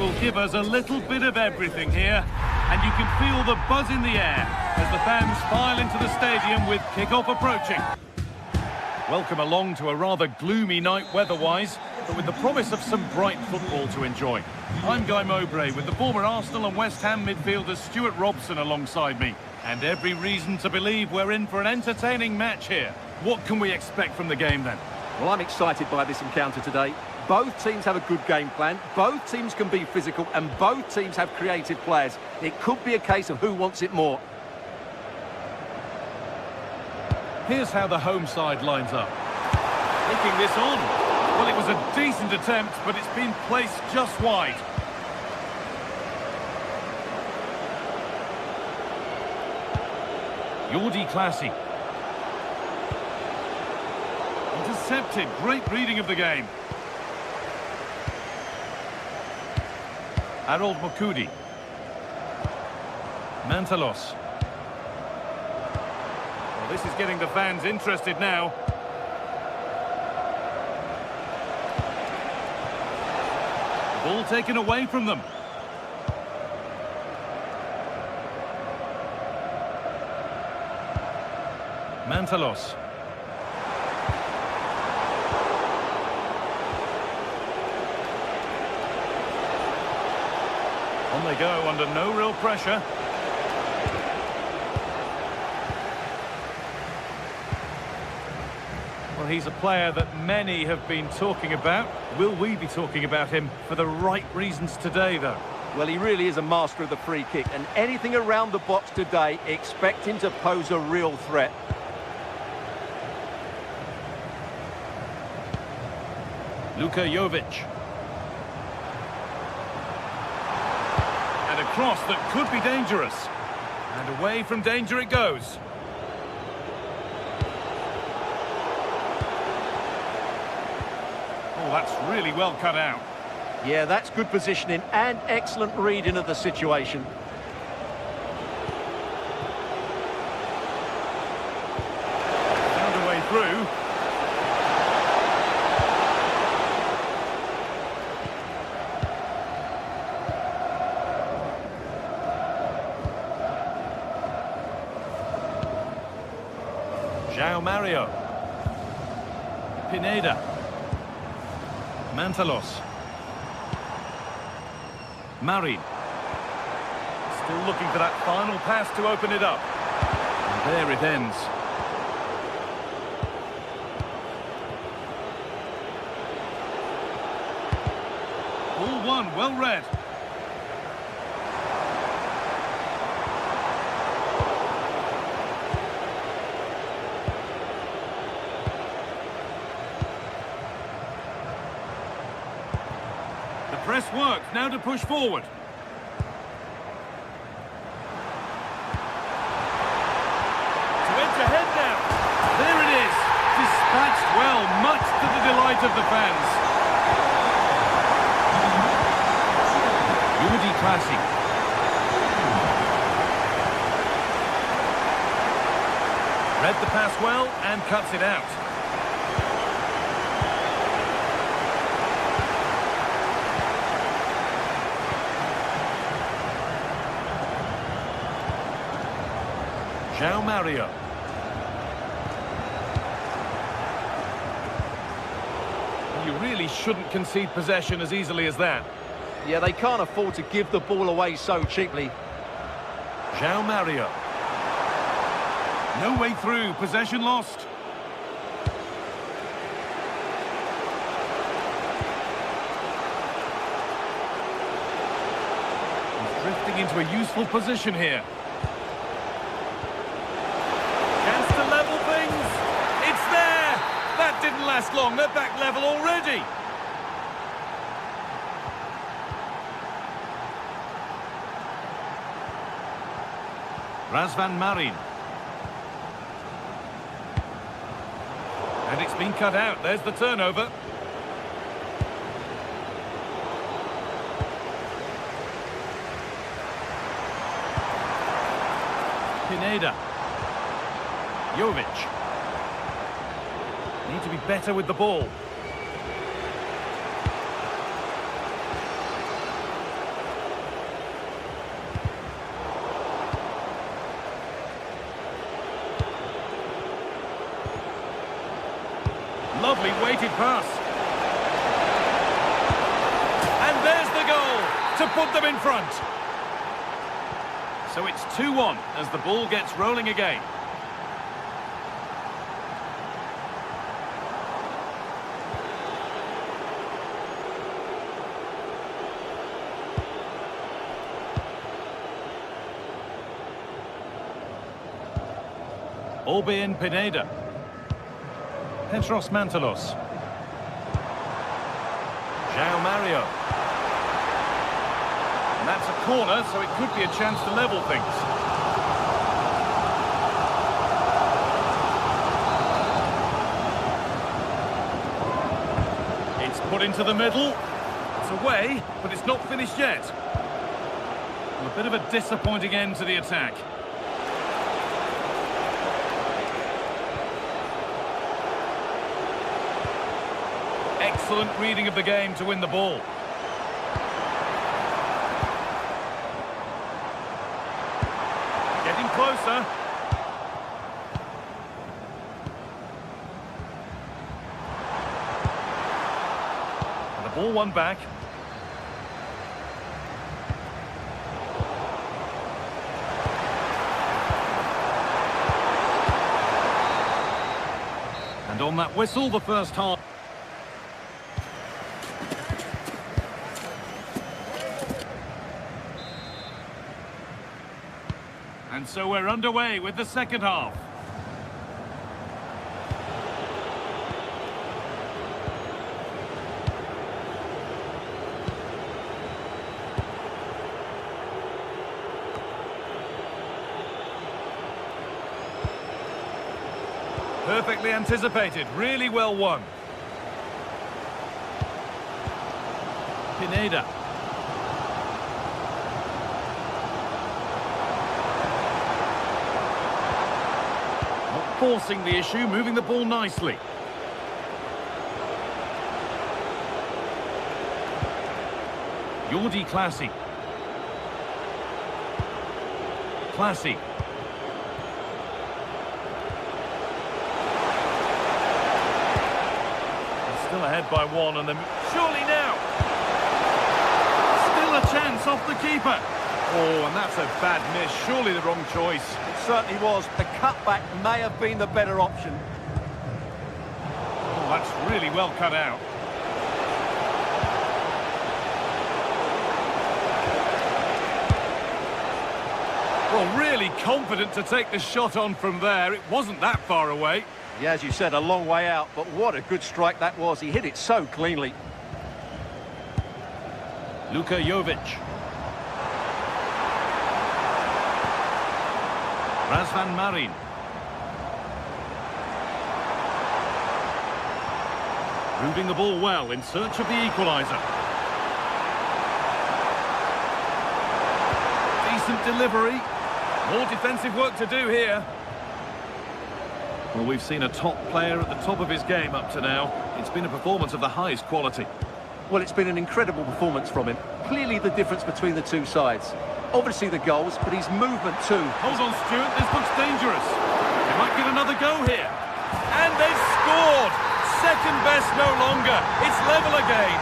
will give us a little bit of everything here, and you can feel the buzz in the air as the fans file into the stadium with kickoff approaching. Welcome along to a rather gloomy night weather-wise, but with the promise of some bright football to enjoy. I'm Guy Mowbray with the former Arsenal and West Ham midfielder Stuart Robson alongside me, and every reason to believe we're in for an entertaining match here. What can we expect from the game then? Well, I'm excited by this encounter today. Both teams have a good game plan, both teams can be physical, and both teams have creative players. It could be a case of who wants it more. Here's how the home side lines up. Taking this on. Well, it was a decent attempt, but it's been placed just wide. Jordi Classy. Intercepted. Great reading of the game. Harold Mokudi. Mantalos. Well, this is getting the fans interested now. Ball taken away from them. Mantalos. On they go under no real pressure. Well, he's a player that many have been talking about. Will we be talking about him for the right reasons today, though? Well, he really is a master of the free kick, and anything around the box today, expect him to pose a real threat. Luka Jovic. And a cross that could be dangerous. And away from danger it goes. Oh, that's really well cut out. Yeah, that's good positioning and excellent reading of the situation. Found a way through. João Mario. Pineda. Mantalos. Marin. Still looking for that final pass to open it up. And there it ends. Ball one, well read. Press work, now to push forward. To edge ahead now. There it is. Dispatched well, much to the delight of the fans. Jordi Classy. Read the pass well and cuts it out. João Mario. You really shouldn't concede possession as easily as that. Yeah, they can't afford to give the ball away so cheaply. João Mario. No way through, possession lost. He's drifting into a useful position here. That didn't last long, they're back level already. Razvan Marin. And it's been cut out, there's the turnover. Pineda. Jovic. Need to be better with the ball. carefully weighted pass. And there's the goal to put them in front. So it's 2-1 as the ball gets rolling again. Orbien Pineda. Petros Mantalos. João Mario. And that's a corner, so it could be a chance to level things. It's put into the middle. It's away, but it's not finished yet. And a bit of a disappointing end to the attack. Excellent reading of the game to win the ball. Getting closer. And the ball won back. And on that whistle, the first half. And so we're underway with the second half. Perfectly anticipated, really well won. Pineda. Forcing the issue, moving the ball nicely. Jordi Classy. Classy. Still ahead by one, and then surely now. Still a chance off the keeper. Oh, and that's a bad miss. Surely the wrong choice. It certainly was. The cutback may have been the better option. Oh, that's really well cut out. Well, really confident to take the shot on from there. It wasn't that far away. Yeah, as you said, a long way out, but what a good strike that was. He hit it so cleanly. Luka Jovic. Razvan Marin. Moving the ball well in search of the equaliser. Decent delivery. More defensive work to do here. Well, we've seen a top player at the top of his game up to now. It's been a performance of the highest quality. Well, it's been an incredible performance from him. Clearly the difference between the two sides. Obviously the goals, but his movement too. Hold on, Stuart, this looks dangerous. They might get another go here. And they've scored! Second best no longer. It's level again.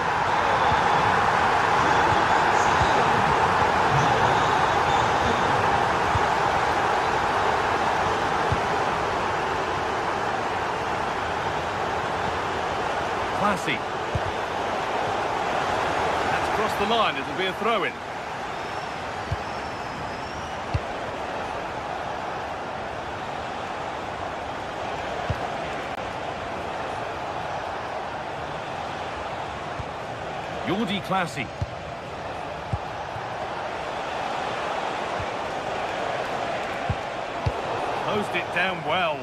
Classy. That's crossed the line. It'll be a throw-in. Jordi Classy. Closed it down well.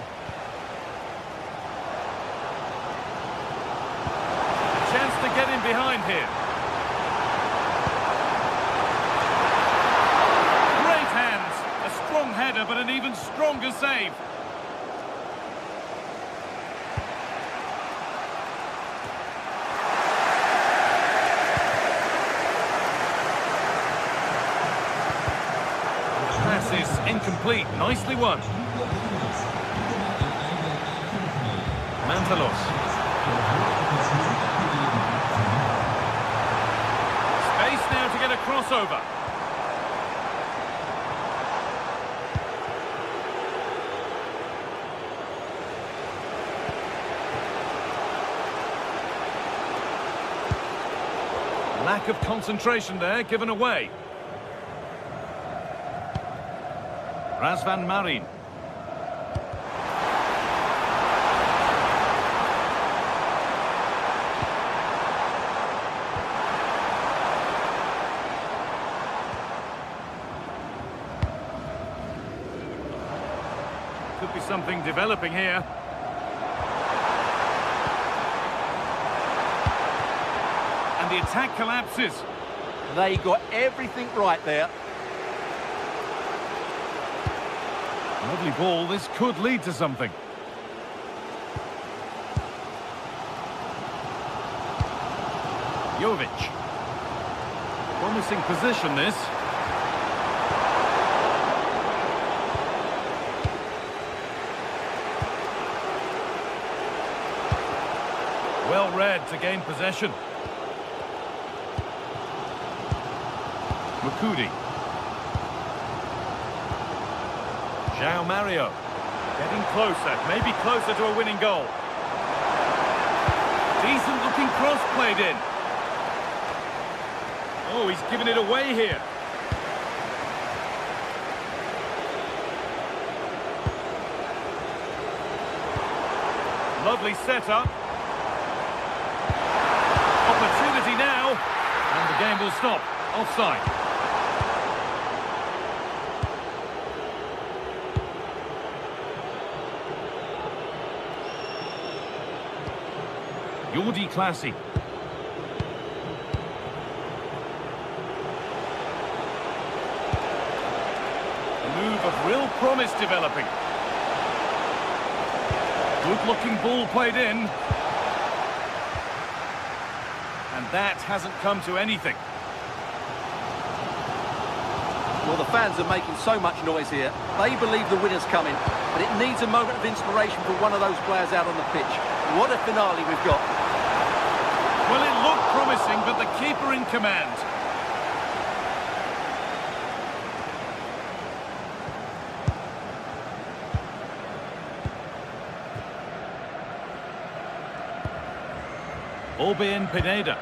A chance to get in behind here. Great hands. A strong header, but an even stronger save. Is incomplete. Nicely won. Mantalos. Space now to get a crossover. Lack of concentration there, given away. Razvan Marin. Could be something developing here. And the attack collapses. They got everything right there. Lovely ball, this could lead to something. Jovic. Promising position, this. Well read to gain possession. Mukudi. João Mario. Getting closer, maybe closer to a winning goal. Decent looking cross played in. Oh, he's given it away here. Lovely setup. Opportunity now. And the game will stop. Offside. Jordi Classy. A move of real promise developing. Good-looking ball played in. And that hasn't come to anything. Well, the fans are making so much noise here. They believe the winner's coming, but it needs a moment of inspiration for one of those players out on the pitch. What a finale we've got. Well, it looked promising, but the keeper in command. Orbien Pineda.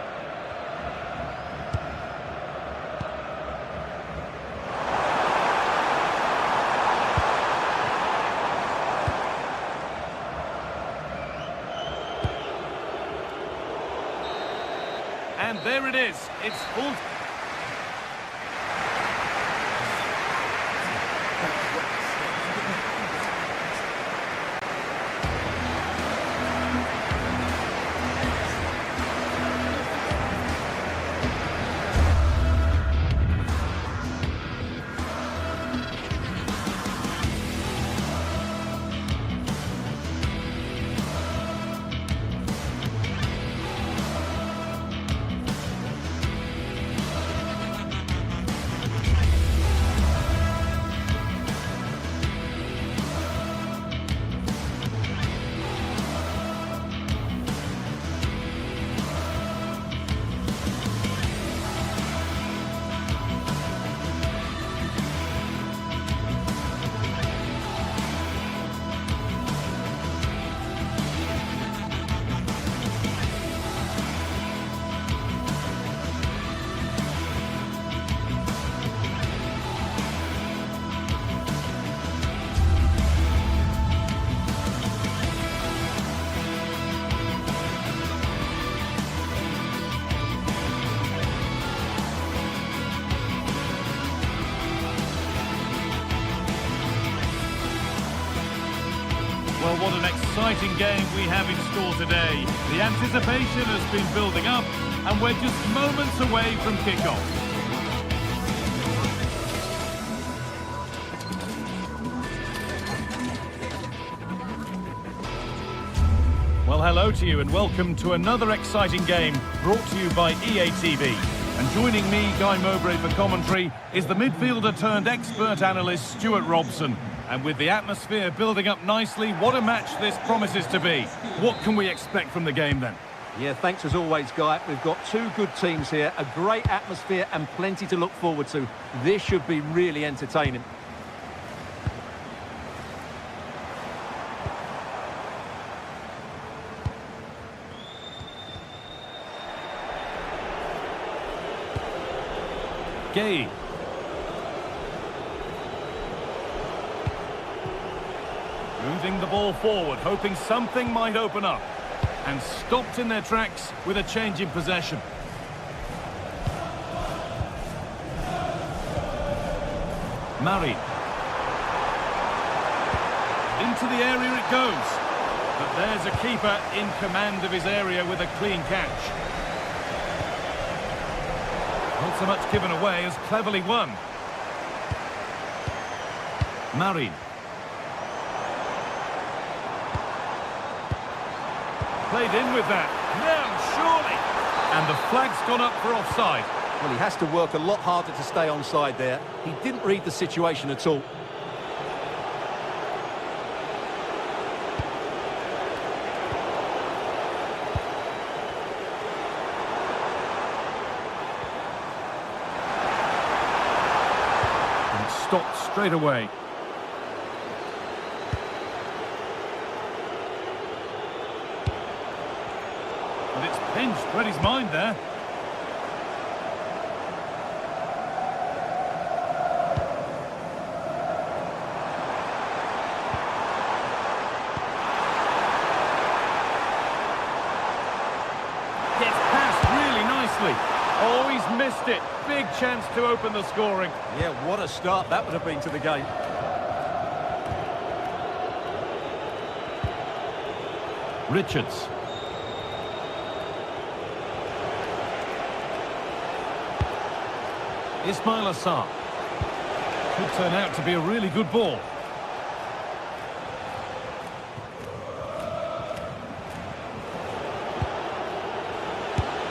And there it is. It's full. Well, what an exciting game we have in store today. The anticipation has been building up, and we're just moments away from kickoff. Well, hello to you and welcome to another exciting game brought to you by EA TV. And joining me, Guy Mowbray, for commentary is the midfielder turned expert analyst Stuart Robson. And with the atmosphere building up nicely, what a match this promises to be. What can we expect from the game then? Yeah, thanks as always, Guy. We've got two good teams here, a great atmosphere and plenty to look forward to. This should be really entertaining. Gay. Moving the ball forward, hoping something might open up. And stopped in their tracks with a change in possession. Murray. Into the area it goes. But there's a keeper in command of his area with a clean catch. Not so much given away as cleverly won. Murray. Played in with that. Now, surely. And the flag's gone up for offside. Well, he has to work a lot harder to stay onside there. He didn't read the situation at all. And stopped straight away. And it's pinched, read his mind there. Gets past really nicely. Oh, he's missed it. Big chance to open the scoring. Yeah, what a start that would have been to the game. Richards. Ismail Assar. Could turn out to be a really good ball.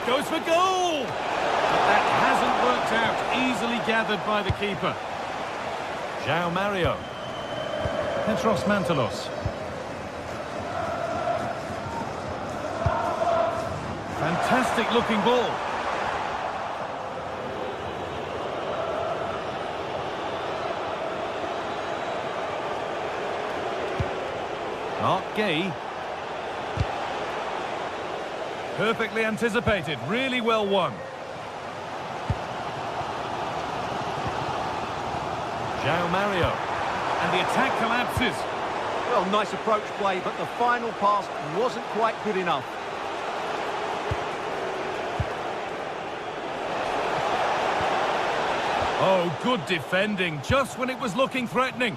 Goes for goal! But that hasn't worked out. Easily gathered by the keeper. João Mario. Petros Mantalos. Fantastic looking ball. Mark Gay. Perfectly anticipated, really well won. João Mario. And the attack collapses. Well, nice approach play, but the final pass wasn't quite good enough. Oh, good defending, just when it was looking threatening.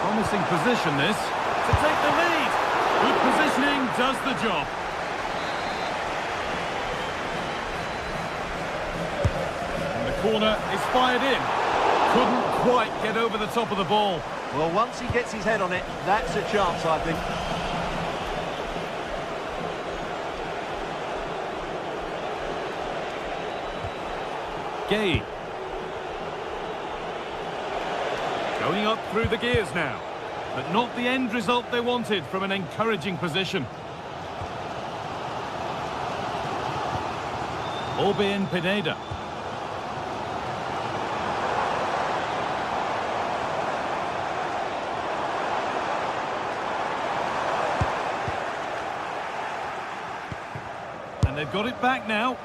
Promising position this, to take the lead. Good positioning does the job. And the corner is fired in. Couldn't quite get over the top of the ball. Well, once he gets his head on it, that's a chance, I think. Gay. Going up through the gears now. But not the end result they wanted from an encouraging position. Orbin Pineda. And they've got it back now.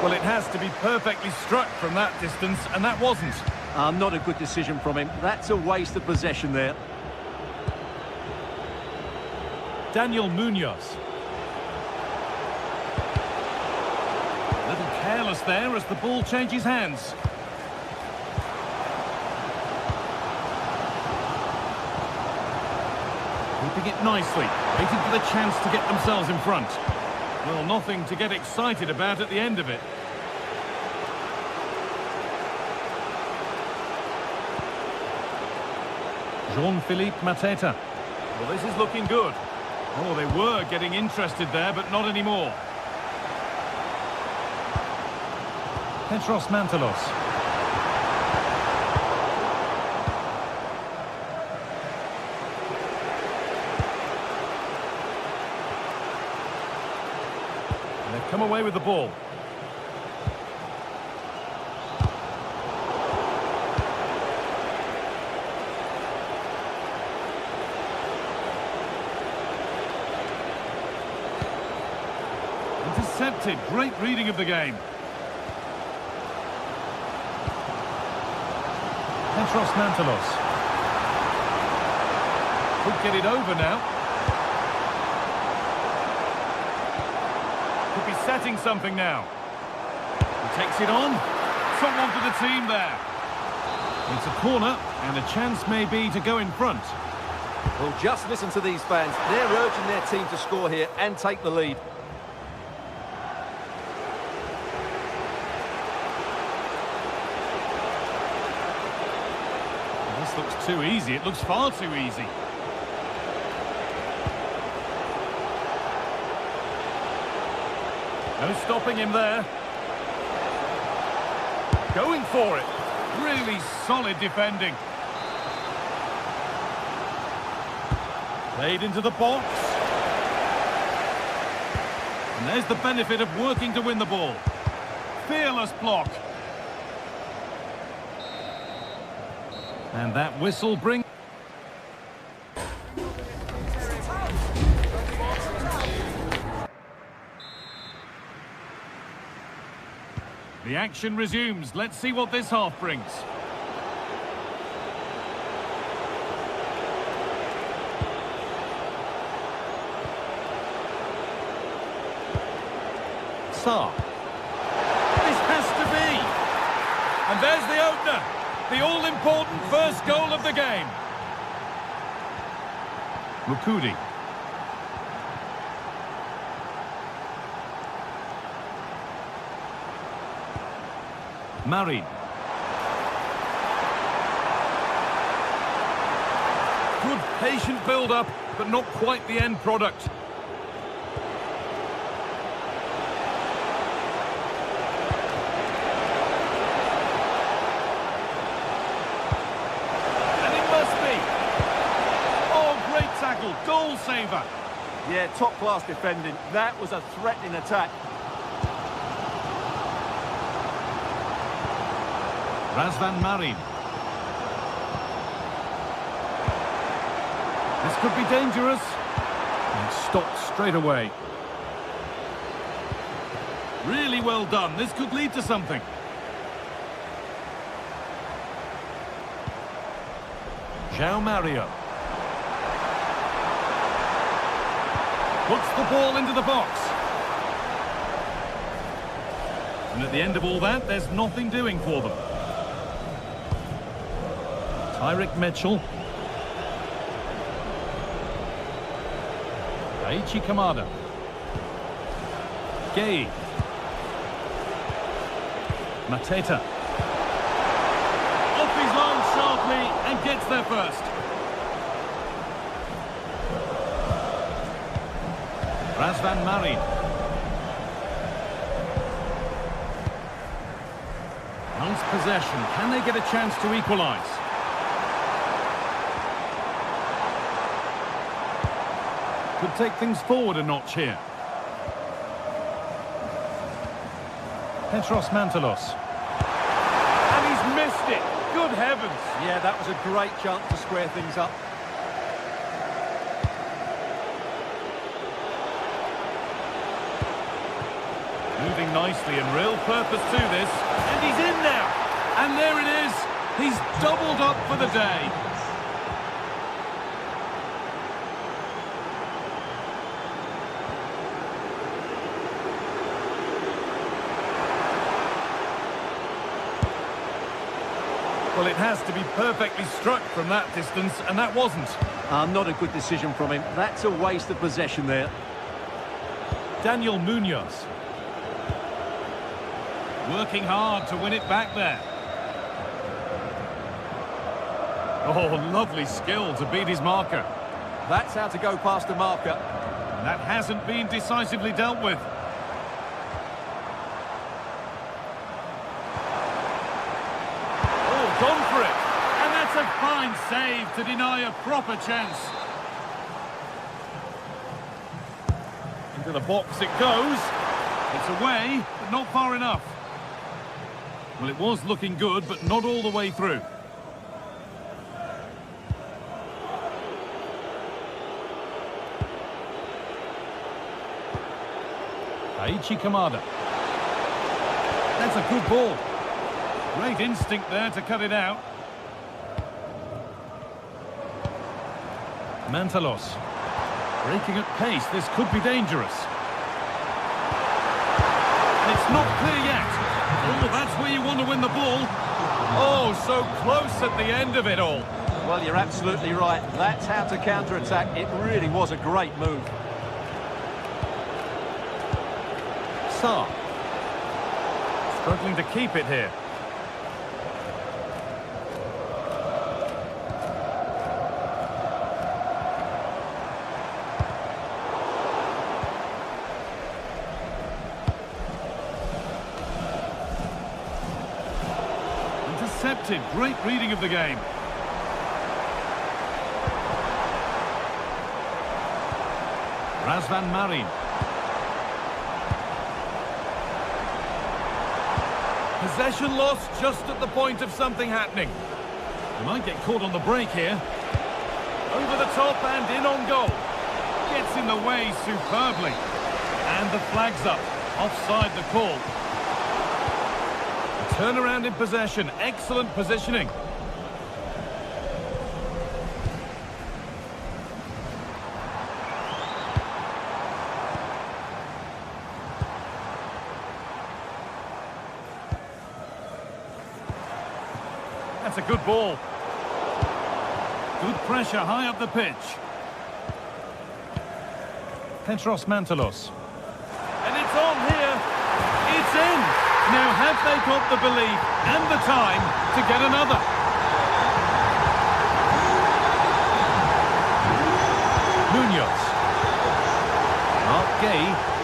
Well, it has to be perfectly struck from that distance, and that wasn't. Not a good decision from him. That's a waste of possession there. Daniel Munoz. A little careless there as the ball changes hands. Keeping it nicely, waiting for the chance to get themselves in front. Well, nothing to get excited about at the end of it. Jean-Philippe Mateta. Well, this is looking good. Oh, they were getting interested there, but not anymore. Petros Mantalos. And they've come away with the ball. Intercepted. Great reading of the game. Petros Mantalos. Could get it over now. Could be setting something now. He takes it on. Someone for the team there. It's a corner, and a chance may be to go in front. Well, just listen to these fans. They're urging their team to score here and take the lead. This looks too easy. It looks far too easy. No stopping him there. Going for it. Really solid defending. Played into the box. And there's the benefit of working to win the ball. Fearless block. And that whistle brings... The action resumes. Let's see what this half brings. Saar. This has to be. And there's the opener. The all-important first goal of the game. Mukudi. Marin. Good patient build-up, but not quite the end product. And it must be. Oh, great tackle, goal saver. Yeah, top-class defending. That was a threatening attack. Razvan Marin. This could be dangerous. And stopped straight away. Really well done. This could lead to something. João Mario. Puts the ball into the box. And at the end of all that, there's nothing doing for them. Tyrick Mitchell. Daichi Kamada. Gay. Mateta. Off his line sharply and gets there first. Razvan Marin. Nice possession. Can they get a chance to equalise? Could take things forward a notch here. Petros Mantalos. And he's missed it. Good heavens. Yeah, that was a great chance to square things up. Moving nicely and real purpose to this. And he's in now. And there it is. He's doubled up for the day. Well, it has to be perfectly struck from that distance, and that wasn't. Not a good decision from him. That's a waste of possession there. Daniel Munoz. Working hard to win it back there. Oh, lovely skill to beat his marker. That's how to go past the marker. And that hasn't been decisively dealt with. Oh, gone for it. And that's a fine save to deny a proper chance. Into the box it goes. It's away, but not far enough. Well, it was looking good, but not all the way through. Aichi Kamada. That's a good ball. Great instinct there to cut it out. Mantalos. Breaking at pace, this could be dangerous. It's not clear yet. Oh, that's where you want to win the ball. Oh, so close at the end of it all. Well, you're absolutely right. That's how to counter-attack. It really was a great move. Saar. Struggling to keep it here. Intercepted. Great reading of the game. Razvan Marin. Possession lost just at the point of something happening. He might get caught on the break here. Over the top and in on goal. Gets in the way superbly. And the flag's up. Offside the call. A turnaround in possession. Excellent positioning. That's a good ball. Good pressure high up the pitch. Petros Mantalos. And it's on here. It's in. Now have they got the belief and the time to get another? Munoz. Mark Gay.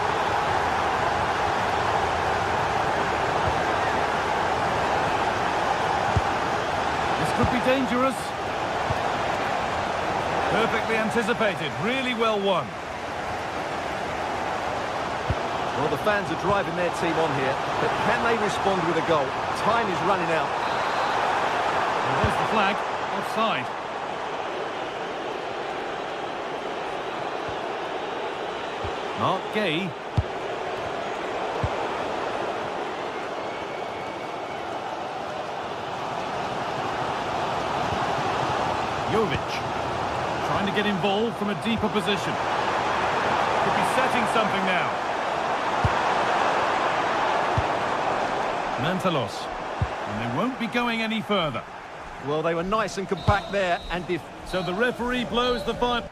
Could be dangerous. Perfectly anticipated. Really well won. Well, the fans are driving their team on here, but can they respond with a goal? Time is running out. And there's the flag. Offside. Mark Gay. Jovic, trying to get involved from a deeper position. Could be setting something now. Mantalos. And they won't be going any further. Well, they were nice and compact there, and so the referee blows the final.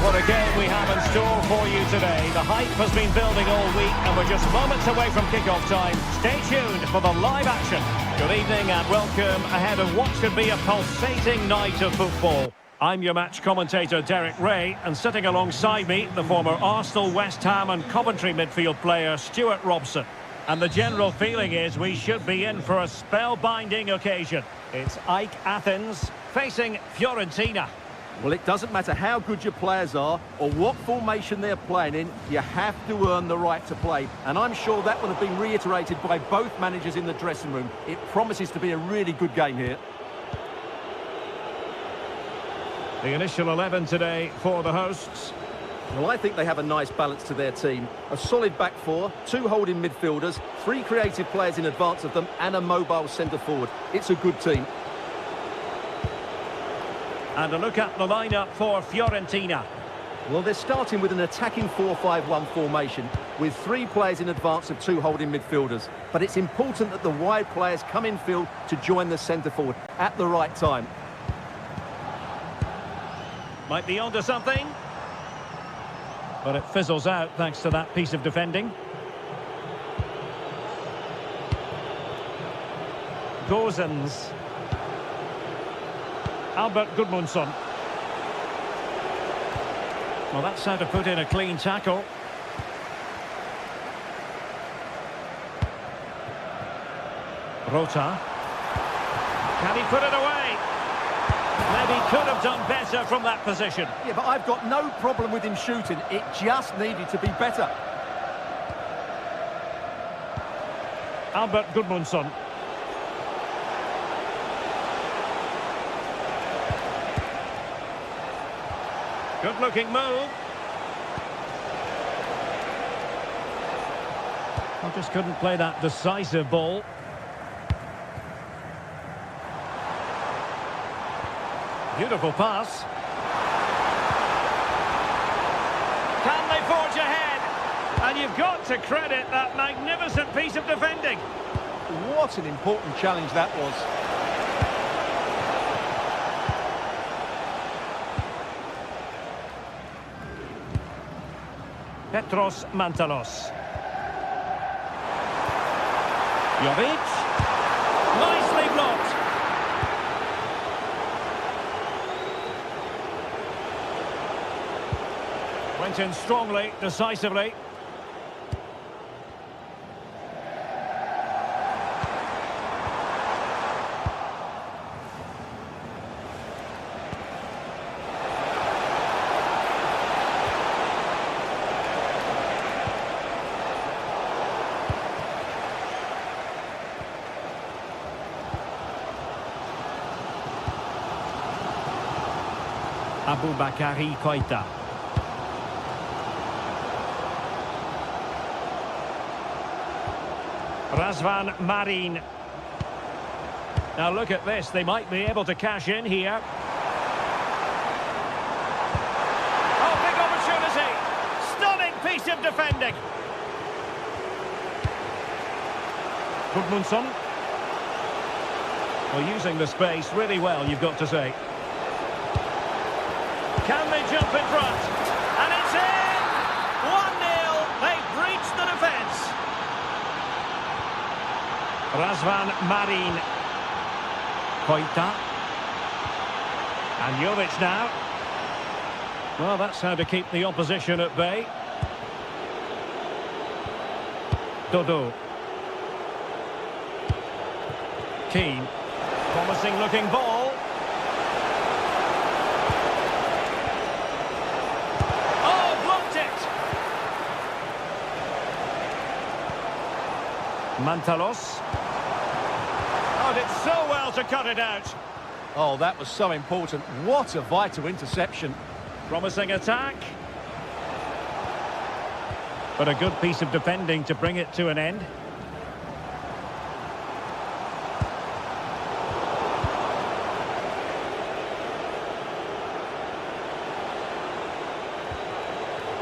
What a game we have in store for you today. The hype has been building all week and we're just moments away from kick-off time. Stay tuned for the live action. Good evening and welcome ahead of what should be a pulsating night of football. I'm your match commentator, Derek Ray, and sitting alongside me, the former Arsenal, West Ham and Coventry midfield player, Stuart Robson. And the general feeling is we should be in for a spellbinding occasion. It's AEK Athens facing Fiorentina. Well, it doesn't matter how good your players are or what formation they're playing in, you have to earn the right to play. And I'm sure that will have been reiterated by both managers in the dressing room. It promises to be a really good game here. The initial 11 today for the hosts. Well, I think they have a nice balance to their team. A solid back four, 2 holding midfielders, 3 creative players in advance of them, and a mobile centre-forward. It's a good team. And a look at the lineup for Fiorentina. Well, they're starting with an attacking 4-5-1 formation, with 3 players in advance of 2 holding midfielders. But it's important that the wide players come in field to join the centre-forward at the right time. Might be onto something. But it fizzles out thanks to that piece of defending. Gozens. Albert Gudmundsson. Well, that's how to put in a clean tackle. Rota. Can he put it away? Maybe could have done better from that position. Yeah, but I've got no problem with him shooting. It just needed to be better. Albert Gudmundsson. Good-looking move. I just couldn't play that decisive ball. Beautiful pass. Can they forge ahead? And you've got to credit that magnificent piece of defending. What an important challenge that was. Petros Mantalos. Jovic. Nicely blocked. Went in strongly, decisively. Aboubakary Koita. Razvan Marin. Now look at this, they might be able to cash in here. Oh, big opportunity! Stunning piece of defending. Gudmundsson. Well, using the space really well, you've got to say. Can they jump in front? And it's in! 1-0, they've breached the defence. Razvan Marin. Koita. And Jovic now. Well, that's how to keep the opposition at bay. Dodo. Keane. Promising looking ball. Oh, blocked it! Mantalos. Oh, did so well to cut it out. Oh, that was so important. What a vital interception. Promising attack. But a good piece of defending to bring it to an end.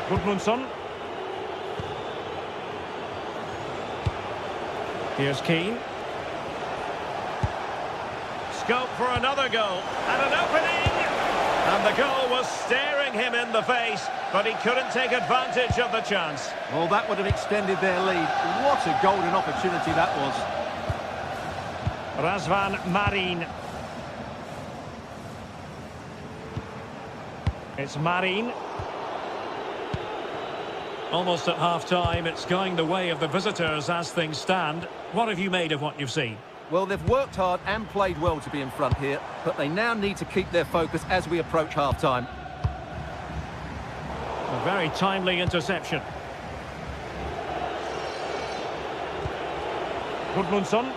Gudmundsson. Here's Keane. Scope for another goal. And an opening! And the goal was staring him in the face, but he couldn't take advantage of the chance. Well, that would have extended their lead. What a golden opportunity that was. Razvan Marin. It's Marin. Almost at half-time, it's going the way of the visitors as things stand. What have you made of what you've seen? Well, they've worked hard and played well to be in front here, but they now need to keep their focus as we approach half-time. A very timely interception. Gudmundsson.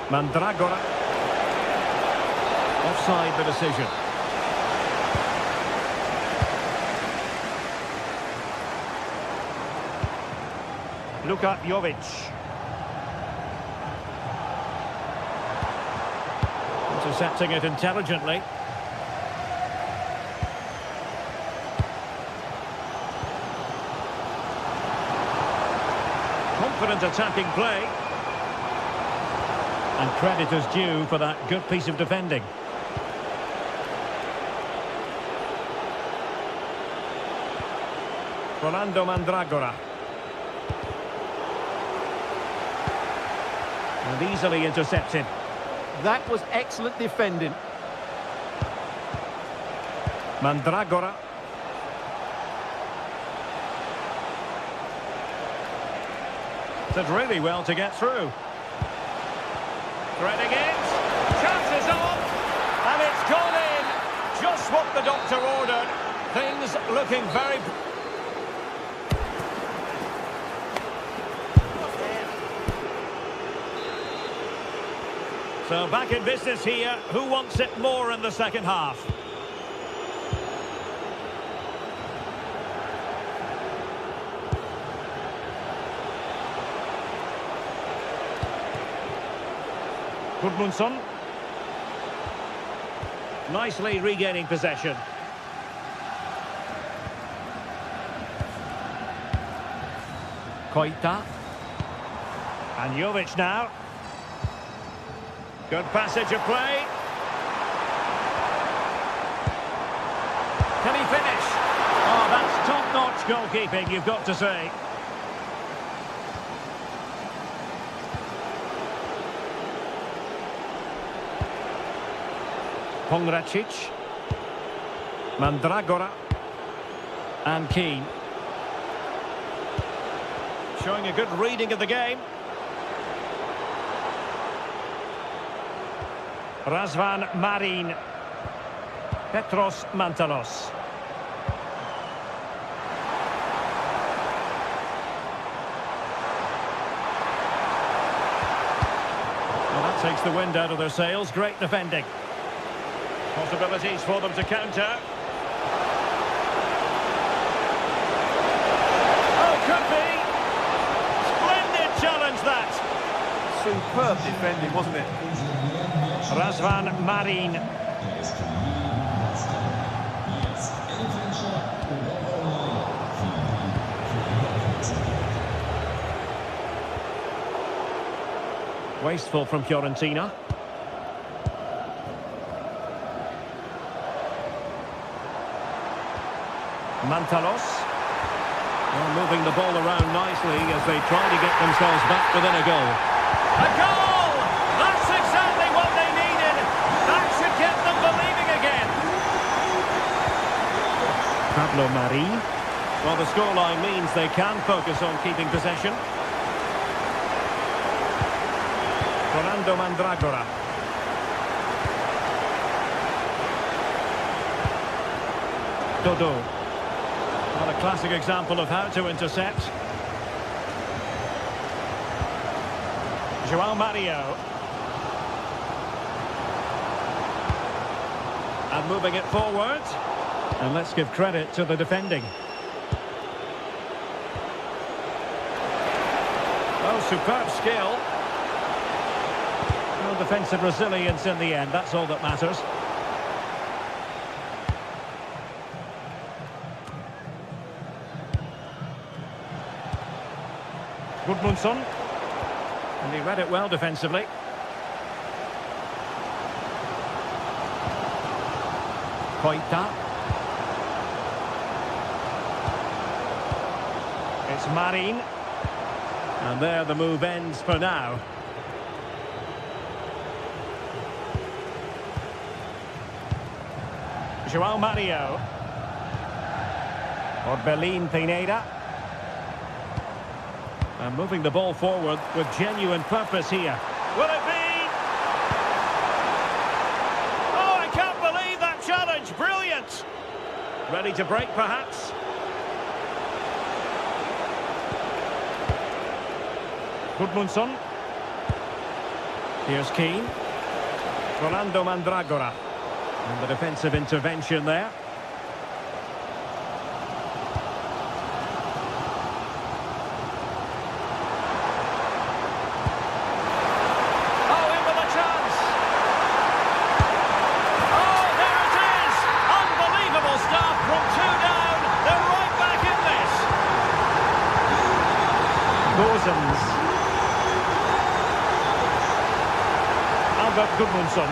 Mandragora. Offside the decision. Luka Jovic. Intercepting it intelligently. Confident attacking play. And credit is due for that good piece of defending. Rolando Mandragora. And easily intercepted. That was excellent defending. Mandragora. Did really well to get through. Threading it. Chances on. And it's gone in. Just what the doctor ordered. Things looking very... So back in business here. Who wants it more in the second half? Gudmundsson. Nicely regaining possession. Koita. And Jovic now. Good passage of play. Can he finish? Oh, that's top-notch goalkeeping, you've got to say. Pongracic. Mandragora. And Keane. Showing a good reading of the game. Razvan Marin. Petros Mantalos. Well, that takes the wind out of their sails. Great defending. Possibilities for them to counter. Oh, could be. Splendid challenge, that. Superb defending, wasn't it? Razvan Marin. Wasteful from Fiorentina. Mantalos. Well, moving the ball around nicely as they try to get themselves back within a goal. A goal! That's exactly what they needed. That should get them believing again. Pablo Mari. Well, the scoreline means they can focus on keeping possession. Rolando Mandragora. Dodo. Well, a classic example of how to intercept. João Mario. And moving it forward. And let's give credit to the defending. Oh, superb skill. No defensive resilience in the end, that's all that matters. Gudmundsson. And he read it well defensively. Koita. It's Marin. And there the move ends for now. João Mario. Orbelín Pineda. And moving the ball forward with genuine purpose here. Will it be? Oh, I can't believe that challenge. Brilliant. Ready to break, perhaps? Gudmundsson. Here's Keane. Rolando Mandragora. And the defensive intervention there. Oh, in with a chance. Oh, there it is. Unbelievable stuff from 2 down. They're right back in this. Gozens. Albert Gudmundsson.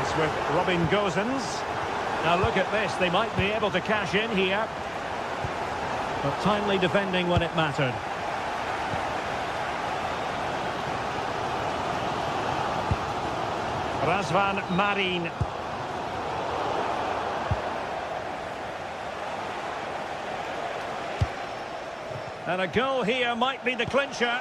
It's with Robin Gozens. Now look at this, they might be able to cash in here. But timely defending when it mattered. Razvan Marin. And a goal here might be the clincher.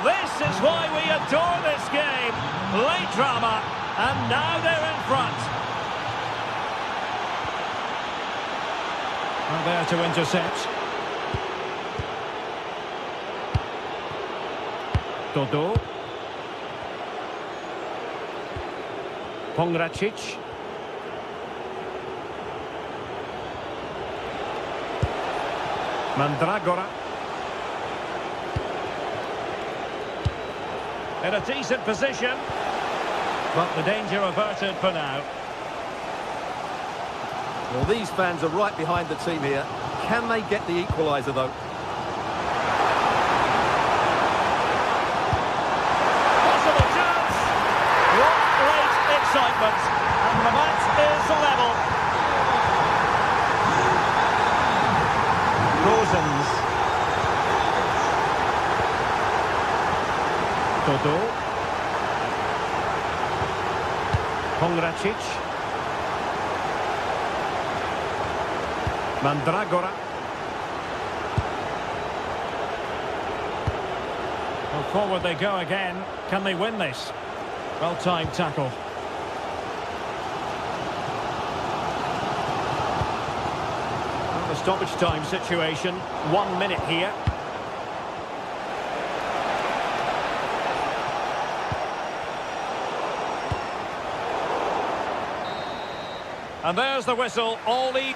This is why we adore this game. Late drama, and now they're in front. And there to intercept. Dodo. Pongracic. Mandragora. In a decent position, but the danger averted for now. Well, these fans are right behind the team here. Can they get the equaliser, though? Possible chance! What great excitement! And the match is level. Gozens. Dodo. Pongracic. Mandragora. Well, forward they go again. Can they win this? Well-timed tackle. Well, the stoppage time situation. 1 minute here. And there's the whistle, all the...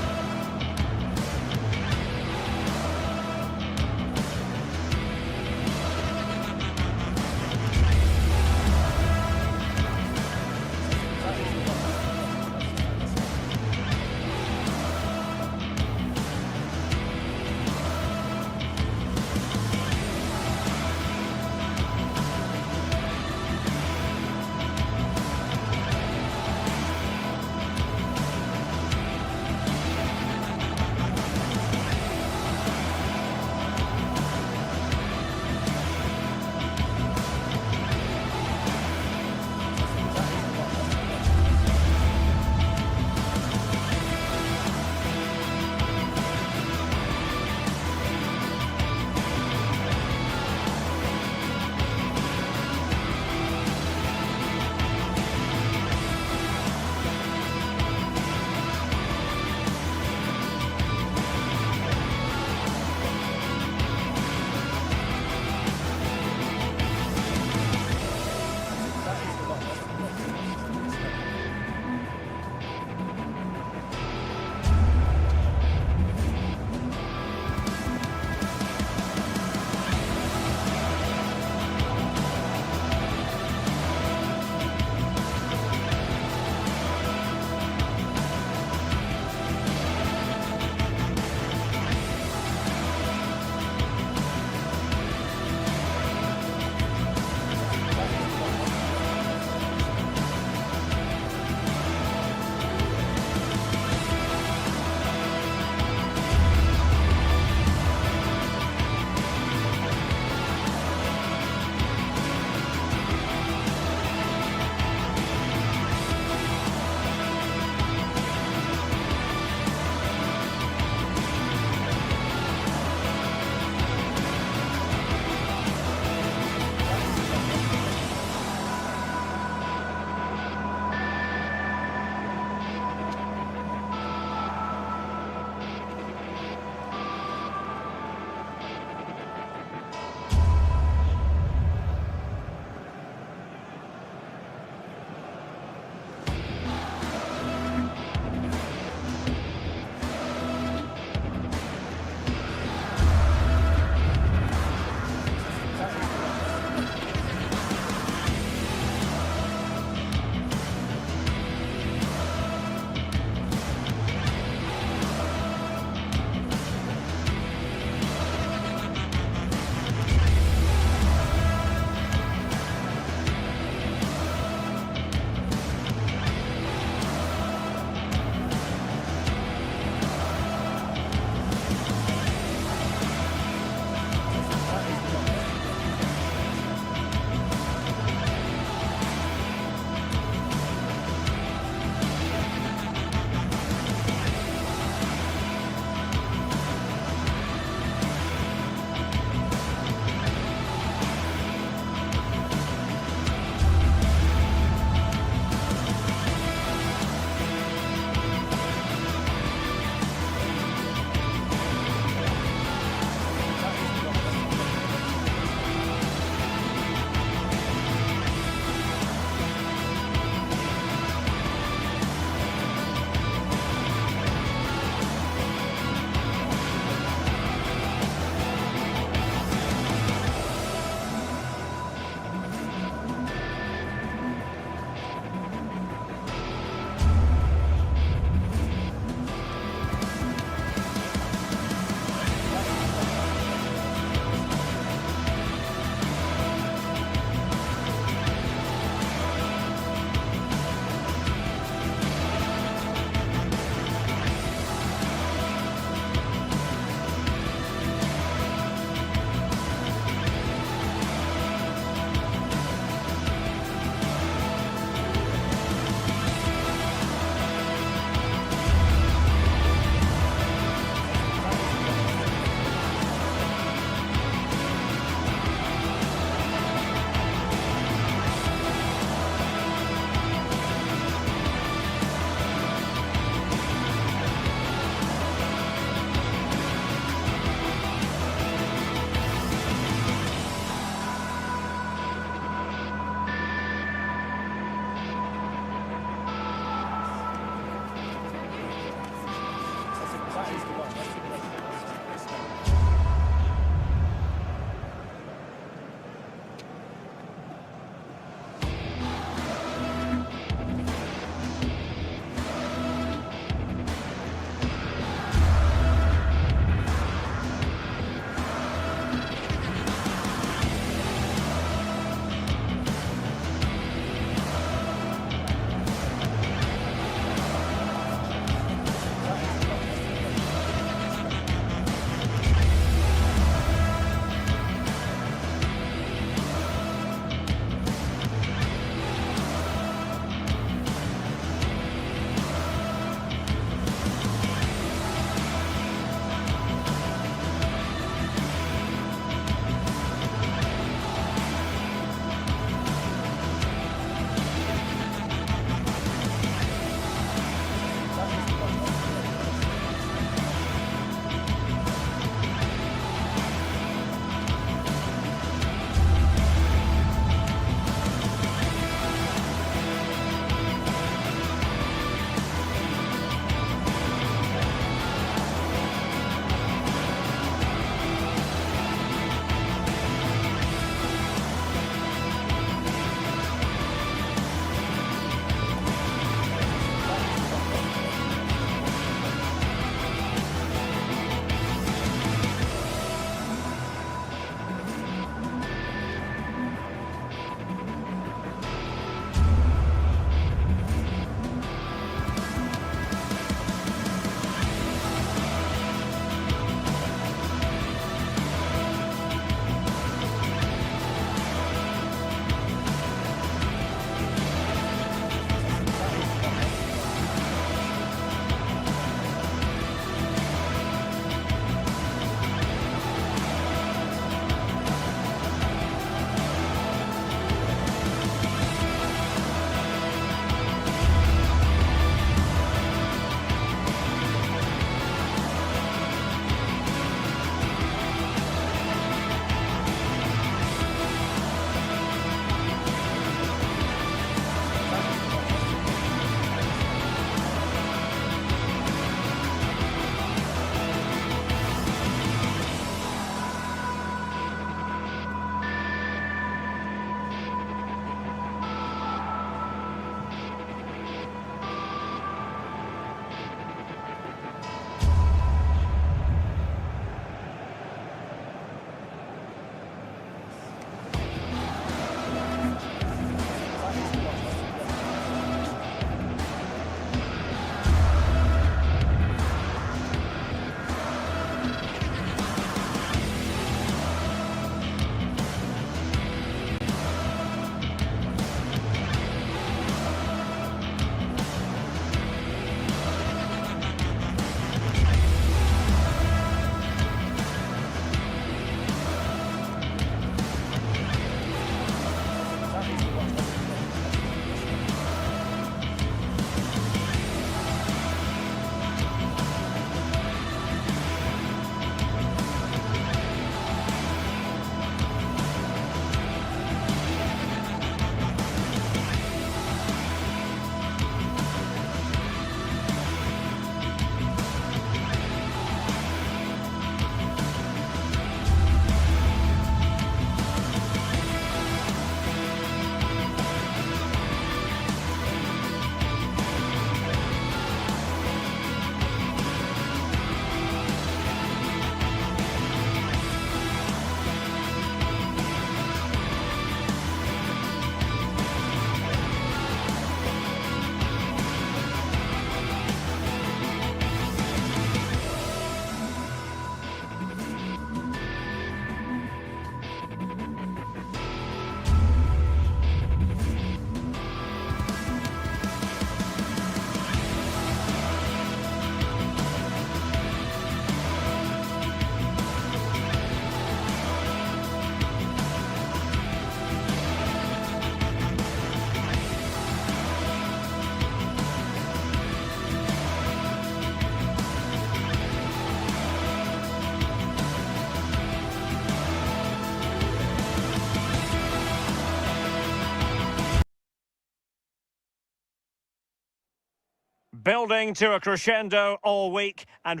building to a crescendo all week and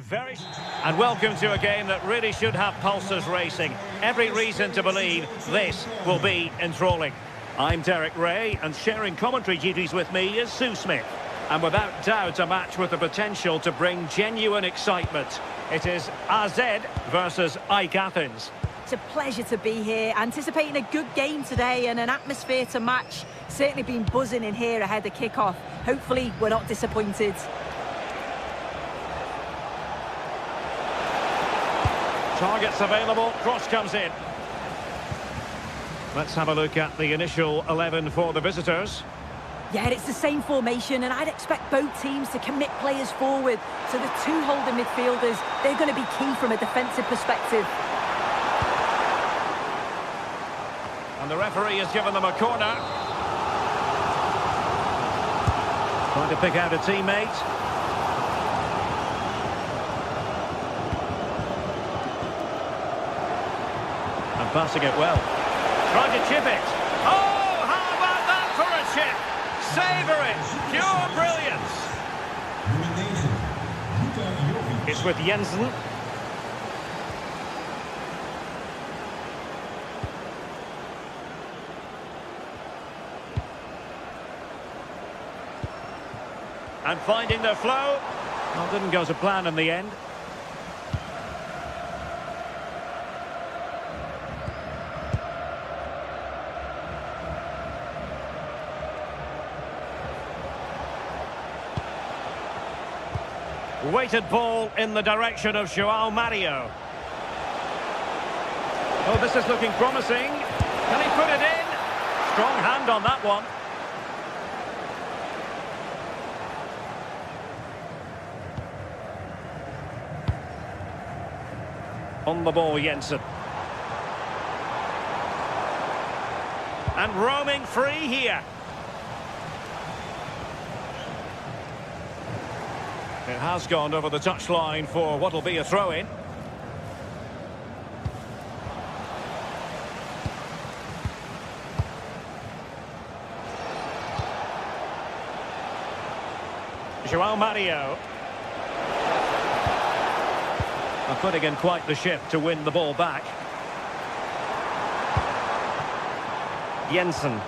welcome to a game that really should have pulses racing. Every reason to believe this will be enthralling. I'm Derek Ray, and sharing commentary duties with me is Sue Smith. And without doubt, a match with the potential to bring genuine excitement. It is AZ versus AEK Athens. It's a pleasure to be here, anticipating a good game today and an atmosphere to match. Certainly been buzzing in here ahead of kick-off. Hopefully we're not disappointed. Targets available, cross comes in. Let's have a look at the initial 11 for the visitors. Yeah, it's the same formation, and I'd expect both teams to commit players forward. So the two holding midfielders, they're going to be key from a defensive perspective. And the referee has given them a corner. Trying to pick out a teammate. And passing it well. Trying to chip it. Oh, how about that for a chip? Savour it. Pure brilliance. It's with Jensen. And finding the flow. Well, didn't go to plan in the end. Weighted ball in the direction of João Mario. Oh, this is looking promising. Can he put it in? Strong hand on that one. On the ball, Jensen. And roaming free here. It has gone over the touchline for what will be a throw-in. João Mario. And putting in quite the shift to win the ball back. Jensen.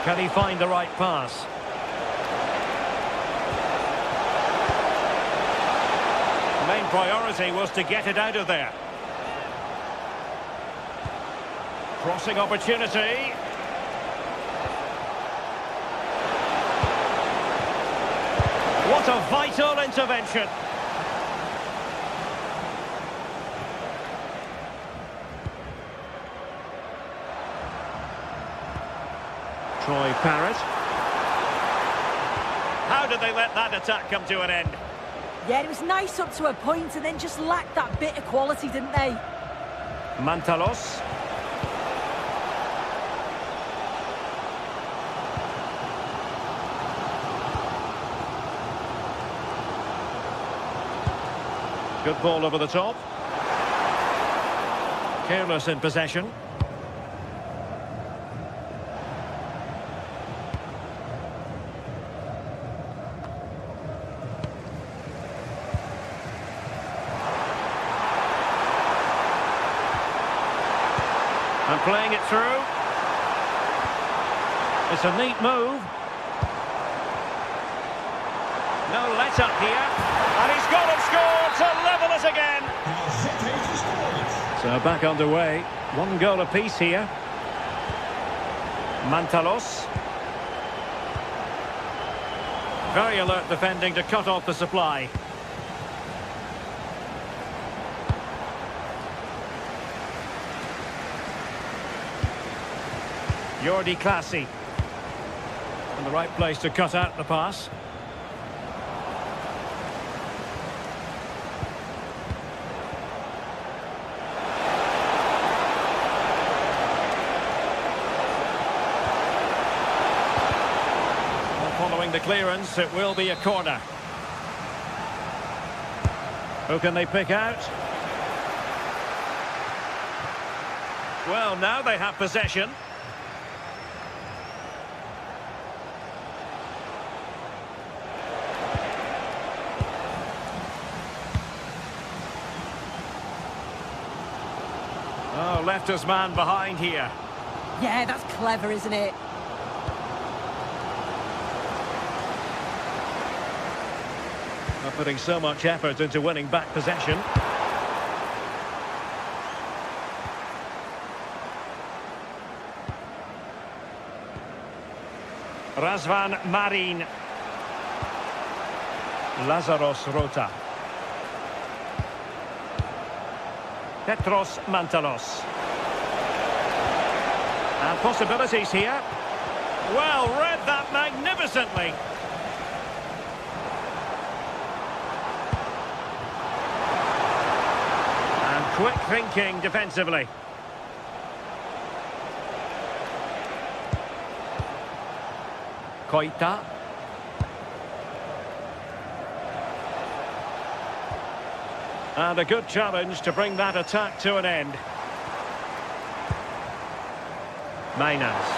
Can he find the right pass? The main priority was to get it out of there. Crossing opportunity. What a vital intervention. Troy Parrott. How did they let that attack come to an end? Yeah, it was nice up to a point and then just lacked that bit of quality, didn't they? Mantalos. Good ball over the top. Careless in possession. And playing it through. It's a neat move. No let-up here. And he's got and scored to level it again. So back underway. One goal apiece here. Mantalos. Very alert defending to cut off the supply. Jordi Classy. In the right place to cut out the pass. Following the clearance, it will be a corner. Who can they pick out? Well, now they have possession. Oh, left his man behind here. Yeah, that's clever, isn't it? Not putting so much effort into winning back possession. Razvan Marin. Lazaros Rota. Petros Mantalos. And possibilities here. Well, read that magnificently. And quick thinking defensively. Koita. And a good challenge to bring that attack to an end. Mainans.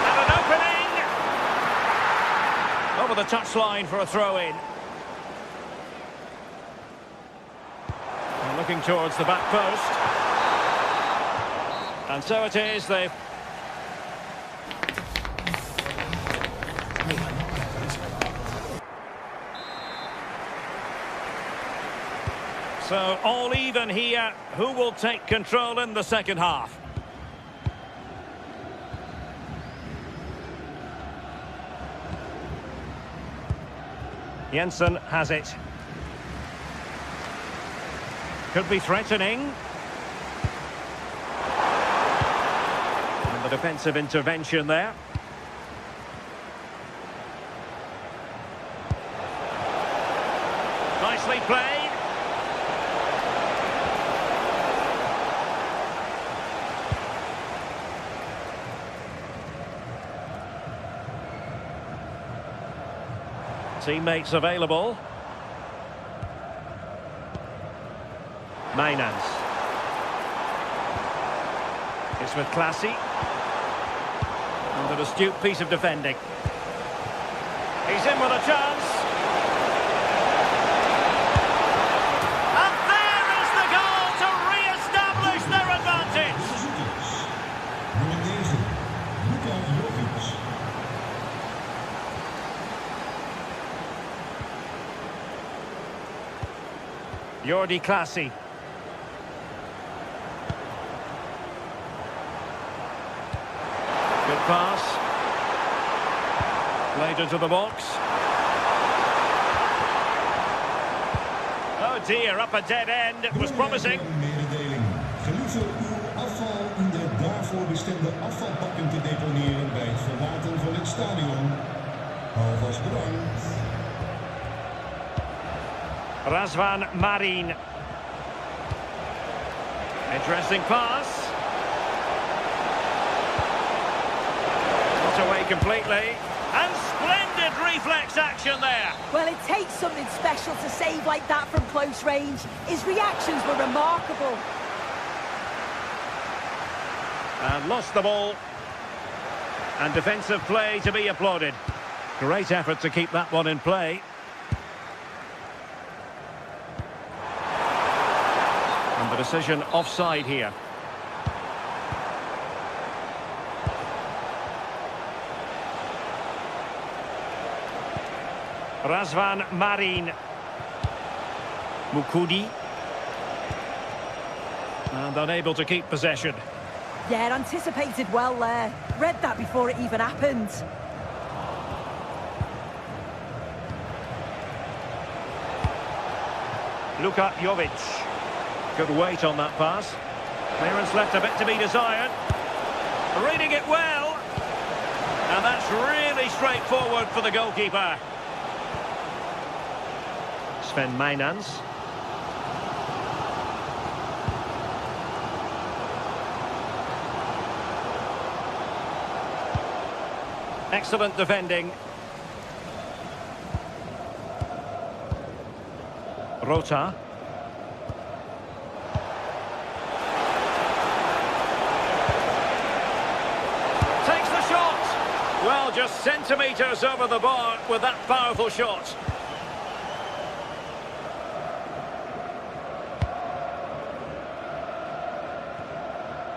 And an opening! Over the touchline for a throw-in. Looking towards the back post. And so it is, they've... So, all even here. Who will take control in the second half? Jensen has it. Could be threatening. And the defensive intervention there. Nicely played. Teammates available. Mainans. It's with Classy. And an astute piece of defending. He's in with a chance. And there is the goal to re-establish their advantage. Jordi Classy. Good pass. Played into the box. Oh dear, up a dead end. It was promising. Gelieve uw afval in de daarvoor bestemde afvalbakken te deponeren bij het verlaten van het stadion. Alvast bedankt. Razvan Marin. Interesting pass. Not away completely. And splendid reflex action there. Well, it takes something special to save like that from close range. His reactions were remarkable. And lost the ball. And defensive play to be applauded. Great effort to keep that one in play. And the decision offside here. Razvan Marin. Mukudi. And unable to keep possession. Yeah, anticipated well there. Read that before it even happened. Luka Jovic. Good weight on that pass. Clearance left a bit to be desired. Reading it well. And that's really straightforward for the goalkeeper. Sven Mainans. Excellent defending. Well, just centimetres over the bar with that powerful shot.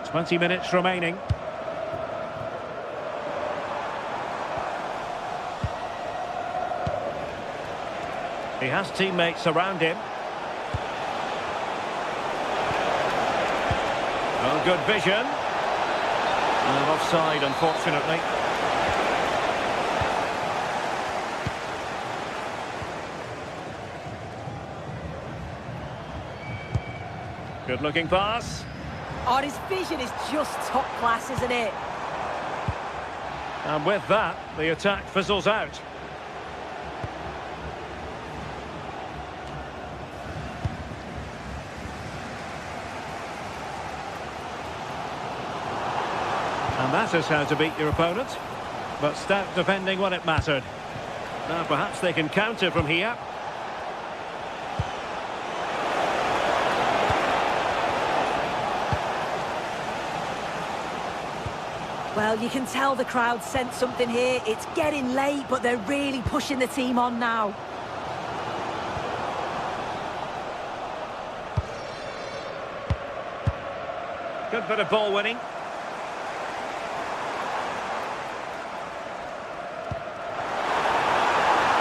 Twenty minutes remaining. He has teammates around him. Oh, good vision. And offside, unfortunately. Good-looking pass. Oh, his vision is just top class, isn't it? And with that, the attack fizzles out. And that is how to beat your opponent. But stout defending when it mattered. Now perhaps they can counter from here. Well, you can tell the crowd sensed something here. It's getting late, but they're really pushing the team on now. Good bit of ball winning.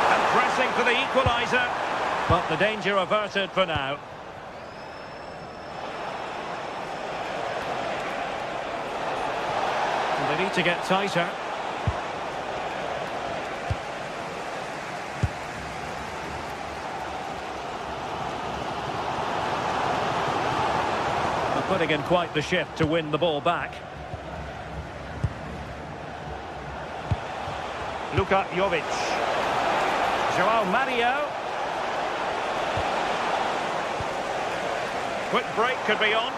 And pressing for the equaliser. But the danger averted for now. They need to get tighter. They're putting in quite the shift to win the ball back. Luka Jovic. Joao Mario. Quick break could be on.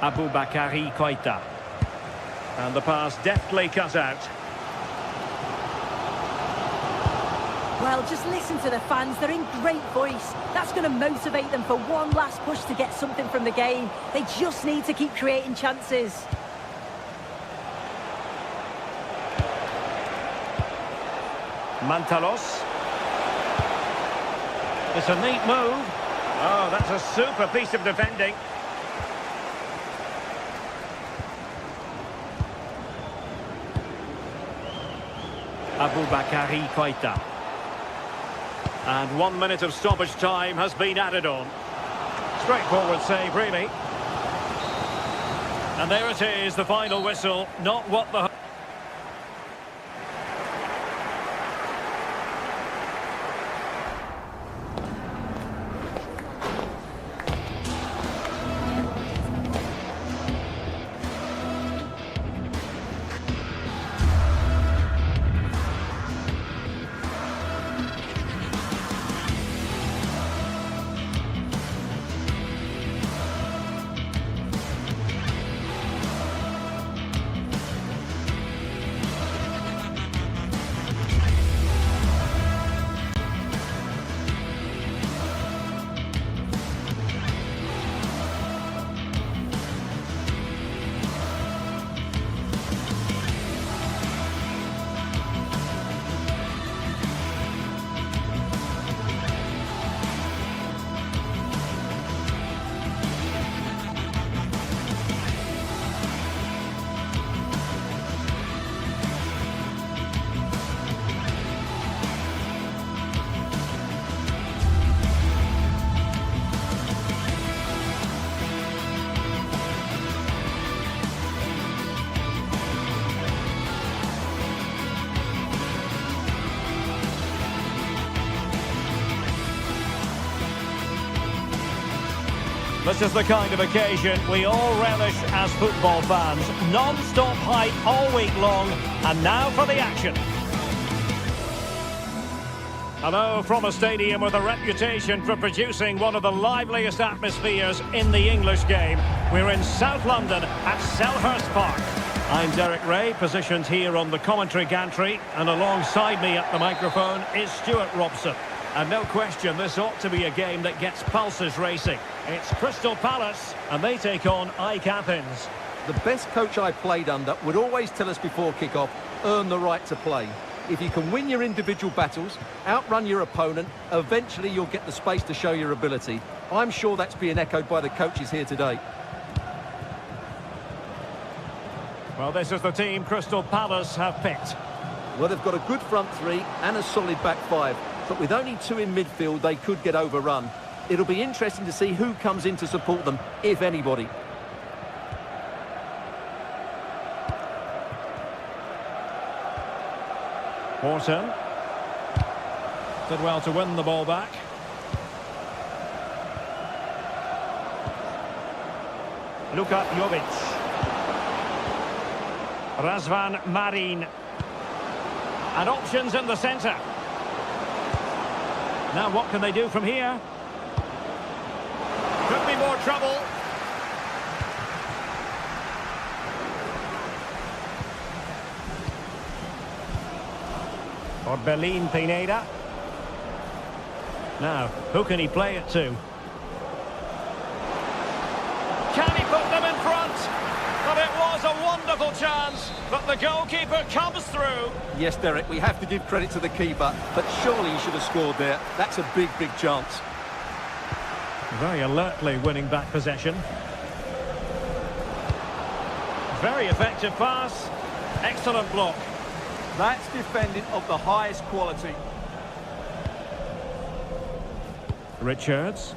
Aboubakary Koita. And the pass deftly cut out. Well, just listen to the fans. They're in great voice. That's going to motivate them for one last push to get something from the game. They just need to keep creating chances. Mantalos. It's a neat move. Oh, that's a super piece of defending. Aboubakary Koita. And 1 minute of stoppage time has been added on. Straightforward save, really. And there it is, the final whistle. Not what the... This is the kind of occasion we all relish as football fans. Non-stop hype all week long, and now for the action. Hello from a stadium with a reputation for producing one of the liveliest atmospheres in the English game. We're in South London at Selhurst Park. I'm Derek Ray, positioned here on the commentary gantry, and alongside me at the microphone is Stuart Robson. And no question, this ought to be a game that gets pulses racing. It's Crystal Palace, and they take on AEK Athens. The best coach I played under would always tell us before kick-off, earn the right to play. If you can win your individual battles, outrun your opponent, eventually you'll get the space to show your ability. I'm sure that's being echoed by the coaches here today. Well, this is the team Crystal Palace have picked. Well, they've got a good front three and a solid back five. But with only two in midfield, they could get overrun. It'll be interesting to see who comes in to support them, if anybody. Horton did well to win the ball back. Luka Jovic. Razvan Marin. And options in the centre. Now what can they do from here? Could be more trouble. Orbelin Pineda. Now, who can he play it to? Can he put them in front? But it was a wonderful chance, but the goalkeeper comes through. Yes, Derek, we have to give credit to the keeper, but surely he should have scored there. That's a big, big chance. Very alertly winning back possession. Very effective pass. Excellent block. That's defending of the highest quality. Richards.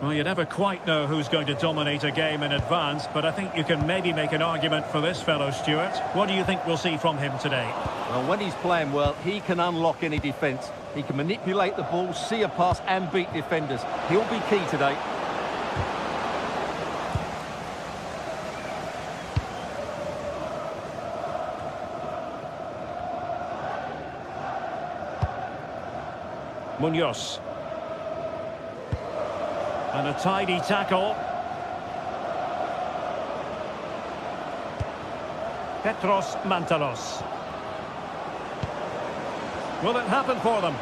Well, you never quite know who's going to dominate a game in advance, but I think you can maybe make an argument for this fellow, Stuart. What do you think we'll see from him today? Well, when he's playing well, he can unlock any defence. He can manipulate the ball, see a pass and beat defenders. He'll be key today. Munoz. And a tidy tackle. Petros Mantalos. Will it happen for them?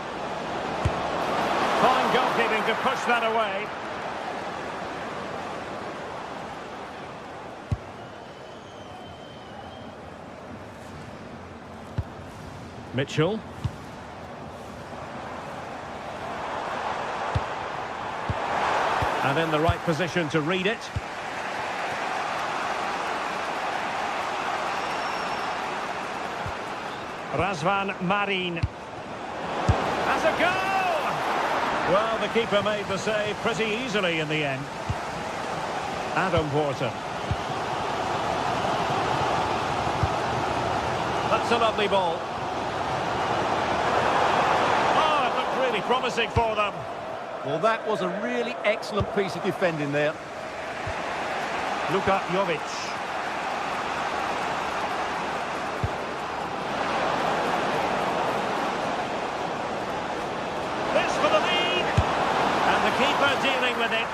Fine goalkeeping to push that away. Mitchell. And in the right position to read it. Razvan Marin. Has a goal! Well, the keeper made the save pretty easily in the end. Adam Porter. That's a lovely ball. Oh, it looked really promising for them. Well, that was a really excellent piece of defending there. Luka Jovic. This for the lead. And the keeper dealing with it.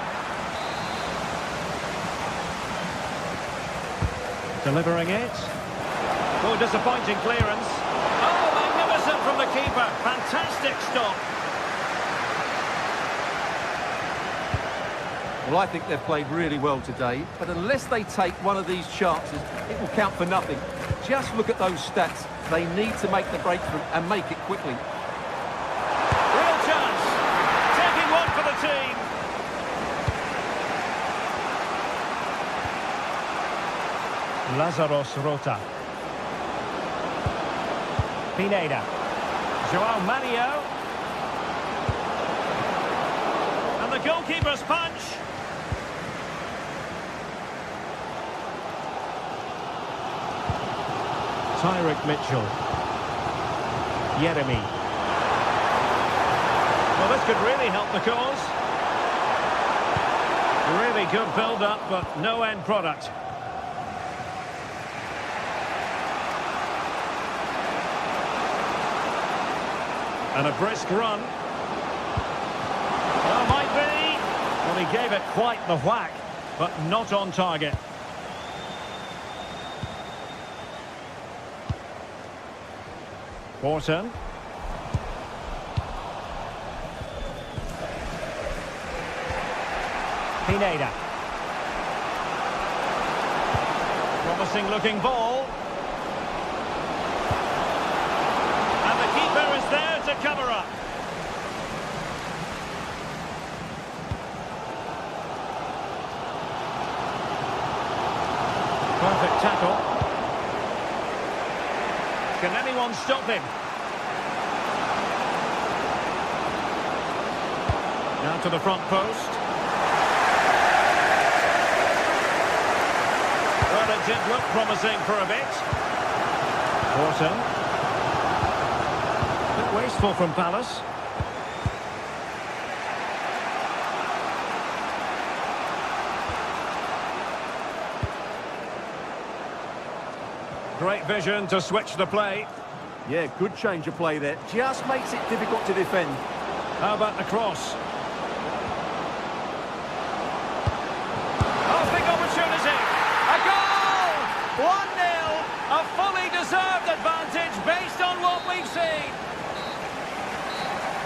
Delivering it. Oh, disappointing clearance. Oh, magnificent from the keeper. Fantastic stop. Well, I think they've played really well today, but unless they take one of these chances, it will count for nothing. Just look at those stats. They need to make the breakthrough and make it quickly. Real chance. Taking one for the team. Lazaros Rota. Pineda. Joao Mario. And the goalkeeper's punch. Tyrick Mitchell. Yeremy. Well, this could really help the cause. Really good build-up, but no end product. And a brisk run. Well, might be. Well, he gave it quite the whack, but not on target. Horton. Pineda. Promising looking ball. And the keeper is there to cover up. Perfect tackle. Can anyone stop him? Now to the front post. Well, it did look promising for a bit. Porto. A bit wasteful from Palace. Great vision to switch the play. Yeah, good change of play there. Just makes it difficult to defend. How about the cross? Oh, big opportunity. A goal! 1-0. A fully deserved advantage based on what we've seen.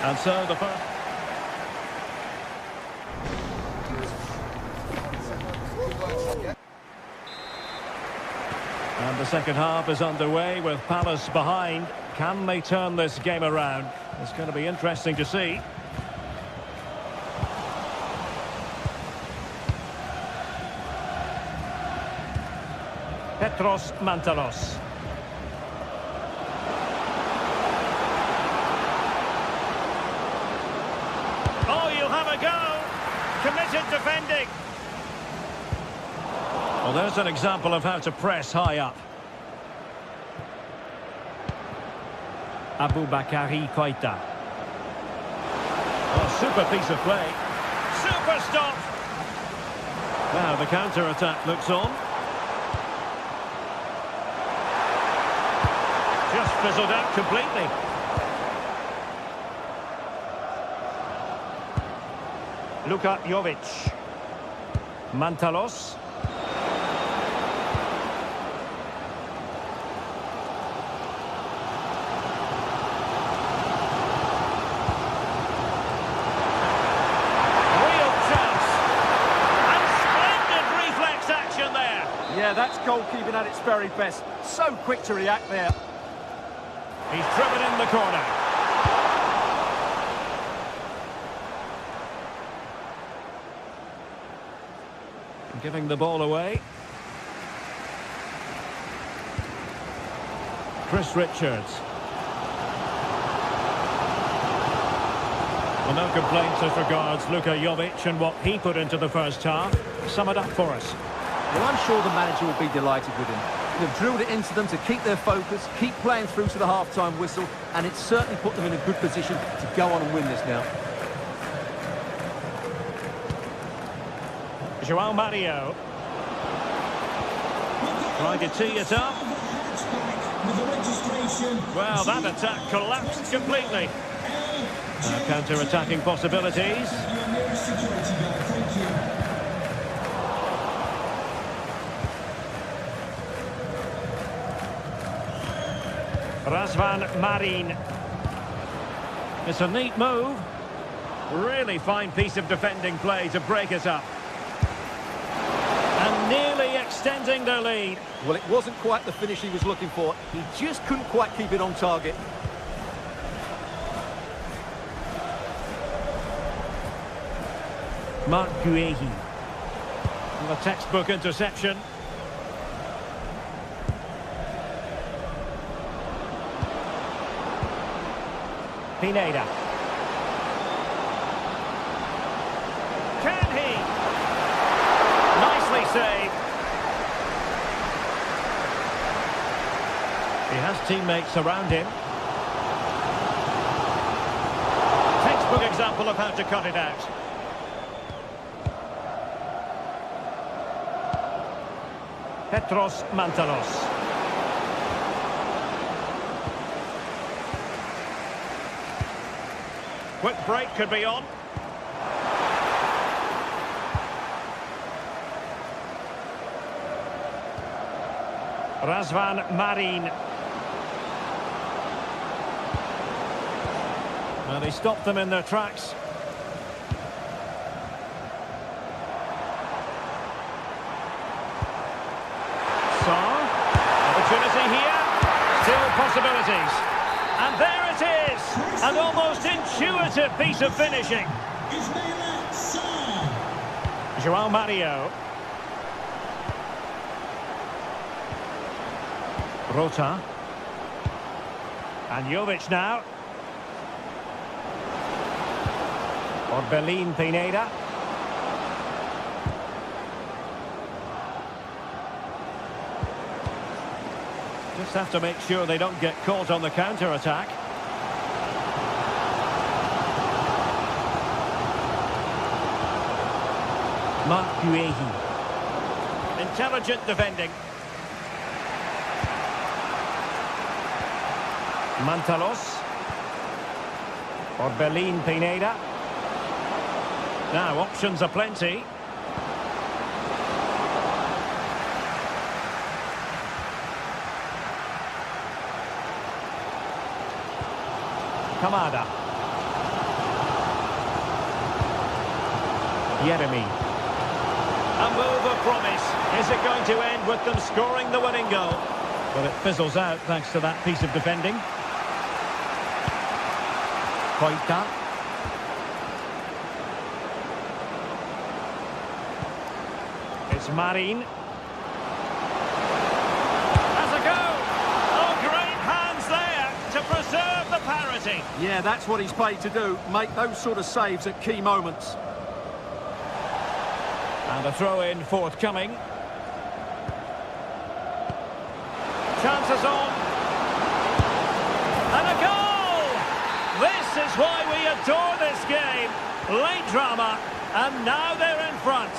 And so the first... And the second half is underway with Palace behind. Can they turn this game around? It's going to be interesting to see. Petros Mantalos. Oh, you'll have a go. Committed defending. Well, there's an example of how to press high up. Aboubakary Koita. Oh, super piece of play. Super stop. Now the counter-attack looks on. Just fizzled out completely. Luka Jovic. Mantalos. Yeah, that's goalkeeping at its very best. So quick to react there. He's driven in the corner. Giving the ball away. Chris Richards. Well, no complaints as regards Luka Jovic and what he put into the first half. Sum it up for us. Well, I'm sure the manager will be delighted with him. They've drilled it into them to keep their focus, keep playing through to the half-time whistle, and it's certainly put them in a good position to go on and win this now. João Mario. Trying to tee it up. Well, that attack collapsed completely. Counter-attacking possibilities. Razvan Marin. It's a neat move. Really fine piece of defending play to break it up. And nearly extending their lead. Well, it wasn't quite the finish he was looking for. He just couldn't quite keep it on target. Marc Guehi. The textbook interception. Pineda. Can he? Nicely saved. He has teammates around him. Textbook example of how to cut it out. Petros Mantalos. Quick break could be on. Razvan Marin. Well, they stopped them in their tracks. opportunity here. Still possibilities. And there it is. An almost intuitive piece of finishing. João Mario. Rota. And Jovic now. Orbelín Pineda. Just have to make sure they don't get caught on the counter-attack. Marc Guehi. Intelligent defending. Mantalos. Orbelín Pineda. Now, options are plenty. Kamada. Yeremi. A move of promise. Is it going to end with them scoring the winning goal? Well, it fizzles out thanks to that piece of defending. Koita. It's Marin. Has a go! Oh, great hands there to preserve the parity. Yeah, that's what he's paid to do, make those sort of saves at key moments. And a throw-in forthcoming. Chances on. And a goal! This is why we adore this game. Late drama, and now they're in front.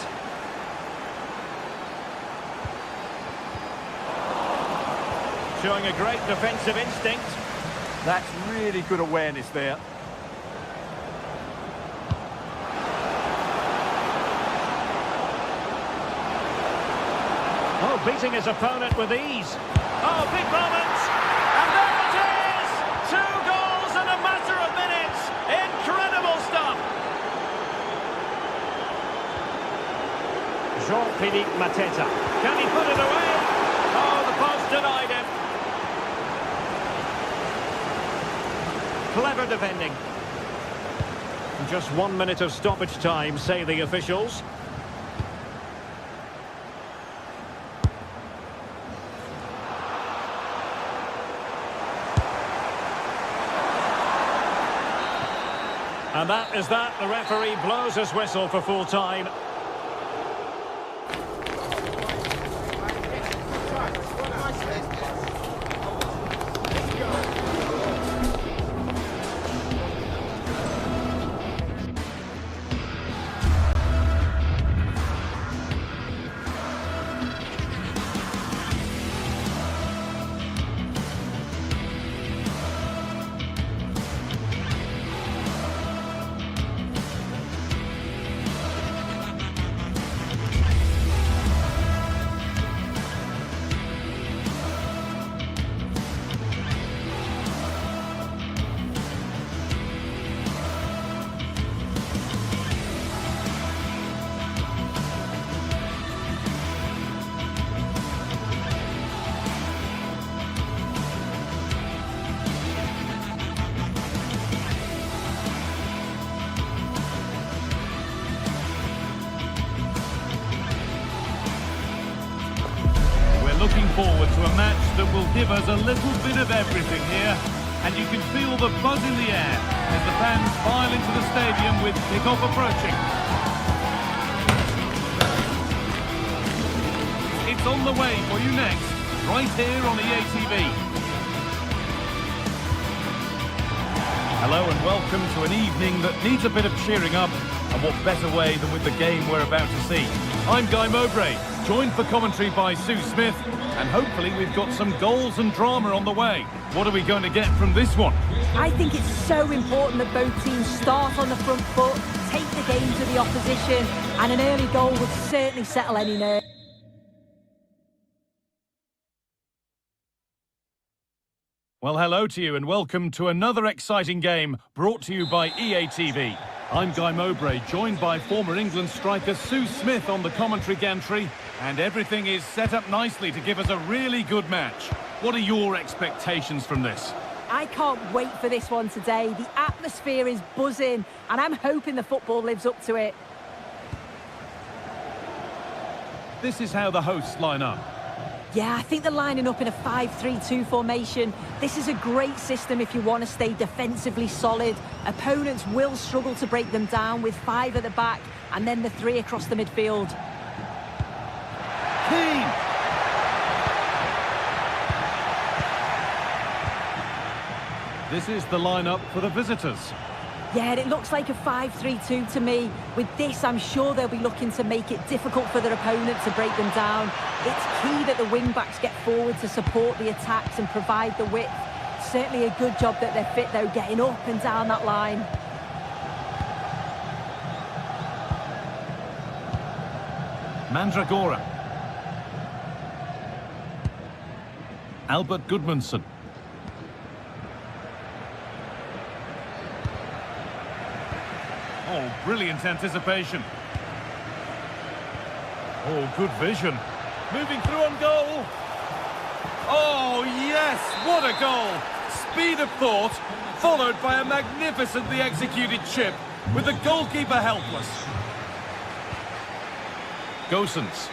Showing a great defensive instinct. That's really good awareness there. Oh, beating his opponent with ease. Oh, big moment! And there it is! 2 goals in a matter of minutes! Incredible stuff! Jean-Philippe Mateta. Can he put it away? Oh, the post denied him. Clever defending. Just 1 minute of stoppage time, say the officials. And that is that. The referee blows his whistle for full time. Looking forward to a match that will give us a little bit of everything here. And you can feel the buzz in the air as the fans file into the stadium with kickoff approaching. It's on the way for you next, right here on EA TV. Hello and welcome to an evening that needs a bit of cheering up, and what better way than with the game we're about to see. I'm Guy Mowbray, joined for commentary by Sue Smith, and hopefully we've got some goals and drama on the way. What are we going to get from this one? I think it's so important that both teams start on the front foot, take the game to the opposition, and an early goal would certainly settle any nerves. Well, hello to you and welcome to another exciting game brought to you by EA TV. I'm Guy Mowbray, joined by former England striker Sue Smith on the commentary gantry, and everything is set up nicely to give us a really good match. What are your expectations from this? I can't wait for this one today. The atmosphere is buzzing, and I'm hoping the football lives up to it. This is how the hosts line up. Yeah, I think they're lining up in a 5-3-2 formation. This is a great system if you want to stay defensively solid. Opponents will struggle to break them down with 5 at the back and then the 3 across the midfield. Keane! This is the lineup for the visitors. Yeah, it looks like a 5-3-2 to me. With this, I'm sure they'll be looking to make it difficult for their opponent to break them down. It's key that the wing-backs get forward to support the attacks and provide the width. Certainly a good job that they're fit, though, getting up and down that line. Mandragora. Albert Goodmanson. Oh, brilliant anticipation. Oh, good vision. Moving through on goal. Oh, yes, what a goal. Speed of thought, followed by a magnificently executed chip, with the goalkeeper helpless. Gosens.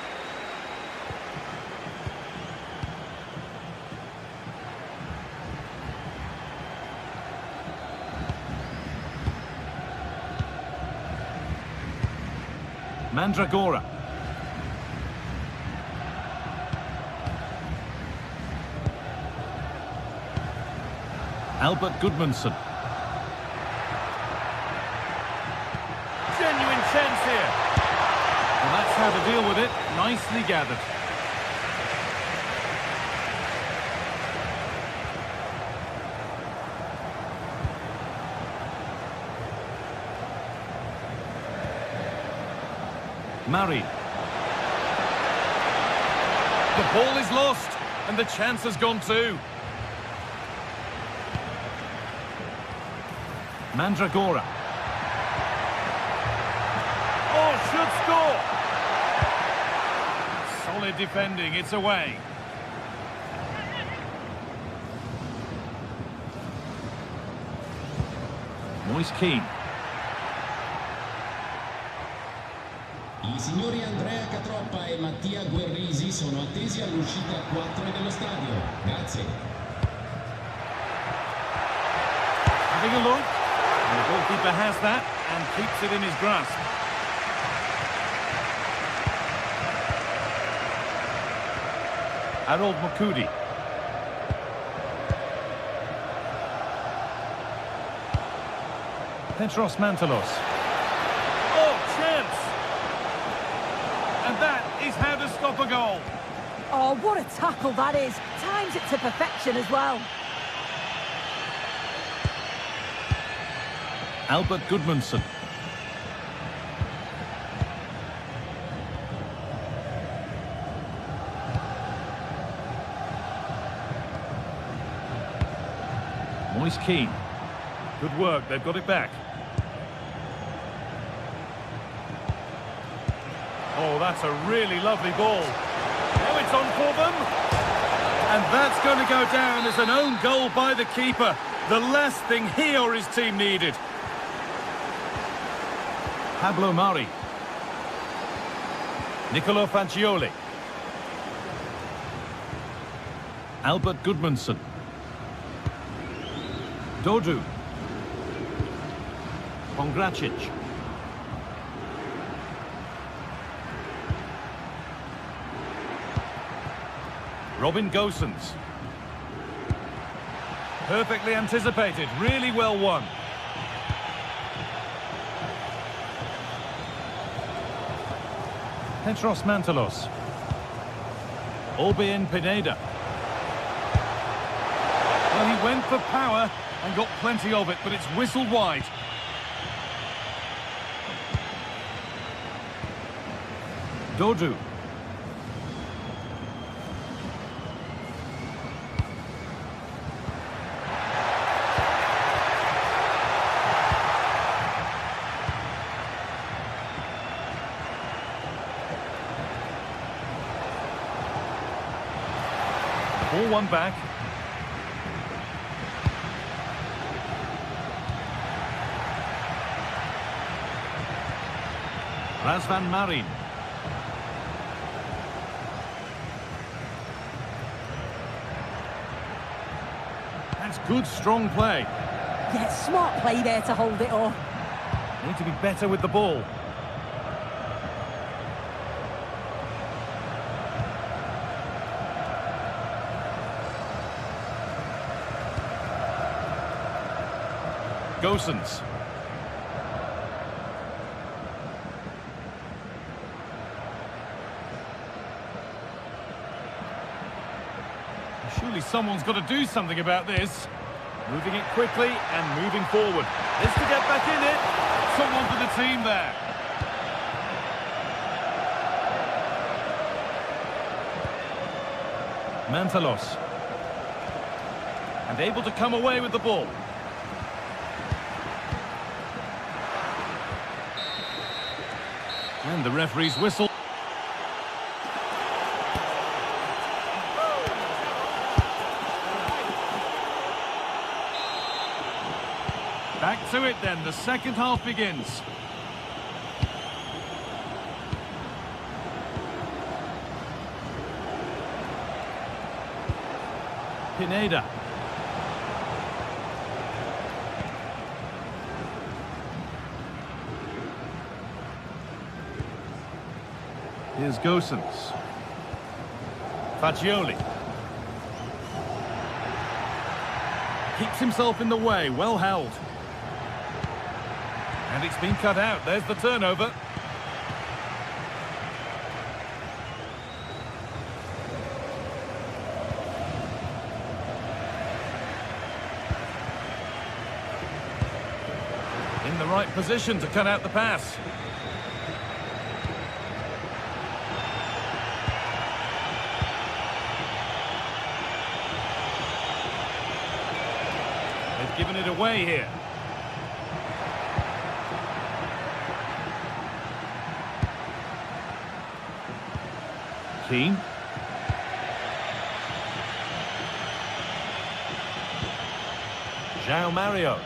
Mandragora. Albert Goodmanson. Genuine chance here. Well, that's how to deal with it. Nicely gathered. Murray. The ball is lost, and the chance has gone too. Mandragora. Oh, should score! Solid defending, it's away. Moise Keane. I signori Andrea Catroppa e Mattia Guerrisi sono attesi all'uscita 4 dello stadio. Grazie. Having a look. And the goalkeeper has that and keeps it in his grasp. Harold Mukudi. Petros Mantalos. Oh, chance! And that is how to stop a goal. Oh, what a tackle that is. Times it to perfection as well. Albert Goodmanson. Moise Keane. Good work, they've got it back. Oh, that's a really lovely ball. Now it's on for them. And that's going to go down as an own goal by the keeper. The last thing he or his team needed. Pablo Mari. Nicolo Fagioli. Albert Goodmanson. Dodu. Pongracic. Robin Gosens. Perfectly anticipated, really well won. Petros Mantalos. Orbien Pineda. Well, he went for power and got plenty of it, but it's whistled wide. Dodu. ball won back. Razvan Marin. That's good, strong play. Yeah, smart play there to hold it off. Need to be better with the ball. Gosens. Surely someone's got to do something about this. Moving it quickly and moving forward. This to get back in it. Someone for the team there. Mantalos. And able to come away with the ball. And the referee's whistle. Back to it then, the second half begins. Pineda. Here's Gosens. Fagioli. Keeps himself in the way, well held. And it's been cut out. There's the turnover. In the right position to cut out the pass. They've given it away here. Keane. João Mario.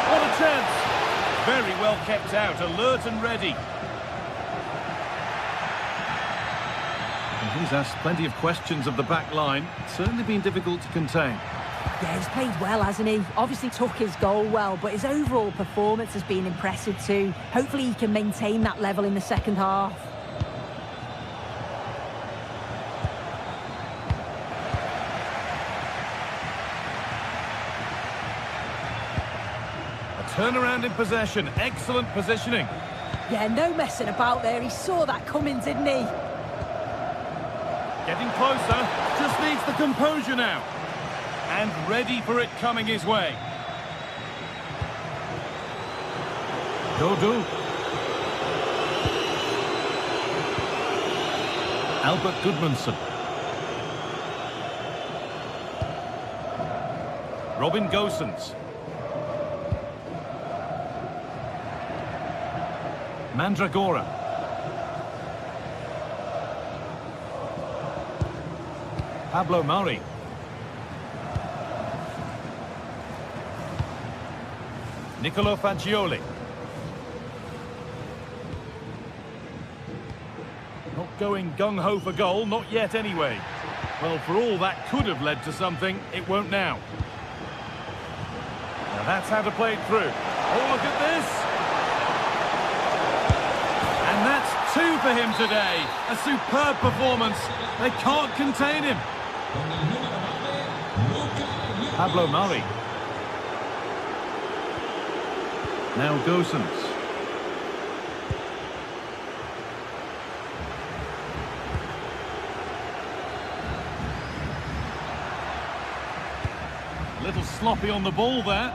What a chance! Very well kept out, alert and ready. And he's asked plenty of questions of the back line. Certainly been difficult to contain. Yeah, he's played well, hasn't he? Obviously took his goal well, but his overall performance has been impressive too. Hopefully he can maintain that level in the second half. A turnaround in possession, excellent positioning. Yeah, no messing about there. He saw that coming, didn't he? Getting closer, just needs the composure now. And ready for it coming his way. Dodu. Albert Gudmundsson. Robin Gosens. Mandragora. Pablo Mari. Nicolo Fagioli. Not going gung-ho for goal, not yet anyway. Well, for all that could have led to something, it won't now. Now that's how to play it through. Oh, look at this! And that's 2 for him today. A superb performance. They can't contain him. Pablo Mari. Now Gosens. A little sloppy on the ball there.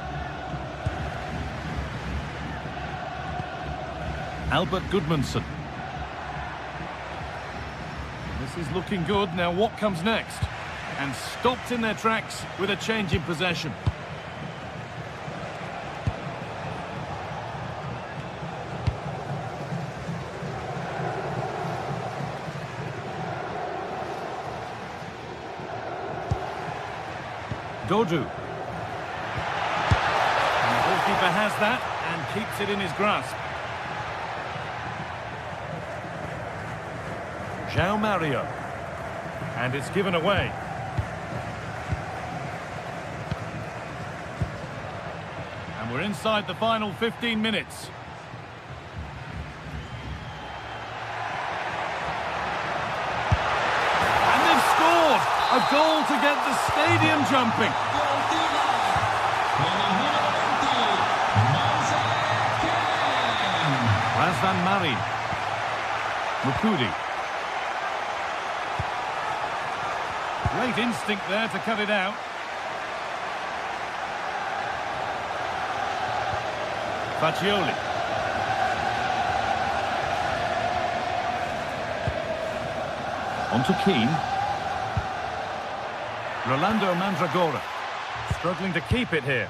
Albert Gudmundsson. This is looking good. Now what comes next? And stopped in their tracks with a change in possession. Godu. And the goalkeeper has that and keeps it in his grasp. João Mario. And it's given away. And we're inside the final 15 minutes. And they've scored! A goal to get the stadium jumping. Razvan Marin. Mukudi. Great instinct there to cut it out. Faccioli. On to Keane. Rolando Mandragora. Struggling to keep it here.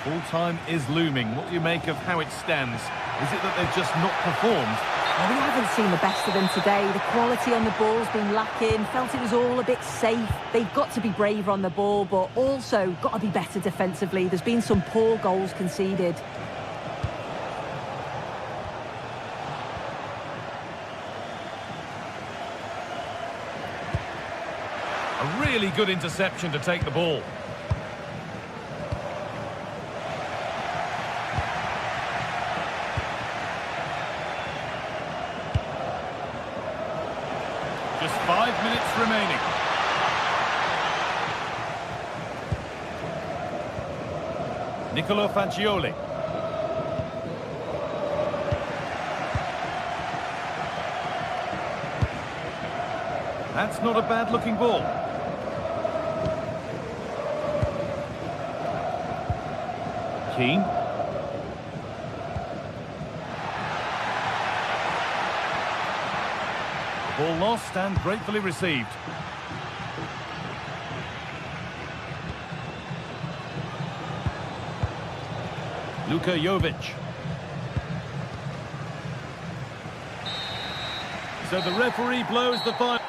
Full time is looming. What do you make of how it stands? Is it that they've just not performed? Well, we haven't seen the best of them today. The quality on the ball's been lacking. Felt it was all a bit safe. They've got to be braver on the ball, but also got to be better defensively. There's been some poor goals conceded. A really good interception to take the ball. Just 5 minutes remaining. Nicolo Faccioli. That's not a bad-looking ball. Keane. Ball lost and gratefully received. Luka Jovic. So the referee blows the final.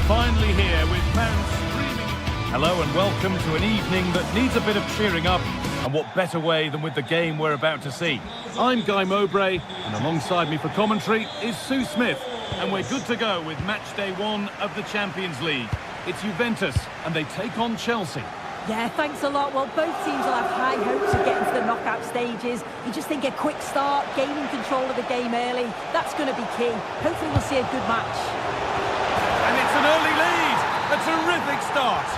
finally here with fans screaming. Hello and welcome to an evening that needs a bit of cheering up, and what better way than with the game we're about to see. I'm Guy Mowbray, and alongside me for commentary is Sue Smith, and we're good to go with match day 1 of the Champions League. It's Juventus, and they take on Chelsea. Yeah, thanks a lot. Well, both teams will have high hopes of getting to the knockout stages. You just think a quick start, gaining control of the game early, that's going to be key. Hopefully we'll see a good match. And it's an early lead! A terrific start!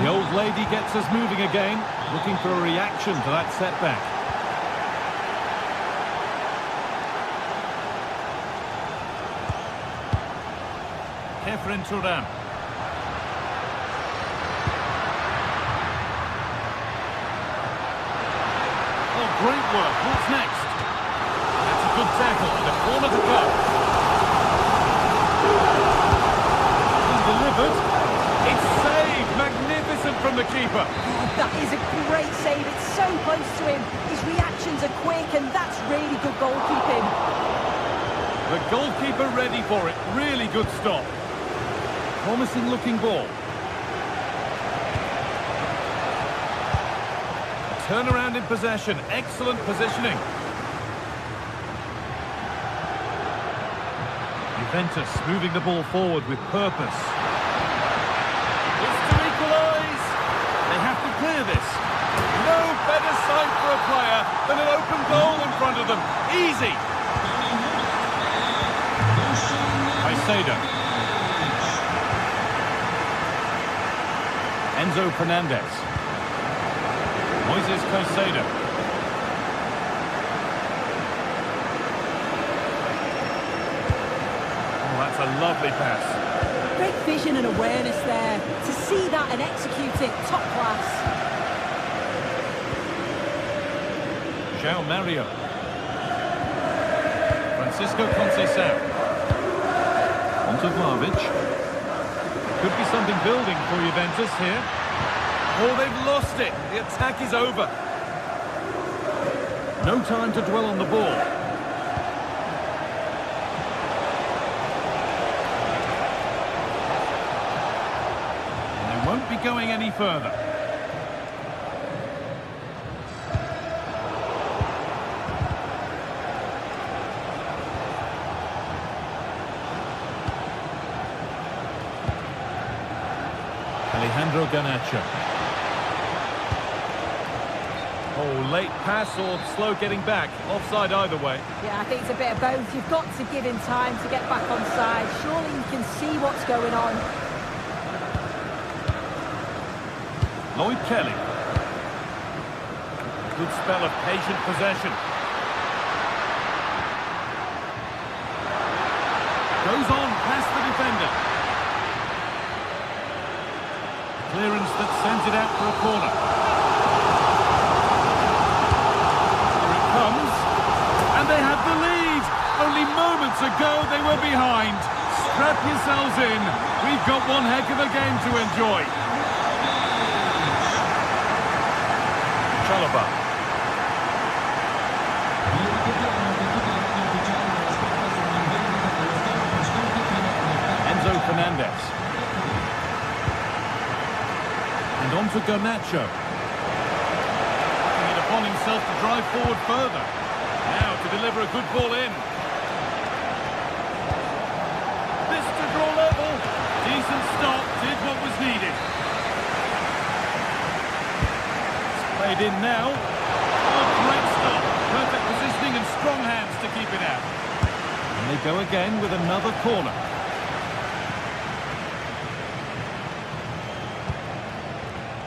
The old lady gets us moving again, looking for a reaction to that setback. Kefren Turan. Oh, great work. What's next? That's a good tackle and a corner to go. Delivered. It's saved. Magnificent from the keeper. Oh, that is a great save. It's so close to him. His reactions are quick, and that's really good goalkeeping. The goalkeeper ready for it. Really good stop. Promising looking ball. Turnaround in possession. Excellent positioning. Juventus moving the ball forward with purpose. It's to equalise. They have to clear this. No better sight for a player than an open goal in front of them. Easy. Caicedo. Enzo Fernandez. Moises Caicedo. Oh, that's a lovely pass. Great vision and awareness there. To see that and execute it, top class. João Mario. Francisco Conceição. Onto Vlahovic. Could be something building for Juventus here. Oh, they've lost it. The attack is over. No time to dwell on the ball. And they won't be going any further. Alejandro Garnacho. Oh, late pass or slow getting back. Offside either way. Yeah, I think it's a bit of both. You've got to give him time to get back on side. Surely you can see what's going on. Lloyd Kelly. Good spell of patient possession. Goes on past the defender. Clearance that sends it out for a corner. Here it comes. And they have the lead. Only moments ago they were behind. Strap yourselves in. We've got one heck of a game to enjoy. Chalobah. Enzo Fernandez. And on to Garnacho. Taking it upon himself to drive forward further. Now to deliver a good ball in. This to draw level. Decent stop, did what was needed. It's played in now. Oh, great stop. Perfect positioning and strong hands to keep it out. And they go again with another corner.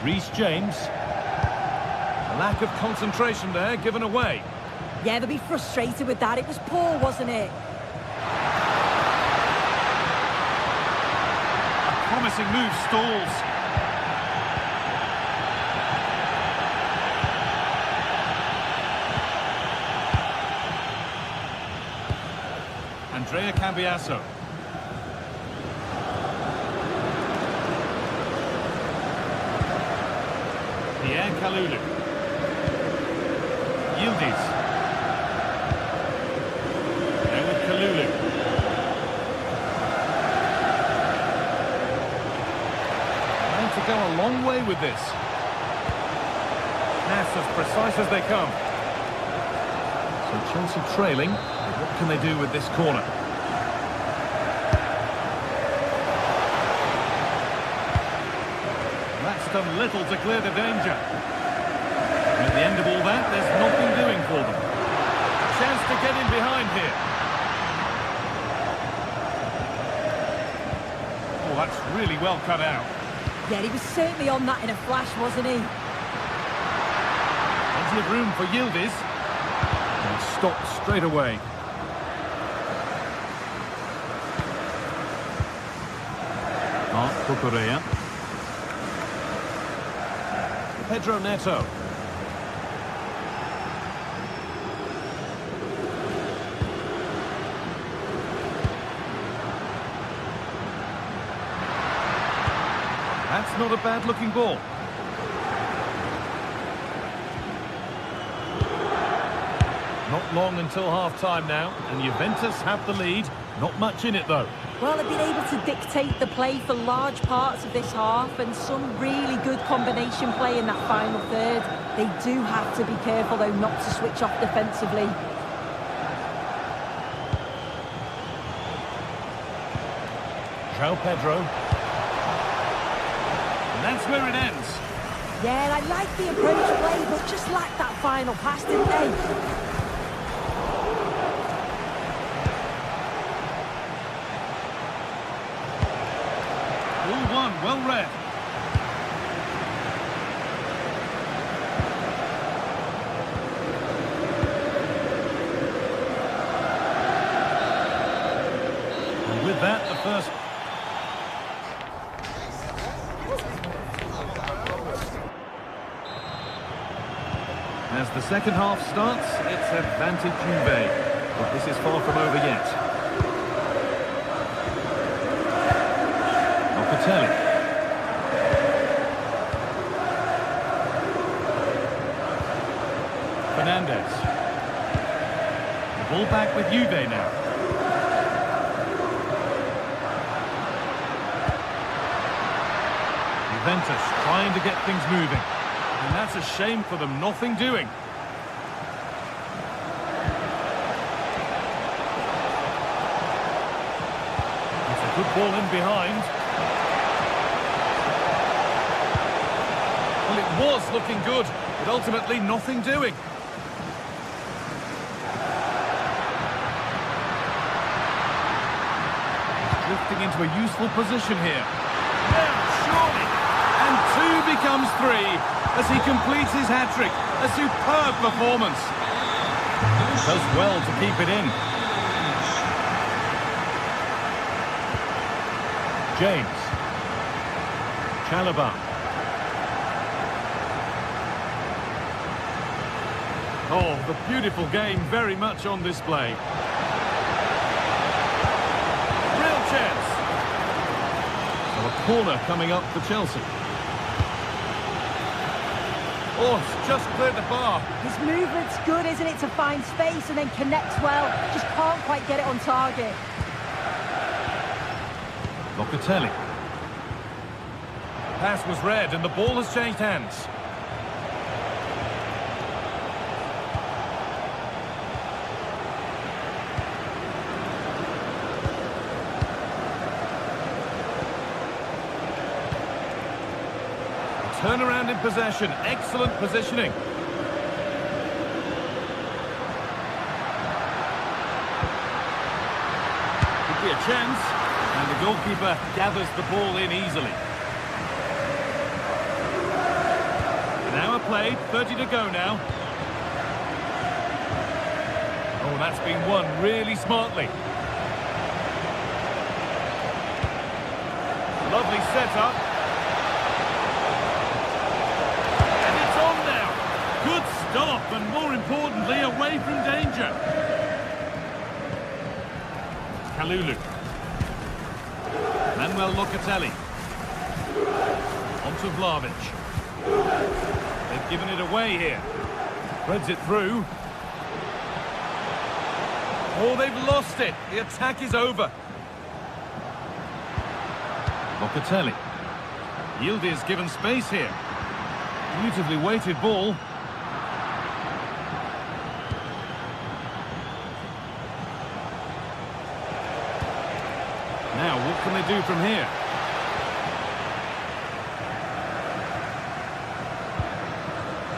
Reece James. A lack of concentration there, given away. Yeah, they'll be frustrated with that. It was poor, wasn't it? A promising move stalls. Andrea Cambiasso. Pierre Kalulu. Yildiz. Now with Kalulu. go a long way with this. Pass as precise as they come. So Chelsea trailing. What can they do with this corner? That's done little to clear the danger. And at the end of all that, there's nothing doing for them. Chance to get in behind here. Oh, that's really well cut out. Yeah, he was certainly on that in a flash, wasn't he? Plenty of room for Yildiz. And stopped straight away. Mark Cucurella. Pedro Neto. That's not a bad-looking ball. Not long until half-time now, and Juventus have the lead. Not much in it, though. Well, they've been able to dictate the play for large parts of this half, and some really good combination play in that final third. They do have to be careful, though, not to switch off defensively. João Pedro. And that's where it ends. Yeah, I like the approach play, but just lacked that final pass, didn't they? 1, well read. And with that, the first... As the second half starts, it's advantage Juve. But this is far from over yet. Locatelli. Fernandez. The ball back with Juve now. Juventus trying to get things moving. And that's a shame for them, nothing doing. It's a good ball in behind. Well, it was looking good, but ultimately nothing doing. Drifting into a useful position here. Now, surely. And 2 becomes 3 as he completes his hat-trick. A superb performance. Does well to keep it in. James. Chalobah. Oh, the beautiful game very much on display. Real chance. So a corner coming up for Chelsea. Oh, it's just cleared the bar. His movement's good, isn't it, to find space and then connects well. Just can't quite get it on target. Locatelli. Pass was read and the ball has changed hands. Turnaround in possession, excellent positioning. Could be a chance, and the goalkeeper gathers the ball in easily. An hour played, 30 to go now. Oh, that's been won really smartly. Lovely setup. Good stop, and more importantly, away from danger. Kalulu. Manuel Locatelli. Onto Vlahovic. They've given it away here. Threads it through. Oh, they've lost it. The attack is over. Locatelli. Yildiz given space here. Beautifully weighted ball. Now, what can they do from here?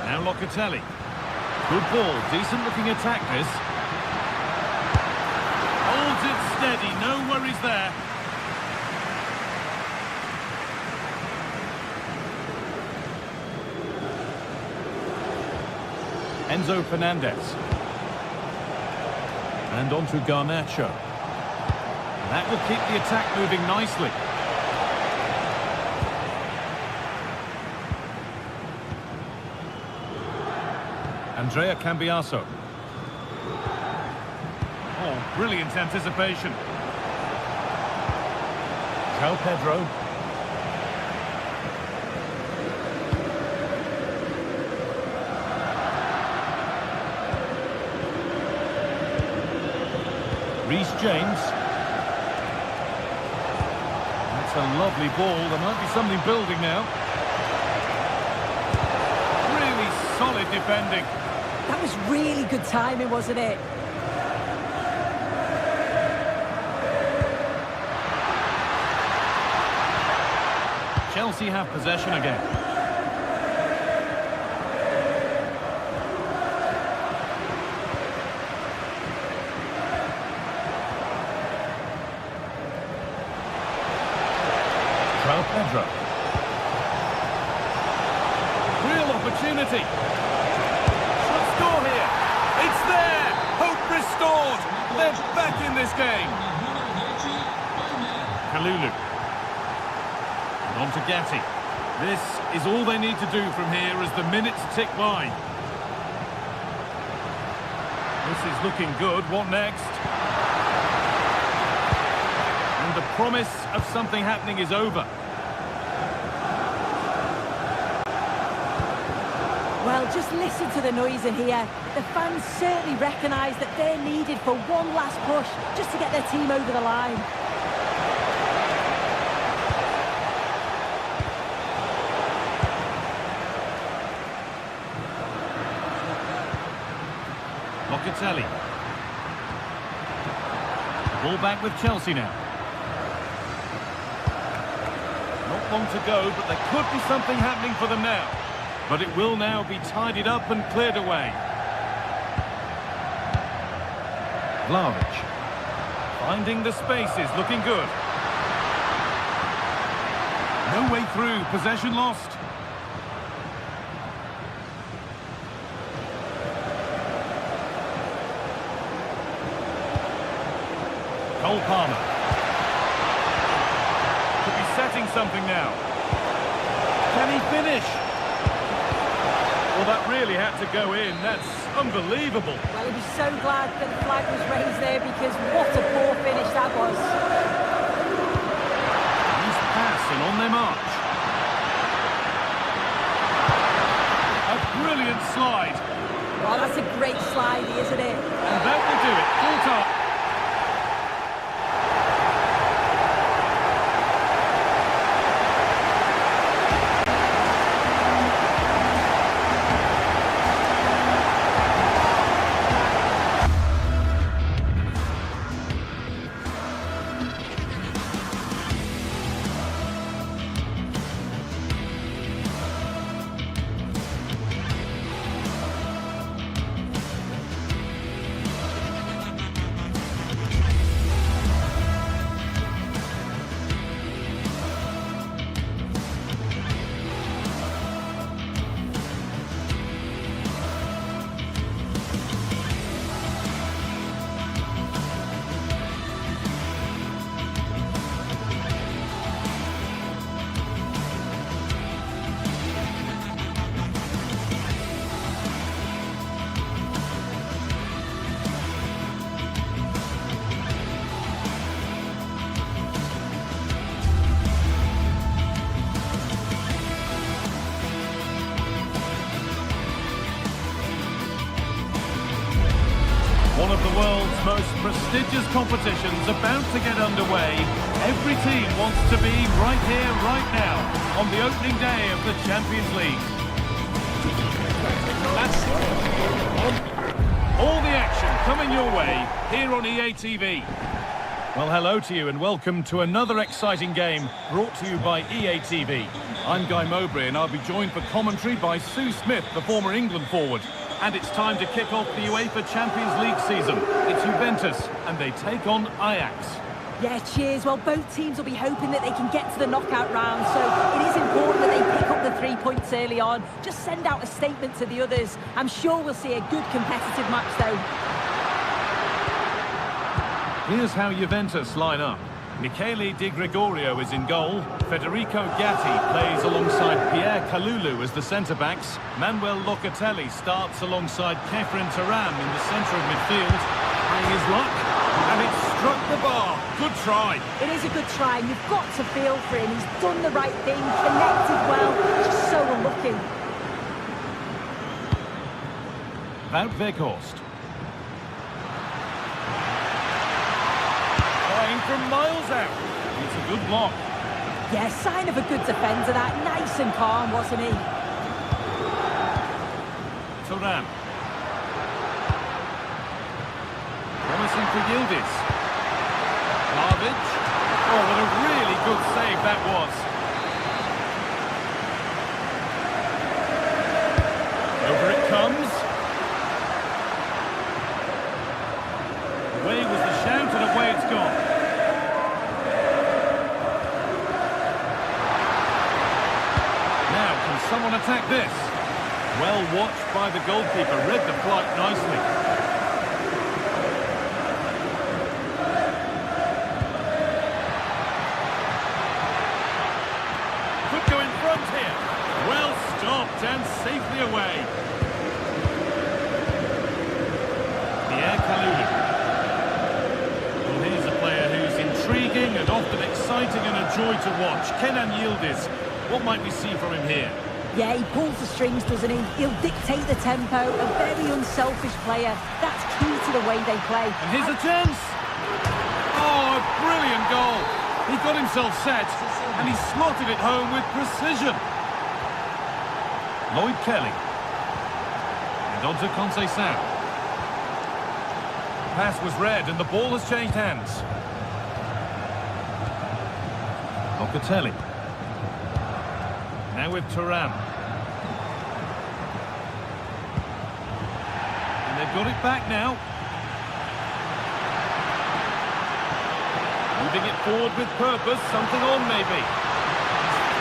Now Locatelli. Good ball, decent looking attack this. Holds it steady, no worries there. Enzo Fernandez. And on to Garnacho. That will keep the attack moving nicely. Andrea Cambiaso. Oh, brilliant anticipation. João Pedro. Reece James. That's a lovely ball. There might be something building now. Really solid defending. That was really good timing, wasn't it? Chelsea have possession again. João Pedro. Real opportunity. Should score here. It's there. Hope restored. They're back in this game. Kalulu. On to Gatti. This is all they need to do from here as the minutes tick by. This is looking good. What next? And the promise of something happening is over. Well, just listen to the noise in here. The fans certainly recognise that they're needed for one last push just to get their team over the line. Locatelli. Ball back with Chelsea now. Not long to go, but there could be something happening for them now. But it will now be tidied up and cleared away. Vlahovic. Finding the spaces, looking good. No way through, possession lost. Cole Palmer. Could be setting something now. Can he finish? Well, that really had to go in. That's unbelievable. Well, he'd be so glad that the flag was raised there because what a poor finish that was. Nice pass and on their march. A brilliant slide. Well, that's a great slide, isn't it? And that will do it. Full time. One of the world's most prestigious competitions about to get underway. Every team wants to be right here, right now, on the opening day of the Champions League. All the action coming your way here on EA TV. Well, hello to you and welcome to another exciting game brought to you by EA TV. I'm Guy Mowbray and I'll be joined for commentary by Sue Smith, the former England forward. And it's time to kick off the UEFA Champions League season. It's Juventus and they take on Ajax. Yeah, cheers. Well, both teams will be hoping that they can get to the knockout round, so it is important that they pick up the 3 points early on. Just send out a statement to the others. I'm sure we'll see a good competitive match, though. Here's how Juventus line up. Michele Di Gregorio is in goal. Federico Gatti plays alongside Pierre Kalulu as the centre-backs. Manuel Locatelli starts alongside Kefren Turam in the centre of midfield. Trying his luck, and it struck the bar. Good try. It is a good try, and you've got to feel for him. He's done the right thing, connected well, just so unlucky. Wout Weghorst. From miles out. It's a good block. Yeah, sign of a good defender, that. Nice and calm, wasn't he? Thuram. Promising for Yildiz. Vlahovic. Oh, what a really good save that was. Over it comes. Away was the shout and away it's gone. Someone attack this. Well watched by the goalkeeper, read the flight nicely. Could go in front here. Well stopped and safely away. Pierre Kalulu. Well, here's a player who's intriguing and often exciting and a joy to watch. Kenan Yildiz. What might we see from him here? Yeah, he pulls the strings, doesn't he? He'll dictate the tempo. A very unselfish player. That's key to the way they play. And here's a chance. Oh, a brilliant goal. He got himself set, and he slotted it home with precision. Lloyd Kelly. And on to Conceição. Pass was read, and the ball has changed hands. Locatelli. Now with Thuram. And they've got it back now. Moving it forward with purpose. Something on, maybe.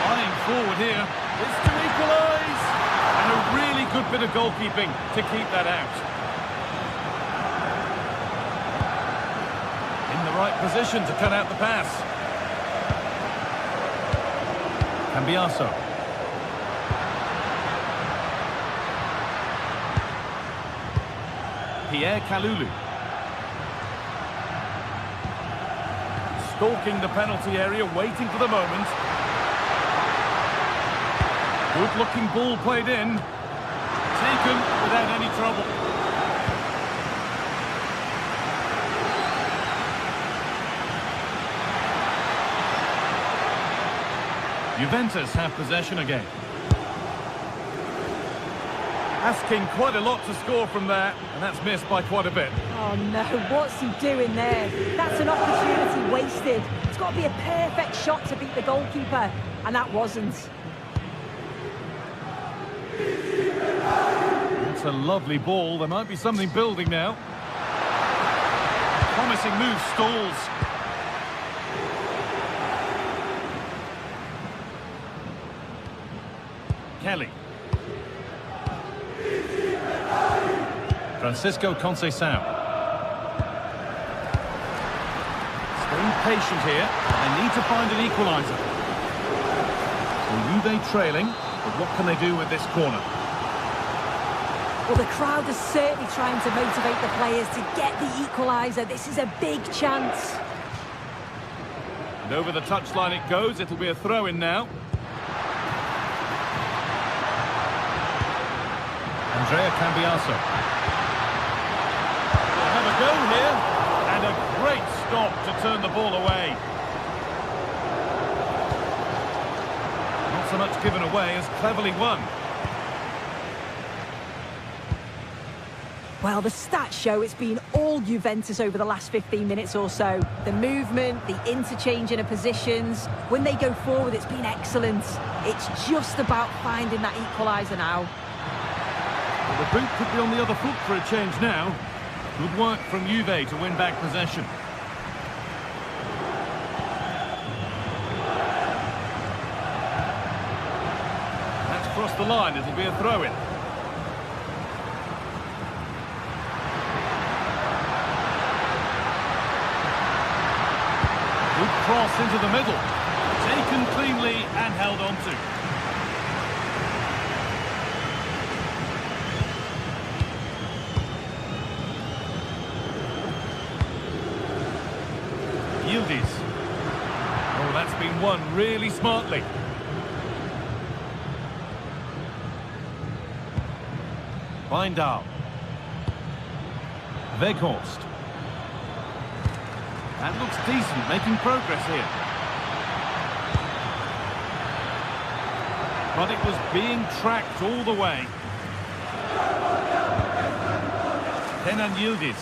Flying forward here. It's to equalise. And a really good bit of goalkeeping to keep that out. In the right position to cut out the pass. Cambiaso. Pierre Kalulu. Stalking the penalty area, waiting for the moment. Good-looking ball played in. Taken without any trouble. Juventus have possession again. Asking quite a lot to score from there, and that's missed by quite a bit. Oh no, what's he doing there? That's an opportunity wasted. It's got to be a perfect shot to beat the goalkeeper, and that wasn't. It's a lovely ball. There might be something building now. Promising move stalls. Kelly. Francisco Conceição. Staying patient here. They need to find an equaliser. Juve trailing, but what can they do with this corner? Well, the crowd is certainly trying to motivate the players to get the equaliser. This is a big chance. And over the touchline it goes. It'll be a throw-in now. Andrea Cambiaso. Have a go here, and a great stop to turn the ball away. Not so much given away as cleverly won. Well, the stats show it's been all Juventus over the last 15 minutes or so. The movement, the interchange in positions, when they go forward, it's been excellent. It's just about finding that equaliser now. Well, the boot could be on the other foot for a change now. Good work from Juve to win back possession. That's crossed the line, it'll be a throw-in. Good cross into the middle. Taken cleanly and held on to. Yildiz. Oh, that's been won really smartly. Wijndal. Weghorst. That looks decent, making progress here. But it was being tracked all the way. Kenan Yildiz.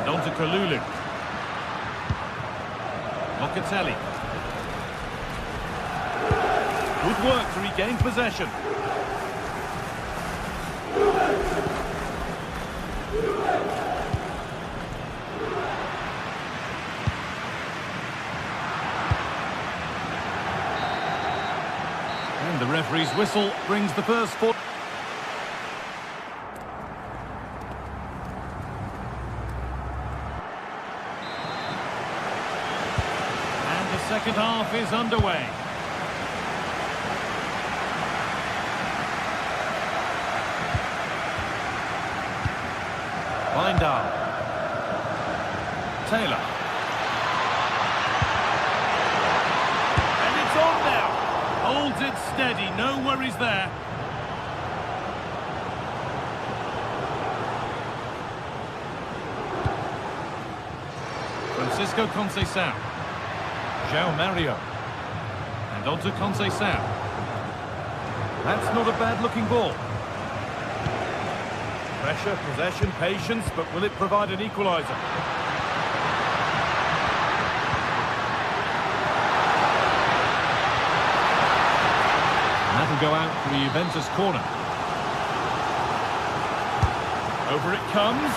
And on to Kalulu. Locatelli. Good work to regain possession. And the referee's whistle brings the first foot. Second half is underway. Wijndal. Taylor. And it's on now. Holds it steady, no worries there. Francisco Conceição. João Mario. And on to Conceição. That's not a bad-looking ball. Pressure, possession, patience, but will it provide an equaliser? And that'll go out for the Juventus corner. Over it comes.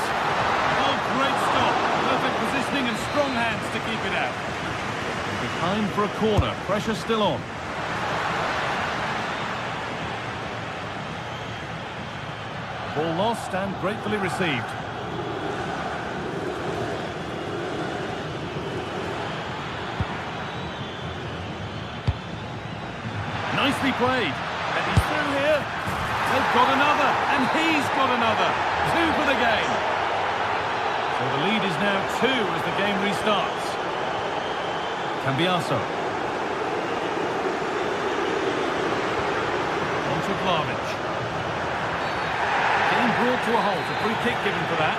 Oh, great stop. Perfect positioning and strong hands to keep it out. Behind for a corner, pressure still on. Ball lost and gratefully received. Nicely played. And he's through here. They've got another, and he's got another. 2 for the game. So the lead is now 2 as the game restarts. Cambiaso. On to Vlahovic. Getting brought to a halt. A free kick given for that.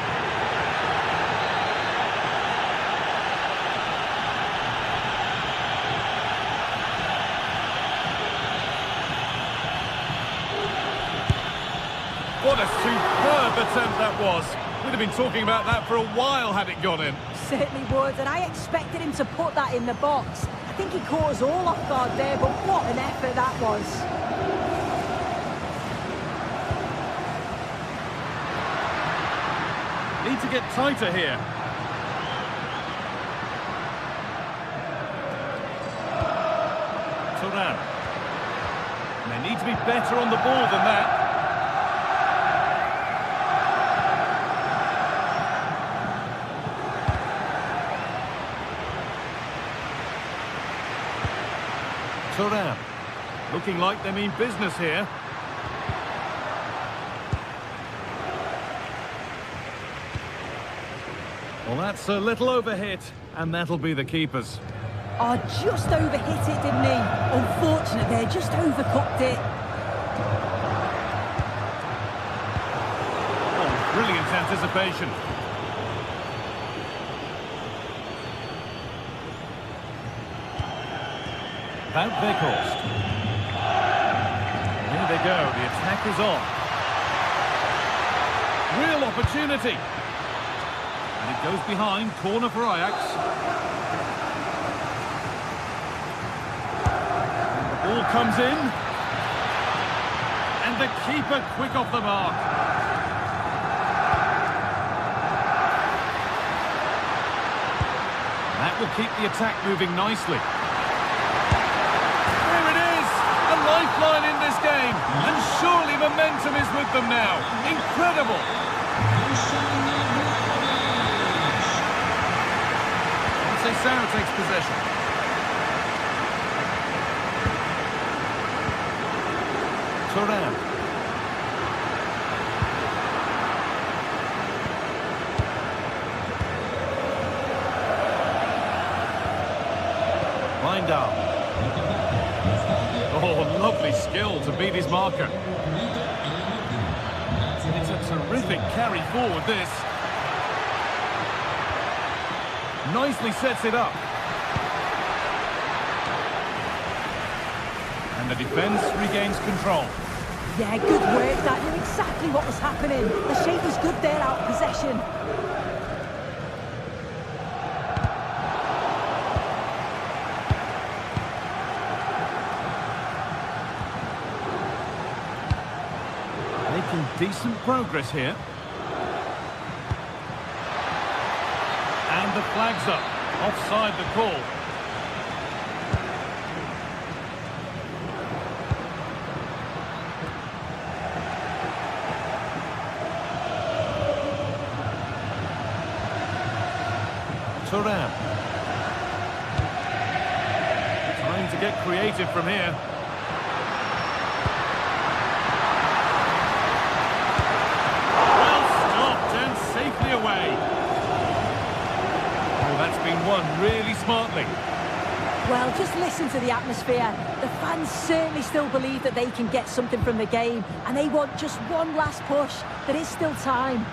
What a superb attempt that was. We'd have been talking about that for a while had it gone in. Certainly would, and I expected him to put that in the box. I think he caught us all off guard there, but what an effort that was. Need to get tighter here. Thuram. And they need to be better on the ball than that. Thuram. Looking like they mean business here. Well, that's a little overhit, and that'll be the keeper's. Oh, just overhit it, didn't he? Unfortunate there, just overcooked it. Oh, brilliant anticipation. Wout Weghorst. Here they go, the attack is on. Real opportunity. And it goes behind, corner for Ajax. And the ball comes in. And the keeper quick off the mark. That will keep the attack moving nicely. Here it is, a lifeline in this game. And surely momentum is with them now. Incredible. Sarah takes possession. Thuram. Wijndal. Oh, lovely skill to beat his marker. It's a terrific carry forward, this. Nicely sets it up. And the defence regains control. Yeah, good work. That knew exactly what was happening. The shape was good there, out of possession. Making decent progress here. And the flag's up. Offside the call. Thuram. Trying to get creative from here. Well stopped and safely away. That's been won really smartly. Well, just listen to the atmosphere. The fans certainly still believe that they can get something from the game, and they want just one last push. There is still time.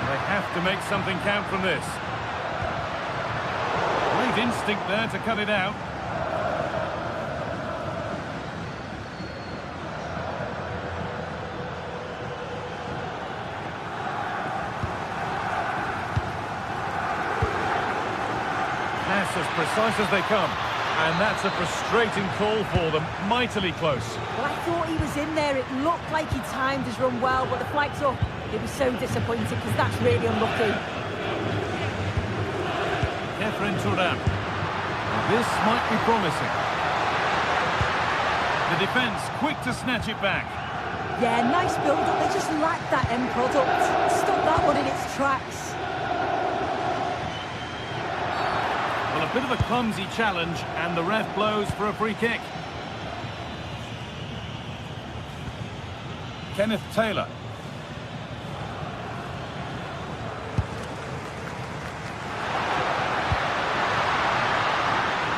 They have to make something count from this. Great instinct there to cut it out. As precise as they come, and that's a frustrating call for them, mightily close. Well, I thought he was in there. It looked like he timed his run well, but the flag's up. It was so disappointing because that's really unlucky. Thuram. This might be promising. The defence quick to snatch it back. Yeah, nice build-up. They just lacked that end product. Stop that one in its tracks. Well, a bit of a clumsy challenge, and the ref blows for a free kick. Kenneth Taylor.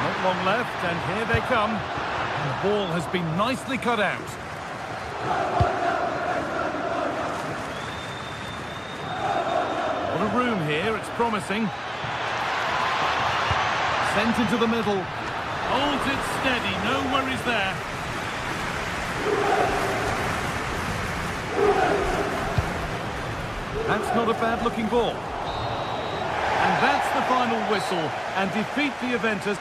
Not long left, and here they come. And the ball has been nicely cut out. What a room here, it's promising. Sent into the middle. Holds it steady, no worries there. That's not a bad looking ball. And that's the final whistle, and defeat the Juventus.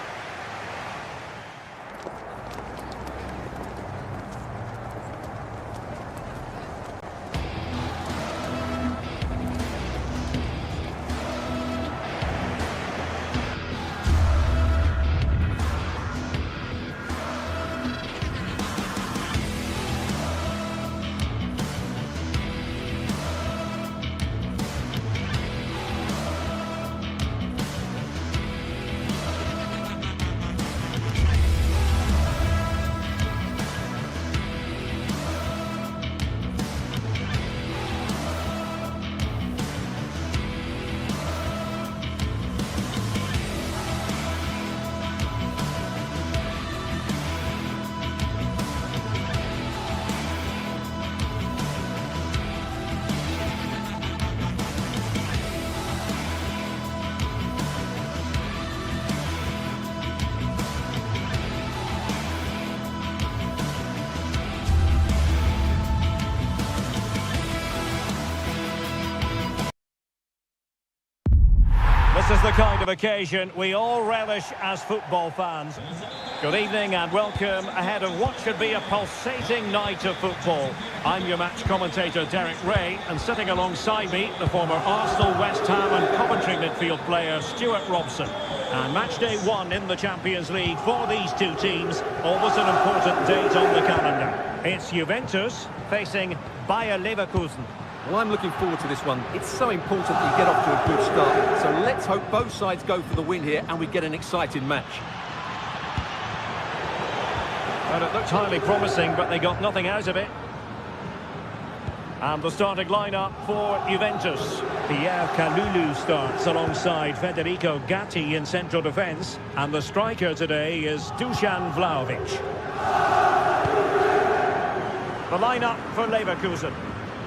kind of occasion we all relish as football fans. Good evening and welcome ahead of what should be a pulsating night of football. I'm your match commentator Derek Ray, and sitting alongside me the former Arsenal, West Ham and Coventry midfield player Stuart Robson. And match day 1 in the Champions League for these two teams, always an important date on the calendar. It's Juventus facing Bayer Leverkusen. Well, I'm looking forward to this one. It's so important that you get off to a good start. So let's hope both sides go for the win here and we get an exciting match. Well, it looked highly promising, but they got nothing out of it. And the starting lineup for Juventus. Pierre Kalulu starts alongside Federico Gatti in central defence. And the striker today is Dusan Vlahovic. The lineup for Leverkusen.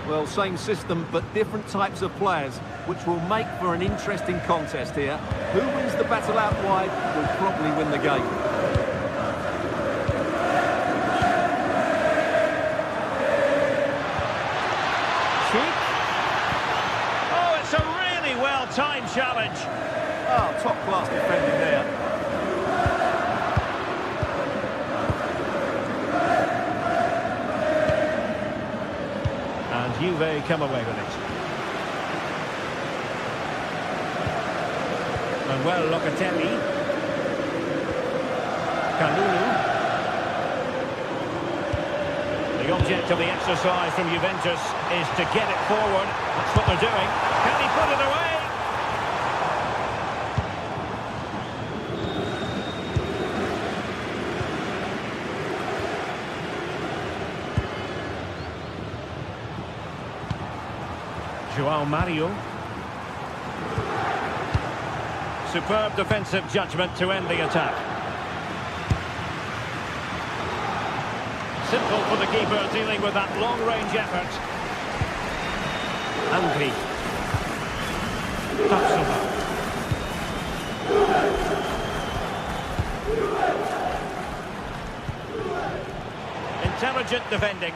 Well, same system, but different types of players, which will make for an interesting contest here. Who wins the battle out wide will probably win the game. Oh, it's a really well-timed challenge. Oh, top-class defending there. And Juve come away with it. Manuel Locatelli. Kalulu. The object of the exercise from Juventus is to get it forward. That's what they're doing. Can he put it away? João Mario. Superb defensive judgment to end the attack. Simple for the keeper dealing with that long-range effort. Angri. Tapsoba. Intelligent defending.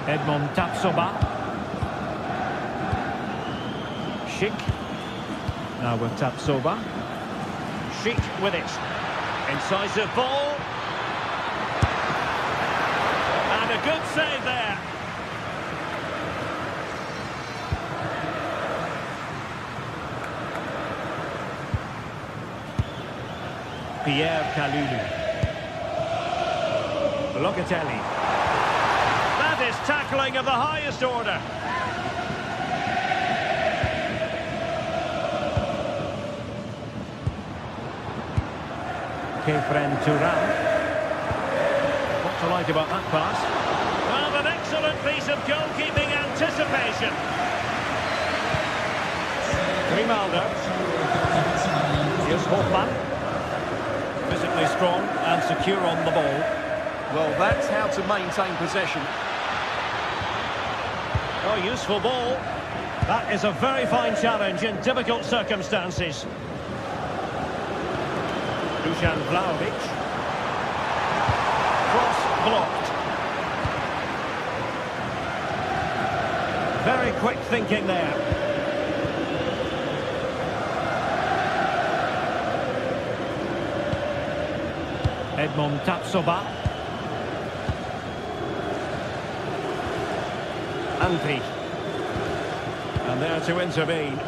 Edmond Tapsoba. Schick. Now with Tapsoba. Schick with it. Incisive ball. And a good save there. Pierre Kalulu. Locatelli. That is tackling of the highest order. Kefren Turan. What to like about that pass? Well, an excellent piece of goalkeeping anticipation. Grimaldo. Here's Hoffman. Physically strong and secure on the ball. Well, that's how to maintain possession. Oh, useful ball. That is a very fine challenge in difficult circumstances. Dusan Vlahovic. Cross blocked. Very quick thinking there. Edmond Tapsoba. Angri. And there to intervene.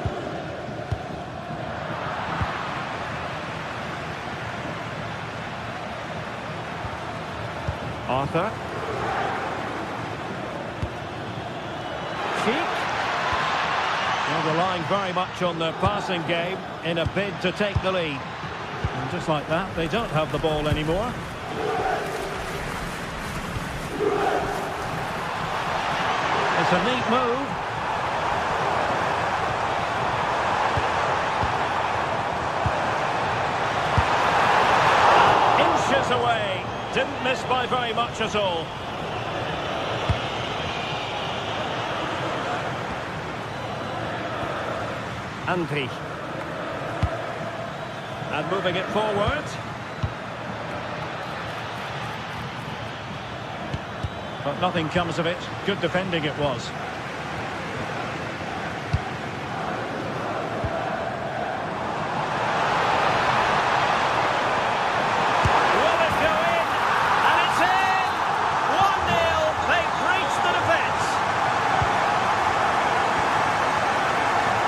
Arthur. Cheek. Well, relying very much on their passing game in a bid to take the lead. And just like that, they don't have the ball anymore. It's a neat move. Inches away. Didn't miss by very much at all. Angri. And moving it forward. But nothing comes of it. Good defending it was. Will it go in? And it's in! 1-0. They've breached the defence.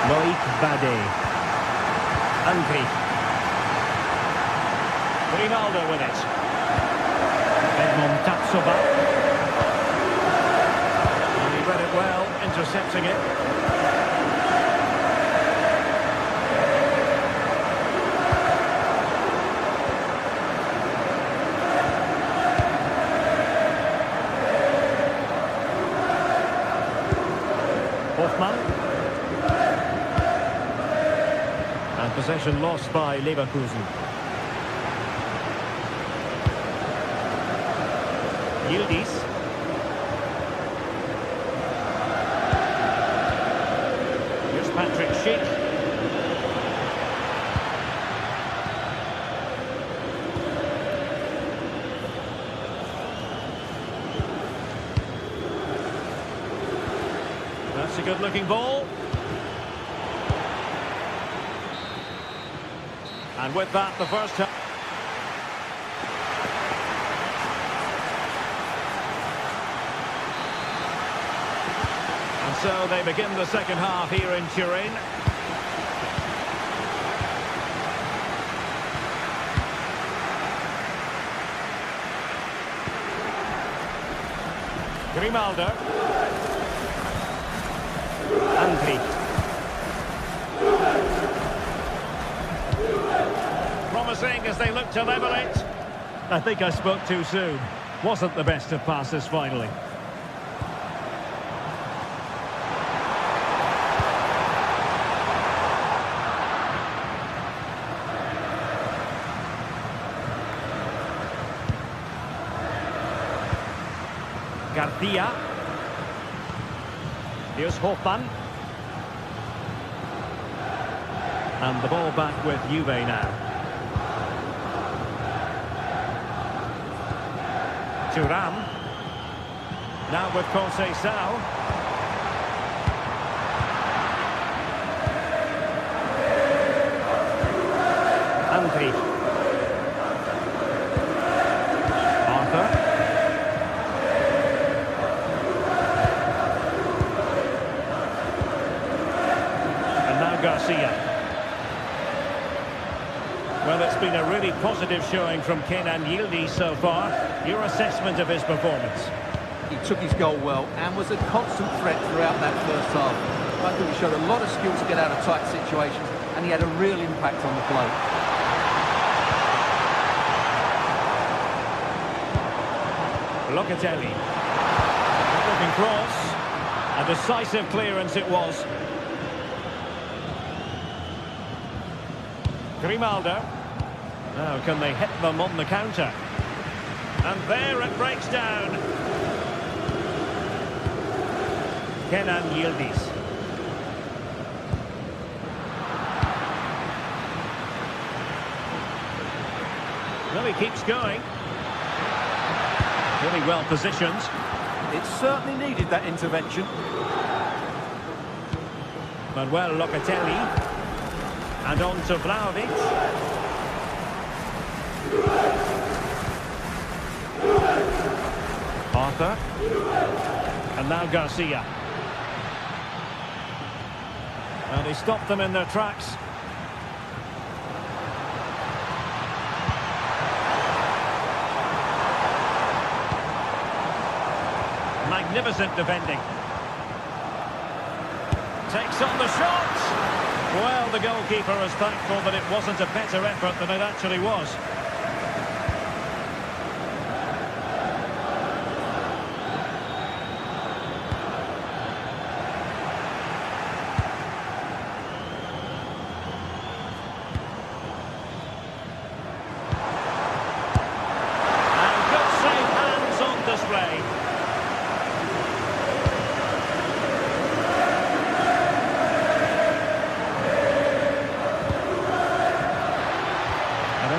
Loic Bade. Angri. Ronaldo with it. Edmond Tapsoba. He read it well, intercepting it. Hoffmann. And possession lost by Leverkusen. Yildiz. Here's Patrick Schick. That's a good-looking ball. And with that, the first time. So they begin the second half here in Turin. Grimaldo. Andri. Promising as they look to level it. I think I spoke too soon. Wasn't the best of passes finally. Garcia. Here's Hoffmann. And the ball back with Juve now. Thuram. Now with Conceição. Andri. Arthur. Garcia. Well, it's been a really positive showing from Kenan Yildiz so far. Your assessment of his performance? He took his goal well and was a constant threat throughout that first half. I think he showed a lot of skill to get out of tight situations, and he had a real impact on the play. Locatelli. Looking cross. A decisive clearance it was. Grimaldo. Now can they hit them on the counter? And there it breaks down. Kenan Yildiz. Well, he keeps going. Really well positioned. It certainly needed that intervention. Manuel Locatelli. And on to Vlahovic. Arthur. And now Garcia. And he stopped them in their tracks. Magnificent defending. Takes on the shot. Well, the goalkeeper is thankful that it wasn't a better effort than it actually was. And good safe hands on display.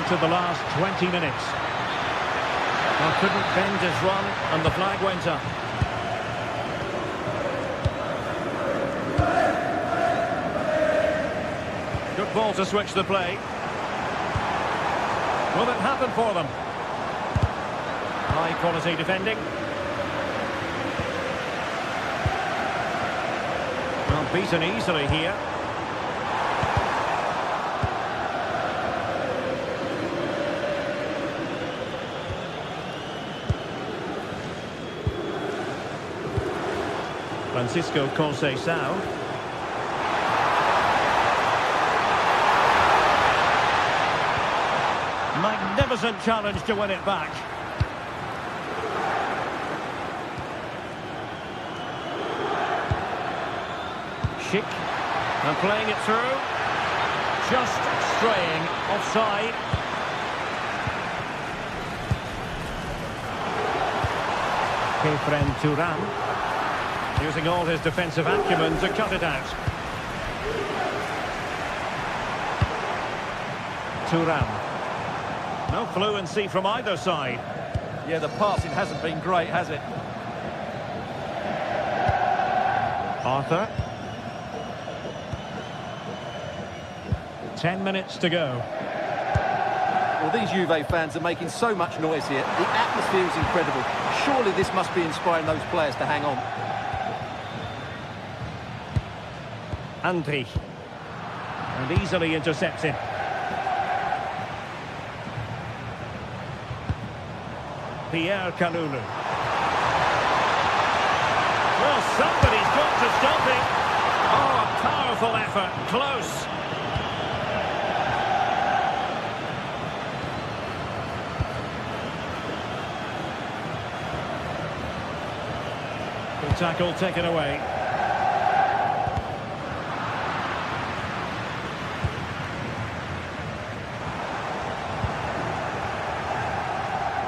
To the last 20 minutes. Well, couldn't bend his run, and the flag went up. Good ball to switch the play. Will it happen for them? High quality defending. Well, beaten easily here. Francisco Conceição. Magnificent challenge to win it back. Schick, and playing it through. Just straying offside. Kefren Turan, using all his defensive acumen to cut it out. Turan. No fluency from either side. Yeah, the passing hasn't been great, has it? Arthur. 10 minutes to go. Well, these Juve fans are making so much noise here. The atmosphere is incredible. Surely this must be inspiring those players to hang on. Andri. And easily intercepted. Pierre Kalulu. Well, somebody's got to stop it. Oh, a powerful effort. Close. Good tackle taken away.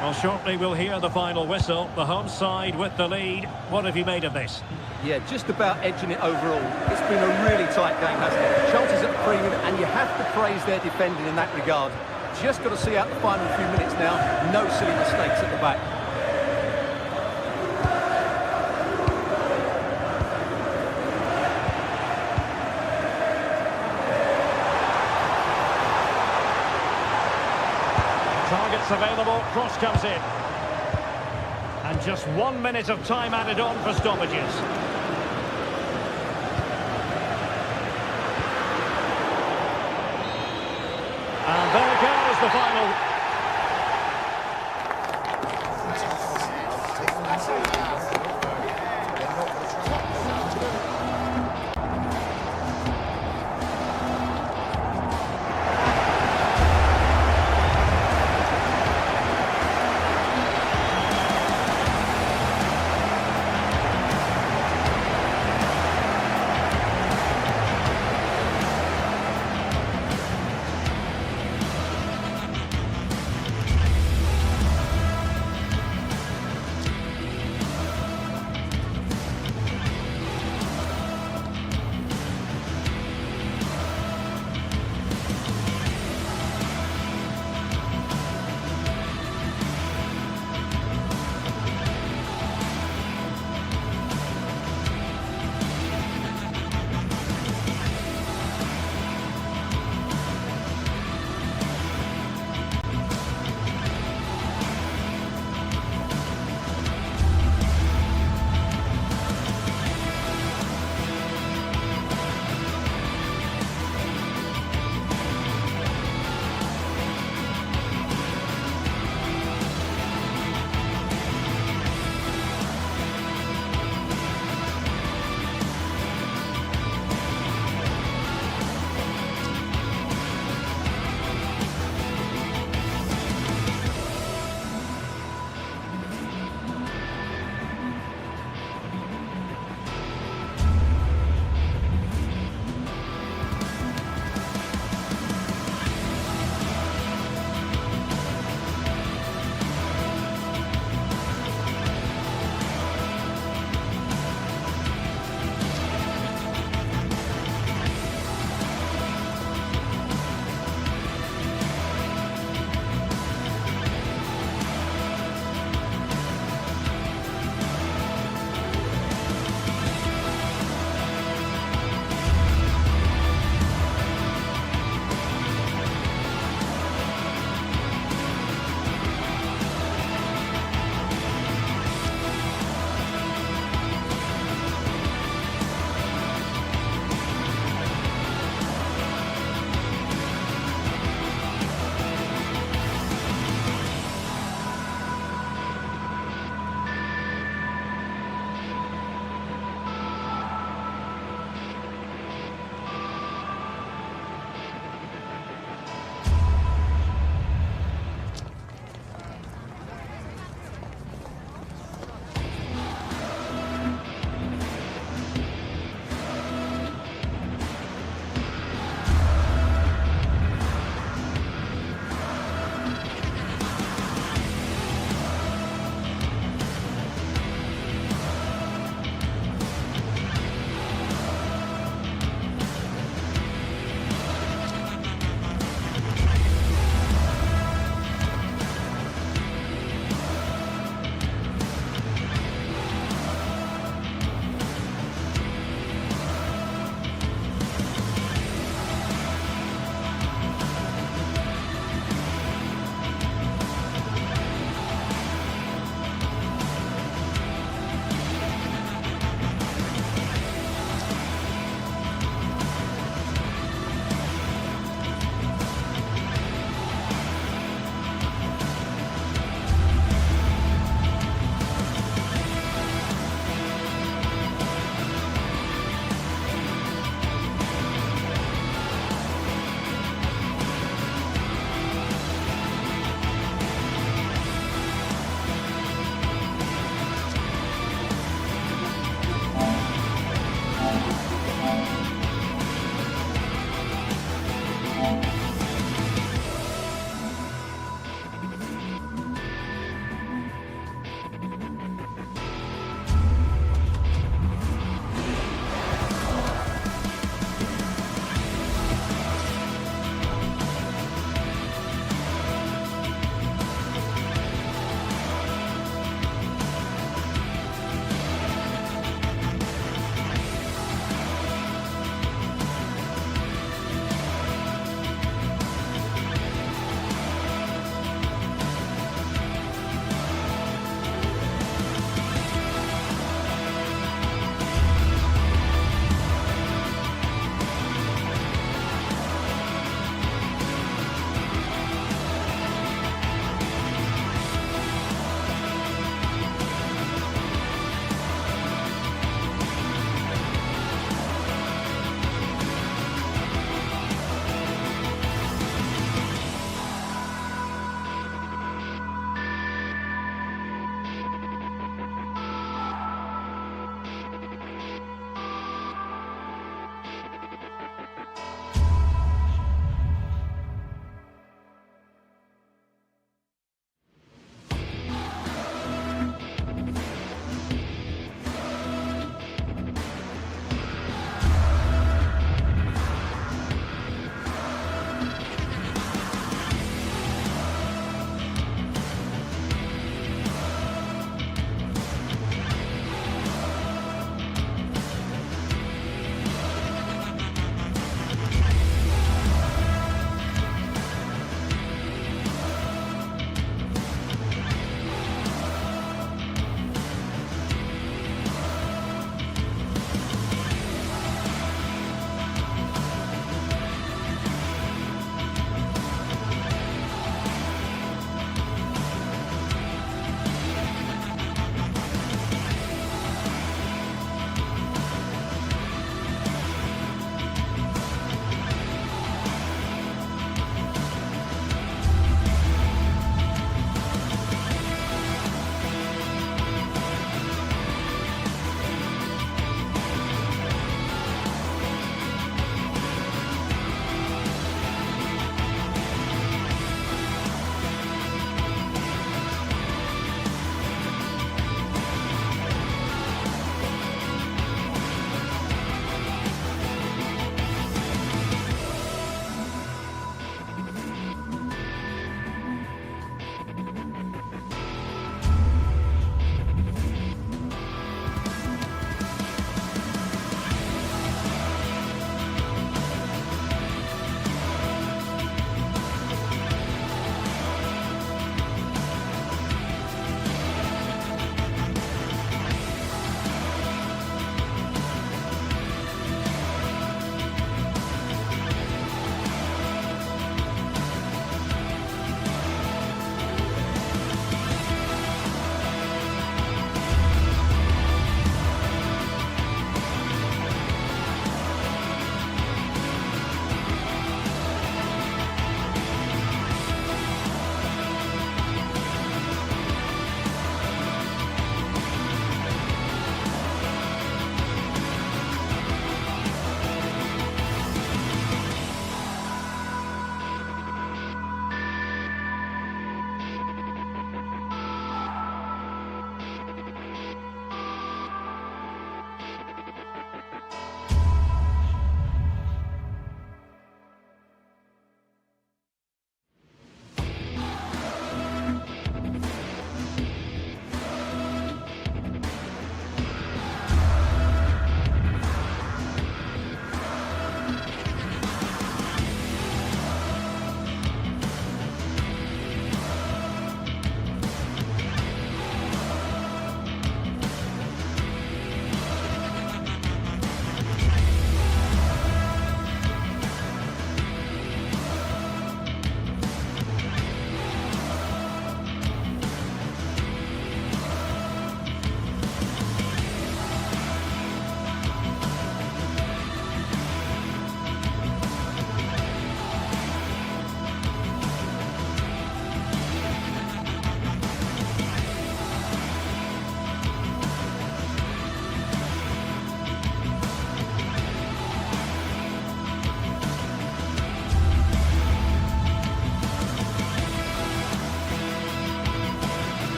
Well, shortly we'll hear the final whistle. The home side with the lead. What have you made of this? Yeah, just about edging it overall. It's been a really tight game, hasn't it? Chances at premium, and you have to praise their defending in that regard. Just got to see out the final few minutes now. No silly mistakes at the back. Targets available, cross comes in. And just 1 minute of time added on for stoppages. And there goes the final.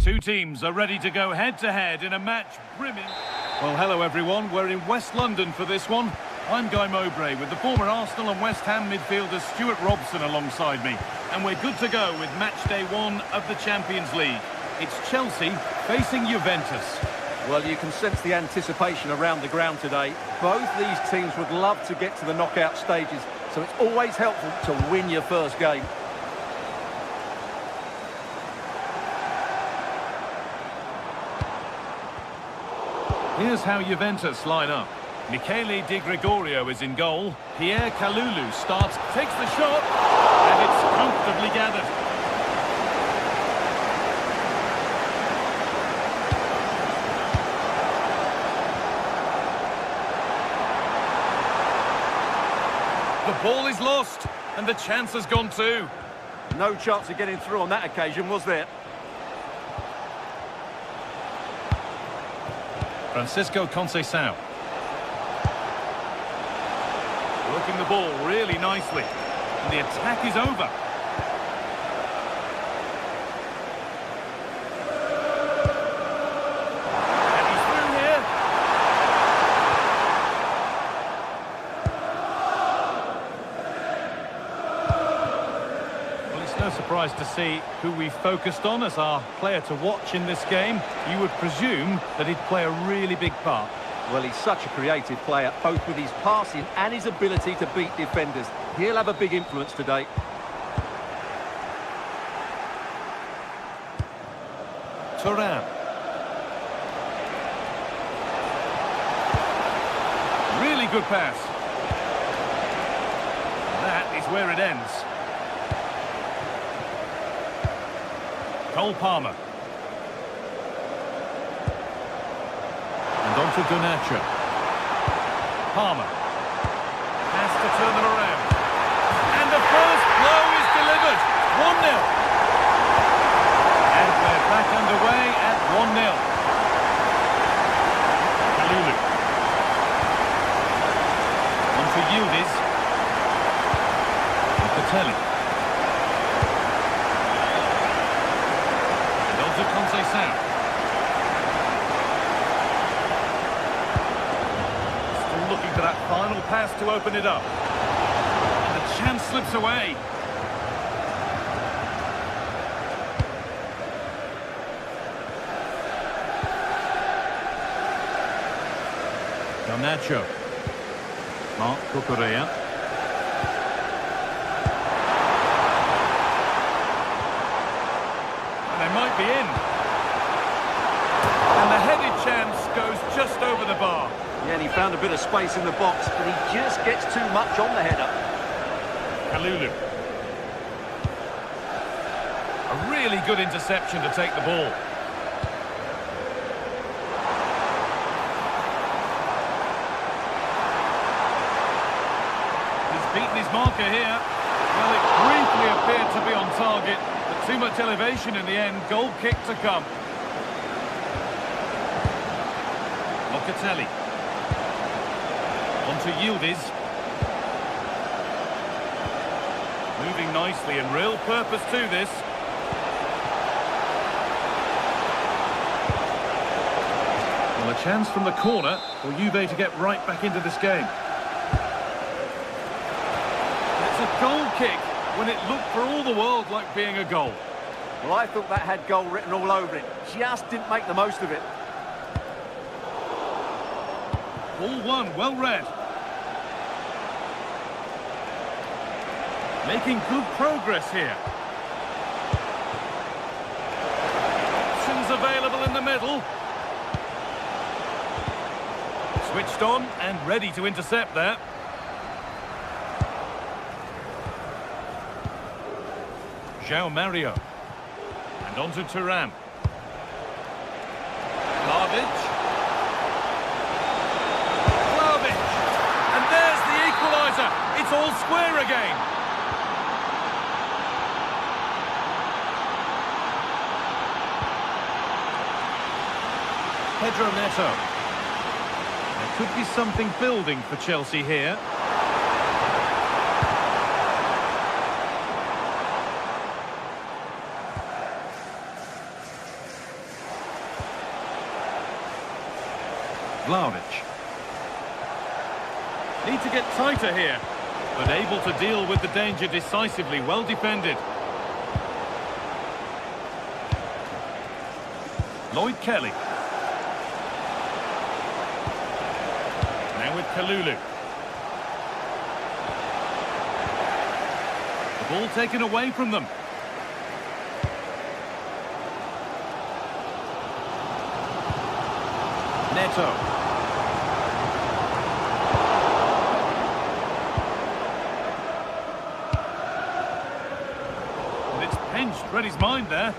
Two teams are ready to go head-to-head in a match brimming... Well, hello everyone, we're in West London for this one. I'm Guy Mowbray with the former Arsenal and West Ham midfielder Stuart Robson alongside me. And we're good to go with match day 1 of the Champions League. It's Chelsea facing Juventus. Well, you can sense the anticipation around the ground today. Both these teams would love to get to the knockout stages, so it's always helpful to win your first game. Here's how Juventus line up. Michele Di Gregorio is in goal. Pierre Kalulu starts, takes the shot, and it's comfortably gathered. The ball is lost, and the chance has gone too. No chance of getting through on that occasion, was there? Francisco Conceição. Working the ball really nicely. And the attack is over. And he's through here. Well, it's no surprise to see who we focused on as our player to watch in this game. You would presume that he'd play a really big part. Well, he's such a creative player, both with his passing and his ability to beat defenders. He'll have a big influence today. Thuram. Really good pass. That is where it ends. Cole Palmer. And on to Garnacho. Palmer. Has to turn them around. And the first blow is delivered. 1-0. And they're back underway at 1-0. Kalulu. On to Yildiz. Locatelli. And on to Conceição. Looking for that final pass to open it up. And the chance slips away. Garnacho. Marc Cucurella. And they might be in. And the headed chance goes just over the bar. Yeah, and he found a bit of space in the box, but he just gets too much on the header. Kalulu. A really good interception to take the ball. He's beaten his marker here. Well, it briefly appeared to be on target, but too much elevation in the end. Goal kick to come. Locatelli. On to Yildiz. Moving nicely and real purpose to this. Well, a chance from the corner for Juve to get right back into this game. It's a goal kick when it looked for all the world like being a goal. Well, I thought that had goal written all over it. Just didn't make the most of it. Ball one, well read. Making good progress here. Options available in the middle. Switched on and ready to intercept there. João Mario. And on to Thuram. Vlahovic. And there's the equaliser. It's all square again. Pedro Neto. There could be something building for Chelsea here. Need to get tighter here, but able to deal with the danger decisively. Well defended. Lloyd Kelly. Now with Kalulu. The ball taken away from them. Neto. And it's pinched, read his mind there.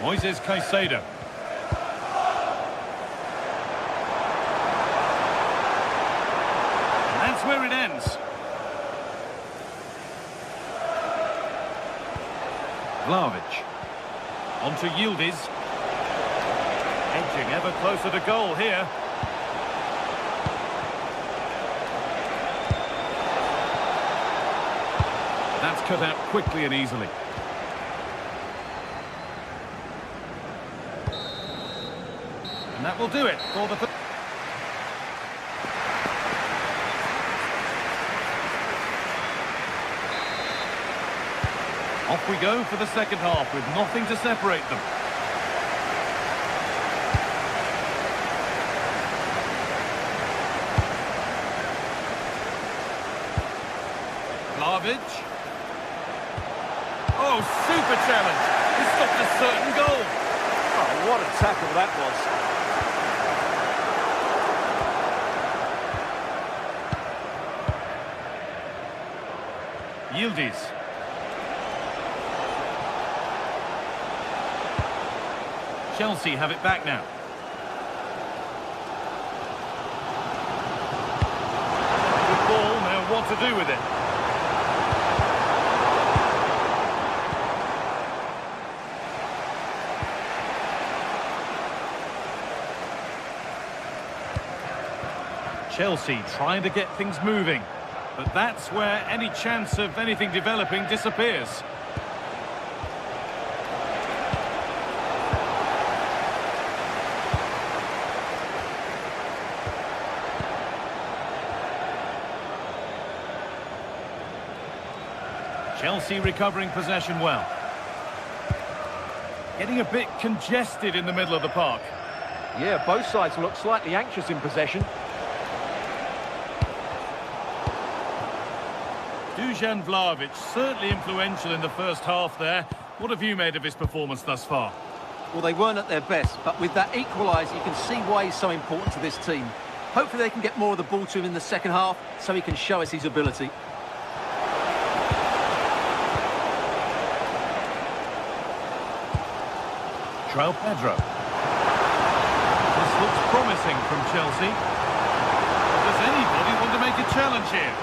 Moises Caicedo. And that's where it ends. Vlahovic. On to Yildiz. Edging ever closer to goal here. That's cut out quickly and easily. And that will do it for the... Off we go for the second half with nothing to separate them. Vlahovic. Oh, super challenge. He stopped a certain goal. Oh, what a tackle that was. Yildiz. Chelsea have it back now. Good ball, now what to do with it? Chelsea trying to get things moving, but that's where any chance of anything developing disappears. Chelsea recovering possession well. Getting a bit congested in the middle of the park. Yeah, both sides look slightly anxious in possession. Dusan Vlahovic, certainly influential in the first half there. What have you made of his performance thus far? Well, they weren't at their best, but with that equaliser, you can see why he's so important to this team. Hopefully they can get more of the ball to him in the second half, so he can show us his ability. João Pedro. This looks promising from Chelsea. Does anybody want to make a challenge here?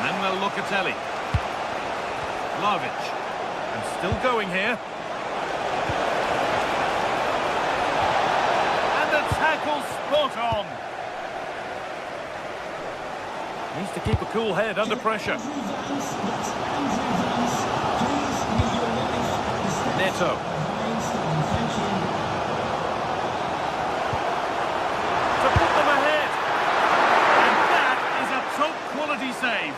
Manuel Locatelli. Vlahovic. And still going here. And the tackle spot on. Needs to keep a cool head under pressure. Neto. To put them ahead. And that is a top quality save.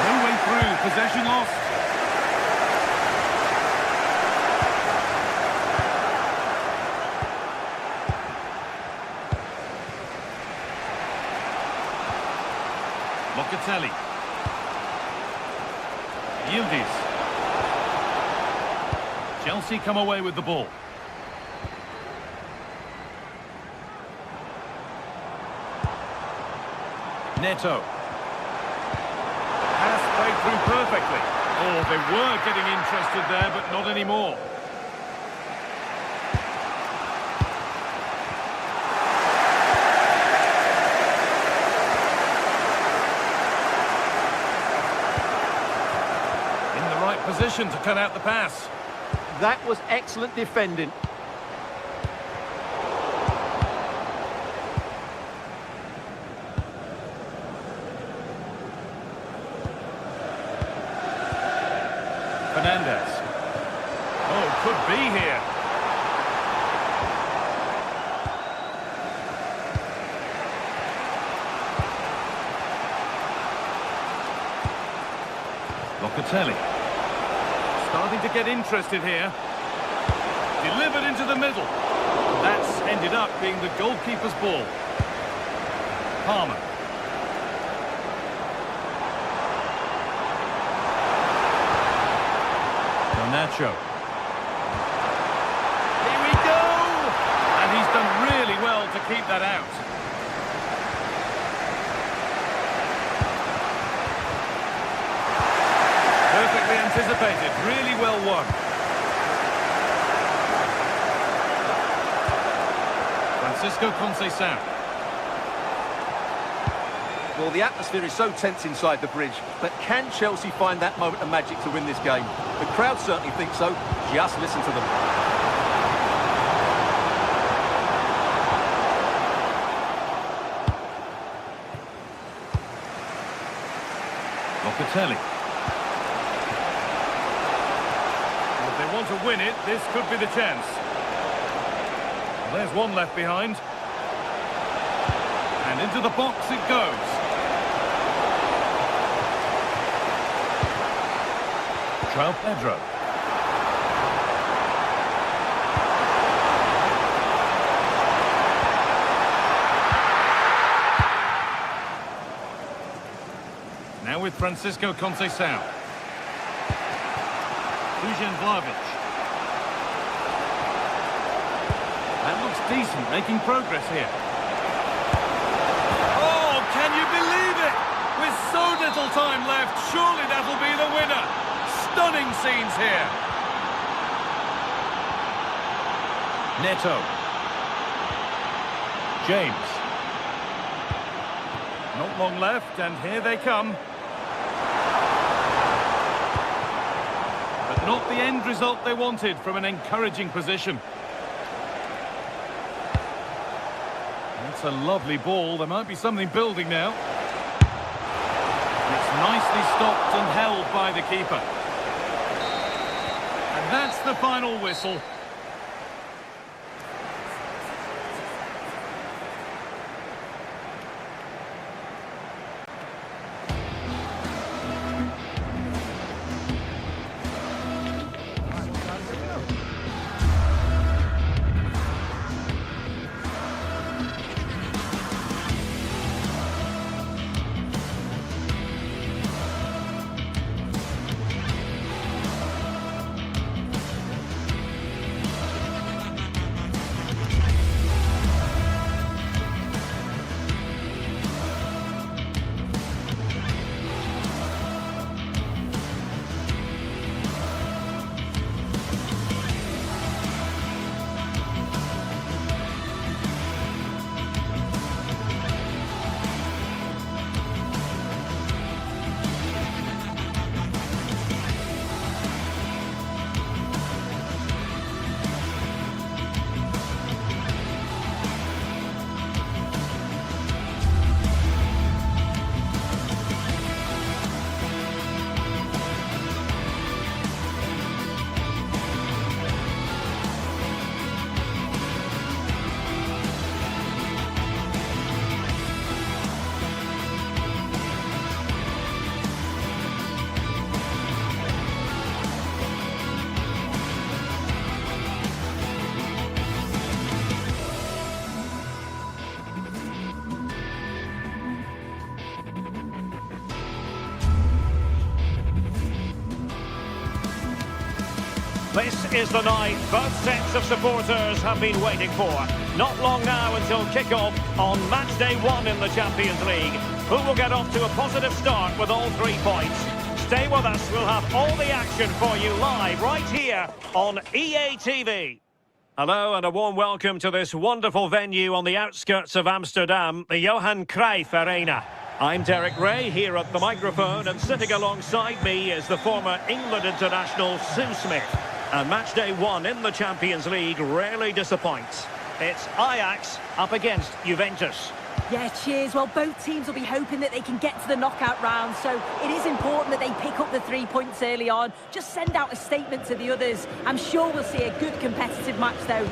No way through. Possession lost. Locatelli. Yildiz. Chelsea come away with the ball. Neto. Pass played through perfectly. Oh, they were getting interested there, but not anymore. Position to cut out the pass. That was excellent defending. Fernandez. Oh, could be here. Locatelli. Starting to get interested here. Delivered into the middle. That's ended up being the goalkeeper's ball. Palmer. Nacho. Here we go! And he's done really well to keep that out. Perfectly anticipated, really well won. Francisco Conceição. Well, the atmosphere is so tense inside the bridge, but can Chelsea find that moment of magic to win this game? The crowd certainly think so. Just listen to them. Locatelli. Well, if they want to win it, this could be the chance. Well, there's one left behind. And into the box it goes. João Pedro. Now with Francisco Conceição. Dusan Vlahovic. That looks decent, making progress here. Oh, can you believe it? With so little time left, surely that'll be the winner. Stunning scenes here. Neto. James. Not long left, and here they come. But not the end result they wanted from an encouraging position. That's a lovely ball. There might be something building now. It's nicely stopped and held by the keeper. And that's the final whistle. This is the night both sets of supporters have been waiting for. Not long now until kick-off on match day 1 in the Champions League. Who will get off to a positive start with all 3 points? Stay with us, we'll have all the action for you live right here on EA TV. Hello and a warm welcome to this wonderful venue on the outskirts of Amsterdam, the Johan Cruyff Arena. I'm Derek Ray here at the microphone, and sitting alongside me is the former England international Sue Smith. And match day 1 in the Champions League rarely disappoints. It's Ajax up against Juventus. Yeah, cheers. Well, both teams will be hoping that they can get to the knockout round, so it is important that they pick up the 3 points early on. Just send out a statement to the others. I'm sure we'll see a good competitive match, though.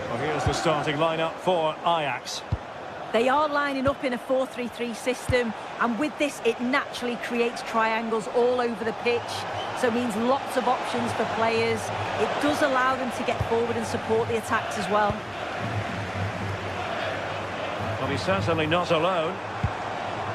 Well, here's the starting lineup for Ajax. They are lining up in a 4-3-3 system, and with this, it naturally creates triangles all over the pitch, so it means lots of options for players. It does allow them to get forward and support the attacks as well. Well, he's certainly not alone.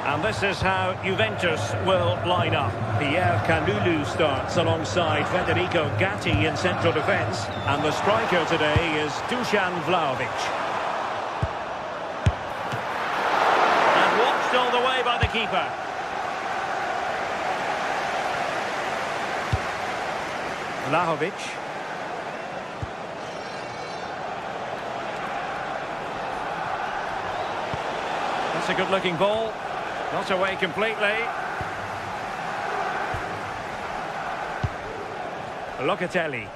And this is how Juventus will line up. Pierre Canulu starts alongside Federico Gatti in central defence. And the striker today is Dusan Vlahovic. And watched all the way by the keeper. Vlahovic. That's a good-looking ball. Not away completely. Locatelli.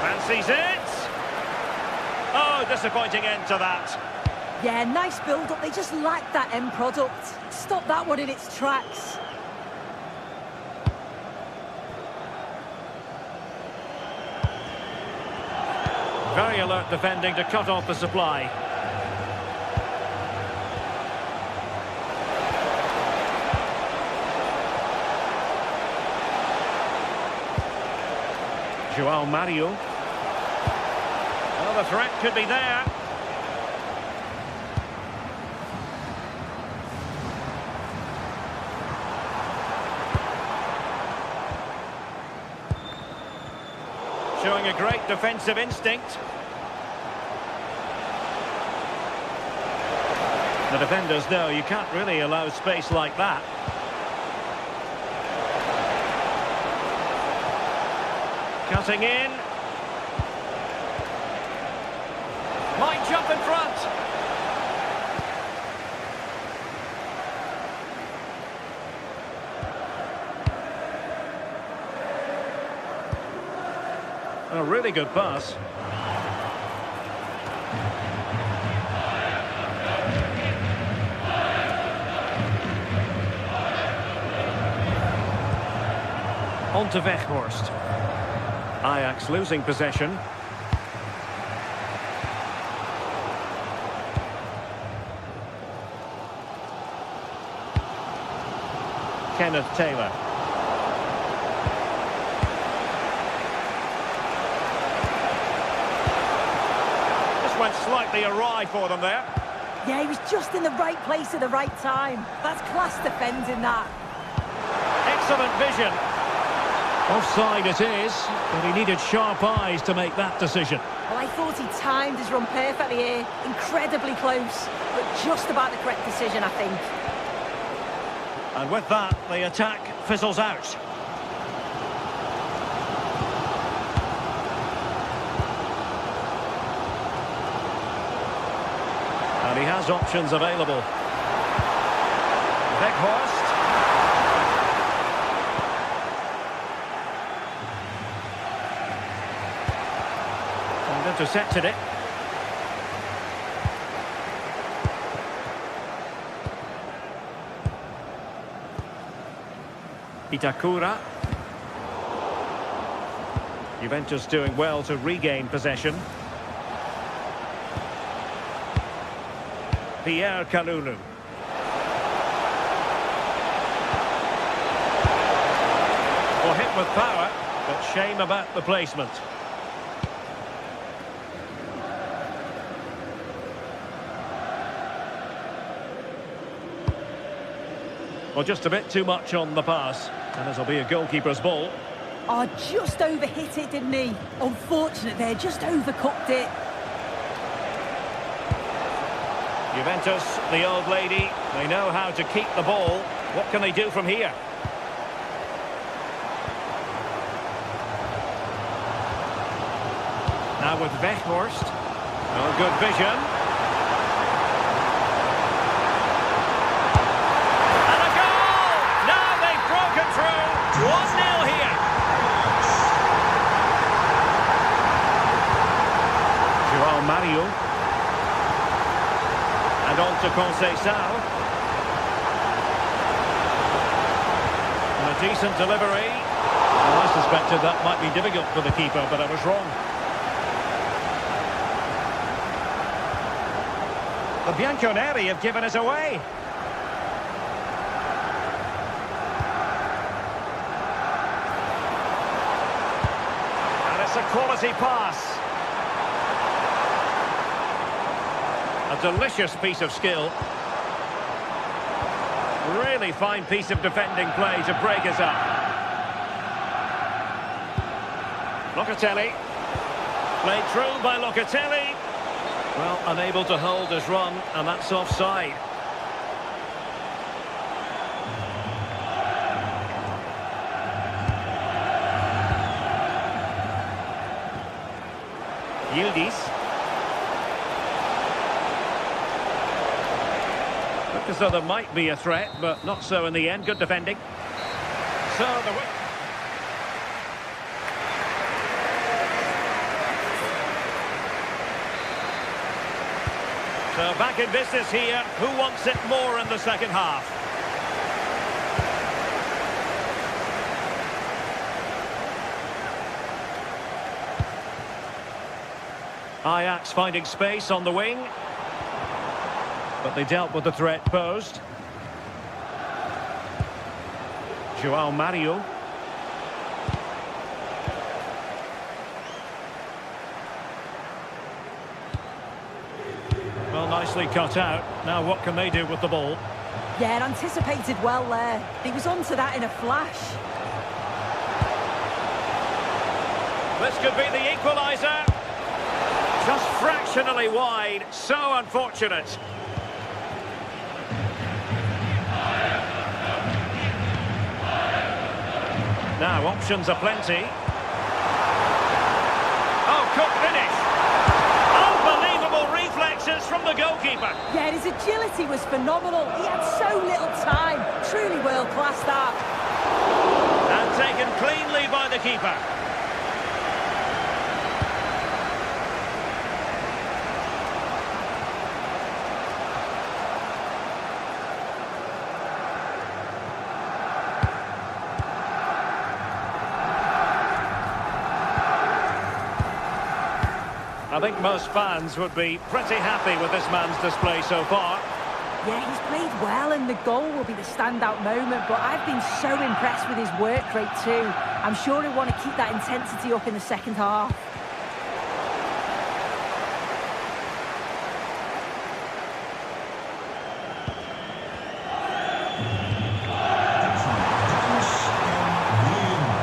Fancies it. Oh, disappointing end to that. Yeah, nice build-up. They just lack that end product. Stop that one in its tracks. Very alert defending to cut off the supply. Joao Mario. Well, the threat could be there. Showing a great defensive instinct. The defenders know you can't really allow space like that. Cutting in. Might jump in front. A really good pass. On to Weghorst. Ajax losing possession. Kenneth Taylor. This went slightly awry for them there. Yeah, he was just in the right place at the right time. That's class defending that. Excellent vision. Offside it is, but he needed sharp eyes to make that decision. Well, I thought he timed his run perfectly here. Incredibly close, but just about the correct decision, I think. And with that, the attack fizzles out. And he has options available. Weghorst. Intercepted it. Itakura. Juventus doing well to regain possession. Pierre Canulu. Well, hit with power, but shame about the placement. Well, just a bit too much on the pass, and it'll be a goalkeeper's ball. Oh, just overhit it, didn't he? Unfortunate there, just overcooked it. Juventus, the old lady, they know how to keep the ball. What can they do from here? Now with Weghorst. Oh, good vision. Through 1-0 here. to Conceição. And a decent delivery. Well, I suspected that might be difficult for the keeper, but I was wrong. The Bianconeri have given us away. And it's a quality pass. A delicious piece of skill. Really fine piece of defending play to break us up. Locatelli. Played through by Locatelli. Well, unable to hold his run, and that's offside. Yildiz. Looked as though there might be a threat, but not so in the end. Good defending. So the win. So back in business here. Who wants it more in the second half? Ajax finding space on the wing. But they dealt with the threat posed. João Mario. Well, nicely cut out. Now what can they do with the ball? Yeah, anticipated well there. He was onto that in a flash. This could be the equaliser. Just fractionally wide. So unfortunate. Now, options are plenty. Oh, good finish. Unbelievable reflexes from the goalkeeper. Yeah, his agility was phenomenal. He had so little time. Truly world-class that. And taken cleanly by the keeper. I think most fans would be pretty happy with this man's display so far. Yeah, he's played well and the goal will be the standout moment, but I've been so impressed with his work rate too. I'm sure he'll want to keep that intensity up in the second half.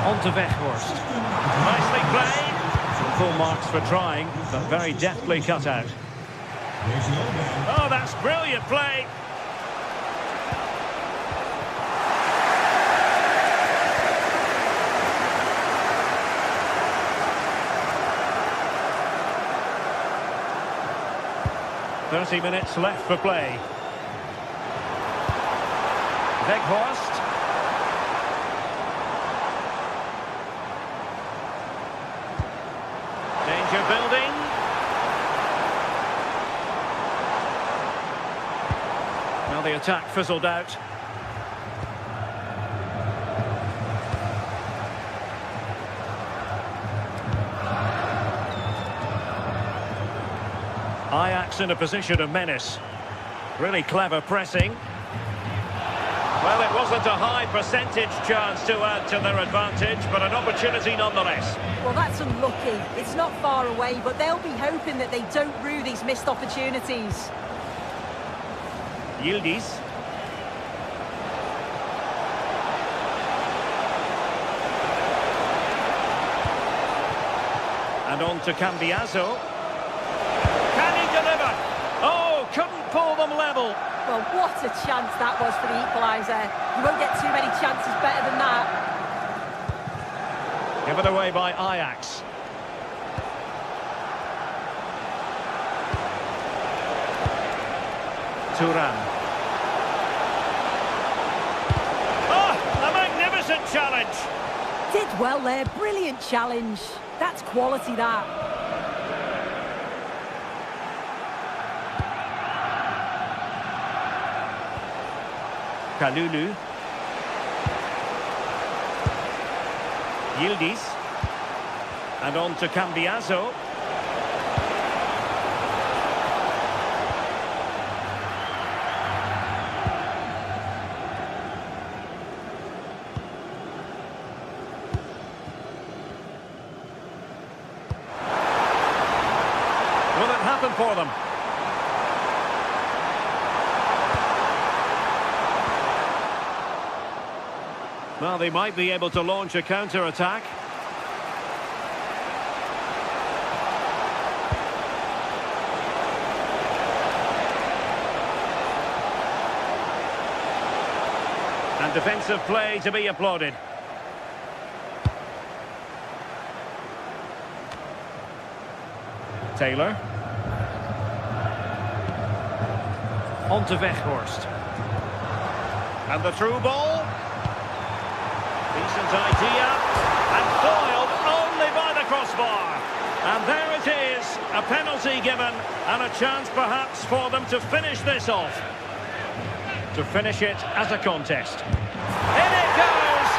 On to Weghorst. Nicely played. Full marks for trying, but very deftly cut out. Oh, that's brilliant play. "30 minutes left for play. Weghorst. Danger building. Now the attack fizzled out. Ajax in a position of menace. Really clever pressing. Well, it wasn't a high percentage chance to add to their advantage, but an opportunity nonetheless. Well, that's unlucky. It's not far away, but they'll be hoping that they don't rue these missed opportunities. Yildiz. And on to Cambiaso. Can he deliver? Oh, couldn't pull them level. Well, what a chance that was for the equaliser. You won't get too many chances better than that. Given away by Ajax. Thuram. Oh, a magnificent challenge. Did well there, brilliant challenge. That's quality, that. Kalulu. Yildiz. And on to Cambiaso. Will it happen for them? Well, they might be able to launch a counter-attack. And defensive play to be applauded. Taylor. On to Weghorst. And the through ball. Decent idea. And foiled only by the crossbar. And there it is. A penalty given. And a chance perhaps for them to finish this off. To finish it as a contest. In it goes!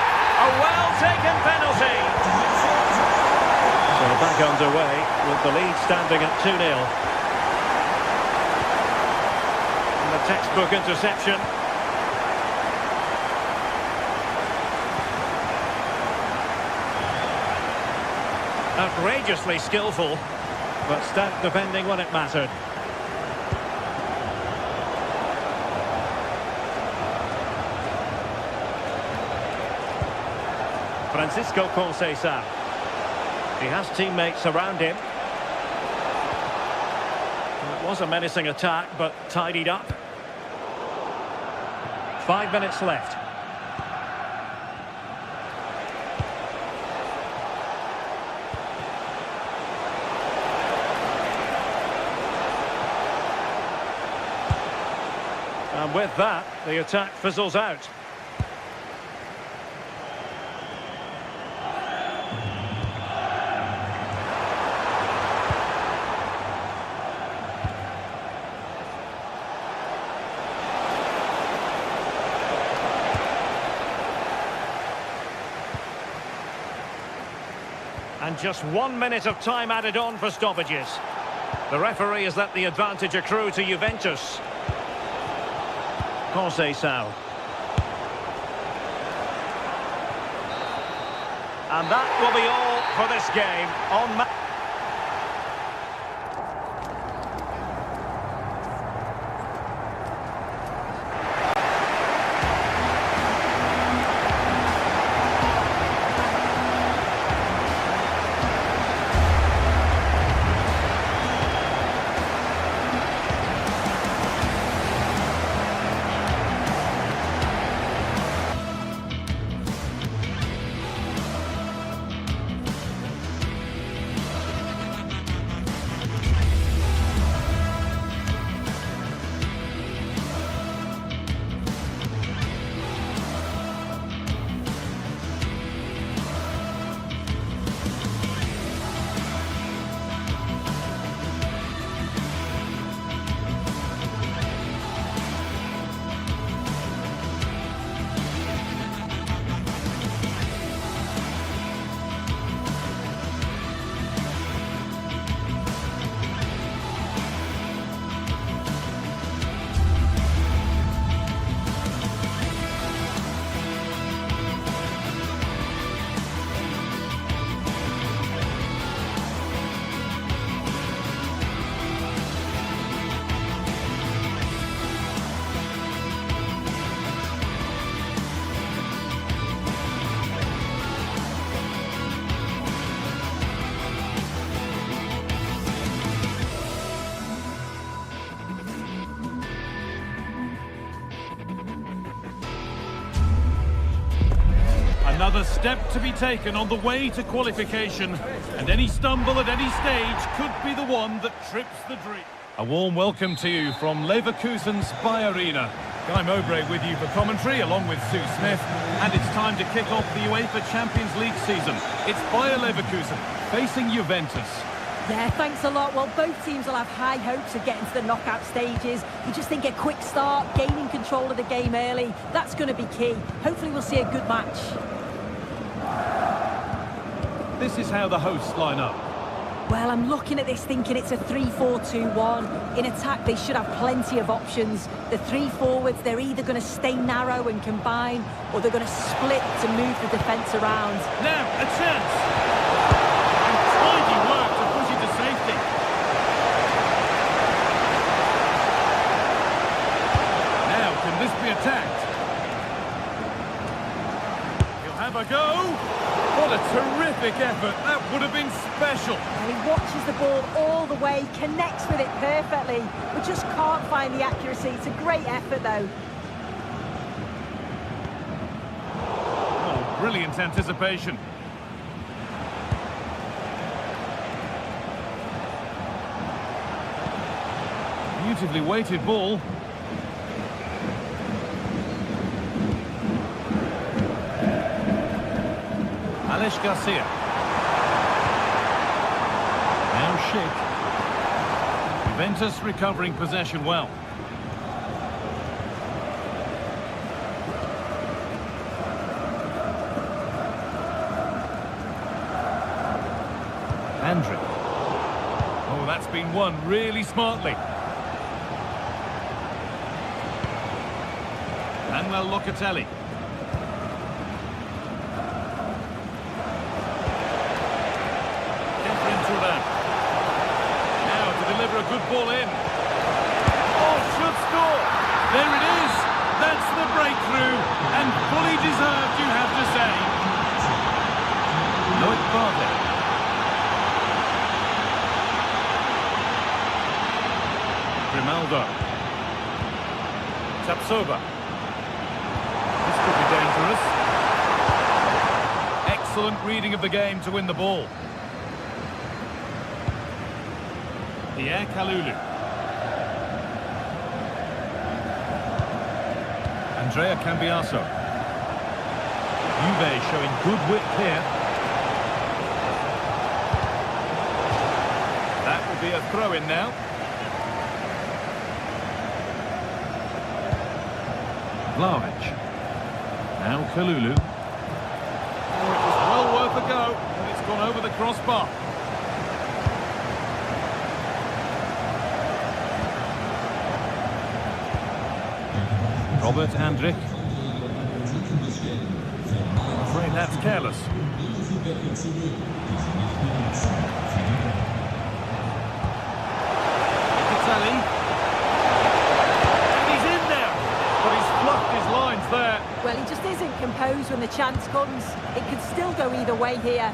A well-taken penalty. So back underway with the lead standing at 2-0. And the textbook interception. Outrageously skillful, but stout defending when it mattered. Francisco Conceição. He has teammates around him. It was a menacing attack, but tidied up. 5 minutes left. And with that, the attack fizzles out. And just 1 minute of time added on for stoppages. The referee has let the advantage accrue to Juventus. Conceição. And that will be all for this game. On Another step to be taken on the way to qualification, and any stumble at any stage could be the one that trips the dream. A warm welcome to you from Leverkusen's Spy Arena. Guy Mowbray with you for commentary, along with Sue Smith, and it's time to kick off the UEFA Champions League season. It's Bayer Leverkusen facing Juventus. Yeah, thanks a lot. Well, both teams will have high hopes of getting to the knockout stages. You just think a quick start, gaining control of the game early, that's going to be key. Hopefully we'll see a good match. This is how the hosts line up. Well, I'm looking at this thinking it's a 3-4-2-1. In attack, they should have plenty of options. The three forwards, they're either going to stay narrow and combine, or they're going to split to move the defence around. Now, a chance! And tidy work to push it to safety. Now, can this be attacked? He'll have a go. What a terrific effort. That would have been special. And he watches the ball all the way, connects with it perfectly, but just can't find the accuracy. It's a great effort, though. Oh, brilliant anticipation. Beautifully weighted ball. Alex Garcia. Now Schick. Juventus recovering possession well. Andrić. Oh, that's been won really smartly. Manuel Locatelli. Now to deliver a good ball in. Oh, should score. There it is. That's the breakthrough. And fully deserved, you have to say. Loic Bartley. Grimaldo. Tapsoba. This could be dangerous. Excellent reading of the game to win the ball. Pierre Kalulu. Andrea Cambiaso. Juve showing good width here. That will be a throw-in now. Vlahovic. Now Kalulu. Oh, it was well worth a go, and it's gone over the crossbar. Robert Andrić. I'm afraid that's careless. Italy. And he's in there. But he's fluffed his lines there. Well, he just isn't composed when the chance comes. It could still go either way here.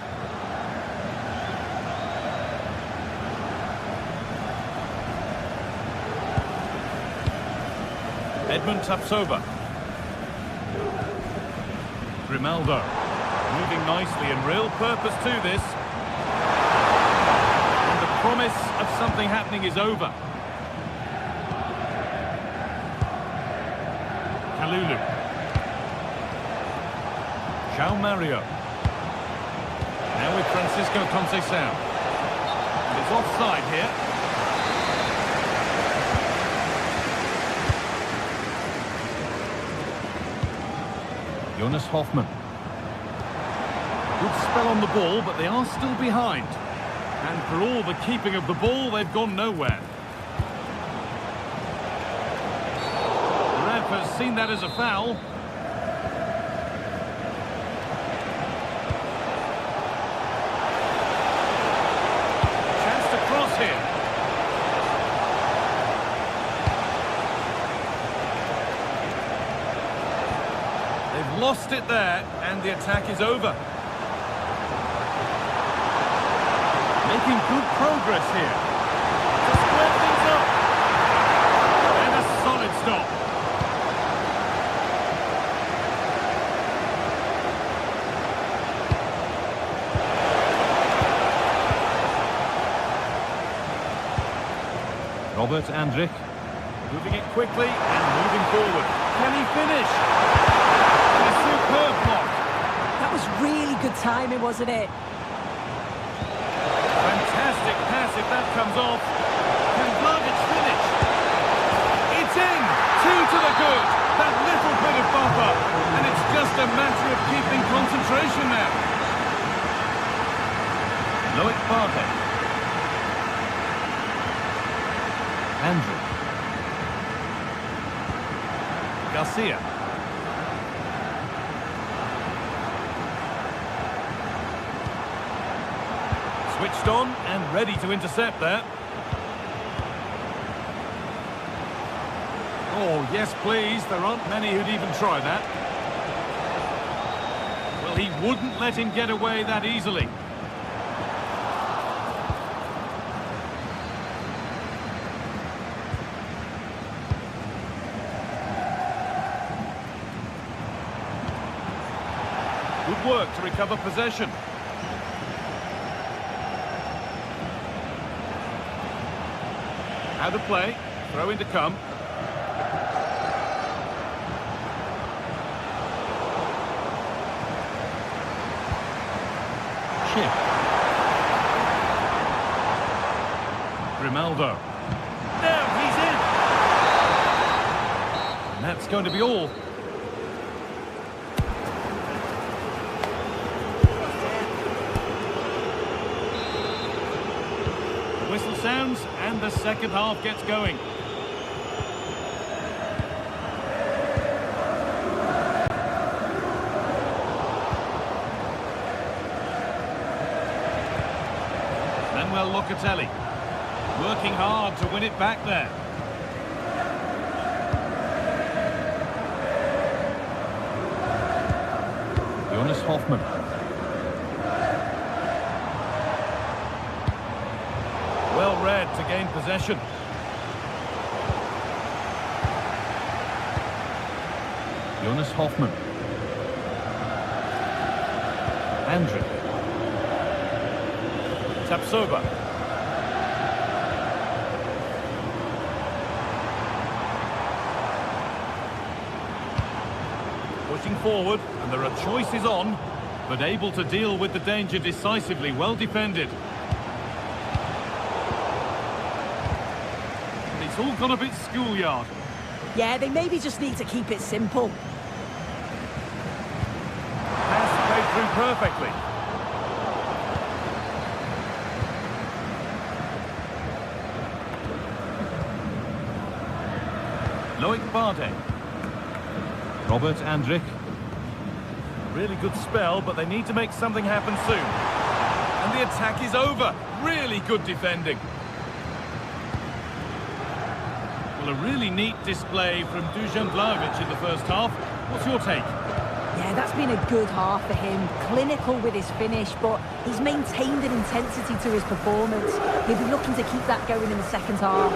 Edmund Tapsoba. Grimaldo. Moving nicely and real purpose to this. And the promise of something happening is over. Kalulu. João Mario. Now with Francisco Conceição. It's offside here. Jonas Hoffmann. Good spell on the ball, but they are still behind. And for all the keeping of the ball, they've gone nowhere. The ref has seen that as a foul. Chance to cross here. They've lost it there, and the attack is over. Making good progress here. To square things up. And a solid stop. Robert Andrić. Moving it quickly and moving forward. Can he finish? A superb block. That was really good timing, wasn't it? Fantastic fantastic pass if that comes off. Can Vlahovic finish? It's in! 2 to the good. That little bit of buffer. And it's just a matter of keeping concentration now. Loic Bardet. Andrew. Garcia. Switched on and ready to intercept there. Oh, yes, please. There aren't many who'd even try that. Well, he wouldn't let him get away that easily. Good work to recover possession. How to play. Throw in to come. Chip. Grimaldo. Now he's in. And that's going to be all. The whistle sounds and the second half gets going. Locatelli working hard to win it back there. Jonas Hoffmann. Well read to gain possession. Jonas Hoffmann. Andrew. Tapsoba. Pushing forward, and there are choices on, but able to deal with the danger decisively. Well defended. It's all gone a bit schoolyard. Yeah, they maybe just need to keep it simple. Pass played through perfectly. Loic Bardet. Robert Andrich. Really good spell, but they need to make something happen soon. And the attack is over. Really good defending. Well, a really neat display from Dusan Vlahovic in the first half. What's your take? Yeah, that's been a good half for him. Clinical with his finish, but he's maintained an intensity to his performance. He'll be looking to keep that going in the second half.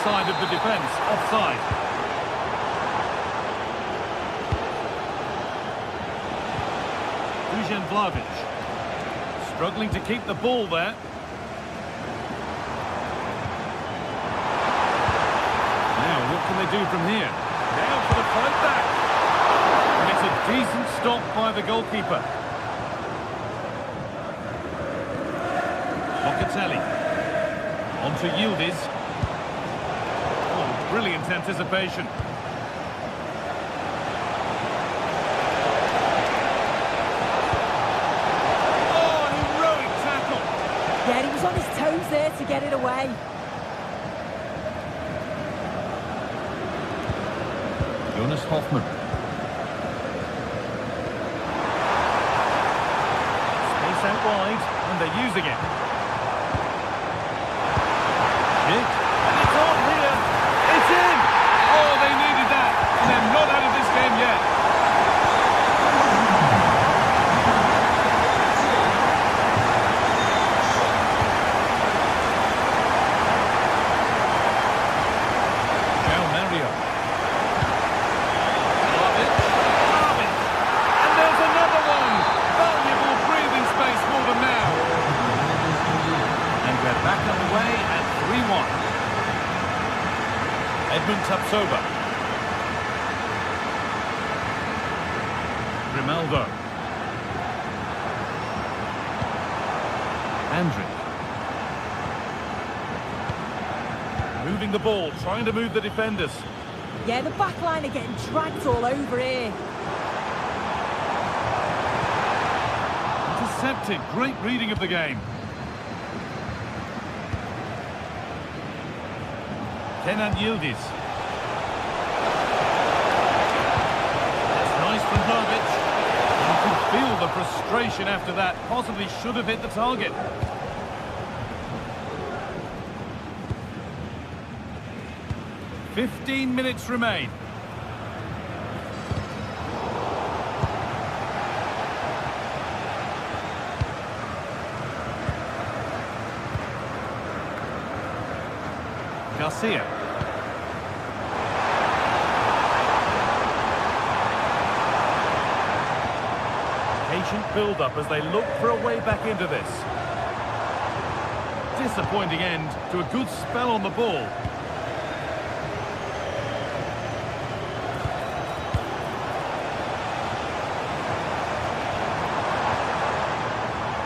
Side of the defence, offside. Dusan Vlahovic struggling to keep the ball there. Now, what can they do from here? Now for the fight back. And it's a decent stop by the goalkeeper. Locatelli. On to Yildiz. Brilliant anticipation. Oh, heroic tackle. Yeah, he was on his toes there to get it away. Jonas Hoffmann. Space out wide, and they're using it. And it's on here. It's in! Oh, they needed that, and they're not out of this game yet. João Mario. Vlahovic. And there's another one! Valuable breathing space for them now. Tapsoba. Grimaldo. Andrić. Moving the ball, trying to move the defenders. Yeah, the back line are getting dragged all over here. Intercepted, great reading of the game. Kenan Yildiz. That's nice from Vlahovic. You could feel the frustration after that. Possibly should have hit the target. "15 minutes remain. Garcia. Patient build-up as they look for a way back into this. Disappointing end to a good spell on the ball.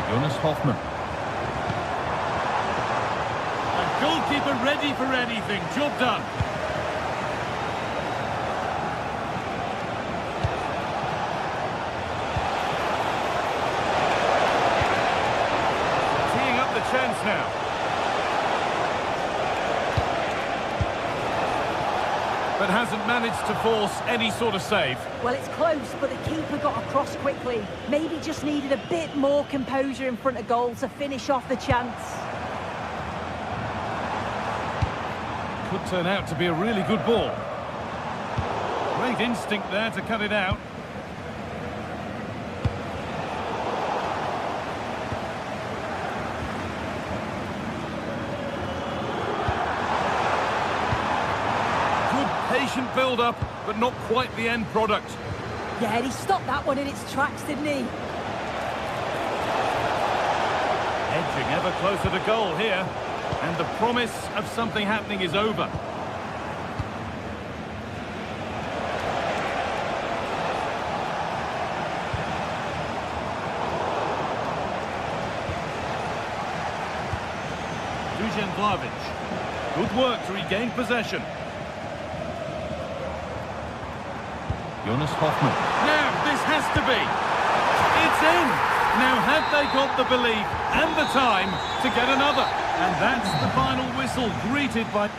Jonas Hoffmann. Goalkeeper ready for anything. Job done. Teeing up the chance now. But hasn't managed to force any sort of save. Well, it's close, but the keeper got across quickly. Maybe just needed a bit more composure in front of goal to finish off the chance. Could turn out to be a really good ball. Great instinct there to cut it out. Good patient build-up, but not quite the end product. Yeah, he stopped that one in its tracks, didn't he? Edging ever closer to goal here. And the promise of something happening is over. Dusan Vlahovic. Good work to regain possession. Jonas Hoffmann. Now, this has to be. It's in. Now, have they got the belief and the time to get another? And that's the final whistle, greeted by...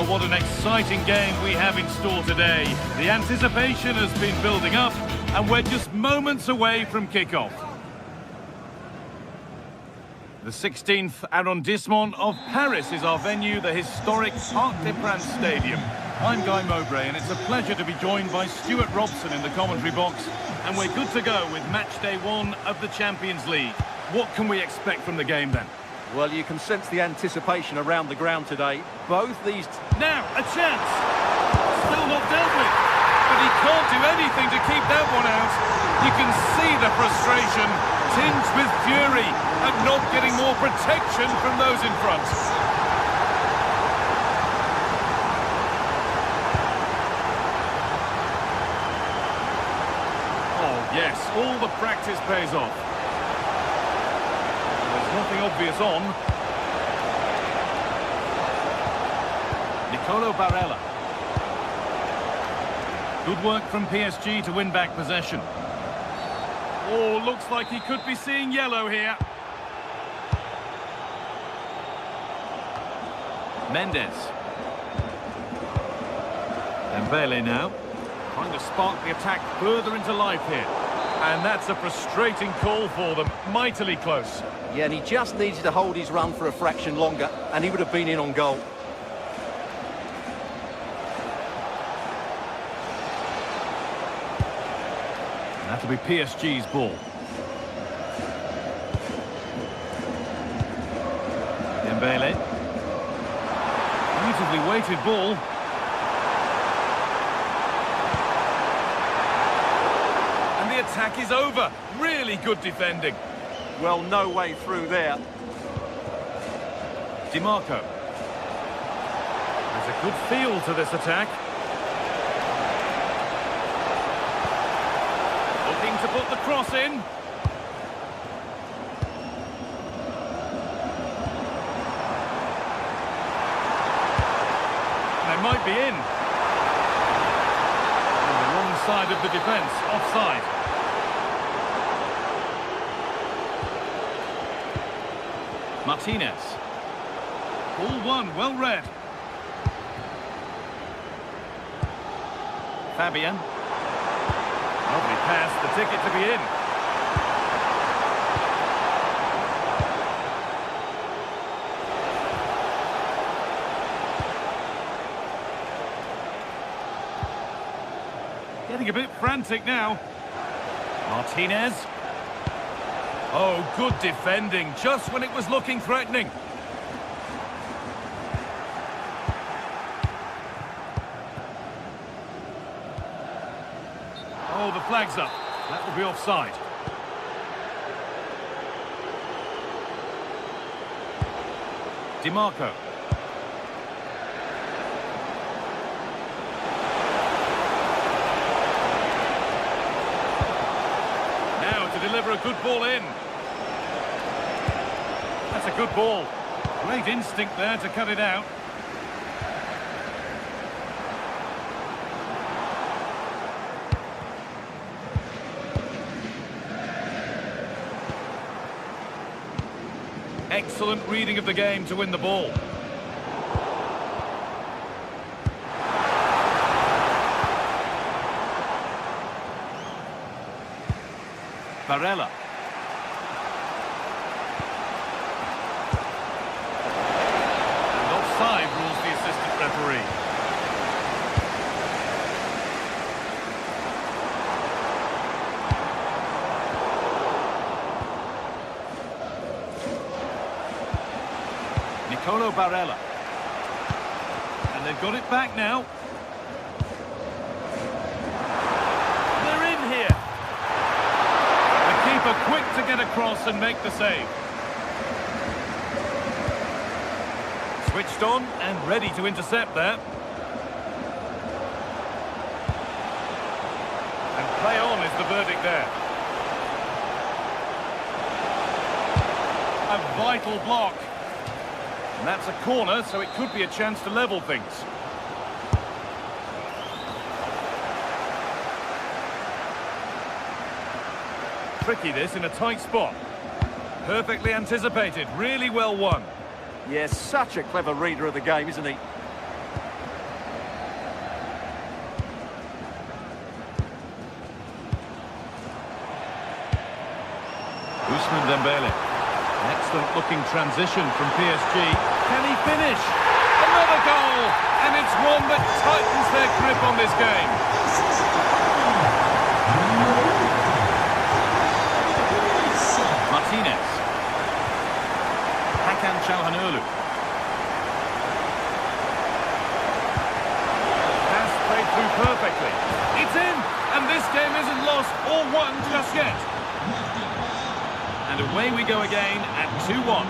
what an exciting game we have in store today. The anticipation has been building up, and we're just moments away from kickoff. The 16th arrondissement of Paris is our venue, the historic Parc des Princes Stadium. I'm Guy Mowbray, and it's a pleasure to be joined by Stuart Robson in the commentary box. And we're good to go with match day 1 of the Champions League. What can we expect from the game then? Well, you can sense the anticipation around the ground today. Both these... Now, a chance! Still not dealt with, but he can't do anything to keep that one out. You can see the frustration, tinged with fury, at not getting more protection from those in front. Oh, yes, all the practice pays off. There's nothing obvious on. Nicolo Barella. Good work from PSG to win back possession. Oh, looks like he could be seeing yellow here. Mendes. Dembele now. Trying to spark the attack further into life here. And that's a frustrating call for them. Mightily close. Yeah, and he just needed to hold his run for a fraction longer, and he would have been in on goal. That'll be PSG's ball. Dembele. Beautifully weighted ball. And the attack is over. Really good defending. Well, no way through there. DiMarco. There's a good feel to this attack. Looking to put the cross in. They might be in. On the wrong side of the defence, offside. Martinez. Ball one, well read. Fabian. Lovely pass, the ticket to be in. Getting a bit frantic now. Martinez. Oh, good defending, just when it was looking threatening. Oh, the flag's up. That will be offside. DiMarco. Now to deliver a good ball in. That's a good ball. Great instinct there to cut it out. Excellent reading of the game to win the ball. Barella. And offside rules the assistant referee. Nicolo Barella. And they've got it back now. They're in here. The keeper quick to get across and make the save. Switched on and ready to intercept there. And play on is the verdict there. A vital block. And that's a corner, so it could be a chance to level things. Tricky this in a tight spot. Perfectly anticipated, really well won. Yes, such a clever reader of the game, isn't he? Dembele. An excellent looking transition from PSG. Can he finish? Another goal! And it's one that tightens their grip on this game. Martinez. Hakan Çalhanoğlu. Pass played through perfectly. It's in! And this game isn't lost or won just yet. And away we go again at 2-1.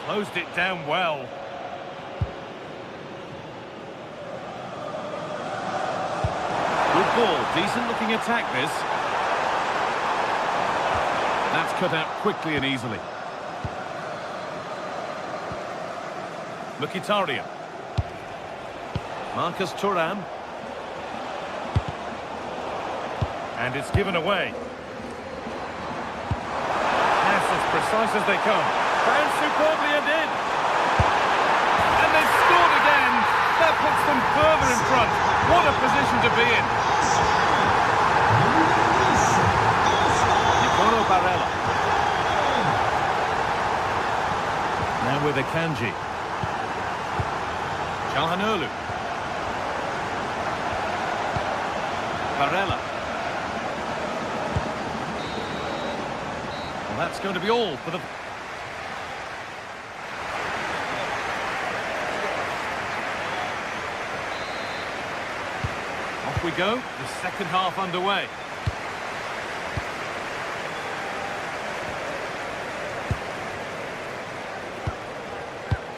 Closed it down well. Good ball, decent looking attack this. That's cut out quickly and easily. Mkhitaryan. Marcus Thuram. And it's given away. Yes, as precise as they come. Bounced superbly and in. And they've scored again. That puts them further in front. What a position to be in. Nicolo Barella. Now with Akanji. Çalhanoğlu. Barella. Well, that's going to be all for the... Off we go, the second half underway.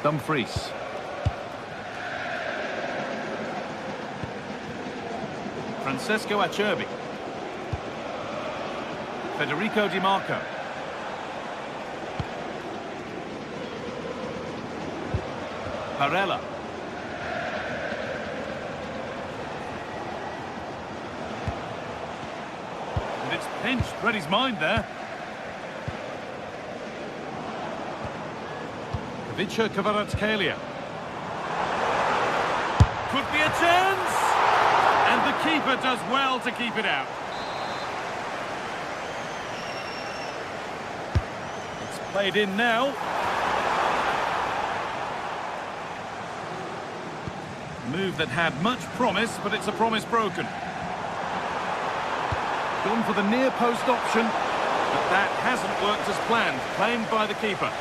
Dumfries. Francesco Acerbi. Federico Di Marco. Barella. And it's pinched, read his mind there. Vicha Kvaratskhelia. Could be a chance! And the keeper does well to keep it out. It's played in now. Move that had much promise, but it's a promise broken. Gone for the near post option, but that hasn't worked as planned. Claimed by the keeper.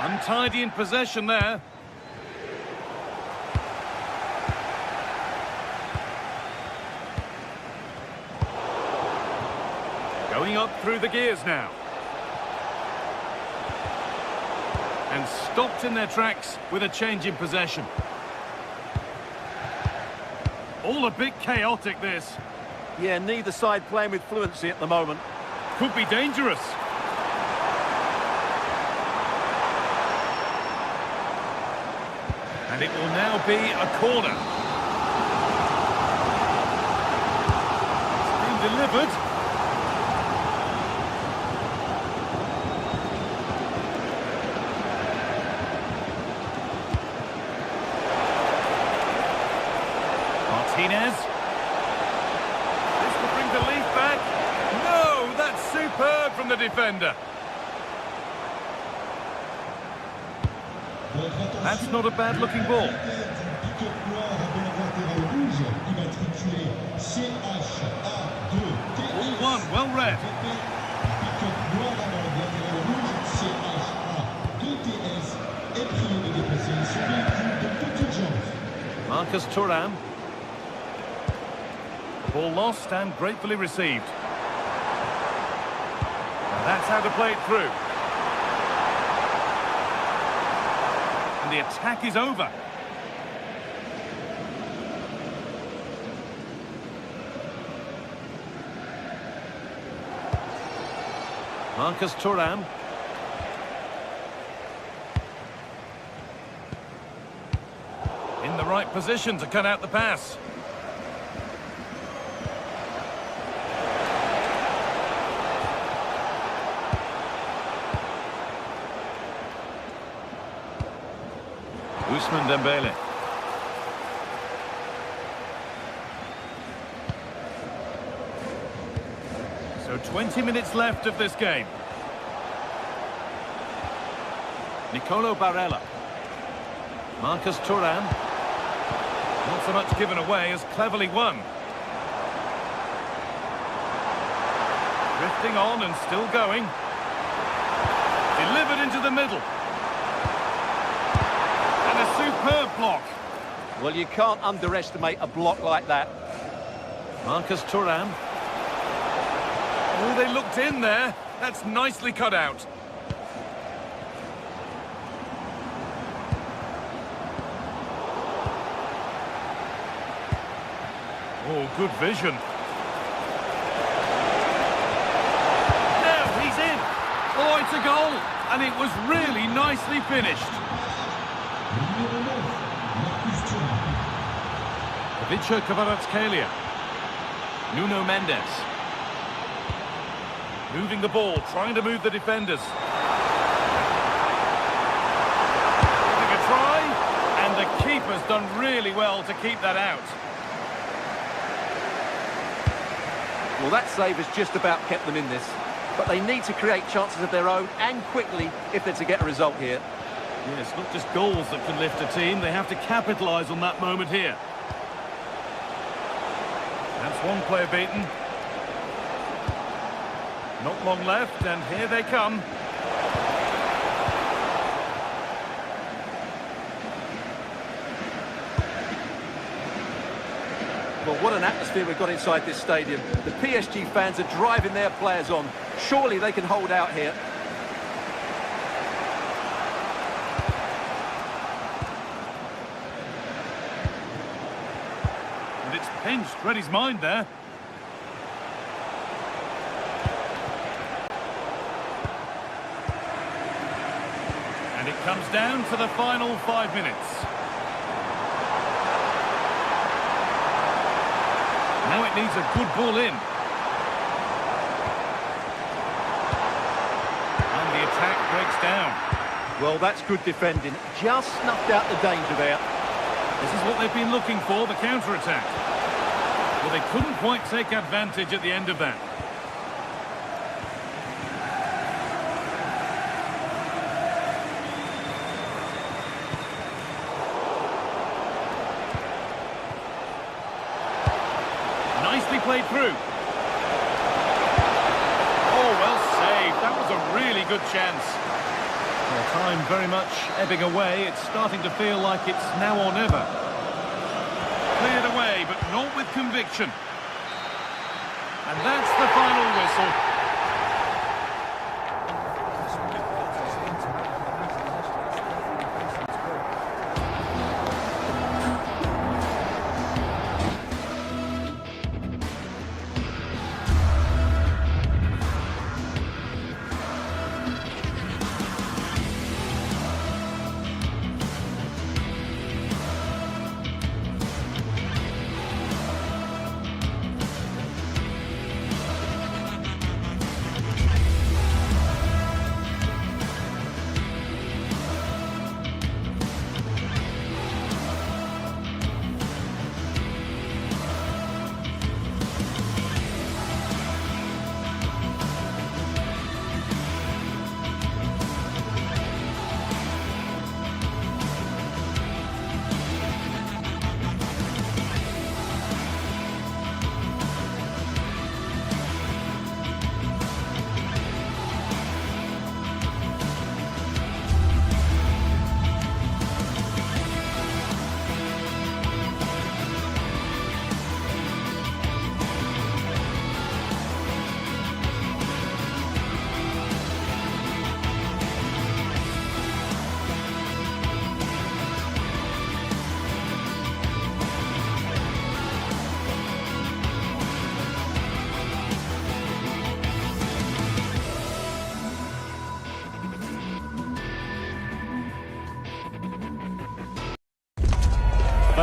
Untidy in possession there. Going up through the gears now. And stopped in their tracks with a change in possession. All a bit chaotic, this. Yeah, neither side playing with fluency at the moment. Could be dangerous. And it will now be a corner. It's been delivered. Martinez. This will bring the lead back. No, that's superb from the defender. That's not a bad-looking ball. All one, well read. Marcus Thuram. Ball lost and gratefully received. And that's how to play it through. And the attack is over. Marcus Thuram. In the right position to cut out the pass. Ousmane Dembele. So 20 minutes left of this game. Nicolo Barella. Marcus Thuram. Not so much given away as cleverly won. Drifting on and still going. Delivered into the middle. And a superb block. Well, you can't underestimate a block like that. Marcus Thuram. Oh, they looked in there. That's nicely cut out. Oh, good vision. Now he's in. Oh, it's a goal. And it was really nicely finished. Ivica Kvaratskhelia. Nuno Mendes. Moving the ball, trying to move the defenders. Giving a try. And the keeper's done really well to keep that out. Well, that save has just about kept them in this. But they need to create chances of their own, and quickly, if they're to get a result here. Yes, not just goals that can lift a team. They have to capitalise on that moment here. That's one player beaten. Not long left, and here they come. Well, what an atmosphere we've got inside this stadium. The PSG fans are driving their players on. Surely they can hold out here. And it's pinched, read his mind there. And it comes down to the final 5 minutes. Now it needs a good ball in. And the attack breaks down. Well, that's good defending. Just snuffed out the danger there. This is what they've been looking for, the counter-attack. Well, they couldn't quite take advantage at the end of that. Nicely played through. Oh, well saved. That was a really good chance. Well, time very much ebbing away. It's starting to feel like it's now or never. Cleared away, but not with conviction. And that's the final whistle.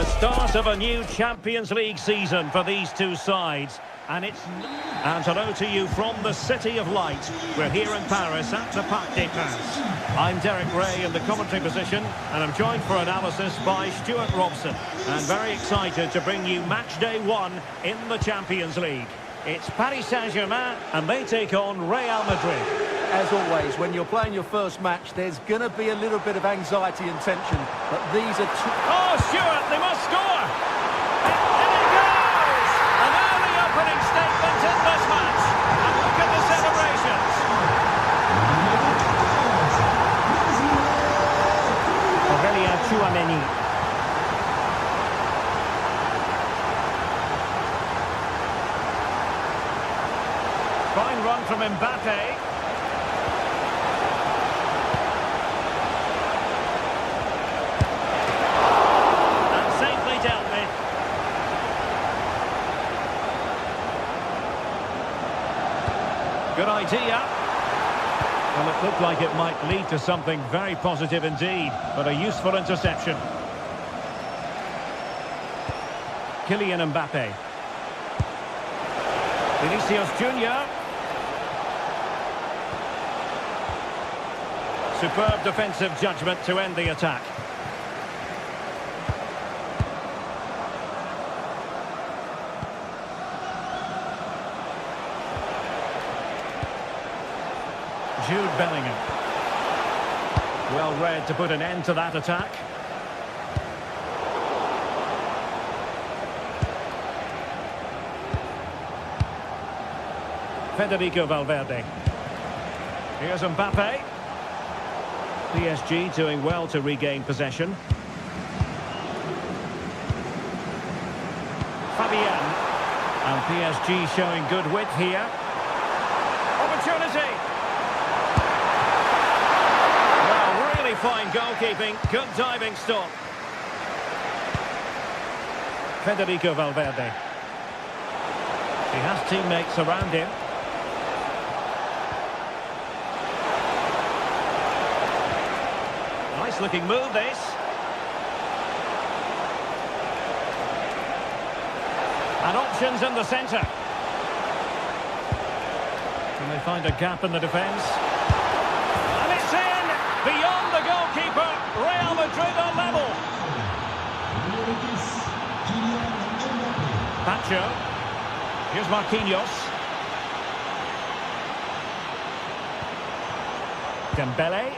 The start of a new Champions League season for these two sides. And hello to you from the City of Light. We're here in Paris at the Parc des Princes. I'm Derek Ray in the commentary position, and I'm joined for analysis by Stuart Robson. And very excited to bring you match day 1 in the Champions League. It's Paris Saint-Germain, and they take on Real Madrid. As always, when you're playing your first match, there's going to be a little bit of anxiety and tension. But these are two... Oh, Stuart, they must score! And it goes! An early opening statement in this match. And look at the celebrations. Aurélien Tchouameni. Fine run from Mbappe. And safely dealt with. Good idea. Well, it looked like it might lead to something very positive indeed, but a useful interception. Kylian Mbappe. Vinicius Junior. Superb defensive judgment to end the attack. Jude Bellingham. Well read to put an end to that attack. Federico Valverde. Here's Mbappe. PSG doing well to regain possession. Fabian. And PSG showing good width here. Opportunity. Well, really fine goalkeeping. Good diving stop. Federico Valverde. He has teammates around him. Looking move this. And options in the centre. Can they find a gap in the defence? And it's in! Beyond the goalkeeper. Real Madrid are level. Pacho. Here's Marquinhos. Dembele.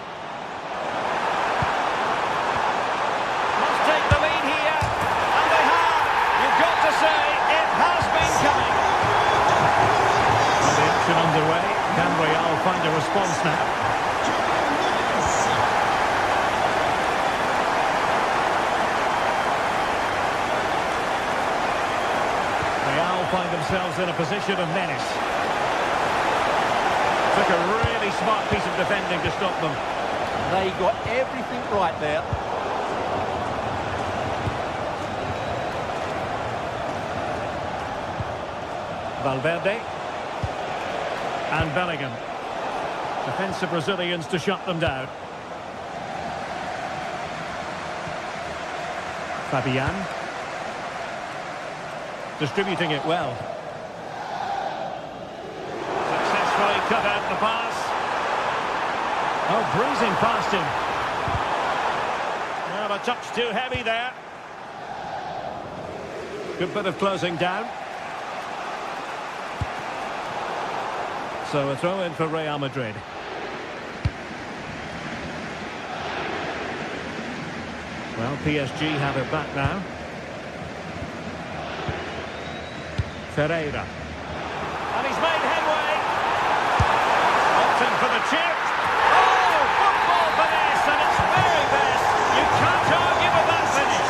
Underway. Can Real find a response now? Real find themselves in a position of menace. Took a really smart piece of defending to stop them. They got everything right there. Valverde. And Bellingham. Defensive Brazilians to shut them down. Fabian. Distributing it well. Successfully cut out the pass. Oh, breezing past him. Well, a touch too heavy there. Good bit of closing down. So a throw in for Real Madrid. Well, PSG have it back now. Ferreira. And he's made headway. Opting for the chip. Oh, football finesse, and it's very best. You can't argue with that finish.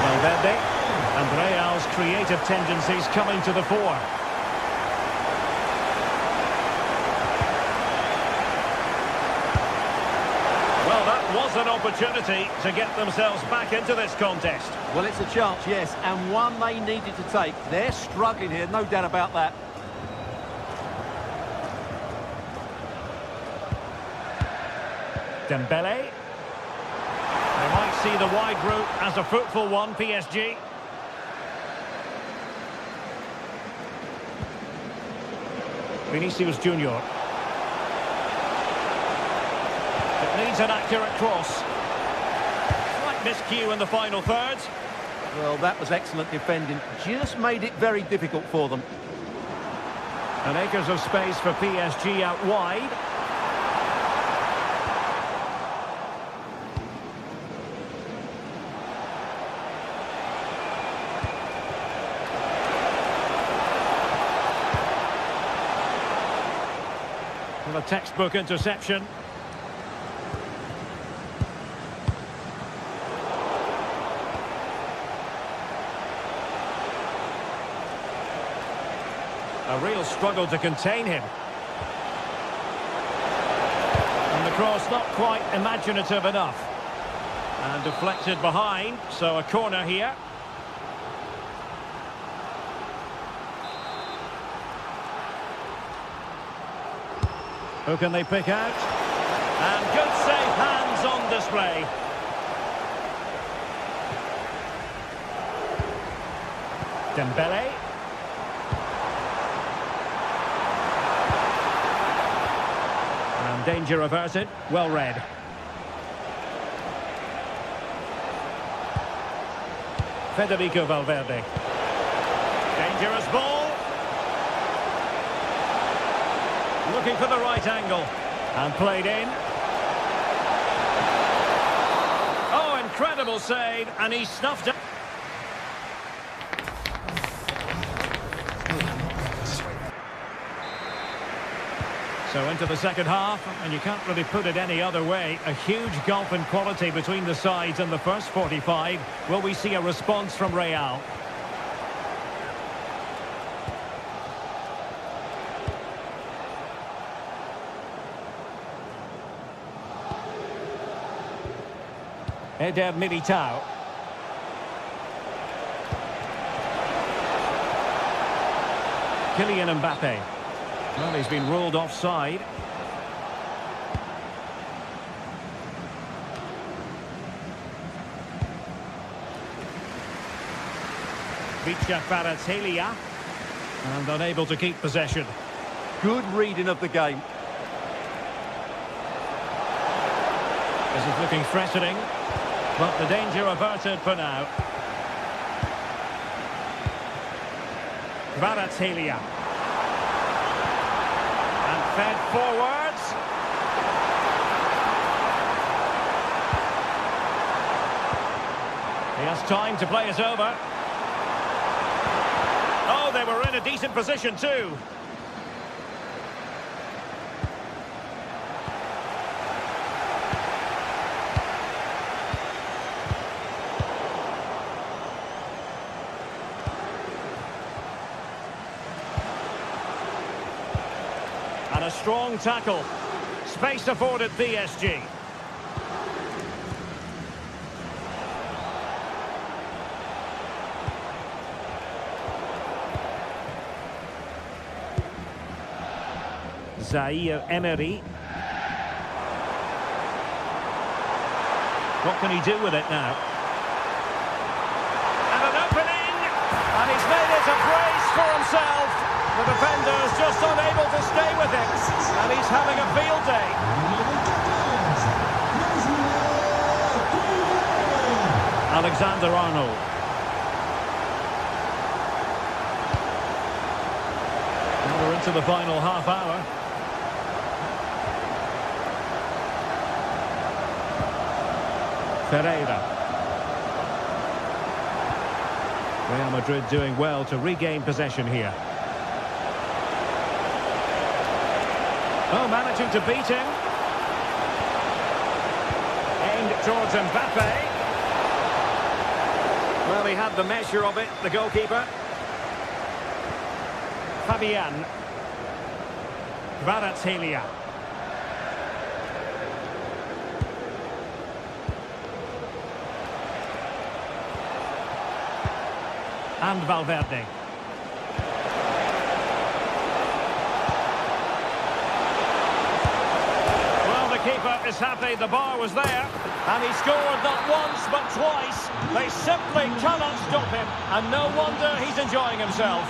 Valverde. And Real's creative tendencies coming to the fore. Well, that was an opportunity to get themselves back into this contest. Well, it's a chance, yes, and one they needed to take. They're struggling here, no doubt about that. Dembele. see the wide route as a fruitful one, PSG. Vinicius Junior. It needs an accurate cross. Slight miscue in the final third. Well, that was excellent defending. Just made it very difficult for them. And acres of space for PSG out wide. And a textbook interception. A real struggle to contain him. And the cross not quite imaginative enough. And deflected behind, so a corner here. Who can they pick out? And good safe hands on display. Dembele. And danger averted. Well read. Federico Valverde. Dangerous ball. Looking for the right angle. And played in. Oh, incredible save. And he snuffed it. So into the second half, and you can't really put it any other way. A huge gulf in quality between the sides in the first 45. Will we see a response from Real? Eder Militao. Kylian Mbappe. Well, he's been ruled offside. Vicha Kvaratskhelia. And unable to keep possession. Good reading of the game. This is looking threatening, but the danger averted for now. Kvaratskhelia. And fed forwards. He has time to play it over. Oh, they were in a decent position too. And a strong tackle. Space afforded PSG. Zaire Emery. What can he do with it now? And an opening! And he's made it a brace for himself. The defender's just unable to stay with it. And he's having a field day. Alexander-Arnold. Now we're into the final half hour. Ferreira. Real Madrid doing well to regain possession here. Oh, managing to beat him. Aimed towards Mbappe. Well, he had the measure of it, the goalkeeper. Fabian. Kvaratskhelia. And Valverde. Well, the keeper is he's happy the bar was there. And he scored not once but twice. They simply cannot stop him. And no wonder he's enjoying himself.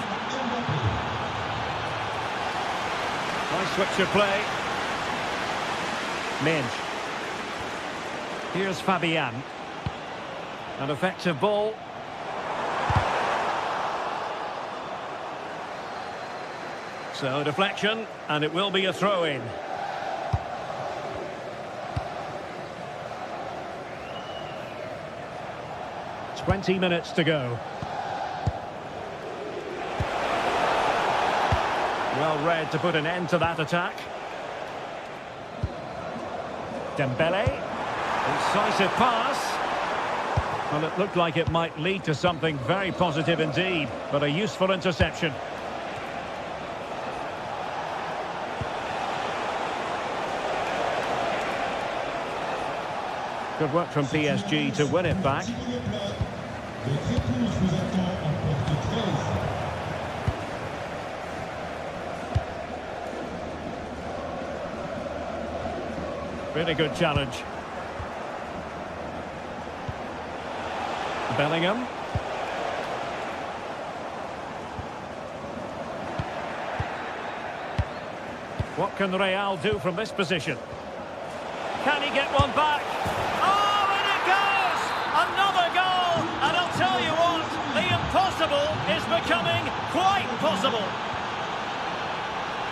Nice switch of play. Minge. Here's Fabian. An effective ball. So deflection, and it will be a throw-in. "20 minutes to go. Well read to put an end to that attack. Dembele. Incisive pass. Well, it looked like it might lead to something very positive indeed, but a useful interception. Good work from PSG to win it back. Really good challenge. Bellingham. What can Real do from this position? Can he get one back? Oh, and it goes! Another goal! And I'll tell you what, the impossible is becoming quite possible.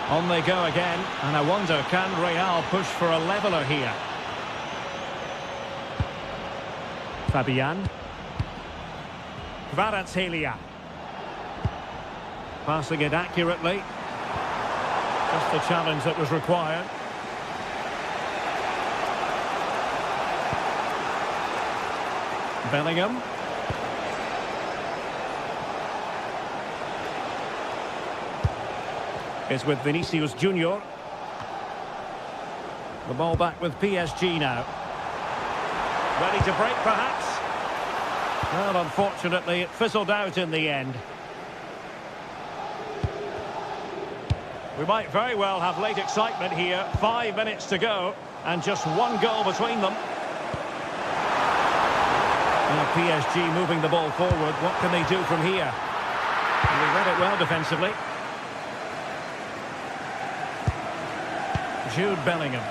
On they go again, and I wonder, can Real push for a leveller here? Fabian. Kvaratskhelia. Passing it accurately. Just the challenge that was required. Bellingham. It's with Vinicius Junior. The ball back with PSG now. Ready to break, perhaps? Well, unfortunately, it fizzled out in the end. We might very well have late excitement here. 5 minutes to go, and just one goal between them. Now PSG moving the ball forward. What can they do from here? And they read it well defensively. Jude Bellingham.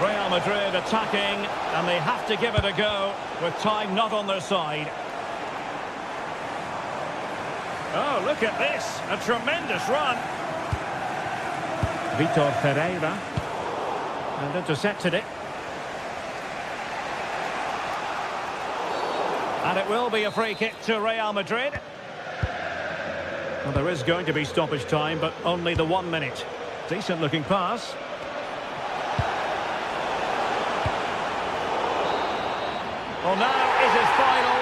Real Madrid attacking, and they have to give it a go with time not on their side. Oh, look at this. A tremendous run. Vitor Pereira. And intercepted it. And it will be a free kick to Real Madrid. Well, there is going to be stoppage time, but only the 1 minute. Decent looking pass. Well, now is his final.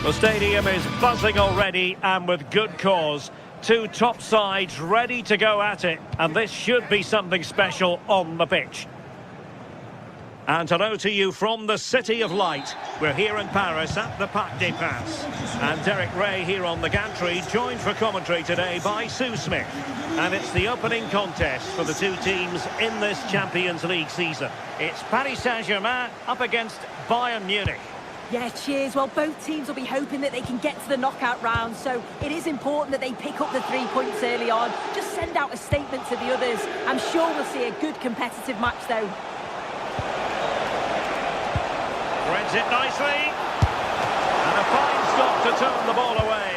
The stadium is buzzing already, and with good cause. Two top sides ready to go at it, and this should be something special on the pitch. And hello to you from the City of Light. We're here in Paris at the Parc des Princes. And Derek Ray here on the gantry, joined for commentary today by Sue Smith. And it's the opening contest for the two teams in this Champions League season. It's Paris Saint-Germain up against Bayern Munich. Yeah, cheers. Well, both teams will be hoping that they can get to the knockout round, so it is important that they pick up the 3 points early on. Just send out a statement to the others. I'm sure we'll see a good competitive match, though. Threads it nicely. And a fine stop to turn the ball away.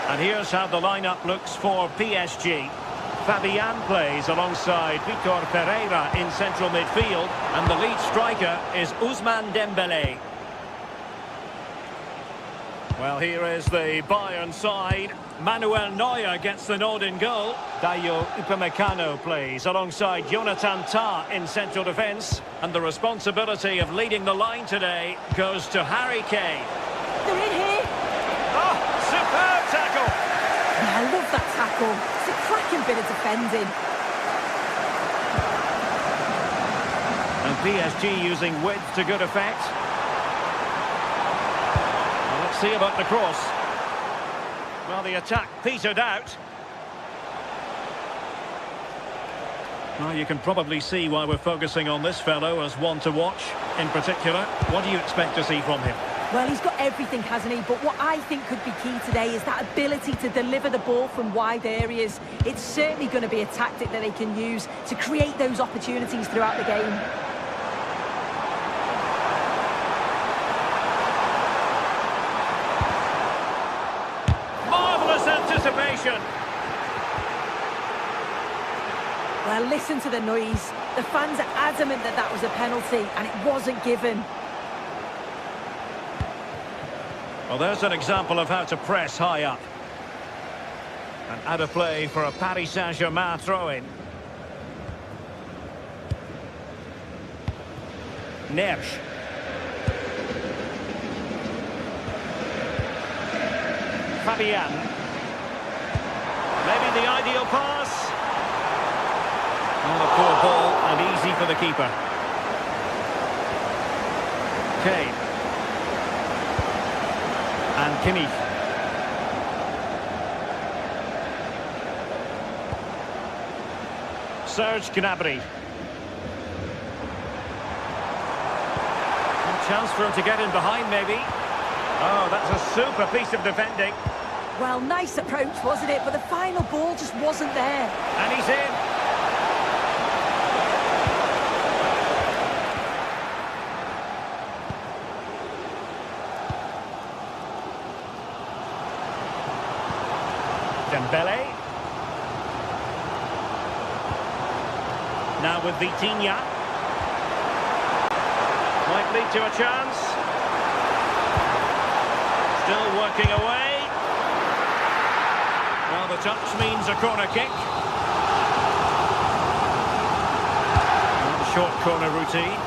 And here's how the lineup looks for PSG. Fabian plays alongside Vitor Pereira in central midfield. And the lead striker is Ousmane Dembélé. Well, here is the Bayern side. Manuel Neuer gets the nod in goal. Dayo Upamecano plays alongside Jonathan Tah in central defence. And the responsibility of leading the line today goes to Harry Kane. They're in here. Oh, superb tackle. Yeah, I love that tackle. It's a cracking bit of defending. And PSG using width to good effect. Well, let's see about the cross. Well, the attack petered out. Well, you can probably see why we're focusing on this fellow as one to watch in particular. What do you expect to see from him? Well, he's got everything, hasn't he? But what I think could be key today is that ability to deliver the ball from wide areas. It's certainly going to be a tactic that they can use to create those opportunities throughout the game. Anticipation. Well, listen to the noise. The fans are adamant that that was a penalty, and it wasn't given. Well, there's an example of how to press high up. And out of play for a Paris Saint-Germain throw-in. Neves. Fabian. Maybe the ideal pass. Oh, a poor ball and easy for the keeper. Kane. And Kimmich. Serge Gnabry. A chance for him to get in behind, maybe. Oh, that's a super piece of defending. Well, nice approach, wasn't it? But the final ball just wasn't there. And he's in. Dembélé. Now with Vitinha. Might lead to a chance. Still working away. Well, the touch means a corner kick. And a short corner routine.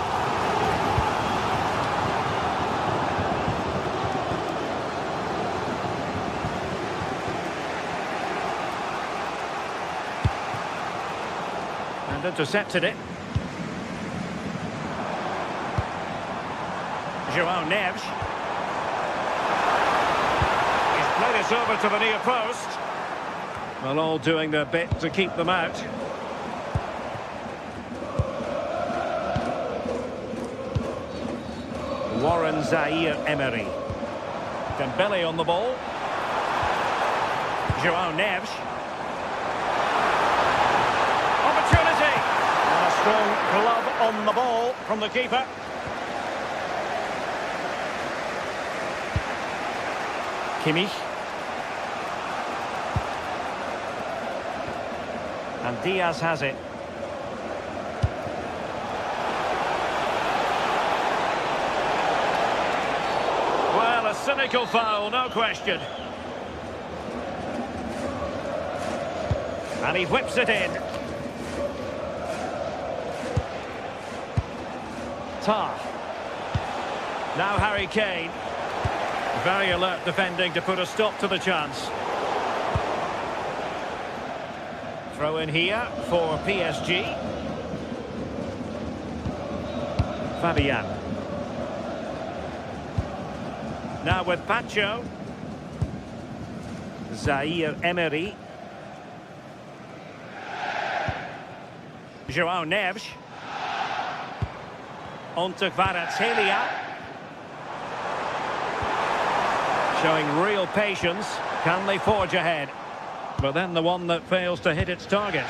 And intercepted it. João Neves. He's played it over to the near post. Well, all doing their bit to keep them out. Warren Zaïre-Emery. Dembélé on the ball. João Neves. Opportunity! And a strong glove on the ball from the keeper. Kimmich. And Diaz has it. Well, a cynical foul, no question. And he whips it in. Tah. Now Harry Kane. Very alert defending to put a stop to the chance. Throw in here for PSG. Fabian. Now with Pacho. Zaire Emery. João Neves. On to Kvaratskhelia. Showing real patience. Can they forge ahead? But then the one that fails to hit its target.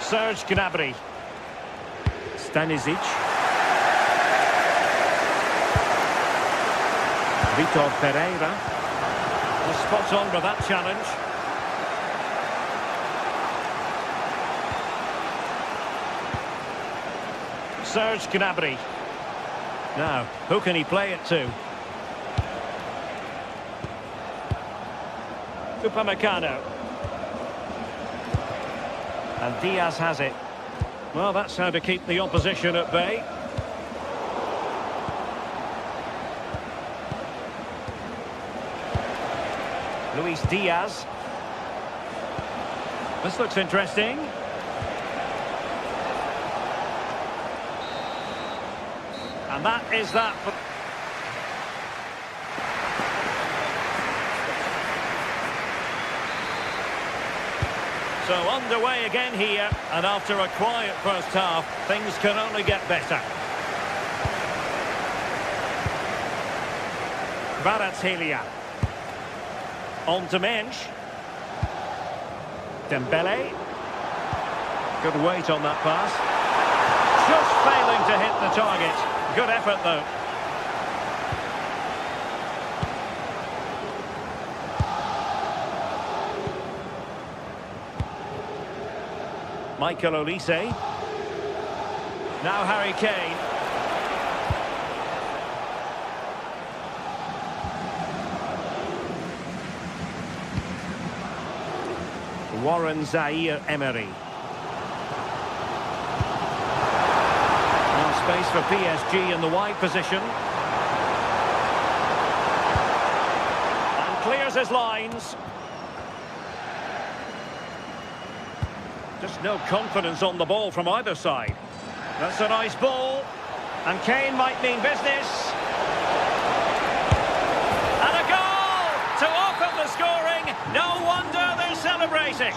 Serge Gnabry. Stanisic. Vitor Pereira. Was spot on with that challenge. Serge Gnabry. Now, who can he play it to? Upamecano. And Diaz has it. Well, that's how to keep the opposition at bay. Luis Diaz. This looks interesting. And that is that. So underway again here, and after a quiet first half, things can only get better. Kvaratskhelia. On to Mensch. Dembele. Good weight on that pass. Just failing to hit the target. Good effort though. Michael Olise. Now Harry Kane. Warren Zaire Emery. Now space for PSG in the wide position. And clears his lines. Just no confidence on the ball from either side. That's a nice ball. And Kane might mean business. And a goal to open the scoring. No wonder they're celebrating.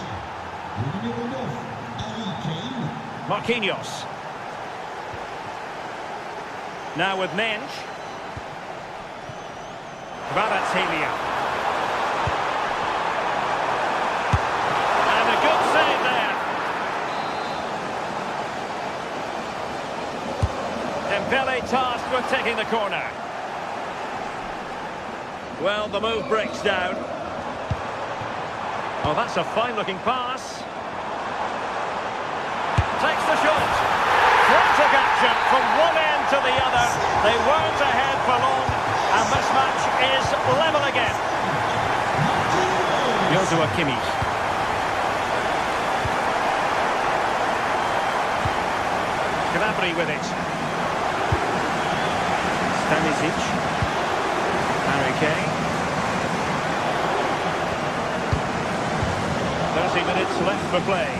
Marquinhos. Now with Mensch. Kvaratskhelia. And a good save there. Dembele tasked with taking the corner. Well, the move breaks down. Oh, that's a fine-looking pass. Takes the shot. Frantic action from one end to the other. They weren't ahead for long, and this match is level again. Joshua Kimmich. Gnabry with it. Stanisic. Harry Kane. 30 minutes left for play.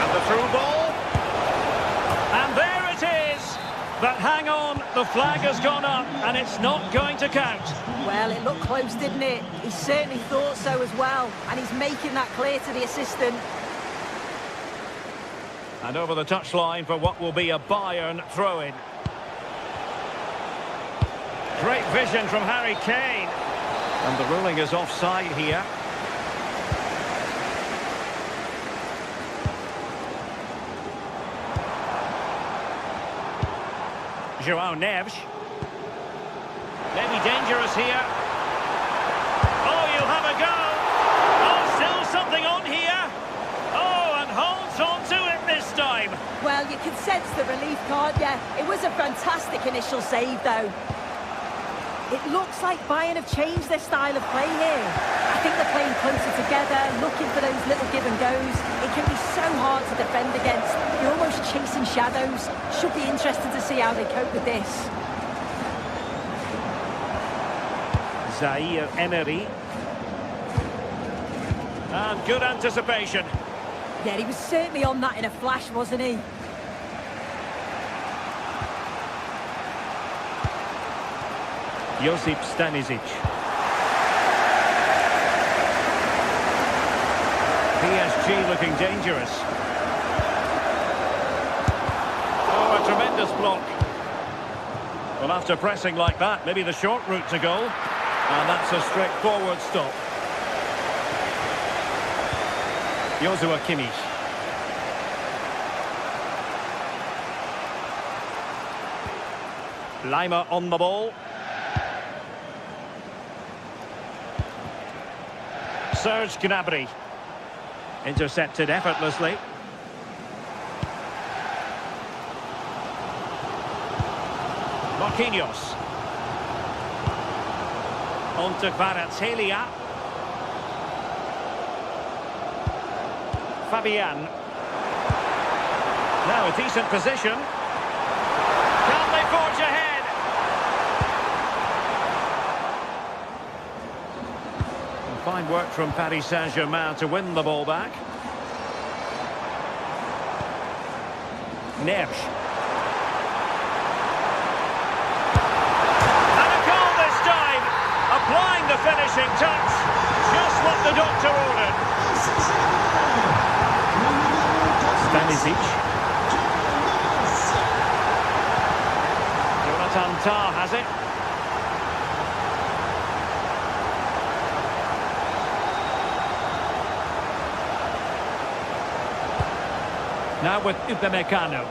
And the through ball. And there it is. But hang on, the flag has gone up and it's not going to count. Well, it looked close, didn't it? He certainly thought so as well. And he's making that clear to the assistant. And over the touchline for what will be a Bayern throw-in. Great vision from Harry Kane. And the ruling is offside here. João Neves. Maybe dangerous here. Oh, you'll have a go. Oh, still something on here. Oh, and holds on to it this time. Well, you can sense the relief, can't you? It was a fantastic initial save, though. It looks like Bayern have changed their style of play here. I think they're playing closer together, looking for those little give and goes. It can be so hard to defend against. You're almost chasing shadows. Should be interesting to see how they cope with this. Zaire Emery. And good anticipation. Yeah, he was certainly on that in a flash, wasn't he? Josip Stanisic. PSG looking dangerous. Oh, a tremendous block. Well, after pressing like that, maybe the short route to goal. And that's a straightforward stop. Joshua Kimmich. Lima on the ball. Serge Gnabry. Intercepted effortlessly. Marquinhos. On to Kvaratskhelia. Fabian. Now a decent position. Can they forge ahead? And fine work from Paris Saint-Germain to win the ball back. Neves. And a goal this time. Applying the finishing touch. Just what the doctor ordered. Stanisic. Jonathan Tah has it. Now with Upamecano.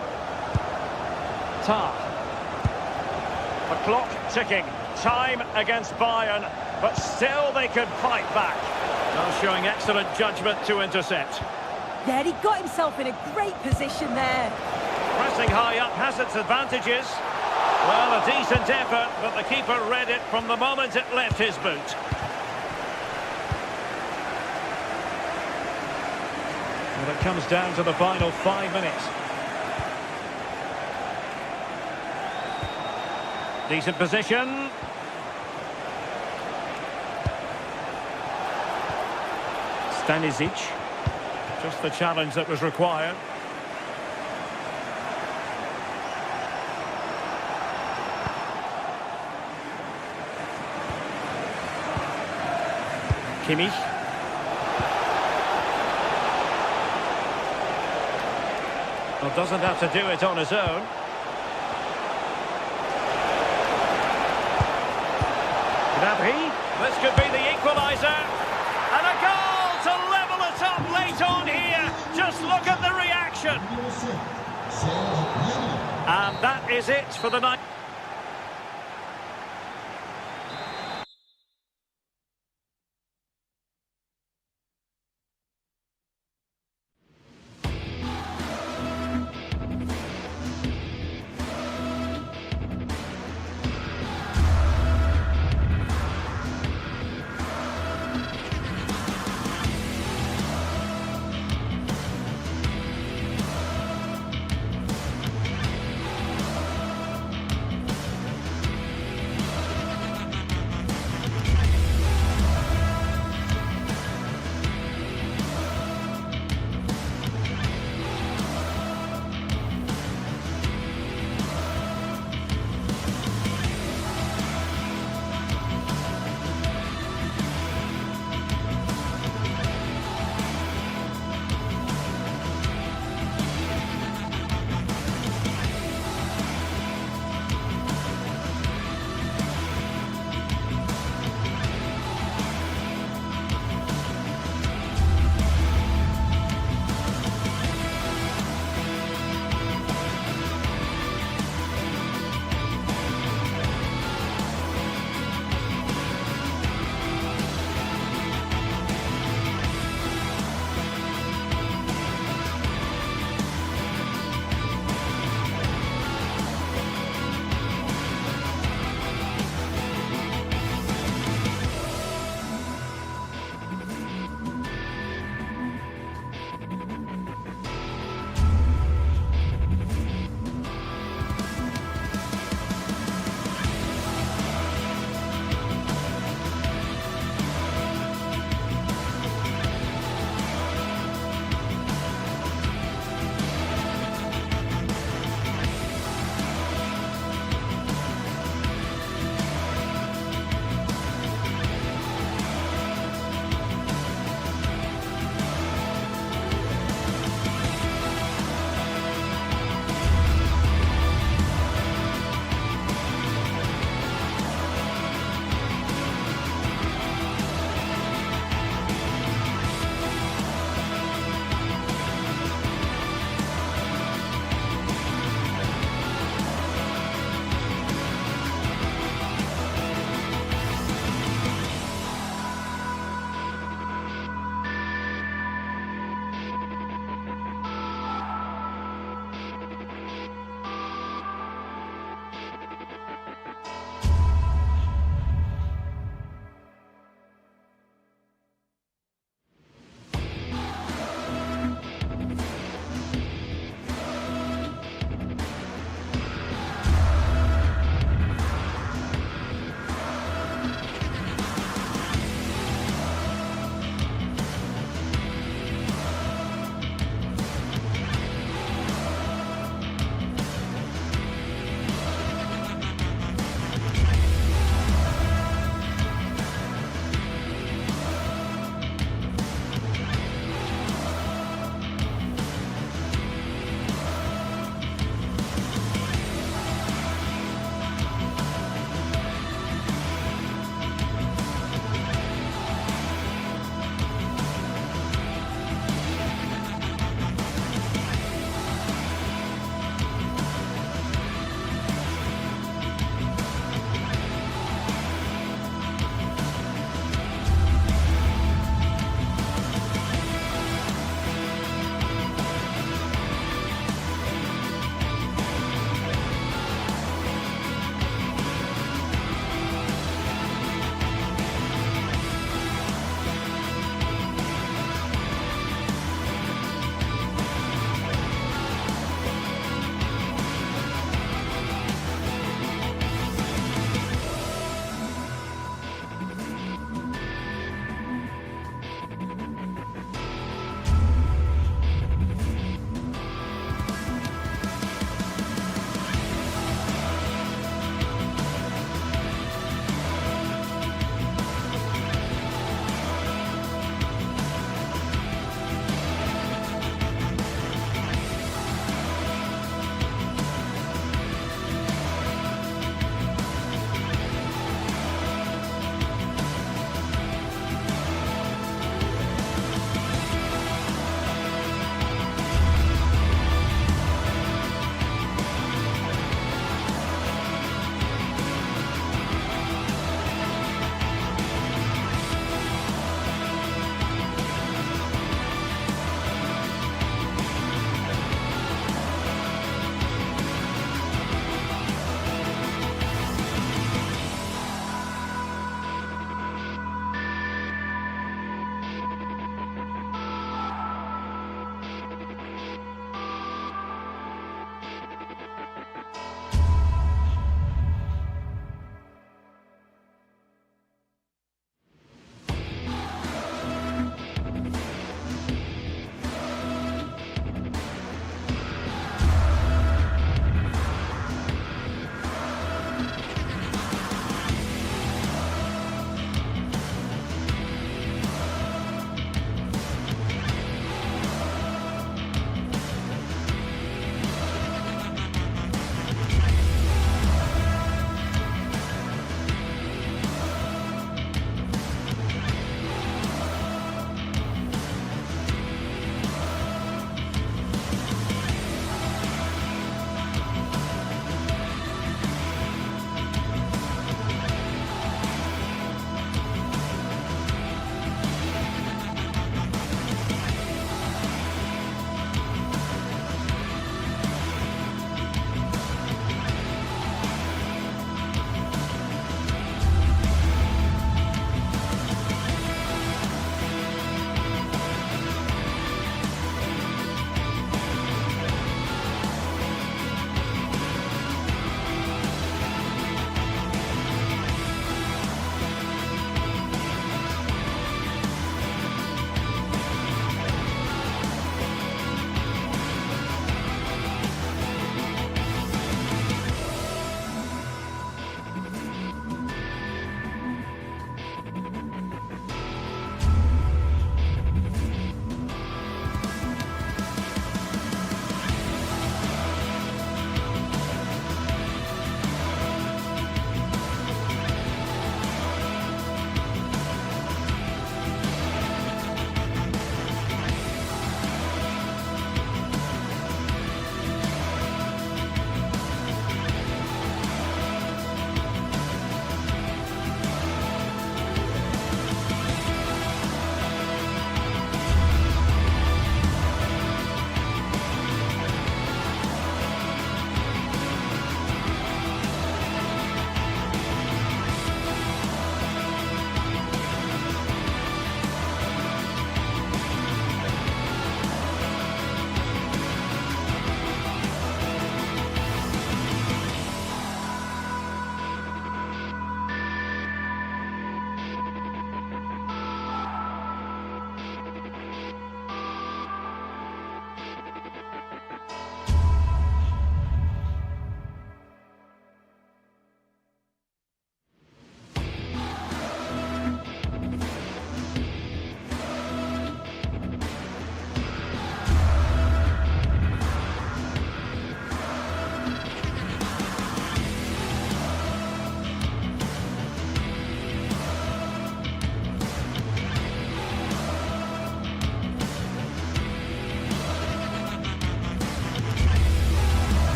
Tah. The clock ticking. Time against Bayern, but still they could fight back. Now showing excellent judgment to intercept. Yeah, he got himself in a great position there. Pressing high up has its advantages. Well, a decent effort, but the keeper read it from the moment it left his boot. Well, it comes down to the final 5 minutes. Decent position. Stanisic. Just the challenge that was required. Kimmich. Well, doesn't have to do it on his own. Gnabry. This could be the equaliser. And a goal to level it up late on here. Just look at the reaction. And that is it for the night.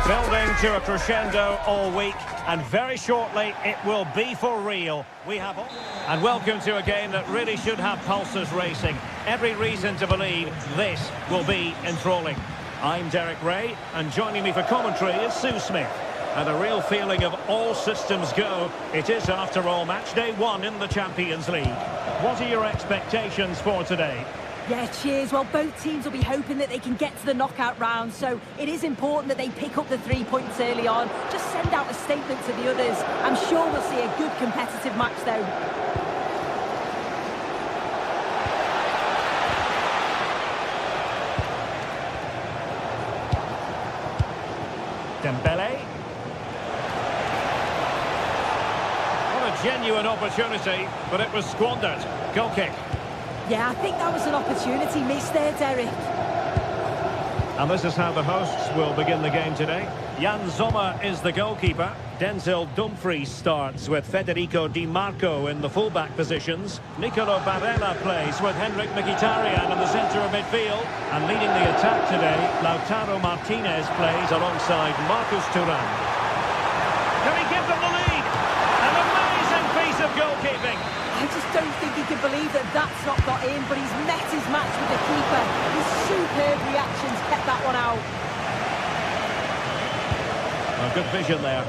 Building to a crescendo all week, and very shortly it will be for real. And welcome to a game that really should have pulses racing. Every reason to believe this will be enthralling. I'm Derek Ray, and joining me for commentary is Sue Smith. And a real feeling of all systems go. It is, after all, match day 1 in the Champions League. What are your expectations for today? Yeah, cheers. Well, both teams will be hoping that they can get to the knockout round, so it is important that they pick up the 3 points early on. Just send out a statement to the others. I'm sure we'll see a good competitive match, though. Dembele. What a genuine opportunity, but it was squandered. Goal kick. Yeah, I think that was an opportunity missed there, Derek. And this is how the hosts will begin the game today. Jan Sommer is the goalkeeper. Denzel Dumfries starts with Federico Di Marco in the fullback positions. Nicolo Barella plays with Henrik Mkhitaryan in the centre of midfield. And leading the attack today, Lautaro Martinez plays alongside Marcus Thuram. Can he give them the lead? An amazing piece of goalkeeping. I just don't think he can believe that that's not got in, but he's met his match with the keeper. His superb reactions kept that one out. Well, good vision there.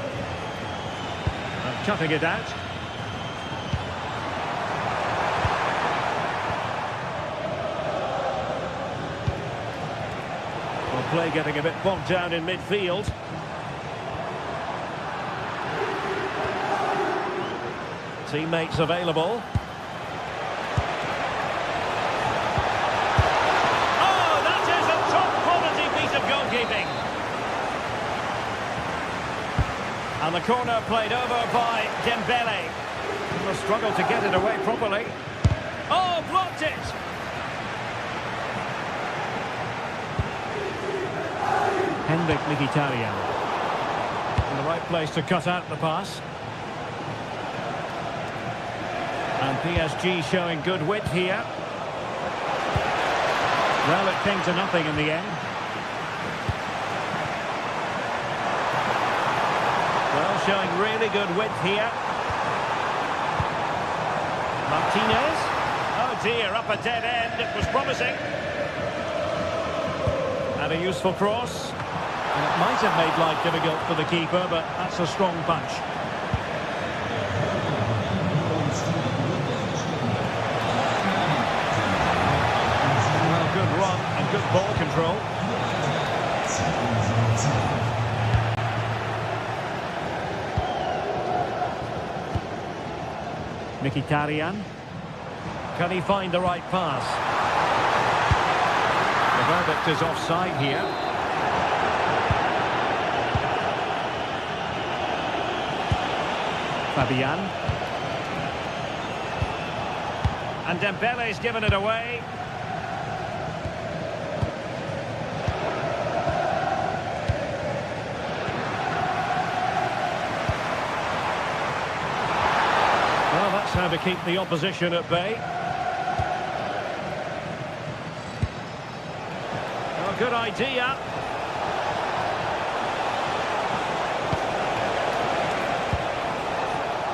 And cutting it out. Well, play getting a bit bogged down in midfield. Teammates available. Oh, that is a top-quality piece of goalkeeping. And the corner played over by Dembele. Will struggle to get it away properly. Oh, blocked it. Henrik Mkhitaryan. In the right place to cut out the pass. And PSG showing good width here. Well, it came to nothing in the end. Well, showing really good width here. Martinez. Oh dear, up a dead end. It was promising. And a useful cross. And it might have made life difficult for the keeper, but that's a strong punch. Good run and good ball control. Mkhitaryan. Can he find the right pass? The verdict is offside here. Fabian. And Dembele's given it away. How to keep the opposition at bay. Oh, good idea.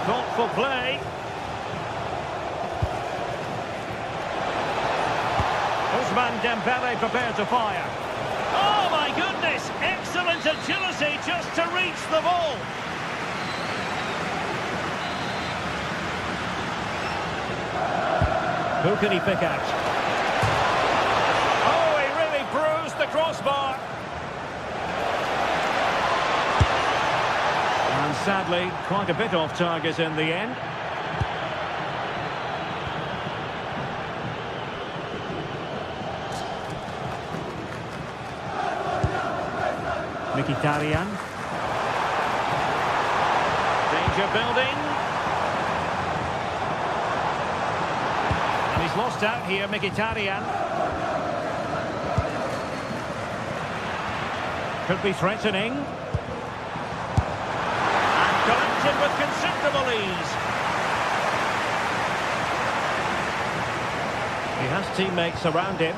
Thoughtful play. Ousmane Dembele prepared to fire. Oh my goodness! Excellent agility just to reach the ball. Who can he pick out? Oh, he really bruised the crossbar. And sadly, quite a bit off target in the end. Mkhitaryan. Danger building. And he's lost out here, Mkhitaryan. Could be threatening. And collected with considerable ease. He has teammates around him.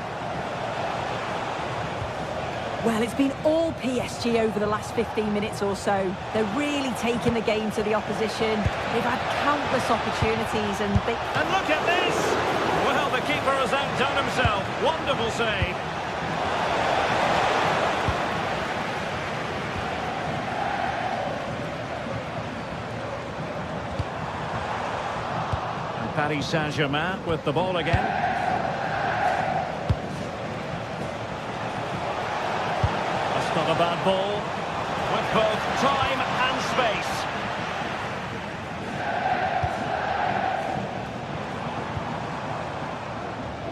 Well, it's been all PSG over the last 15 minutes or so. They're really taking the game to the opposition. They've had countless opportunities and they... And look at this! Well, the keeper has outdone himself. Wonderful save. And Paris Saint-Germain with the ball again. Not a bad ball, with both time and space.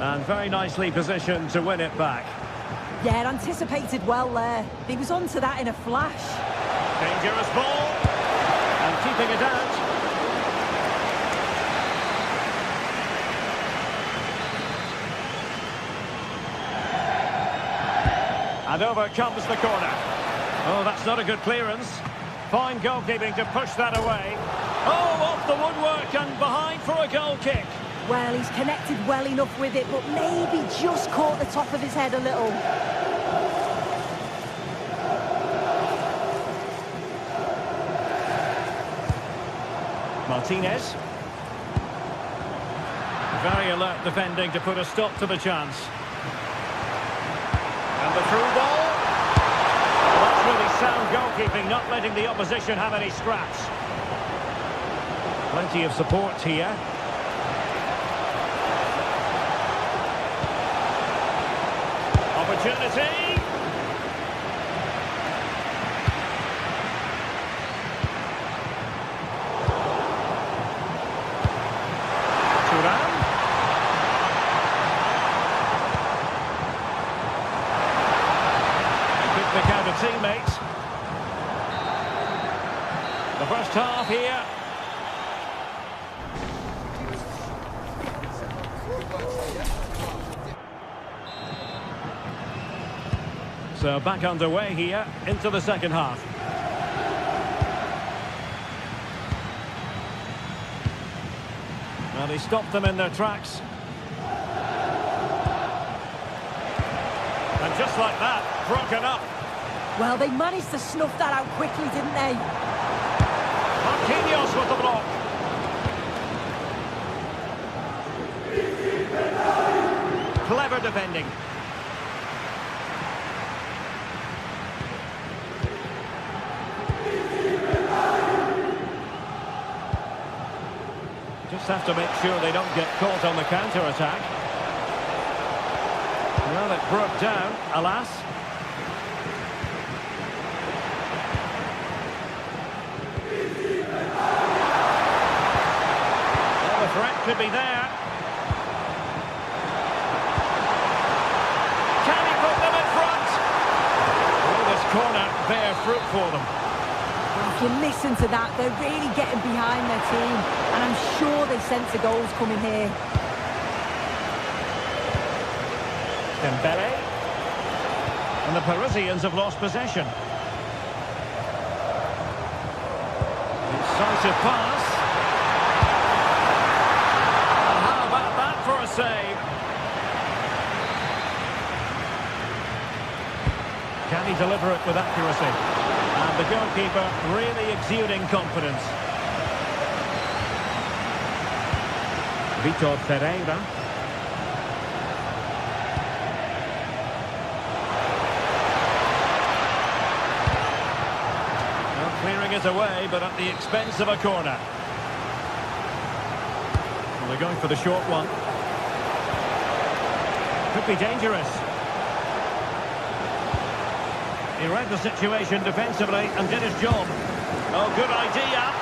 And very nicely positioned to win it back. Yeah, anticipated well there. He was onto that in a flash. Dangerous ball, and keeping it out. And over comes the corner. Oh, that's not a good clearance. Fine goalkeeping to push that away. Oh, off the woodwork and behind for a goal kick. Well, he's connected well enough with it, but maybe just caught the top of his head a little. Martinez. Very alert defending to put a stop to the chance. And the through ball. That's really sound goalkeeping, not letting the opposition have any scraps. Plenty of support here. Opportunity. Thuram. Pick out a teammate. The first half here. So back underway here into the second half. Well, he stopped them in their tracks. And just like that, broken up. Well, they managed to snuff that out quickly, didn't they? Marquinhos with the block. Clever defending. Just have to make sure they don't get caught on the counter-attack. Well, it broke down, alas. Well, the threat could be there. Can he put them in front? Oh, this corner bear fruit for them. If you listen to that, they're really getting behind their team, and I'm sure they sense the goals coming here. Dembele. And the Parisians have lost possession. Decisive pass. And how about that for a save? Can he deliver it with accuracy? And the goalkeeper really exuding confidence. Vitor Pereira. Well, clearing it away, but at the expense of a corner. Well, they're going for the short one. Could be dangerous. He read the situation defensively and did his job. Oh, good idea.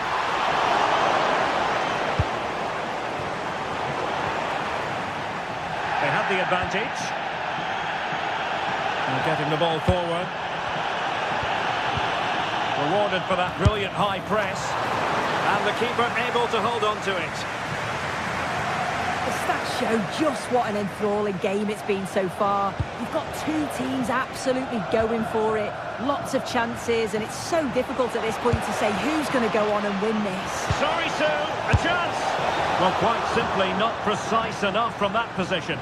They had the advantage. And getting the ball forward. Rewarded for that brilliant high press. And the keeper able to hold on to it. The stats show just what an enthralling game it's been so far. You've got two teams absolutely going for it. Lots of chances, and it's so difficult at this point to say who's going to go on and win this. Sorry, Sue, a chance. Well, quite simply not precise enough from that position.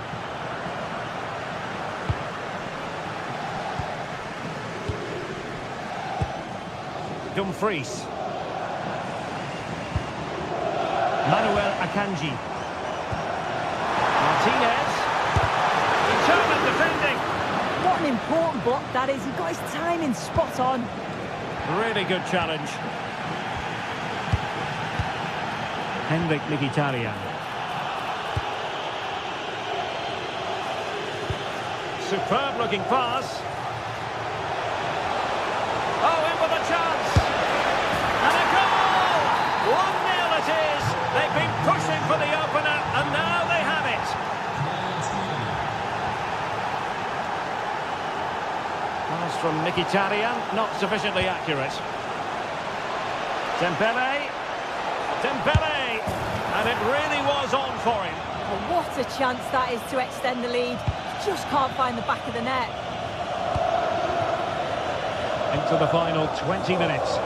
Dumfries. Manuel Akanji. Martinez. Determined defending. What an important block that is. He got his timing spot on. Really good challenge. Henrik Mkhitaryan. Superb looking pass. Oh, in with a chance. And a goal! 1-0 it is. They've been pushing for the opener, and now they have it. Pass from Mkhitaryan, not sufficiently accurate. Dembele. Dembele. And it really was on for him. Oh, what a chance that is to extend the lead. Just can't find the back of the net. Into the final 20 minutes.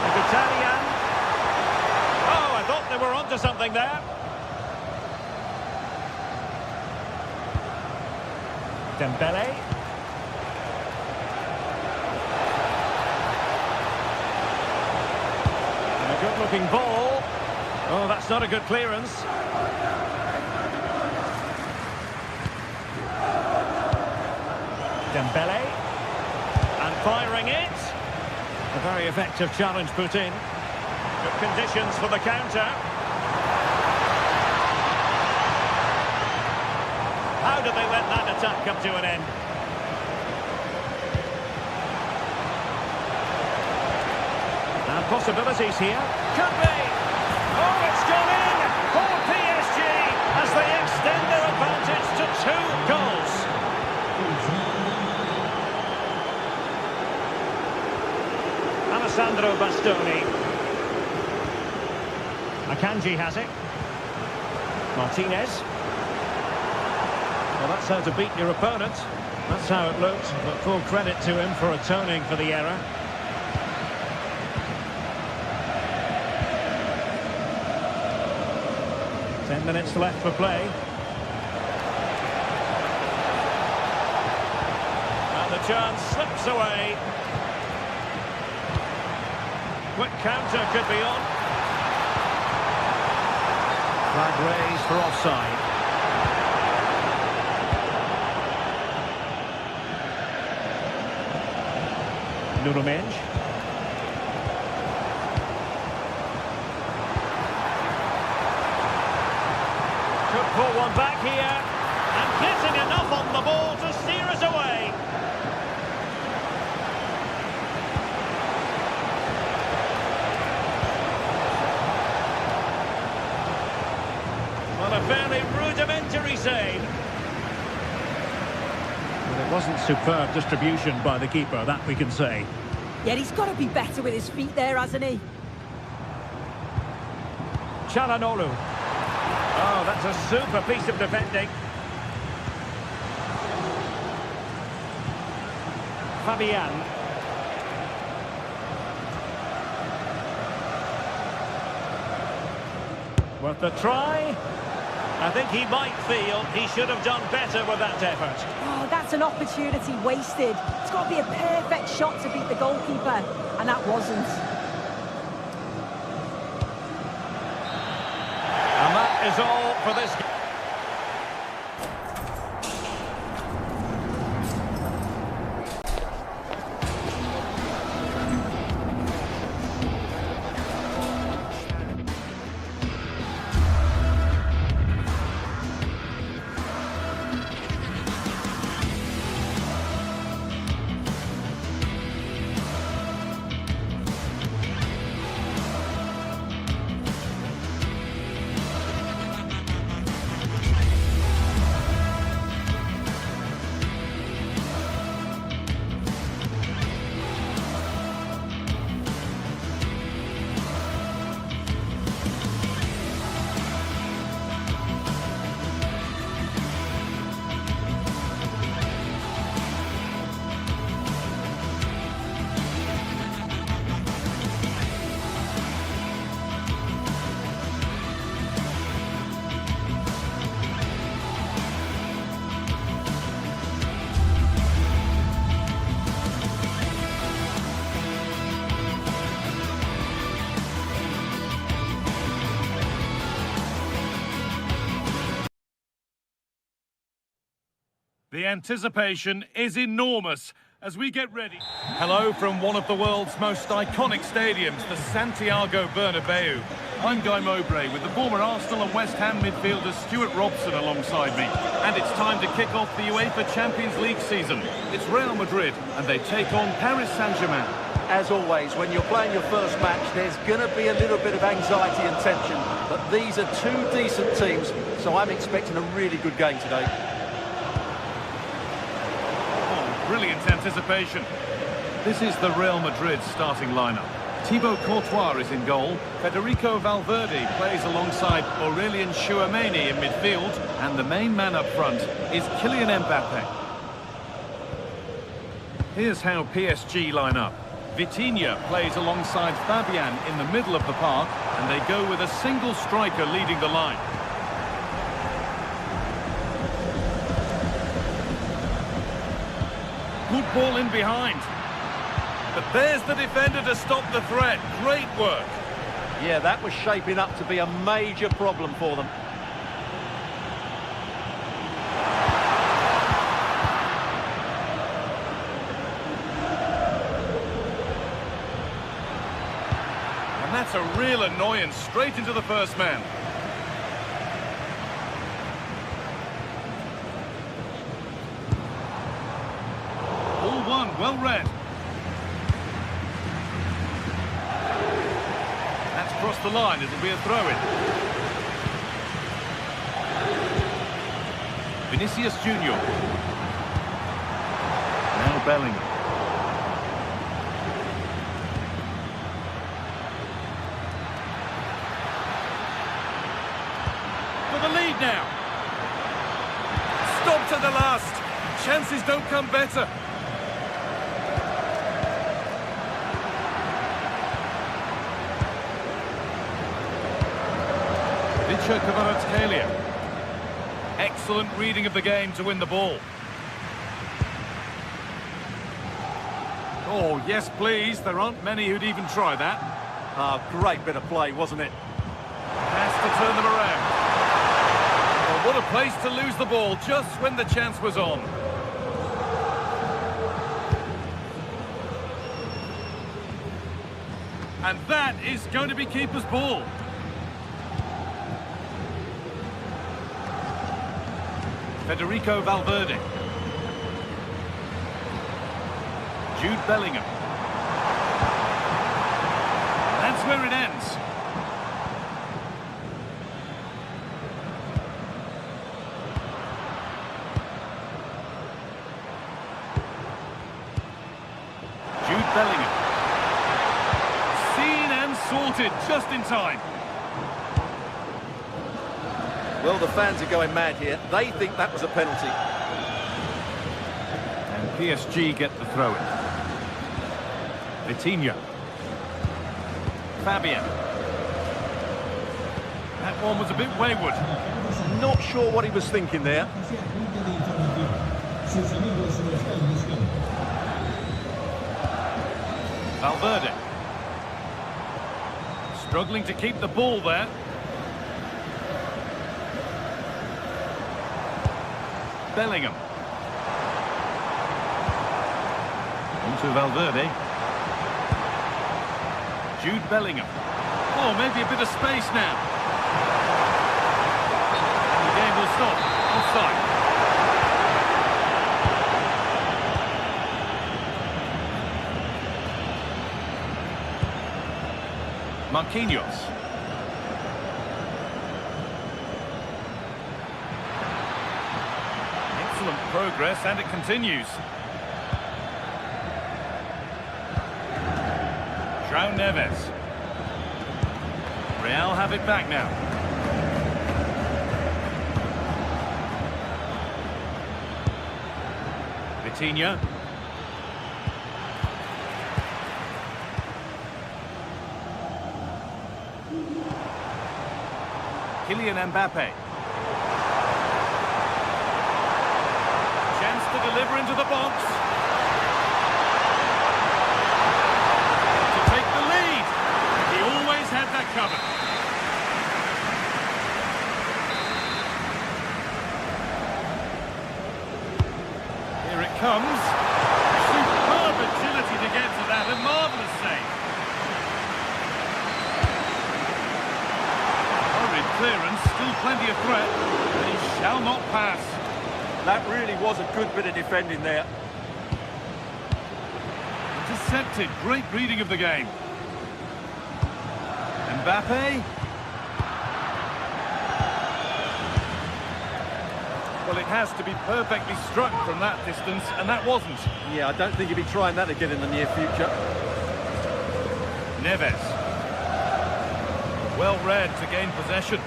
Mkhitaryan. Oh, I thought they were onto something there. Dembele. And a good-looking ball. Oh, that's not a good clearance. Dembele, and firing it. A very effective challenge put in. Good conditions for the counter. How did they let that attack come to an end? And possibilities here. Could be. Oh, it's gone in for PSG as they extend their advantage to 2 goals. Alessandro Bastoni. Akanji has it. Martinez. Well, that's how to beat your opponent. That's how it looked, but full credit to him for atoning for the error. Ten minutes left for play. And the chance slips away. Quick counter could be on. Flag raised for offside. Nuno Mendes. Could pull one back here. And getting enough on the ball to steer us away. Well, a fairly rudimentary save. But it wasn't superb distribution by the keeper, that we can say. Yeah, he's got to be better with his feet there, hasn't he? Çalhanoğlu. Oh, that's a super piece of defending. Fabian. Worth the try. I think he might feel he should have done better with that effort. Oh, that's an opportunity wasted. It's got to be a perfect shot to beat the goalkeeper, and that wasn't. And that is all for this game. The anticipation is enormous as we get ready. Hello from one of the world's most iconic stadiums, the Santiago Bernabeu. I'm Guy Mowbray with the former Arsenal and West Ham midfielder Stuart Robson alongside me. And it's time to kick off the UEFA Champions League season. It's Real Madrid and they take on Paris Saint-Germain. As always, when you're playing your first match, there's going to be a little bit of anxiety and tension. But these are two decent teams, so I'm expecting a really good game today. Brilliant anticipation. This is the Real Madrid starting lineup. Thibaut Courtois is in goal. Federico Valverde plays alongside Aurelien Tchouameni in midfield. And the main man up front is Kylian Mbappe. Here's how PSG line up. Vitinha plays alongside Fabian in the middle of the park. And they go with a single striker leading the line. Good ball in behind. But there's the defender to stop the threat. Great work. Yeah, that was shaping up to be a major problem for them. And that's a real annoyance straight into the first man. Well read. That's crossed the line. It'll be a throw-in. Vinicius Junior. Now Bellingham. For the lead now. Stopped at the last. Chances don't come better. Excellent reading of the game to win the ball. Oh, yes, please. There aren't many who'd even try that. Ah, great bit of play, wasn't it? Has to turn them around. Well, what a place to lose the ball just when the chance was on. And that is going to be keeper's ball. Federico Valverde. Jude Bellingham. That's where it ends. Jude Bellingham. Seen and sorted just in time. Well, the fans are going mad here. They think that was a penalty. And PSG get the throw-in. Vitinha. Fabian. That one was a bit wayward. Not sure what he was thinking there. Valverde. Struggling to keep the ball there. Bellingham. Onto Valverde. Jude Bellingham. Oh, maybe a bit of space now. And the game will stop. Offside. Marquinhos. Excellent progress, and it continues. João Neves. Real have it back now. Vitinha. Kylian Mbappe. Chance to deliver into the box. To take the lead. He always had that covered. That really was a good bit of defending there. Intercepted. Great reading of the game. Mbappe. Well, it has to be perfectly struck from that distance, and that wasn't. Yeah, I don't think he'll be trying that again in the near future. Neves. Well read to gain possession.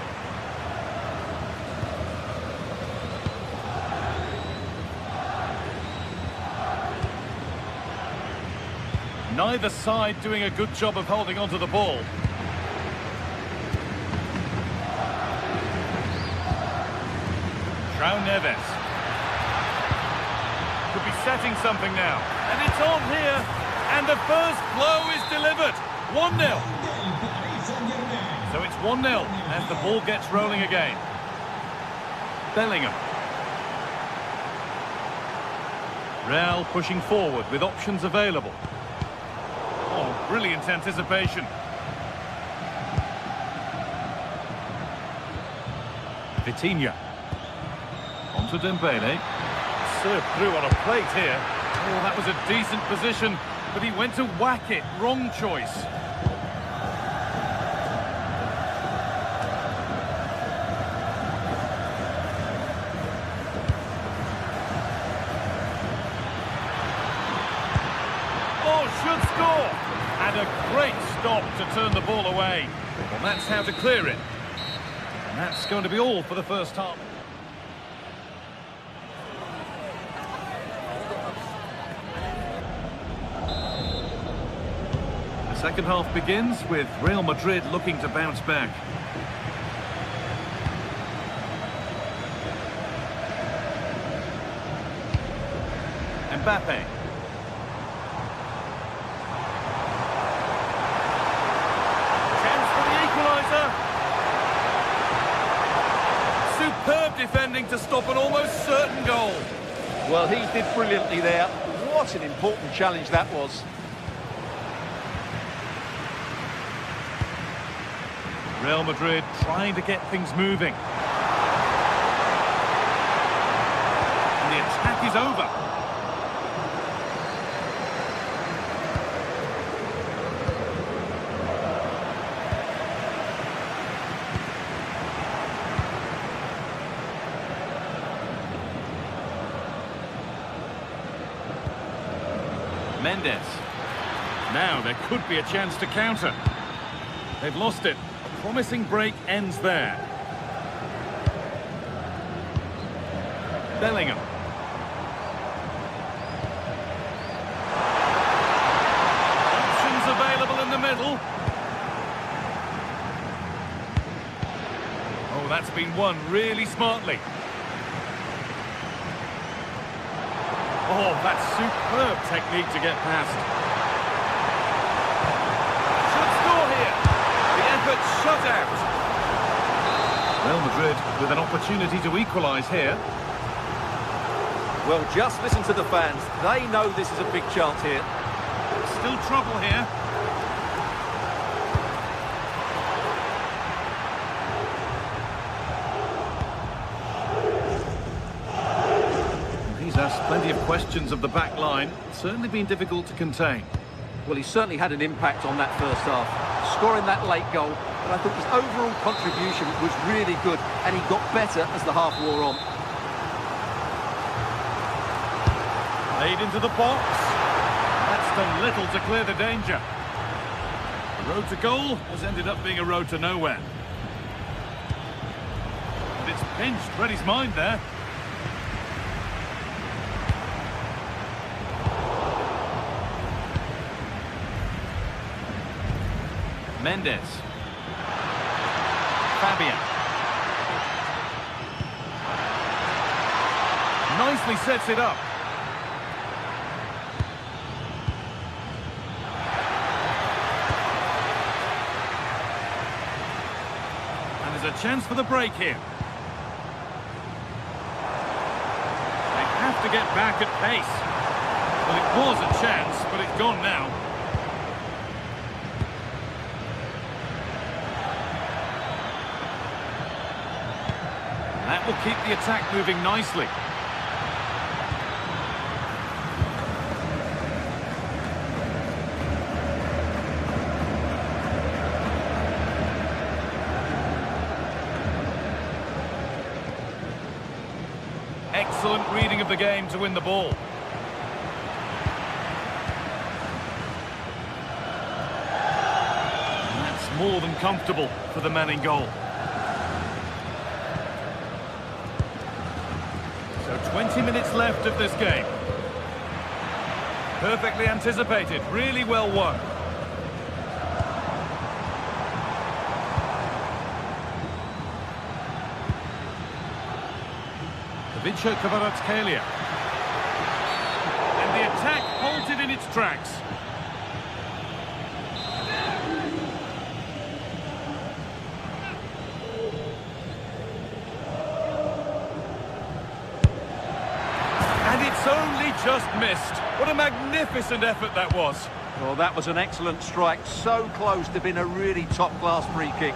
Neither side doing a good job of holding onto the ball. Neves. Could be setting something now. And it's on here. And the first blow is delivered. 1-0. So it's 1-0 as the ball gets rolling again. Bellingham. Real pushing forward with options available. Oh, brilliant anticipation. Vitinha. Onto Dembele. Served through on a plate here. Oh, that was a decent position, but he went to whack it. Wrong choice. Oh, should score. And a great stop to turn the ball away. Well, that's how to clear it. And that's going to be all for the first half. Second half begins with Real Madrid looking to bounce back. Mbappe. Chance for the equaliser. Superb defending to stop an almost certain goal. Well, he did brilliantly there. What an important challenge that was. Real Madrid trying to get things moving. And the attack is over. Mendes. Now there could be a chance to counter. They've lost it. Promising break ends there. Bellingham. Options available in the middle. Oh, that's been won really smartly. Oh, that's superb technique to get past. Should score here. But shut out. Real Madrid with an opportunity to equalise here. Well, just listen to the fans. They know this is a big chance here. Still trouble here. He's asked plenty of questions of the back line. It's certainly been difficult to contain. Well, he certainly had an impact on that first half. Scoring that late goal, but I thought his overall contribution was really good, and he got better as the half wore on. Played into the box. That's done little to clear the danger. The road to goal has ended up being a road to nowhere. But it's pinched Reddy's mind there. Mendes. Fabian. Nicely sets it up. And there's a chance for the break here. They have to get back at pace. Well, it was a chance, but it's gone now. That will keep the attack moving nicely. excellent reading of the game to win the ball. That's more than comfortable for the man in goal. So 20 minutes left of this game. Perfectly anticipated, really well won. Kvaratskhelia. And the attack halted in its tracks. And it's only just missed. What a magnificent effort that was. Well, that was an excellent strike. So close to being a really top-class free kick.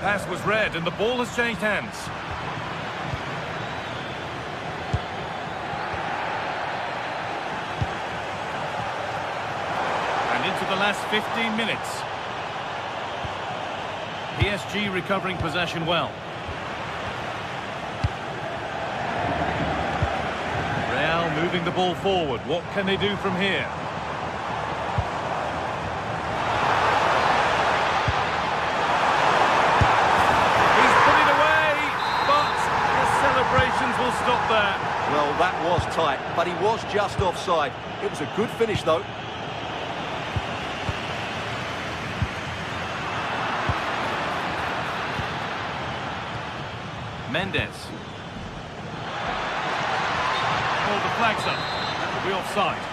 Pass was read and the ball has changed hands. And into the last 15 minutes. PSG recovering possession well. Real moving the ball forward. What can they do from here? Will stop there. Well, that was tight, but he was just offside. It was a good finish, though. Mendes. Oh, the flag's up. That will be offside.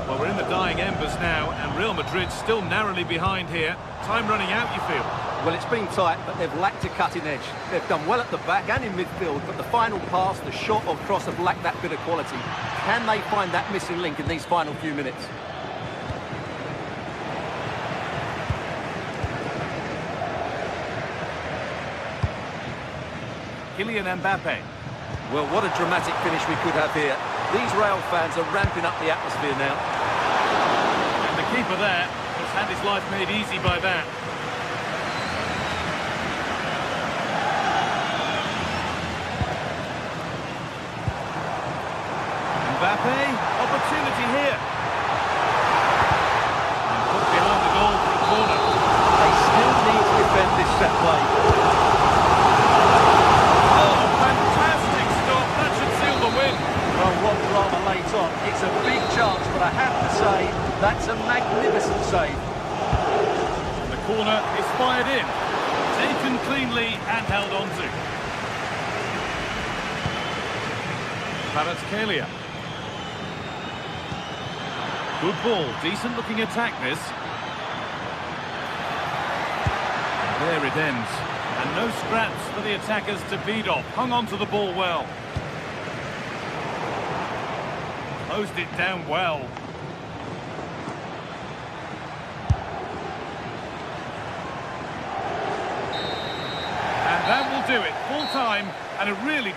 Well, we're in the dying embers now, and Real Madrid still narrowly behind here. Time running out, you feel? Well, it's been tight, but they've lacked a cutting edge. They've done well at the back and in midfield, but the final pass, the shot or cross have lacked that bit of quality. Can they find that missing link in these final few minutes? Kylian Mbappe. Well, what a dramatic finish we could have here. These Real fans are ramping up the atmosphere now. And the keeper there has had his life made easy by that. Mbappe, opportunity here. And put behind the goal for a corner. They still need to defend this set play. Oh, fantastic stop. That should seal the win. Well, what drama late on. It's a big chance, but I have to say, that's a magnificent save. The corner is fired in. Taken cleanly and held on to. Kvaratskhelia. Good ball, decent looking attack this. There it ends. And no scraps for the attackers to beat off. Hung on to the ball well. Closed it down well. And that will do it. Full time and a really...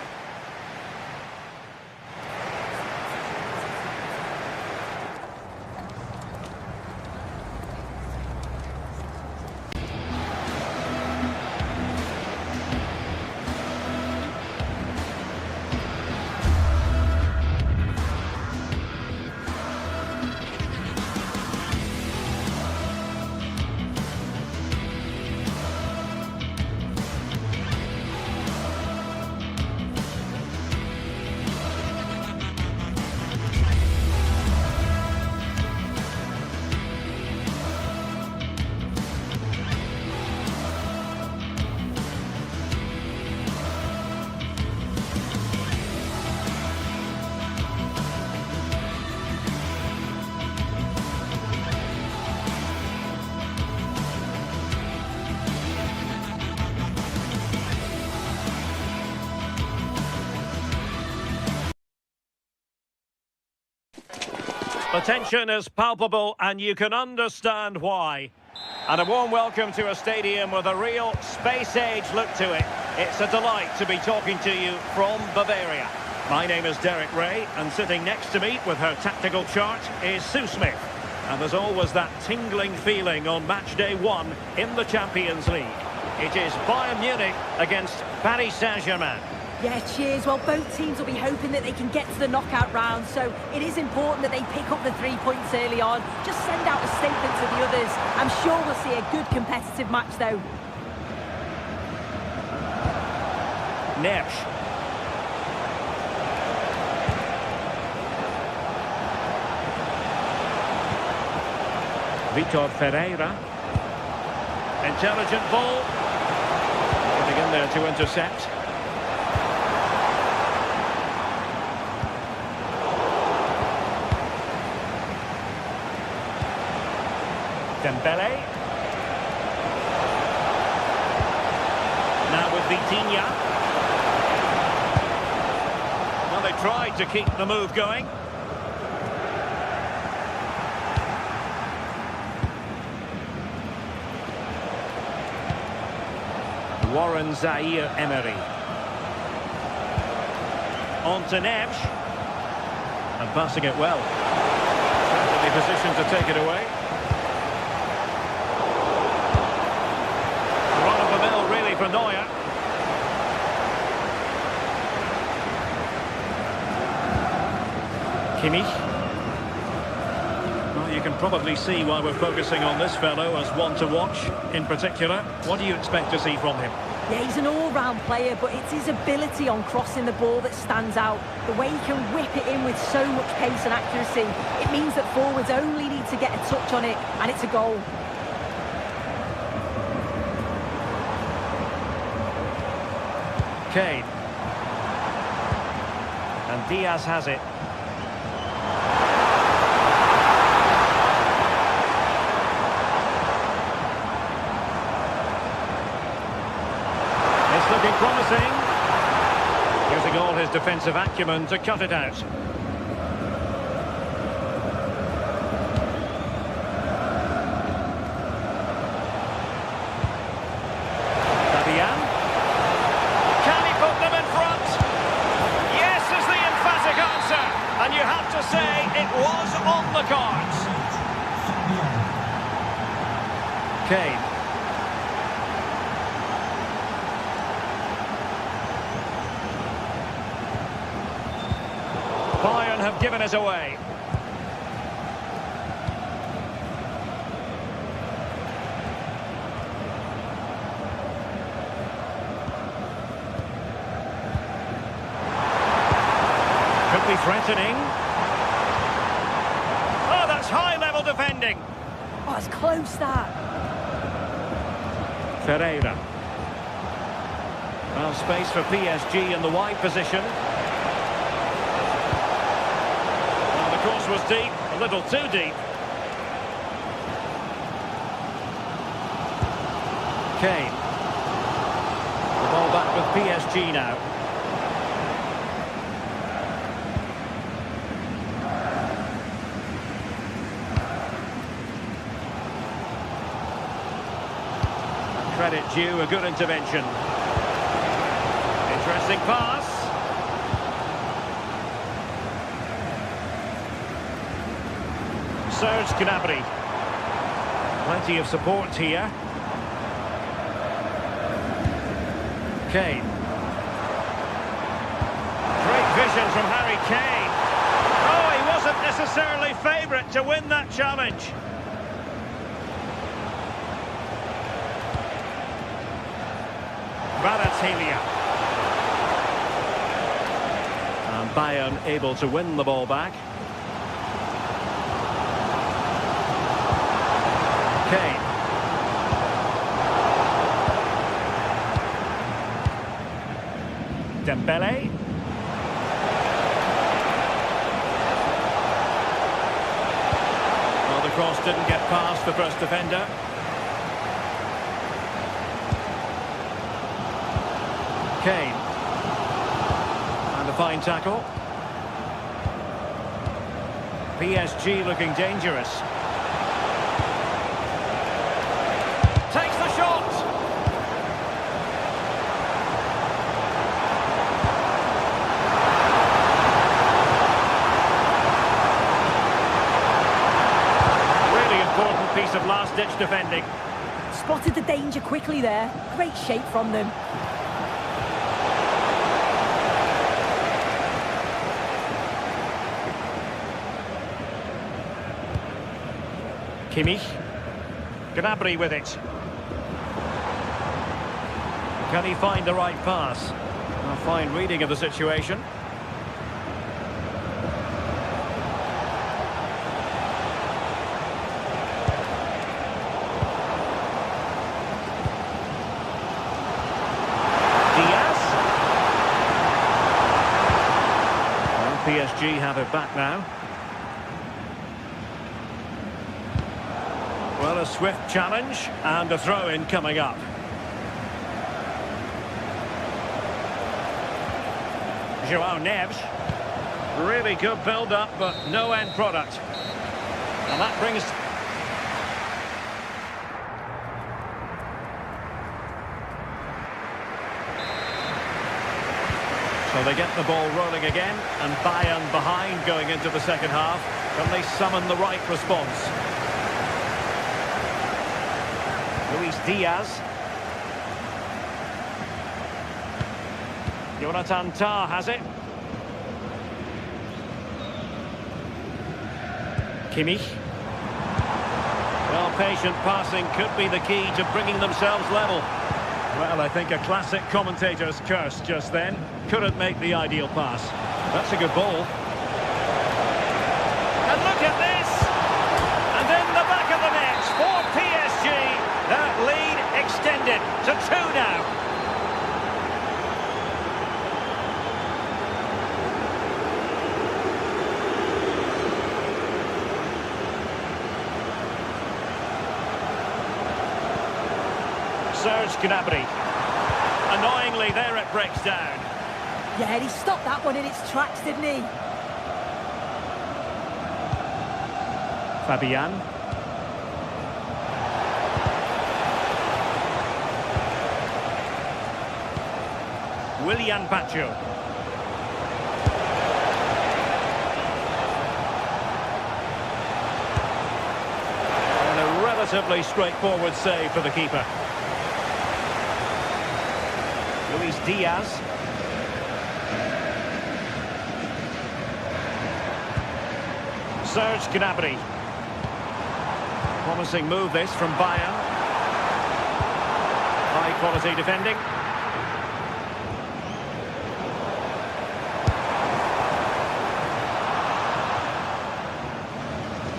The tension is palpable and you can understand why. And a warm welcome to a stadium with a real space-age look to it. It's a delight to be talking to you from Bavaria. My name is Derek Ray, and sitting next to me with her tactical chart is Sue Smith. And there's always that tingling feeling on match day 1 in the Champions League. It is Bayern Munich against Paris Saint-Germain. Yeah, cheers. Well, both teams will be hoping that they can get to the knockout round, so it is important that they pick up the 3 points early on. Just send out a statement to the others. I'm sure we'll see a good competitive match, though. Neves. Vitor Ferreira. Intelligent ball. Getting in there to intercept. Dembele. Now with Vitinha. Well, they tried to keep the move going. Warren Zaire-Emery. On to Neves. And passing it well. Certainly positioned to take it away. Run of the mill really for Neuer. Kimmich. Well, you can probably see why we're focusing on this fellow as one to watch in particular. What do you expect to see from him? Yeah, he's an all-round player, but it's his ability on crossing the ball that stands out. The way he can whip it in with so much pace and accuracy. It means that forwards only need to get a touch on it, and it's a goal. Kane. And Diaz has it. It's looking promising. Using all his defensive acumen to cut it out. Fabian. Can he put them in front? Yes is the emphatic answer. And you have to say it was on the cards. Kane. Bayern have given it away. Could be threatening. Oh, that's high-level defending. Oh, it's close, that. Ferreira. Well, space for PSG in the wide position. Well, the cross was deep, a little too deep. Kane. The ball back with PSG now. Credit due, a good intervention. Interesting pass. Serge Gnabry. Plenty of support here. Kane. Great vision from Harry Kane. Oh, he wasn't necessarily favourite to win that challenge. Kvaratskhelia. And Bayern able to win the ball back. Kane. Dembele. Well, the cross didn't get past the first defender. Kane. And a fine tackle. PSG looking dangerous. Takes the shot. top-notch defending. Spotted the danger quickly there. Great shape from them. Kimmich. Gnabry with it. Can he find the right pass? A fine reading of the situation. PSG have it back now. Well, a swift challenge and a throw-in coming up. João Neves. Really good build-up, but no end product. And that brings... So they get the ball rolling again, and Bayern behind going into the second half. Can they summon the right response? Luis Diaz. Jonathan Tah has it. Kimmich. Well, patient passing could be the key to bringing themselves level. Well, I think a classic commentator's curse just then. Couldn't make the ideal pass. That's a good ball. And look at this! And in the back of the net for PSG. That lead extended to 2 now. Serge Gnabry. Annoyingly, there it breaks down. Yeah, he stopped that one in its tracks, didn't he? Fabian. Willian Pacho. And a relatively straightforward save for the keeper. Luis Diaz. Serge Gnabry. Promising move this from Bayern. High quality defending.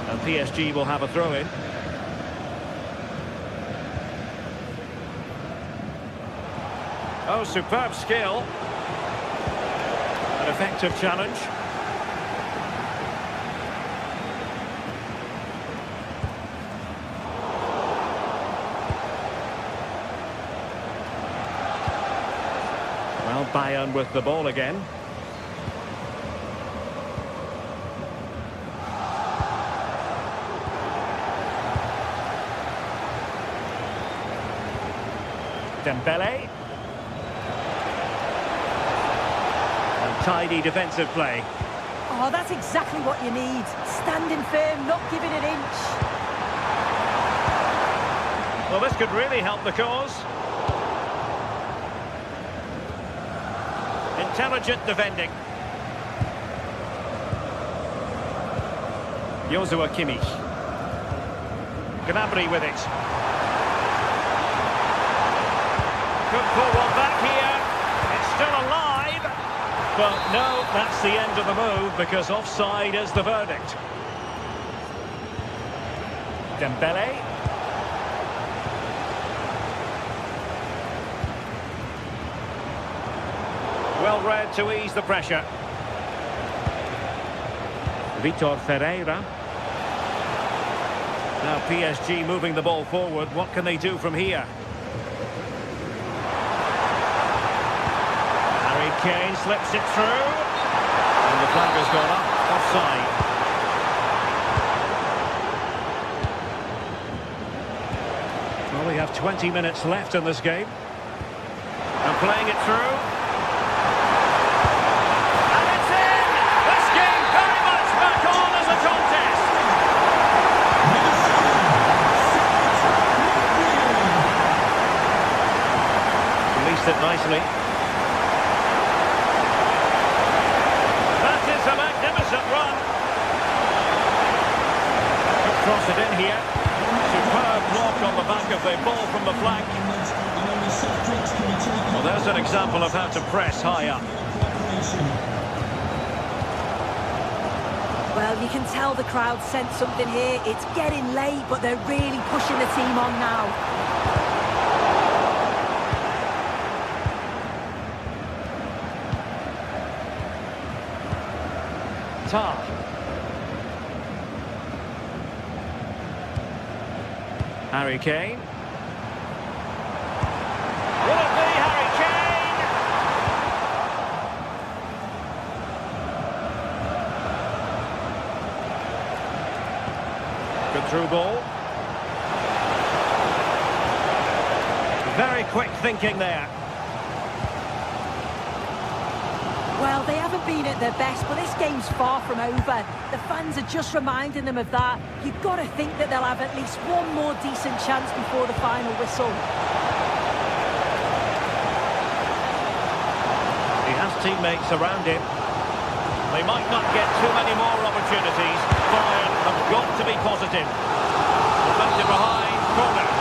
And PSG will have a throw-in. Oh, superb skill. An effective challenge. Well, Bayern with the ball again. Dembele. Tidy defensive play. Oh, that's exactly what you need. Standing firm, not giving an inch. Well, this could really help the cause. Intelligent defending. Joshua Kimmich. Gnabry with it. Could pull one back here. It's still alive. But no, that's the end of the move because offside is the verdict. Dembele. Well read to ease the pressure. Vitor Ferreira. Now PSG moving the ball forward. What can they do from here? Kane slips it through. And the flag has gone up. Offside. Well, we have 20 minutes left in this game. And playing it through. And it's in! This game very much back on as a contest. it nicely. That is a magnificent run. Cross it in here. Superb block on the back of the ball from the flank. Well, there's an example of how to press high up. Well, you can tell the crowd sense something here. It's getting late, but they're really pushing the team on now. Tar. Harry Kane. Will it be Harry Kane? Good through ball. Very quick thinking there. Well, they haven't been at their best, but this game's far from over. The fans are just reminding them of that. You've got to think that they'll have at least one more decent chance before the final whistle. He has teammates around him. They might not get too many more opportunities. Bayern have got to be positive. Deflected behind, corner.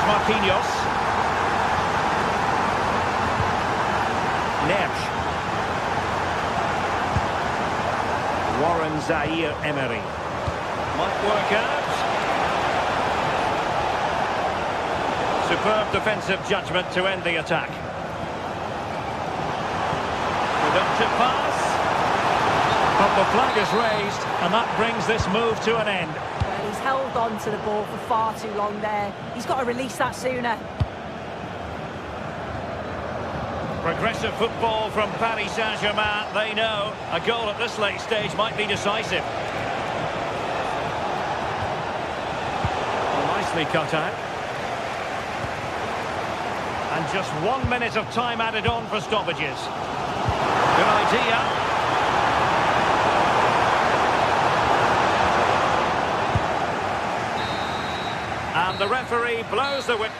Marquinhos. Neves. Warren Zaire-Emery. Might work out. Superb defensive judgment to end the attack. Productive pass. But the flag is raised, and that brings this move to an end. Well, he's held on to the ball for far too long there. He's got to release that sooner. Progressive football from Paris Saint-Germain. They know a goal at this late stage might be decisive. Well, nicely cut out. And just 1 minute of time added on for stoppages. Good idea. And the referee blows the whistle.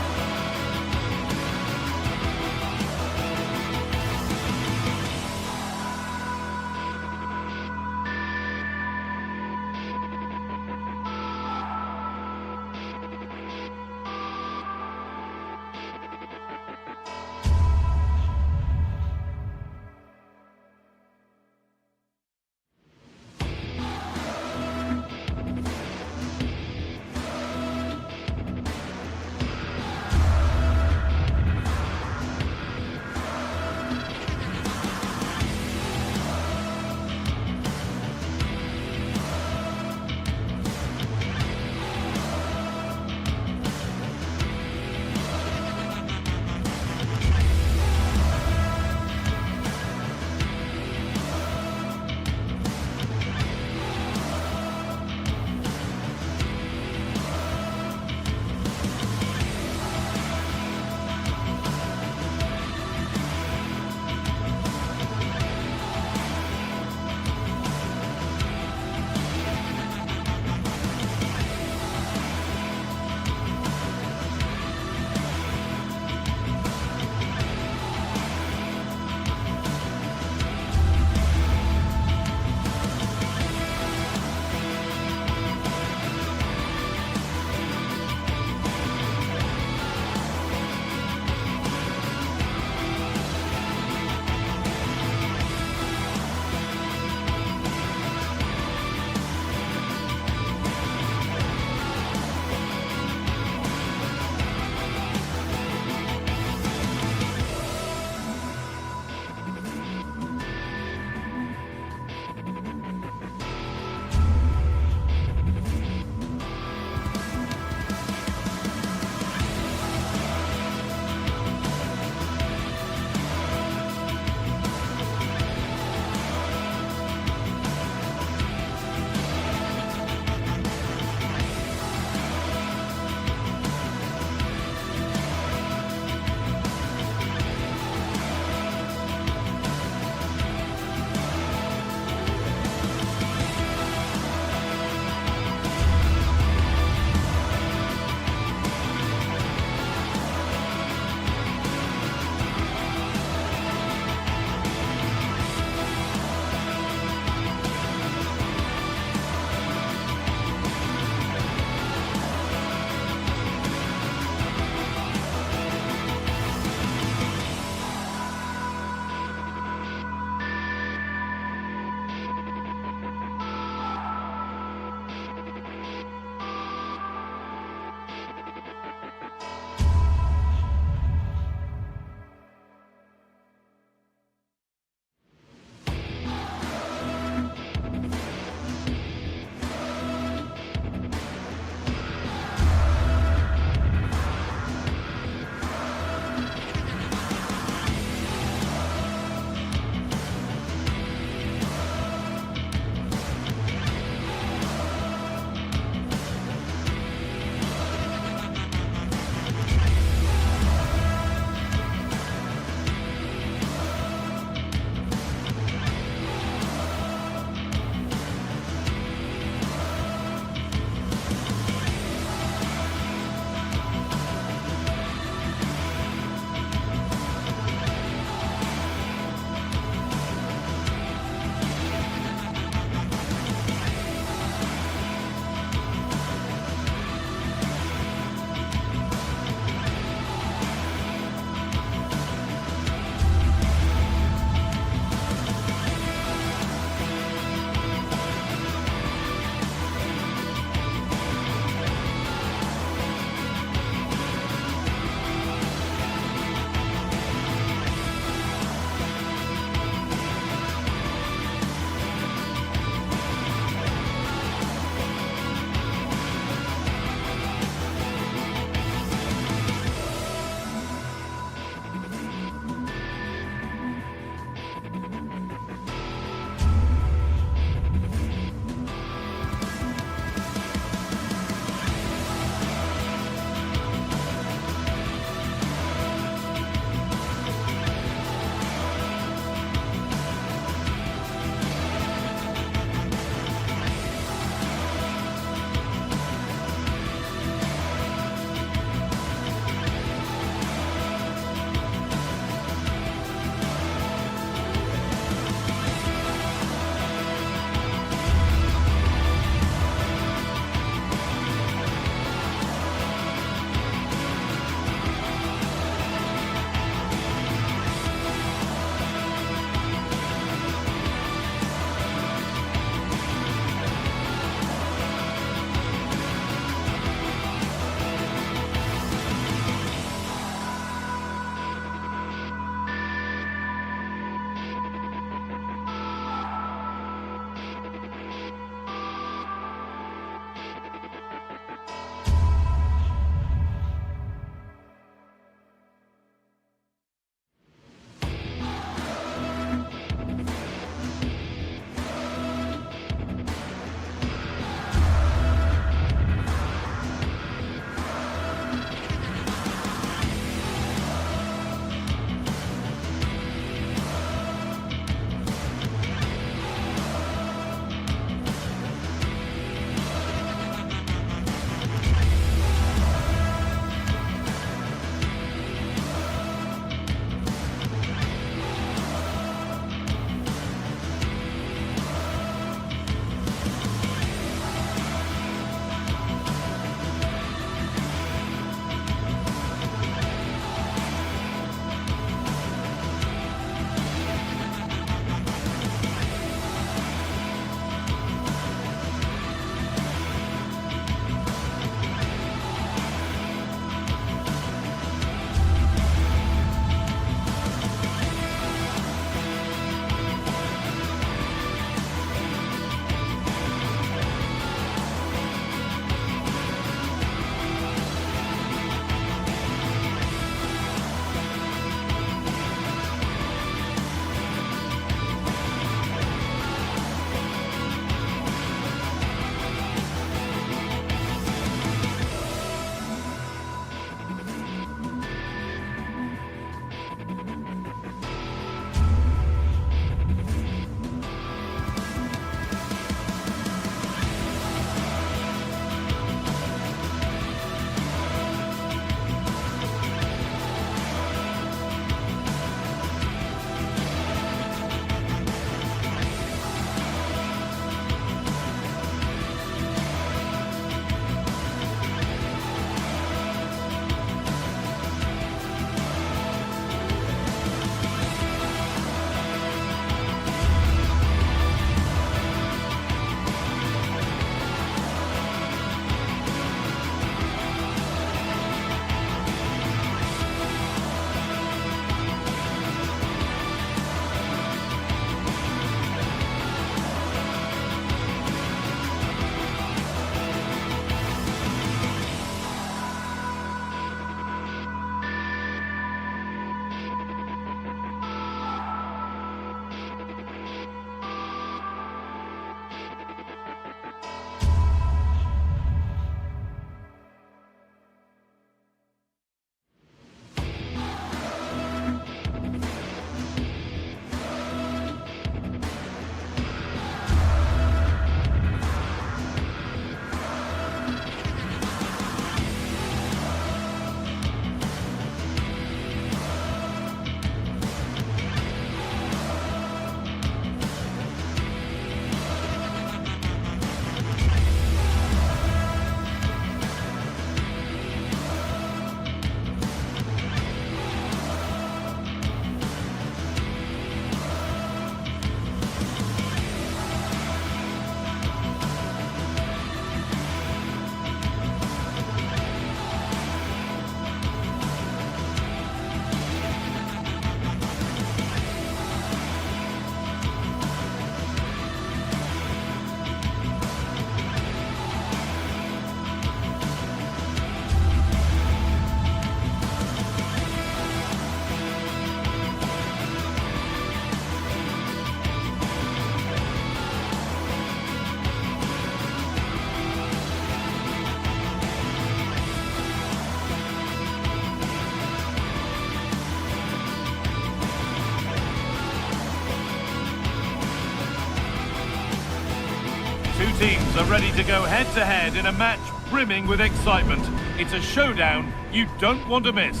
teams are ready to go head-to-head in a match brimming with excitement. It's a showdown you don't want to miss.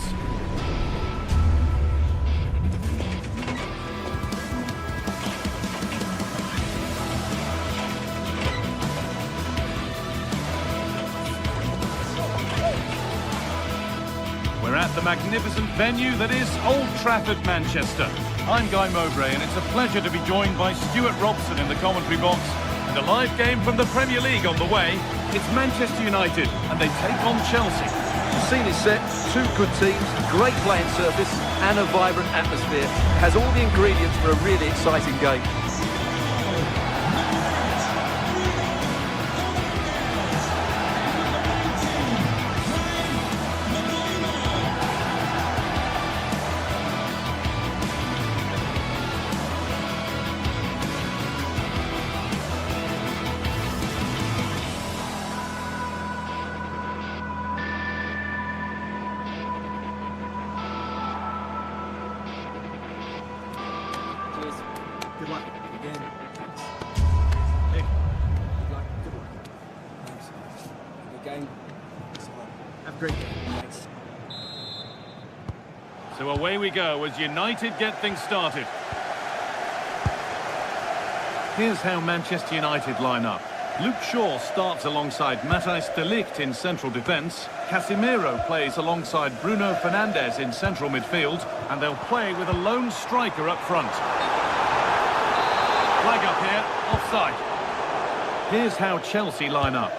We're at the magnificent venue that is Old Trafford, Manchester. I'm Guy Mowbray, and it's a pleasure to be joined by Stuart Robson in the commentary box. And a live game from the Premier League on the way. It's Manchester United, and they take on Chelsea. The scene is set, two good teams, great playing surface, and a vibrant atmosphere. It has all the ingredients for a really exciting game. Good luck again. Nick. Good luck. Good luck. Thanks. Good game. Have a great day. Thanks. So away we go as United get things started. Here's how Manchester United line up. Luke Shaw starts alongside Matthijs de Ligt in central defence. Casemiro plays alongside Bruno Fernandes in central midfield. And they'll play with a lone striker up front. Flag up here, offside. Here's how Chelsea line up.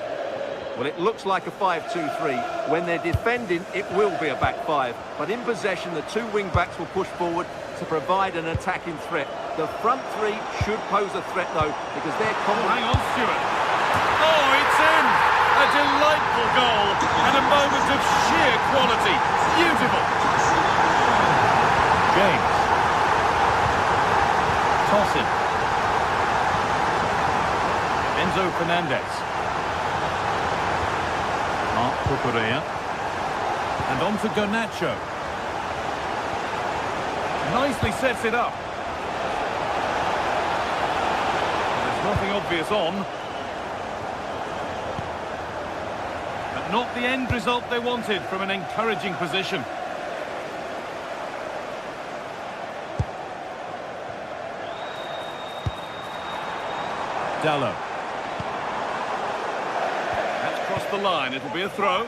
Well, it looks like a 5-2-3. When they're defending, it will be a back five. But in possession, the two wing-backs will push forward to provide an attacking threat. The front three should pose a threat, though, because they're Hang on, Stuart. Oh, it's in! A delightful goal and a moment of sheer quality. Beautiful. James. Toss it. Enzo Fernandez. Marc Cucurella. And on to Garnacho. Nicely sets it up. There's nothing obvious on. But not the end result they wanted from an encouraging position. Dallo. That's crossed the line. It'll be a throw.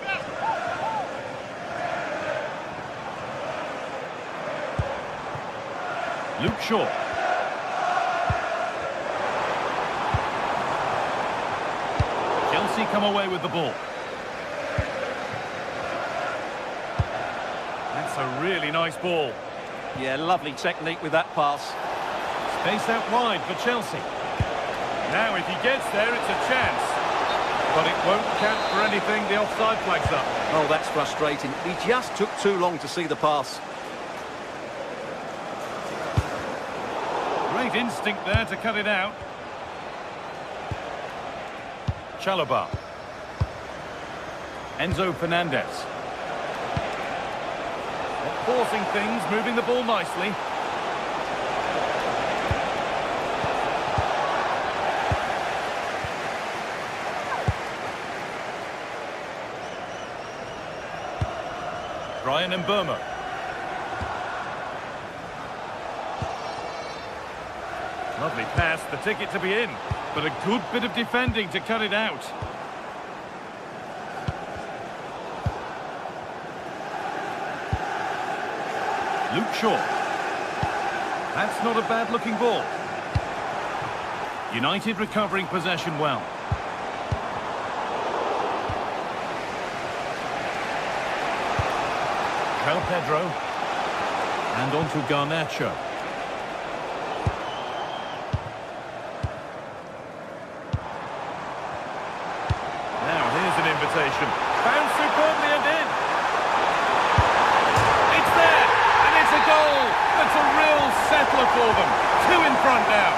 Luke Shaw. Chelsea come away with the ball. That's a really nice ball. Yeah, lovely technique with that pass. Space out wide for Chelsea. Now if he gets there, it's a chance. But it won't count for anything. The offside flag's up. Oh, that's frustrating. He just took too long to see the pass. Great instinct there to cut it out. Chalobah. Enzo Fernandez. Not forcing things, moving the ball nicely. Brian Mbeumo. Lovely pass, the ticket to be in, but a good bit of defending to cut it out. Luke Shaw. That's not a bad-looking ball. United recovering possession well. João Pedro. And on to Garnacho. Found superbly and in. It's there, and it's a goal. That's a real settler for them. Two in front now.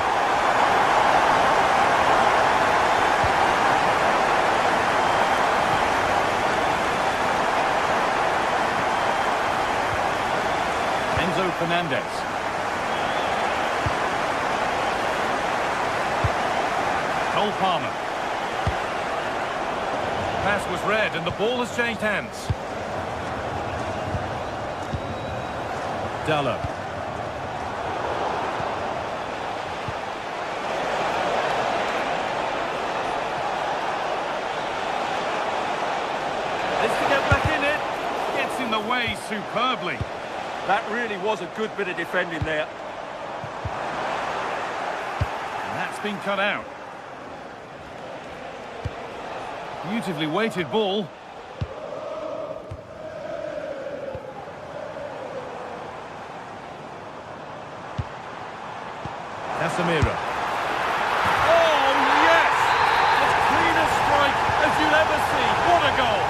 Enzo Fernandez. Cole Palmer. pass was read and the ball has changed hands. Dallo. This to get back in it. Gets in the way superbly. That really was a good bit of defending there. And that's been cut out. Beautifully weighted ball. Casemiro. Oh, yes! As clean a strike as you'll ever see. What a goal!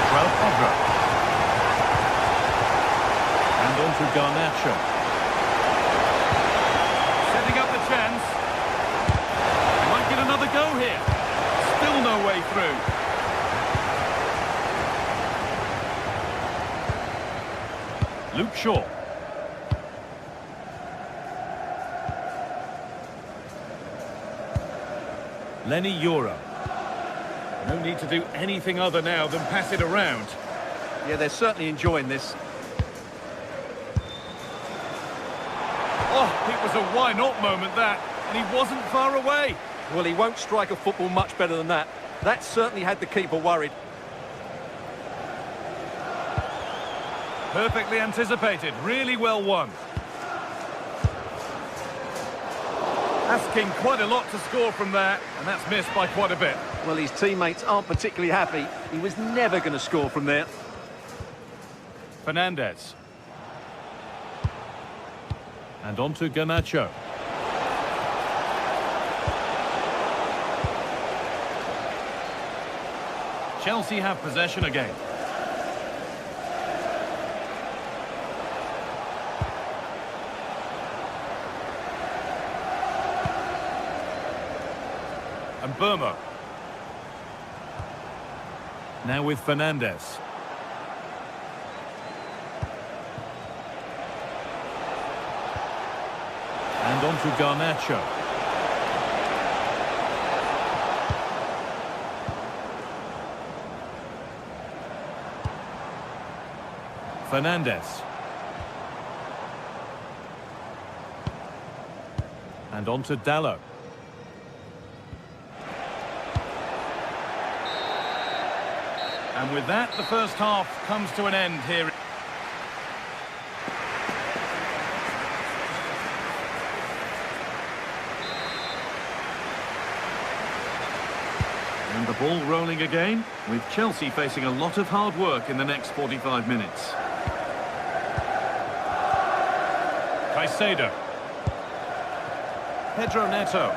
Twelfth. And on to Garnacho. Setting up the chance. Might get another go here. Still no way through. Luke Shaw. Lenny Euro. No need to do anything other now than pass it around. Yeah, they're certainly enjoying this. Oh, it was a why not moment that, and he wasn't far away. Well, he won't strike a football much better than that. That certainly had the keeper worried. Perfectly anticipated, really well won. Asking quite a lot to score from there, and that's missed by quite a bit. Well, his teammates aren't particularly happy. He was never going to score from there. Fernandez. And on to Garnacho. Chelsea have possession again. And Burma. Now with Fernandez. And on to Garnacho. Fernandez. And on to Dallo. And with that, the first half comes to an end here. And the ball rolling again, with Chelsea facing a lot of hard work in the next 45 minutes. Caicedo. Pedro Neto.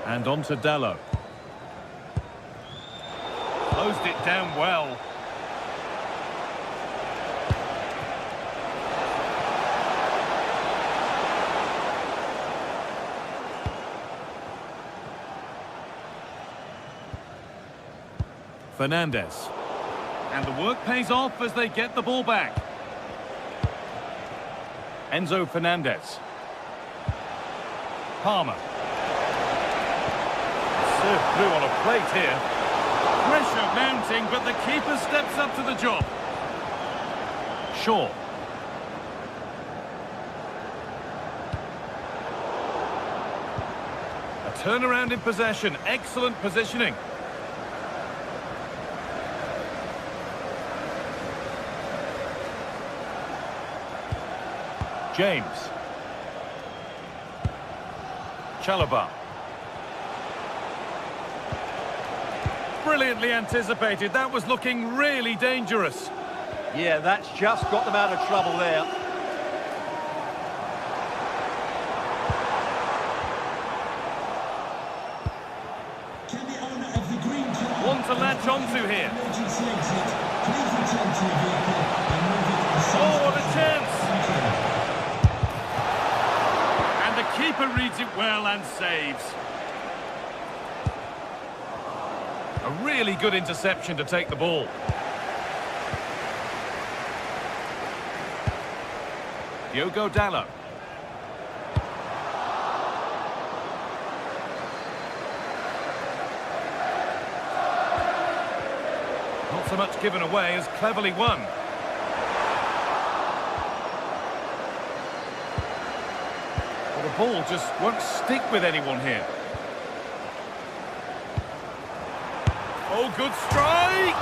And on to Dallo. Closed it down well. Fernandez. And the work pays off as they get the ball back. Enzo Fernandez. Palmer. Served through on a plate here. Pressure mounting, but the keeper steps up to the job. Shaw. A turnaround in possession. Excellent positioning. James. Chalobah. Brilliantly anticipated. That was looking really dangerous. Yeah, that's just got them out of trouble there. Can the owner of the green car One to latch onto here. emergency exit, please return to your vehicle and move it to Oh, what a chance! And the keeper reads it well and saves. A really good interception to take the ball. Diogo Dalot. Not so much given away as cleverly won. But the ball just won't stick with anyone here. Oh, good strike!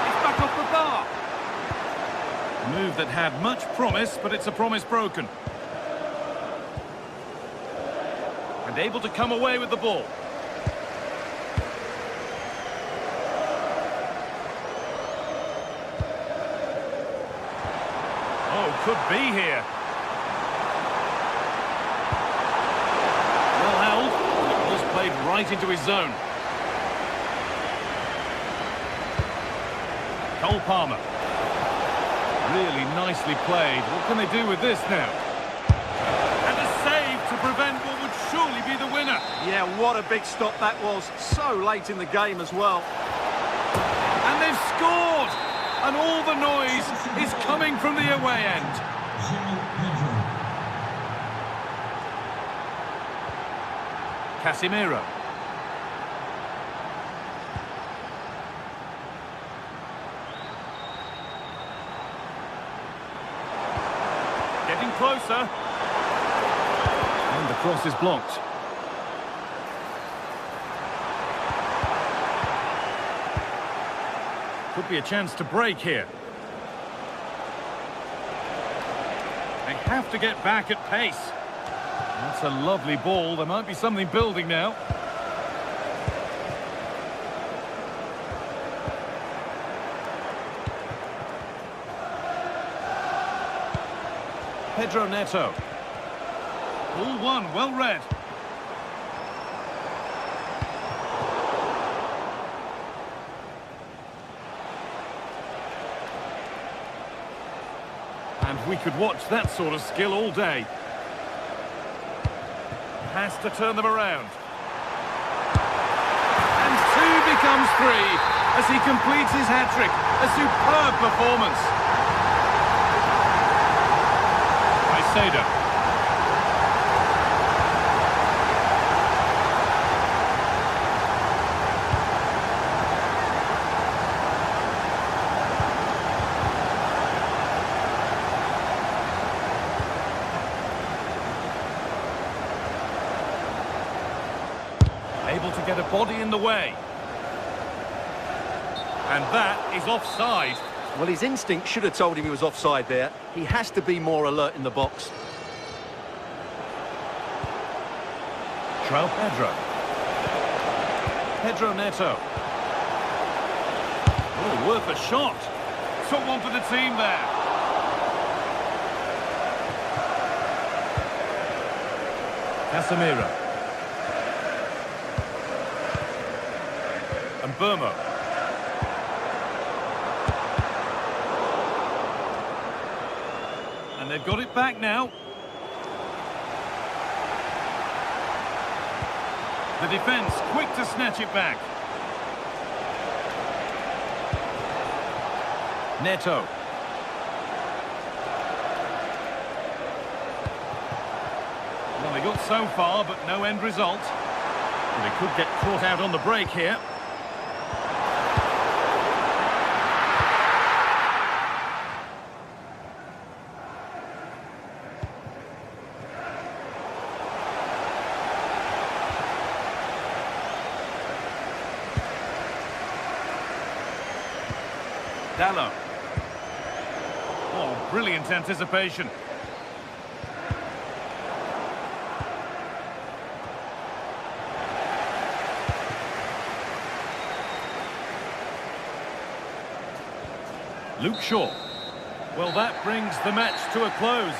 It's back off the bar. A move that had much promise, but it's a promise broken. And able to come away with the ball. Oh, could be here. Well held. It was played right into his zone. Cole Palmer. Really nicely played. What can they do with this now? And a save to prevent what would surely be the winner. Yeah, what a big stop that was. So late in the game as well. And they've scored! And all the noise is coming from the away end. Casemiro. Getting closer. And the cross is blocked. Could be a chance to break here. They have to get back at pace. That's a lovely ball. There might be something building now. Pedro Neto. Ball one, well read. And we could watch that sort of skill all day. Has to turn them around. And two becomes three as he completes his hat-trick. A superb performance. Caicedo. Able to get a body in the way. And that is offside. Well, his instinct should have told him he was offside there. He has to be more alert in the box. João Pedro. Pedro Neto. Oh, worth a shot. Took one for the team there. Casemiro. And Burmo. And they've got it back now. The defence quick to snatch it back. Neto. Well, they got so far, but no end result. And they could get caught out on the break here. Dalot. Oh, brilliant anticipation. Luke Shaw. Well, that brings the match to a close.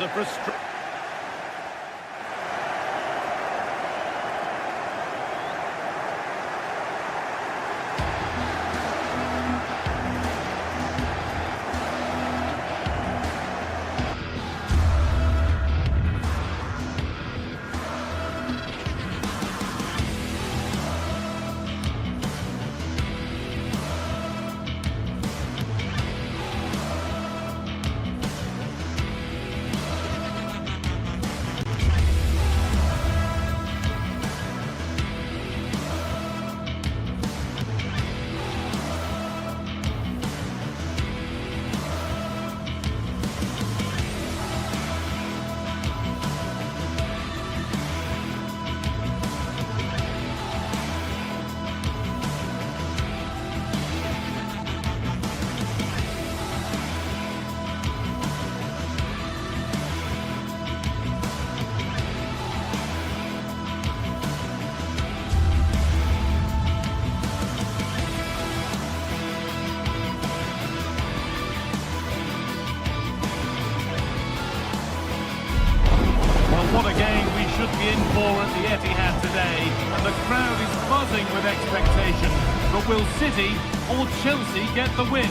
Etihad today, and the crowd is buzzing with expectation. But will City or Chelsea get the win?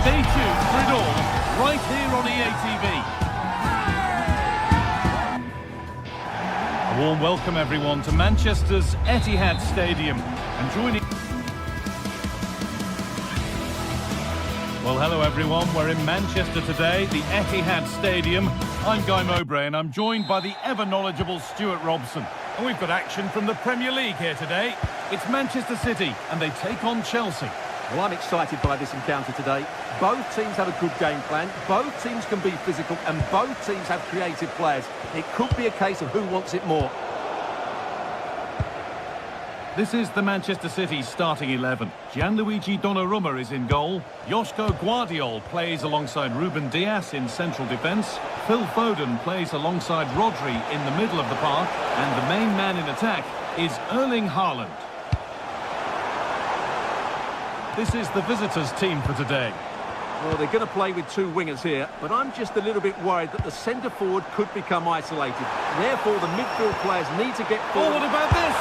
Stay tuned for it all, right here on EA TV. A warm welcome, everyone, to Manchester's Etihad Stadium. And joining... Well, hello, everyone. We're in Manchester today, the Etihad Stadium. I'm Guy Mowbray, and I'm joined by the ever-knowledgeable Stuart Robson. And we've got action from the Premier League here today. It's Manchester City, and they take on Chelsea. Well, I'm excited by this encounter today. Both teams have a good game plan, both teams can be physical, and both teams have creative players. It could be a case of who wants it more. This is the Manchester City starting 11. Gianluigi Donnarumma is in goal. Joško Guardiol plays alongside Ruben Dias in central defence. Phil Foden plays alongside Rodri in the middle of the park. And the main man in attack is Erling Haaland. This is the visitors' team for today. Well, they're going to play with two wingers here, but I'm just a little bit worried that the centre-forward could become isolated. Therefore, the midfield players need to get forward. Oh, what about this?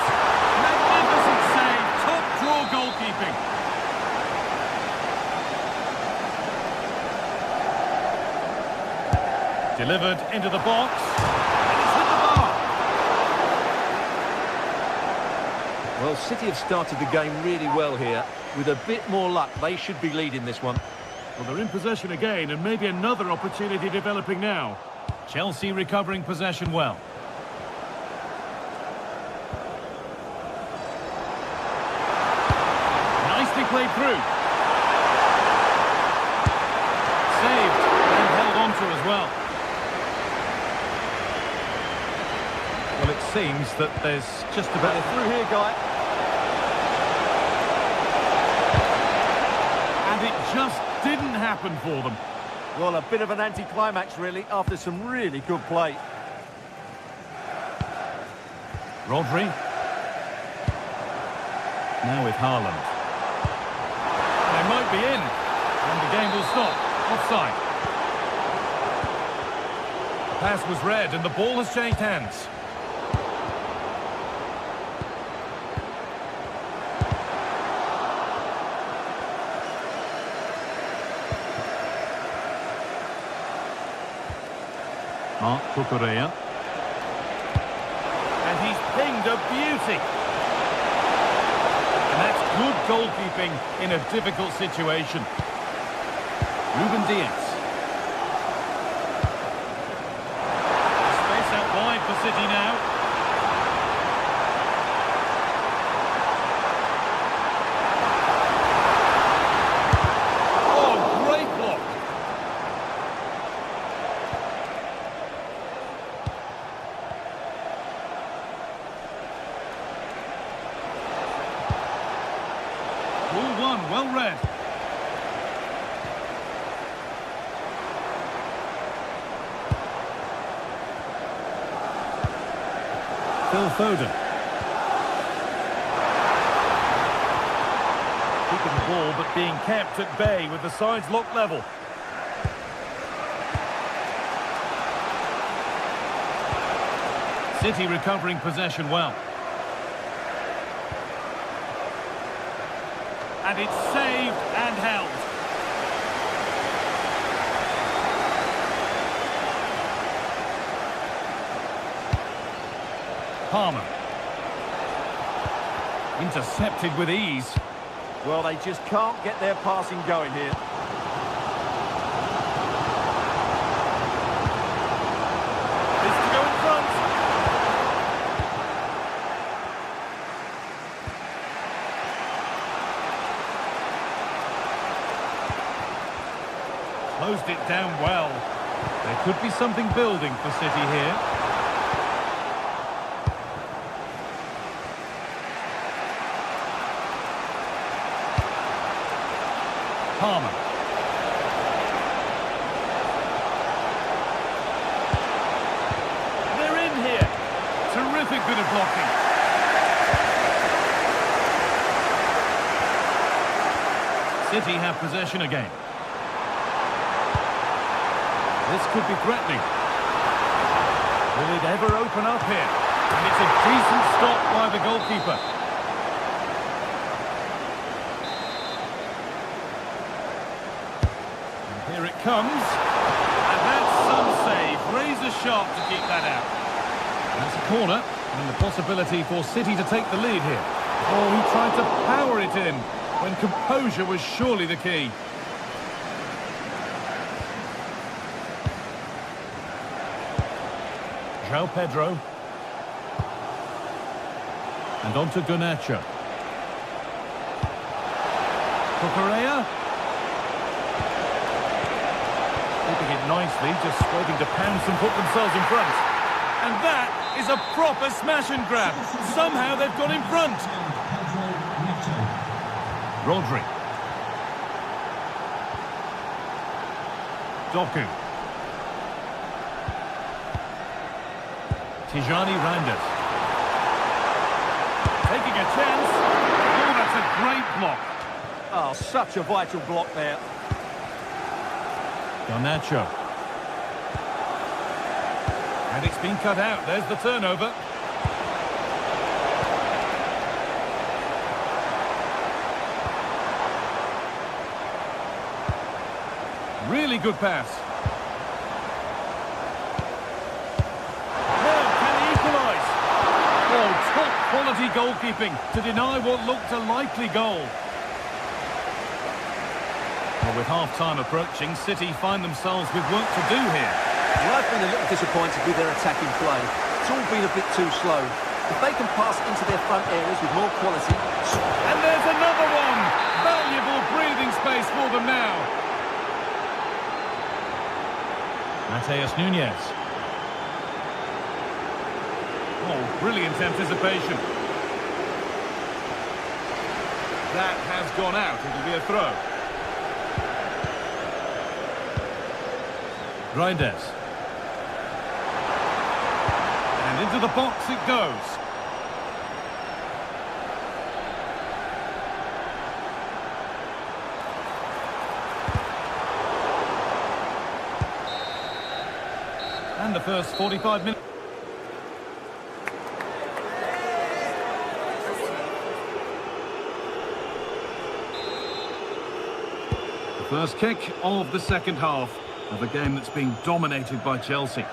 Magnificent save, top-draw goalkeeping. Delivered into the box. And it's hit the bar. Well, City have started the game really well here. With a bit more luck, they should be leading this one. Well, they're in possession again, and maybe another opportunity developing now. Chelsea recovering possession well. Nicely played through. Saved and held on to as well. Well, it seems that there's just about... They're through here, Guy. And it just didn't happen for them. Well, a bit of an anti-climax, really, after some really good play. Rodri. Now with Haaland. They might be in, and the game will stop. Offside. The pass was read, and the ball has changed hands. Marc Cucurella. And he's pinged a beauty. And that's good goalkeeping in a difficult situation. Ruben Dias. Space out wide for City now. Oh, great block. Ball one, well read. Phil Foden. Keeping the ball, but being kept at bay with the sides locked level. City recovering possession well. And it's saved and held. Palmer. Intercepted with ease. Well, they just can't get their passing going here. This to go in front. Closed it down well. There could be something building for City here. Palmer. They're in here. Terrific bit of blocking. City have possession again. This could be threatening. Will it ever open up here? And it's a decent stop by the goalkeeper. And here it comes. And that's some save. Razor sharp to keep that out. That's a corner. And the possibility for City to take the lead here. Oh, he tried to power it in when composure was surely the key. João Pedro. And on to Garnacho. Cucurella. Keeping it nicely, just waiting to pounce and put themselves in front. And that is a proper smash and grab. Somehow they've got in front. Rodri. Doku. Tijani Reinders. Taking a chance. Oh, that's a great block. Oh, such a vital block there. Garnacho. And it's been cut out. There's the turnover. Really good pass. Now, can he equalise? Oh, top quality goalkeeping to deny what looked a likely goal. Well, with half-time approaching, City find themselves with work to do here. Well, I've been a little disappointed with their attacking play. It's all been a bit too slow. If they can pass into their front areas with more quality... And there's another one! Valuable breathing space for them now. Mateus Nunes. Oh, brilliant anticipation. That has gone out. It'll be a throw. Reinders. And into the box it goes. And the first 45 minutes. The first kick of the second half of a game that's being dominated by Chelsea.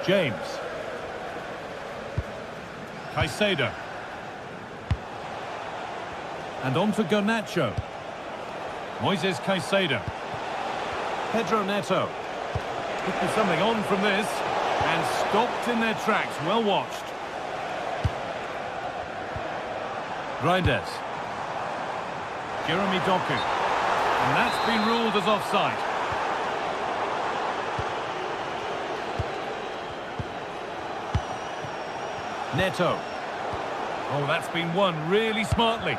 James. Caicedo. And on to Garnacho. Moises Caicedo. Pedro Neto. Could be something on from this. And stopped in their tracks. Well watched. Reinders. Jeremy Doku. And that's been ruled as offside. Neto. Oh, that's been won really smartly.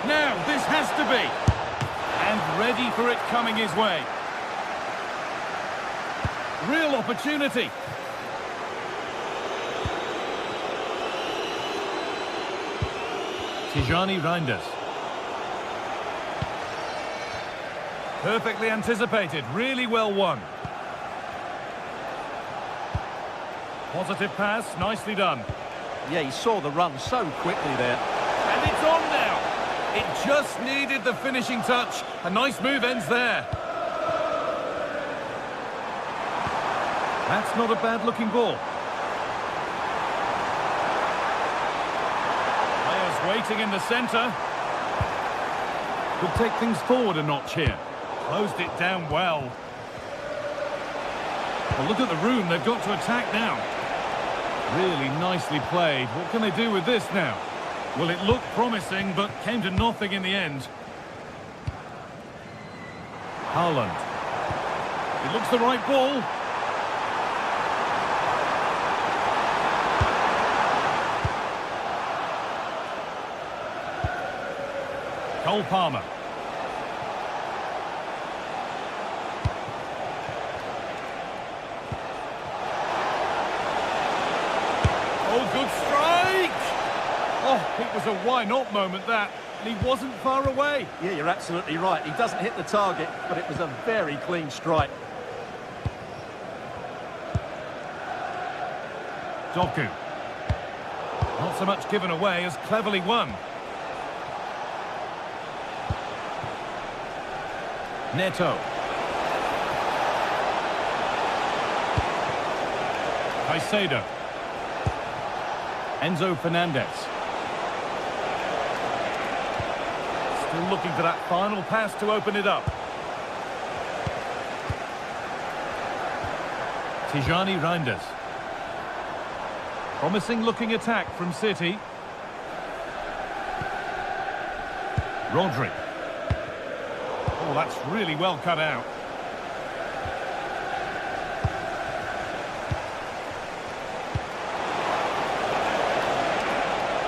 Now, this has to be. And ready for it coming his way. Real opportunity. Tijani Reinders. Perfectly anticipated, really well won. Positive pass, nicely done. Yeah, he saw the run so quickly there. And it's on now. It just needed the finishing touch. A nice move ends there. That's not a bad-looking ball. Waiting in the centre. Could take things forward a notch here. Closed it down well. Well, look at the room they've got to attack now. Really nicely played. What can they do with this now? Well, it looked promising, but came to nothing in the end. Haaland. It looks the right ball. Cole Palmer. Oh, good strike! Oh, it was a why-not moment, that. And he wasn't far away. Yeah, you're absolutely right. He doesn't hit the target, but it was a very clean strike. Doku. Not so much given away as cleverly won. Neto. Caicedo. Enzo Fernandez. Still looking for that final pass to open it up. Tijani Reinders. Promising looking attack from City. Rodri. Oh, that's really well cut out.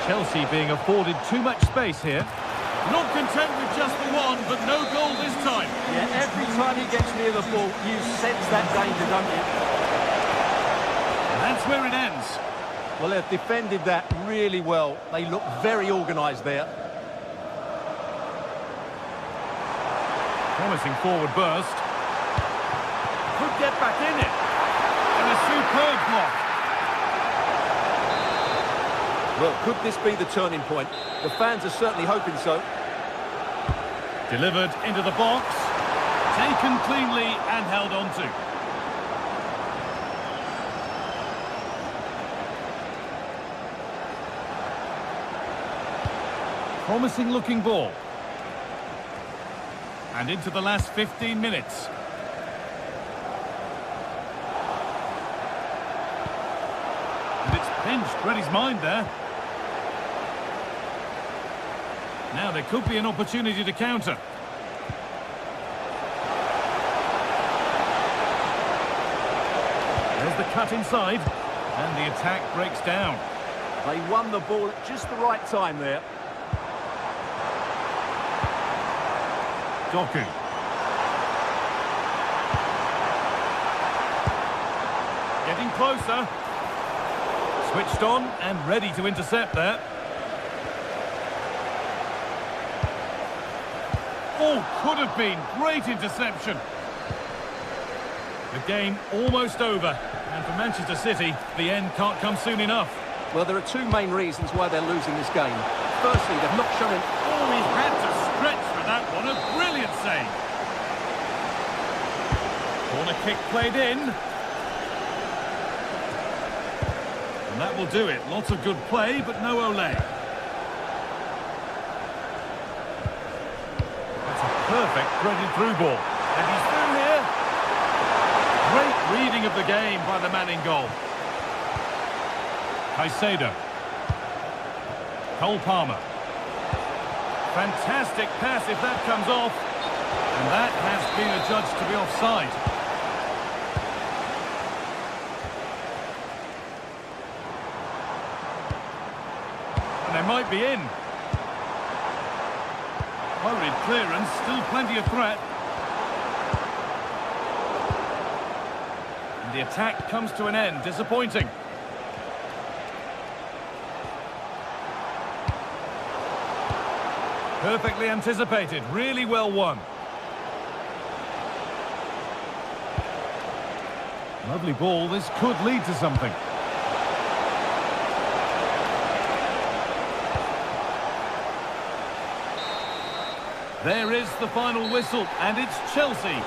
Chelsea being afforded too much space here. Not content with just the one, but no goal this time. Yeah, every time he gets near the ball, you sense that danger, don't you? And that's where it ends. Well, they've defended that really well. They look very organised there. Promising forward burst. Could get back in it. And a superb block. Well, could this be the turning point? The fans are certainly hoping so. Delivered into the box. Taken cleanly and held on to. Promising looking ball. And into the last 15 minutes. And it's pinched. Read his mind there. Now there could be an opportunity to counter. There's the cut inside. And the attack breaks down. They won the ball at just the right time there. Doku. Getting closer. Switched on and ready to intercept there. Oh, could have been. Great interception. The game almost over. And for Manchester City, the end can't come soon enough. Well, there are two main reasons why they're losing this game. Firstly, they've not shown an... Oh, he had to stretch for that one. A brilliant save. Corner kick played in. And that will do it. Lots of good play, but no Ole. That's a perfect threaded through ball. And he's through here. Great reading of the game by the man in goal. Caicedo. Cole Palmer. Fantastic pass if that comes off. And that has been adjudged to be offside. And they might be in. Hurried clearance, still plenty of threat. And the attack comes to an end, disappointing. Perfectly anticipated, really well won. Lovely ball, this could lead to something. There is the final whistle, and it's Chelsea.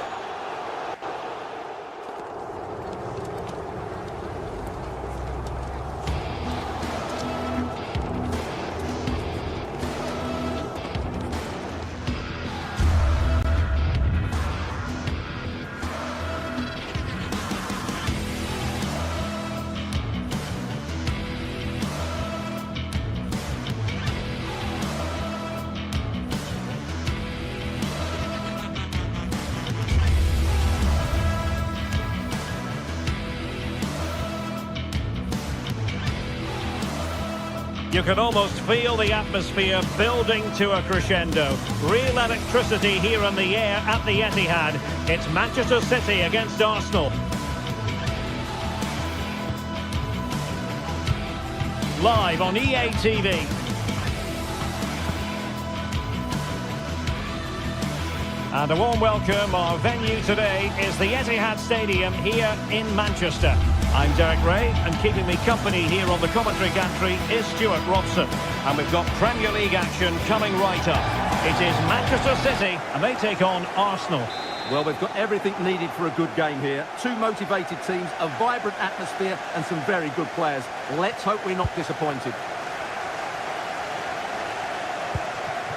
You can almost feel the atmosphere building to a crescendo. Real electricity here in the air at the Etihad. It's Manchester City against Arsenal. Live on EA TV. And a warm welcome. Our venue today is the Etihad Stadium here in Manchester. I'm Derek Ray, and keeping me company here on the commentary gantry is Stuart Robson. And we've got Premier League action coming right up. It is Manchester City, and they take on Arsenal. Well, we've got everything needed for a good game here. Two motivated teams, a vibrant atmosphere, and some very good players. Let's hope we're not disappointed.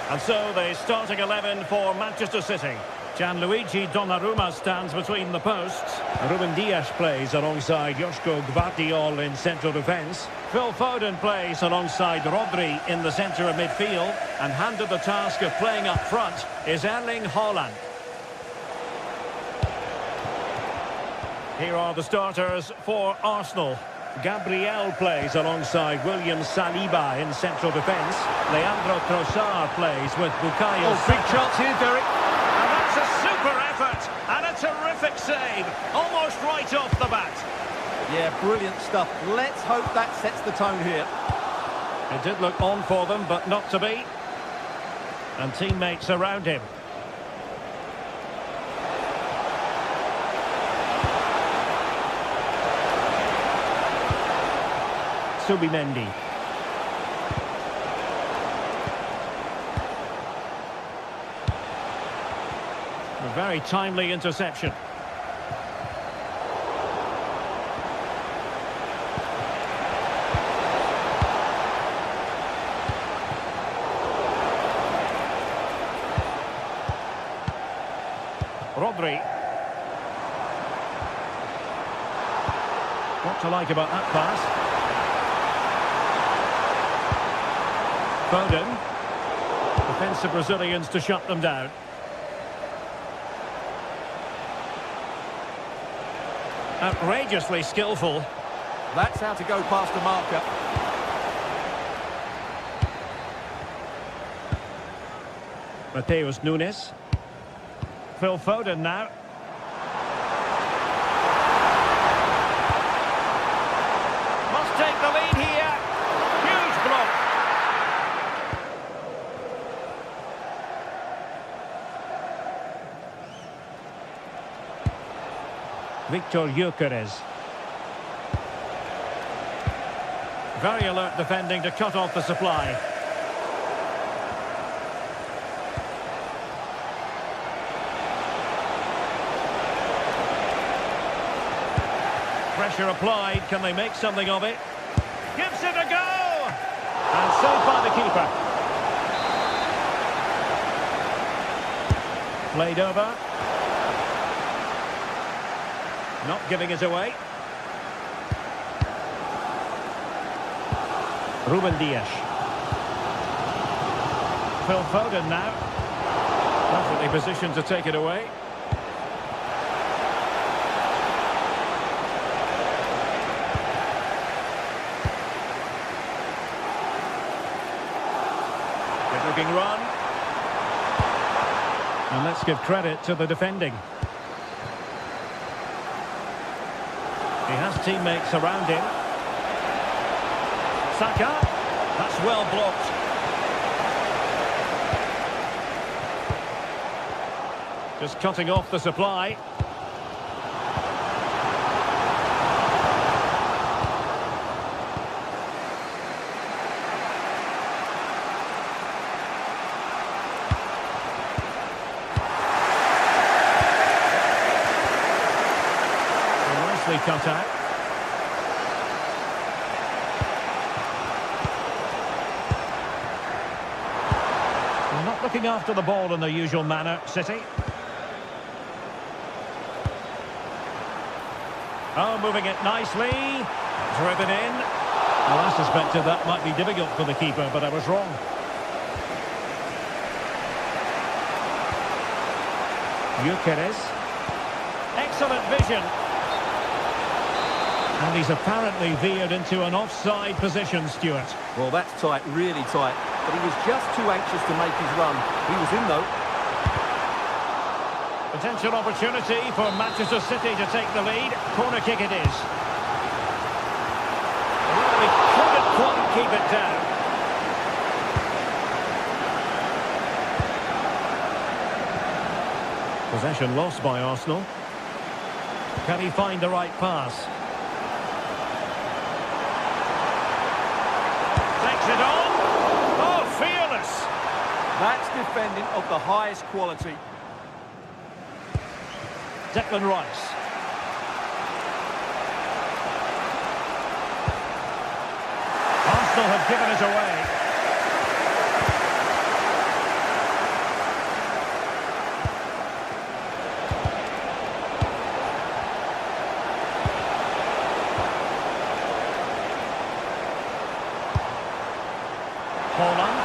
And so the starting 11 for Manchester City. Gianluigi Donnarumma stands between the posts. Ruben Dias plays alongside Joško Gvardiol in central defence. Phil Foden plays alongside Rodri in the centre of midfield. And handed the task of playing up front is Erling Haaland. Here are the starters for Arsenal. Gabriel plays alongside William Saliba in central defence. Leandro Trossard plays with Bukayo Saka. Big chance here, Derek. And that's a super effort and a terrific save. Almost right off the bat. Yeah, brilliant stuff. Let's hope that sets the tone here. It did look on for them, but not to be. And teammates around him. Subimendi. A very timely interception. Rodri. What to like about that pass? Foden. Defensive Brazilians to shut them down. Outrageously skillful. That's how to go past the marker. Mateus Nunes. Phil Foden now. Must take the lead here. Huge block. Victor Gyökeres. Very alert defending to cut off the supply. Pressure applied. Can they make something of it? Gives it a go! And saved by the keeper. Played over. Not giving it away. Ruben Dias. Phil Foden now. Perfectly positioned to take it away. Good looking run. And let's give credit to the defending. He has teammates around him. Saka. That's well blocked. Just cutting off the supply. Nicely cut out. Looking after the ball in the usual manner, City. Oh, moving it nicely. Driven in. Well, I suspected that might be difficult for the keeper, but I was wrong. Gyökeres. Excellent vision. And he's apparently veered into an offside position, Stuart. Well, that's tight, really tight. But he was just too anxious to make his run. He was in, though. Potential opportunity for Manchester City to take the lead. Corner kick it is. Well, he couldn't quite keep it down. Possession lost by Arsenal. Can he find the right pass? Takes it on. Oh, fearless. That's defending of the highest quality. Declan Rice. Arsenal have given it away. Holland.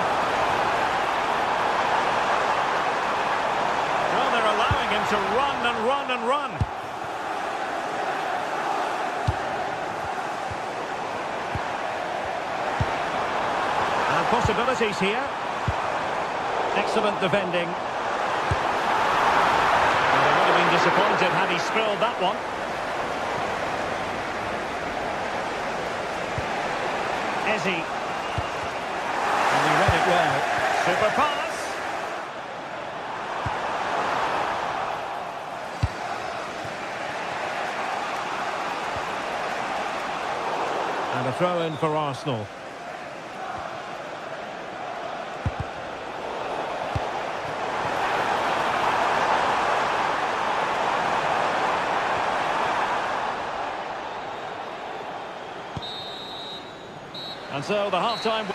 Well, they're allowing him to run and run and run. And possibilities here. Excellent defending. Well, they would have been disappointed had he spilled that one. Ezzy. And he read it well. Super pass. And a throw-in for Arsenal. And so the half-time...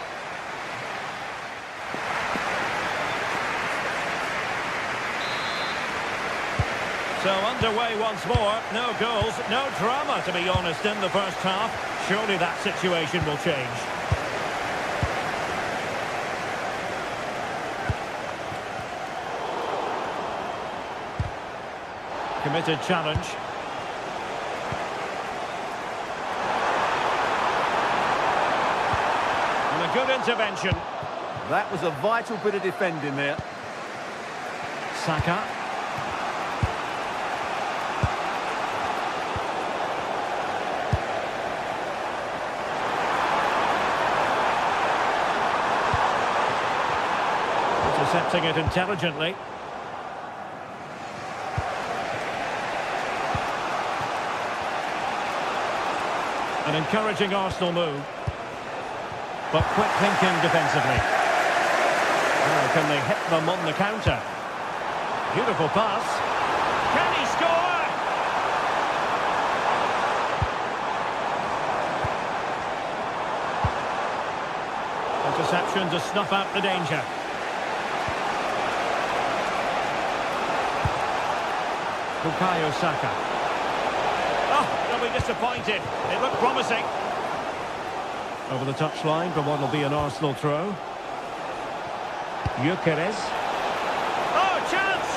So underway once more. No goals, no drama, to be honest, in the first half. Surely that situation will change. Committed challenge. And a good intervention. That was a vital bit of defending there. Saka. Intercepting it intelligently. An encouraging Arsenal move. But quick thinking defensively. Oh, can they hit them on the counter? Beautiful pass. Can he score? Interception to snuff out the danger. Bukayo Saka. Oh, they'll be disappointed. It looked promising. Over the touchline for what will be an Arsenal throw. Gyökeres. Oh, chance!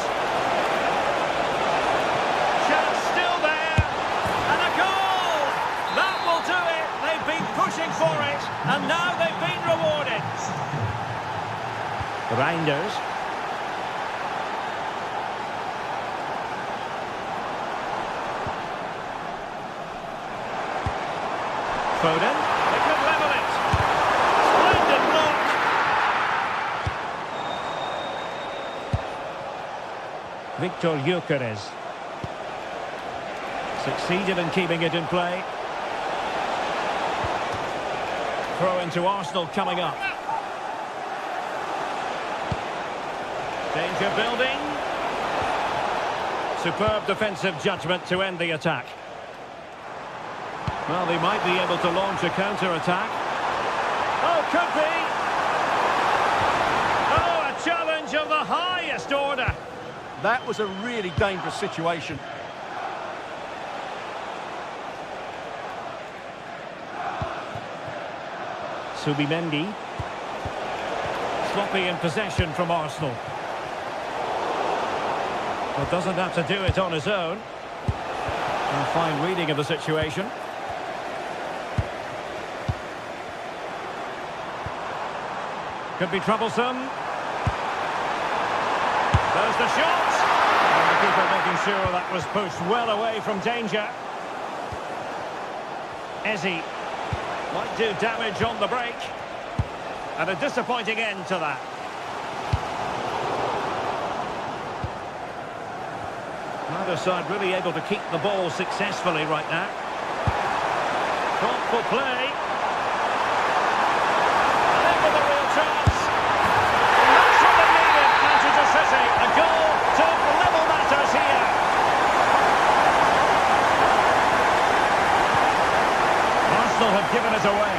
Chance still there. And a goal! That will do it. They've been pushing for it. And now they've been rewarded. Reinders. Foden. They could level it. Splendid block. Victor Gyökeres. Succeeded in keeping it in play. Throw into Arsenal coming up. Danger building. Superb defensive judgment to end the attack. Well, they might be able to launch a counter-attack. Oh, could be! Oh, a challenge of the highest order! That was a really dangerous situation. Subimendi. Sloppy in possession from Arsenal. But doesn't have to do it on his own. A fine reading of the situation. Could be troublesome. There's the shot. And the keeper making sure that was pushed well away from danger. Eze might do damage on the break. And a disappointing end to that. Neither side really able to keep the ball successfully right now. Thoughtful play. And in with a real chance. And that's what they needed, Manchester City. A goal to level matters here. Arsenal have given it away.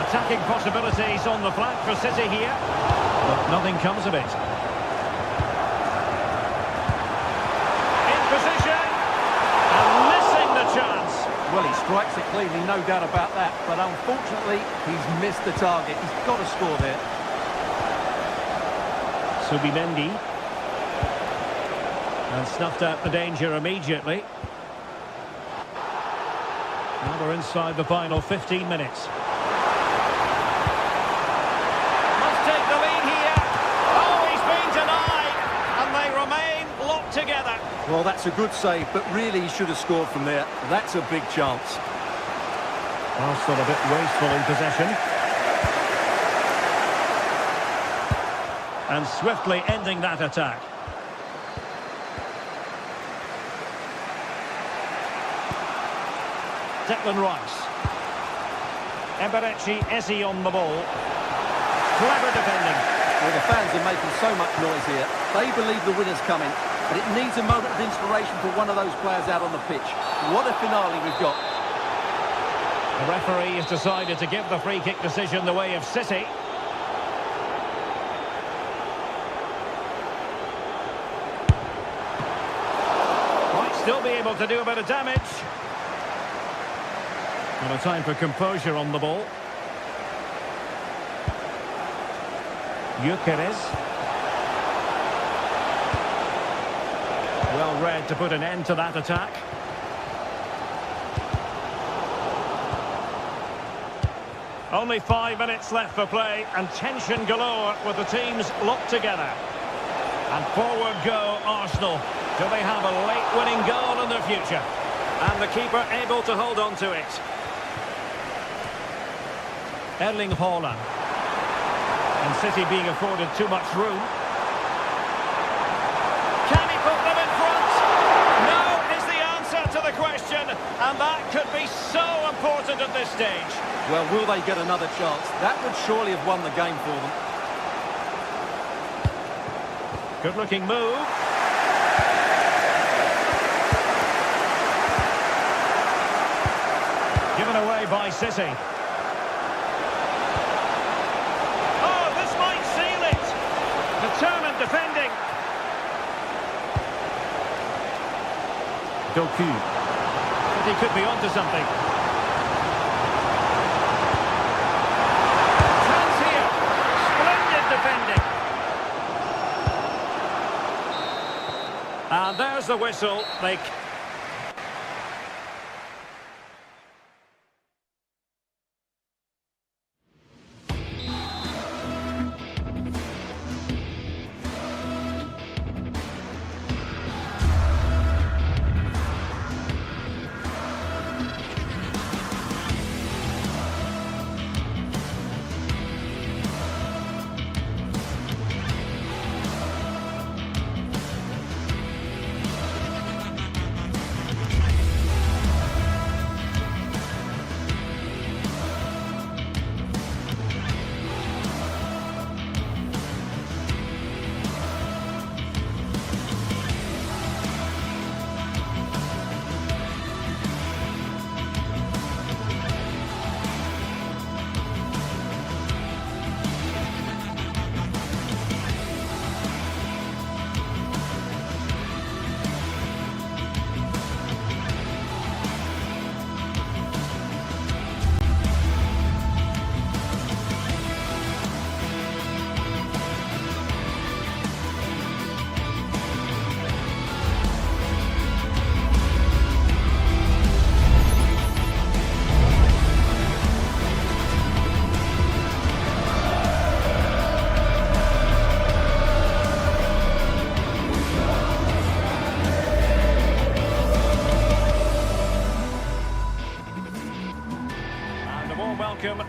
Attacking possibilities on the flank for City here, but nothing comes of it. In position, and missing the chance. Well, he strikes it cleanly, no doubt about that, but unfortunately, he's missed the target. He's got to score there. Subimendi. And snuffed out the danger immediately. Now we're inside the final 15 minutes. Take the lead here. Oh, he's been denied, and they remain locked together. Well, that's a good save, but really he should have scored from there. That's a big chance. Arsenal a bit wasteful in possession. And swiftly ending that attack. Declan Rice. Eberechi Eze on the ball. Clever defending. Well, the fans are making so much noise here. They believe the winner's coming, but it needs a moment of inspiration for one of those players out on the pitch. What a finale we've got. The referee has decided to give the free kick decision the way of City. Might still be able to do a bit of damage. And a time for composure on the ball. Gyökeres. Well read to put an end to that attack. Only 5 minutes left for play and tension galore with the teams locked together. And forward go Arsenal. Do they have a late winning goal in their future? And the keeper able to hold on to it. Erling Haaland. And City being afforded too much room. Can he put them in front? No is the answer to the question. And that could be so important at this stage. Well, will they get another chance? That would surely have won the game for them. Good looking move. Given away by City. Determined defending. Doku. But he could be onto something. Chance here. Splendid defending. And there's the whistle. They...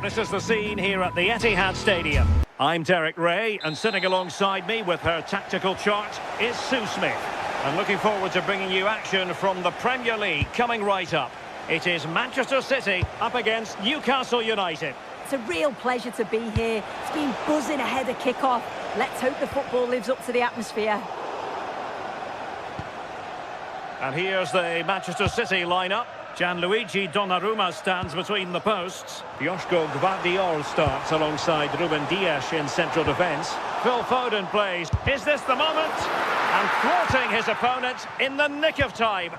This is the scene here at the Etihad Stadium. I'm Derek Ray, and sitting alongside me with her tactical chart is Sue Smith. And looking forward to bringing you action from the Premier League coming right up. It is Manchester City up against Newcastle United. It's a real pleasure to be here. It's been buzzing ahead of kickoff. Let's hope the football lives up to the atmosphere. And here's the Manchester City lineup. Gianluigi Donnarumma stands between the posts. Joško Gvardiol starts alongside Ruben Dias in central defence. Phil Foden plays. Is this the moment? And thwarting his opponent in the nick of time.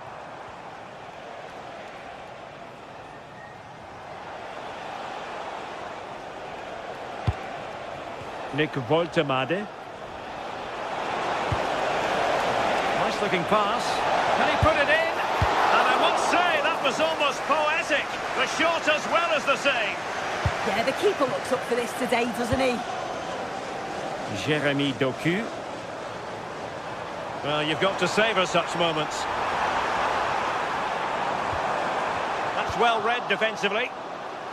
Nick Woltemade. Nice looking pass. Can he put it in? And I must say, that was almost poetic. The shot as well as the save. Yeah, the keeper looks up for this today, doesn't he? Jeremy Doku. Well, you've got to savour such moments. That's well read defensively.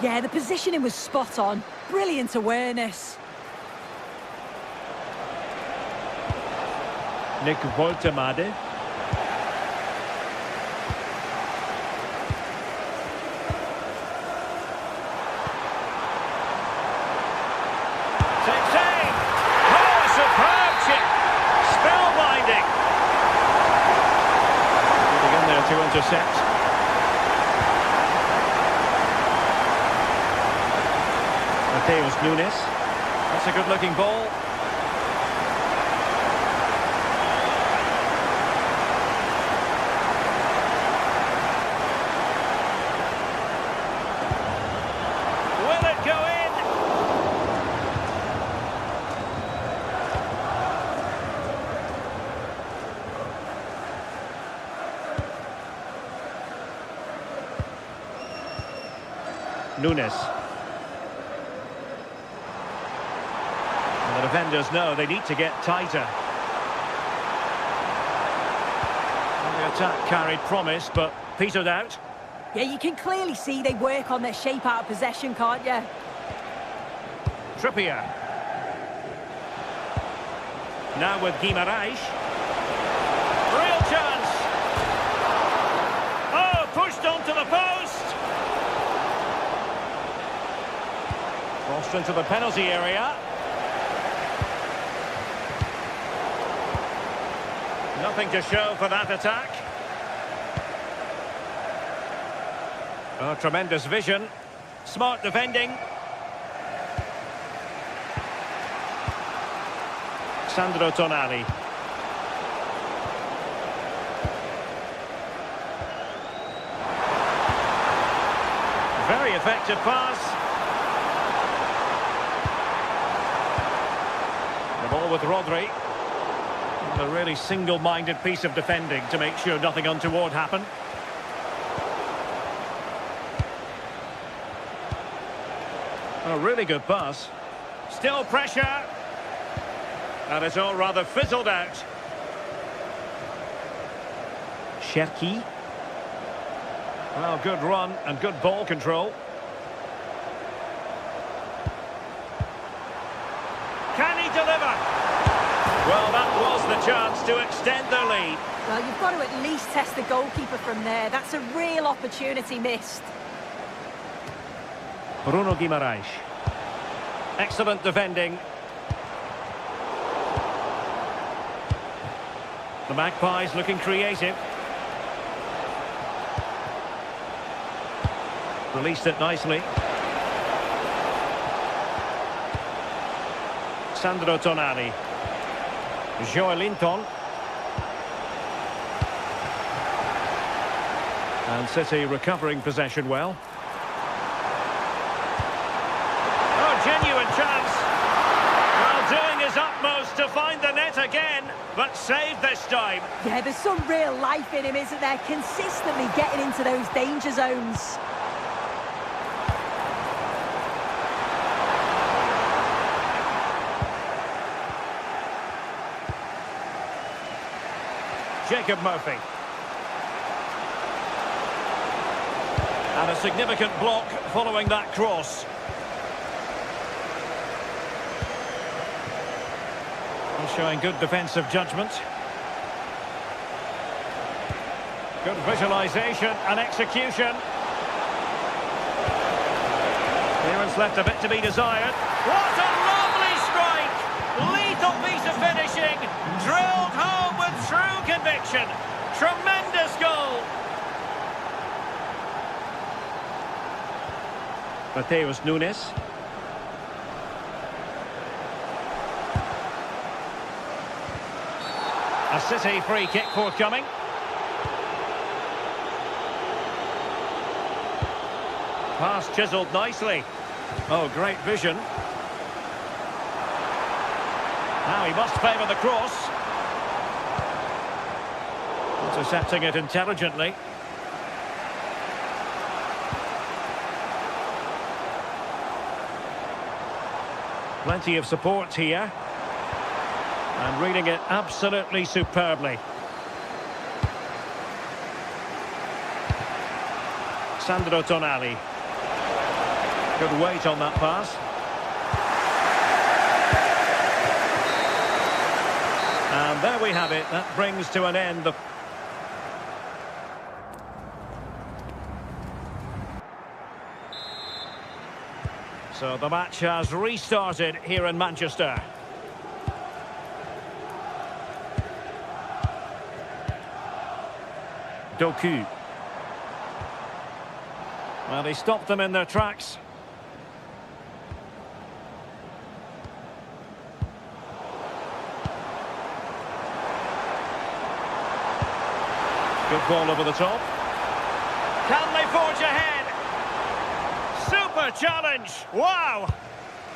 Yeah, the positioning was spot on. Brilliant awareness. Nick Woltemade. To intercept. Mateus Nunes. That's a good-looking ball. Will it go in? Nunes. And the defenders know they need to get tighter. And the attack carried promise, but petered out. Yeah, you can clearly see they work on their shape out of possession, can't you? Trippier. Now with Guimaraes. Real chance. Oh, pushed onto the post. Crossed into the penalty area. Nothing to show for that attack. Oh, tremendous vision. Smart defending. Sandro Tonali. Very effective pass. The ball with Rodri. A really single-minded piece of defending to make sure nothing untoward happened. A really good pass. Still pressure. And it's all rather fizzled out. Cherki. Well, good run and good ball control. Can he deliver? Well, that was the chance to extend their lead. Well, you've got to at least test the goalkeeper from there. That's a real opportunity missed. Bruno Guimaraes. Excellent defending. The Magpies looking creative. Released it nicely. Sandro Tonali. Joelinton. And City recovering possession well. Oh, genuine chance. Well, doing his utmost to find the net again, but saved this time. Yeah, there's some real life in him, isn't there? Consistently getting into those danger zones. Jacob Murphy. And a significant block following that cross. Showing good defensive judgment. Good visualisation and execution. Clearance left a bit to be desired. What a lovely strike! Lethal piece of finishing. Drilled home with true conviction. Tremendous goal. Mateus Nunes. A City free kick forthcoming. Pass chiselled nicely. Oh, great vision. Now he must favour the cross. Intercepting it intelligently. Plenty of support here. And reading it absolutely superbly. Sandro Tonali. Good weight on that pass. And there we have it. That brings to an end the... So the match has restarted here in Manchester. Doku. Well, he stopped them in their tracks. Good ball over the top. Can they forge ahead? Super challenge. Wow.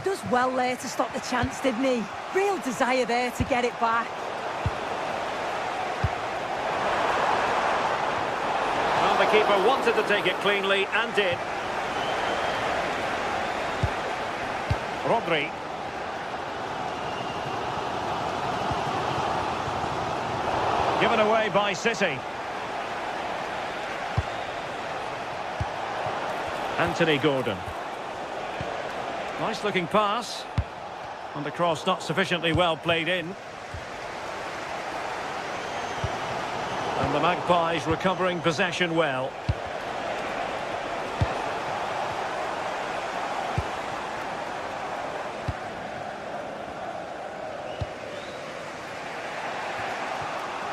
Does well there to stop the chance, didn't he? Real desire there to get it back. Well, the keeper wanted to take it cleanly and did. Rodri. Given away by City. Anthony Gordon. Nice looking pass. And the cross not sufficiently well played in. And the Magpies recovering possession well.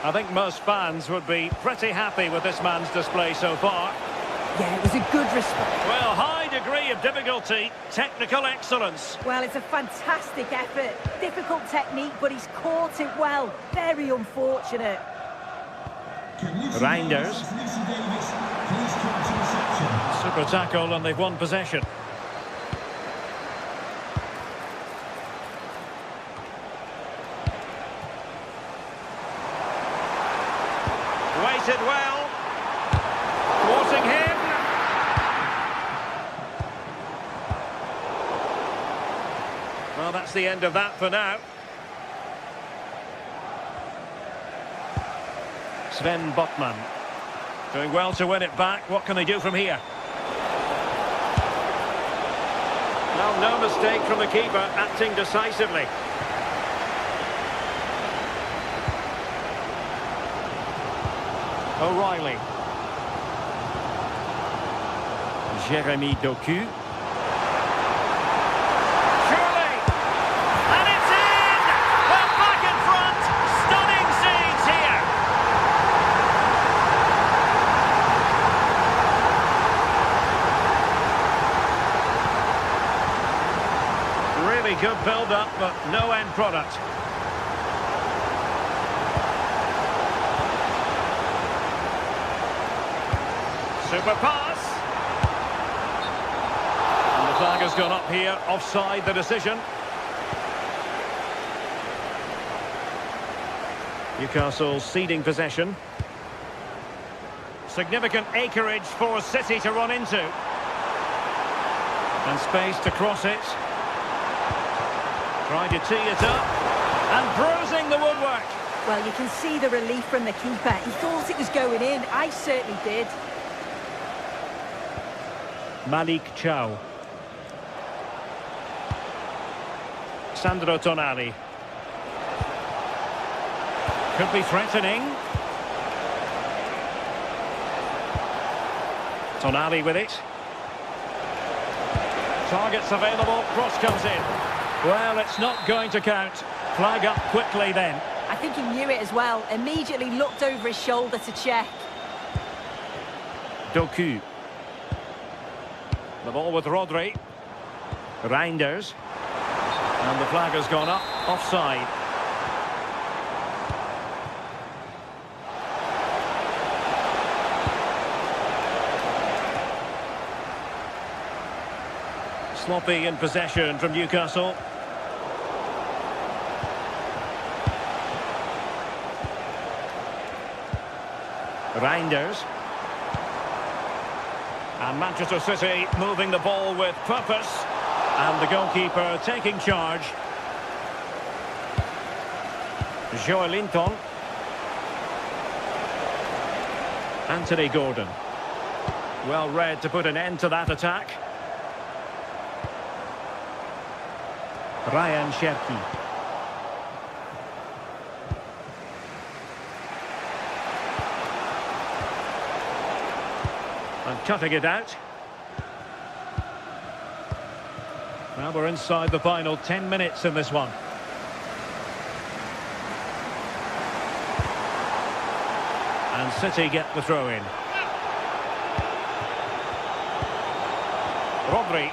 I think most fans would be pretty happy with this man's display so far. Yeah, it was a good response. Well, high degree of difficulty, technical excellence. Well, it's a fantastic effort. Difficult technique, but he's caught it well. Very unfortunate. Reinders. Super tackle and they've won possession. Waited well. Thwarting him. Well, that's the end of that for now. Sven Botman. Doing well to win it back. What can they do from here? Well, no mistake from the keeper, acting decisively. O'Reilly. Jeremy Doku. Surely! And it's in! Well, back in front! Stunning scenes here! Really good build-up, but no end product. Super pass. And the flag has gone up here, offside the decision. Newcastle ceding possession. Significant acreage for City to run into. And space to cross it. Trying to tee it up. And bruising the woodwork. Well, you can see the relief from the keeper. He thought it was going in. I certainly did. Malik Chow. Could be threatening. Tonali with it. Targets available, cross comes in. Well, it's not going to count. Flag up quickly then. I think he knew it as well. Immediately looked over his shoulder to check. Doku. The ball with Rodri. Reinders. And the flag has gone up. Offside. Sloppy in possession from Newcastle. Reinders. And Manchester City moving the ball with purpose. And the goalkeeper taking charge. Joelinton. Anthony Gordon. Well read to put an end to that attack. Ryan Cherki. And cutting it out. Well, we're inside the final 10 minutes in this one. And City get the throw in. Rodri.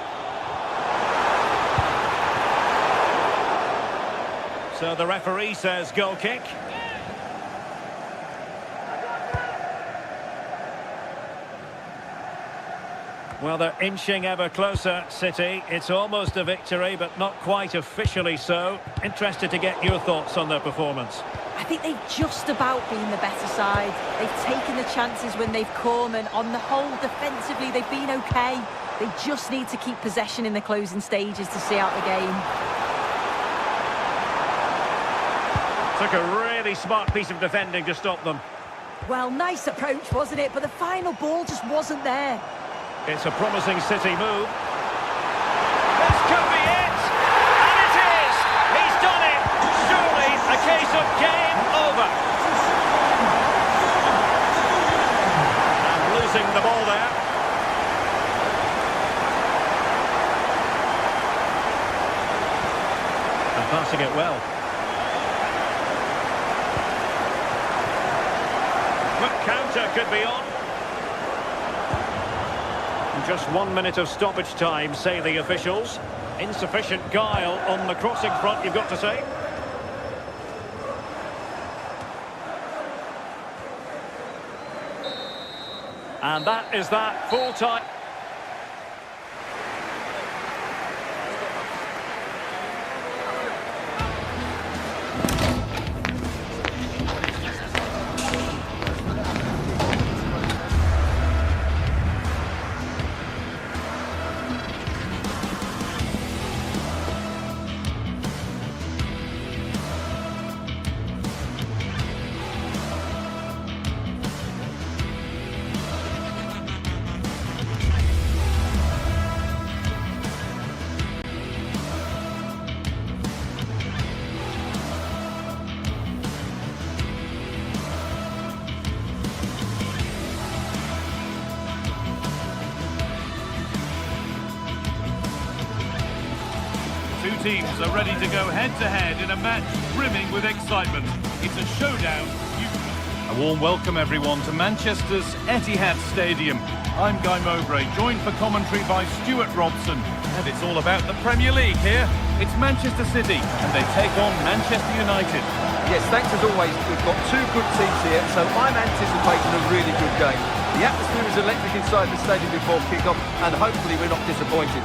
So the referee says goal kick. Well, they're inching ever closer, City. It's almost a victory, but not quite officially so. Interested to get your thoughts on their performance. I think they've just about been the better side. They've taken the chances when they've come, and on the whole, defensively, they've been okay. They just need to keep possession in the closing stages to see out the game. Took a really smart piece of defending to stop them. Well, nice approach, wasn't it? But the final ball just wasn't there. It's a promising City move. This could be it! And it is! He's done it! Surely a case of game over. And losing the ball there. And passing it well. Quick counter could be on. Just 1 minute of stoppage time, say the officials. Insufficient guile on the crossing front, you've got to say. And that is that, full time. Two teams are ready to go head-to-head in a match brimming with excitement. It's a showdown. A warm welcome, everyone, to Manchester's Etihad Stadium. I'm Guy Mowbray, joined for commentary by Stuart Robson. And it's all about the Premier League here. It's Manchester City, and they take on Manchester United. Yes, thanks as always. We've got two good teams here, so I'm anticipating a really good game. The atmosphere is electric inside the stadium before kick-off, and hopefully we're not disappointed.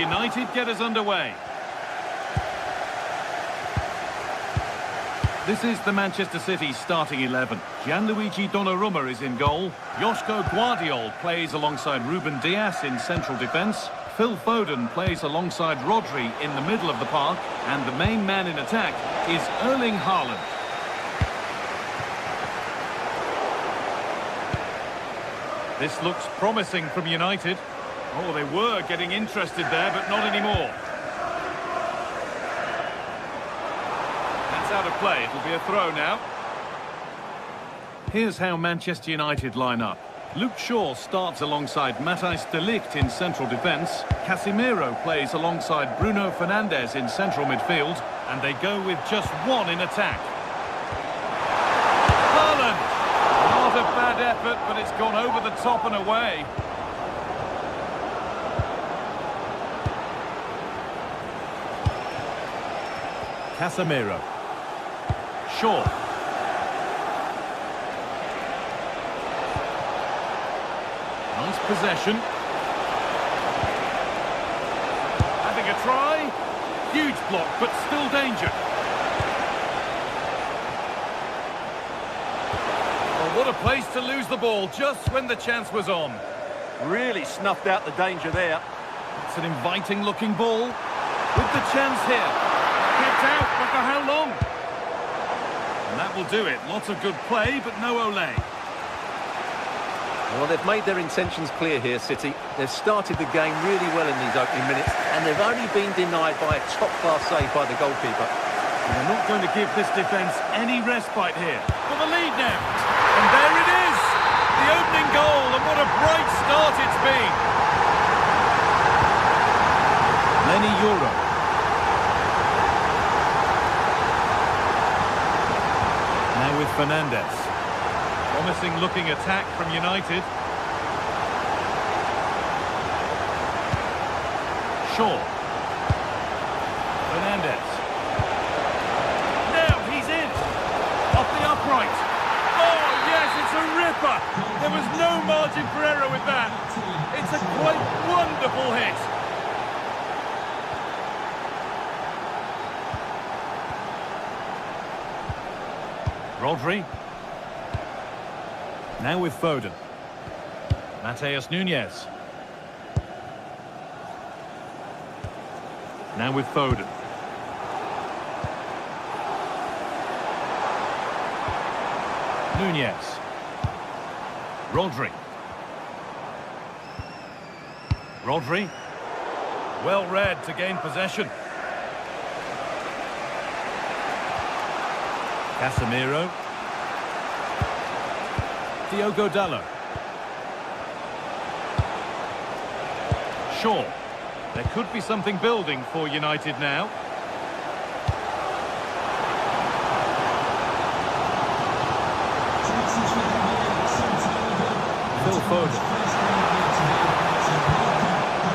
United get us underway. This is the Manchester City starting 11. Gianluigi Donnarumma is in goal. Joško Guardiol plays alongside Ruben Dias in central defence. Phil Foden plays alongside Rodri in the middle of the park. And the main man in attack is Erling Haaland. This looks promising from United. Oh, they were getting interested there, but not anymore. That's out of play. It'll be a throw now. Here's how Manchester United line up. Luke Shaw starts alongside Matthijs de Ligt in central defence. Casemiro plays alongside Bruno Fernandes in central midfield. And they go with just one in attack. Haaland! Not a bad effort, but it's gone over the top and away. Casemiro. Shaw. Nice possession. Having a try. Huge block, but still danger. Oh, what a place to lose the ball just when the chance was on. Really snuffed out the danger there. It's an inviting looking ball. With the chance here. Kept out, but for how long? And that will do it. Lots of good play, but no Ole. Well, they've made their intentions clear here, City. They've started the game really well in these opening minutes, and they've only been denied by a top-class save by the goalkeeper. And they're not going to give this defence any respite here. For the lead now. And there it is! The opening goal, and what a bright start it's been. Lenny Euro. Now with Fernandes. Promising looking attack from United. Shaw. Fernandes. Now he's in. Off the upright. Oh yes, it's a ripper. There was no margin for error with that. It's a quite wonderful hit. Rodri. Now with Foden. Matheus Nunes. Now with Foden. Nunes. Rodri. Rodri. Well read to gain possession. Casemiro. Diogo Dalot. Shaw. There could be something building for United now. Phil Foden.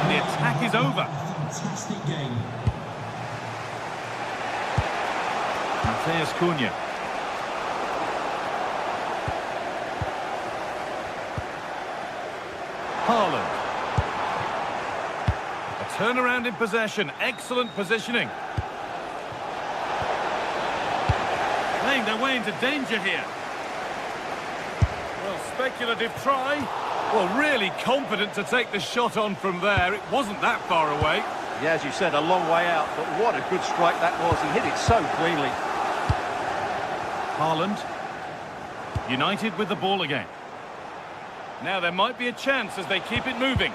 The attack is over. Fantastic game. Matheus Cunha. Haaland. A turnaround in possession. Excellent positioning. Playing their way into danger here. Well, speculative try. Well, really confident to take the shot on from there. It wasn't that far away. Yeah, as you said, a long way out, but what a good strike that was. He hit it so cleanly. Haaland. United with the ball again. Now there might be a chance as they keep it moving.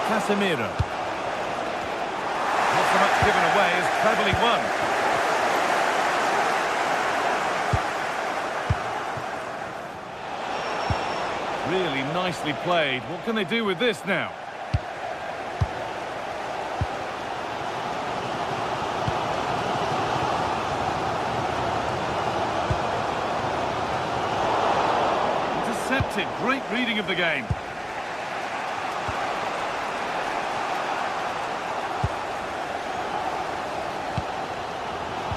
Casemiro. Not so much given away as cleverly won. Really nicely played. What can they do with this now? Intercepted. Great reading of the game.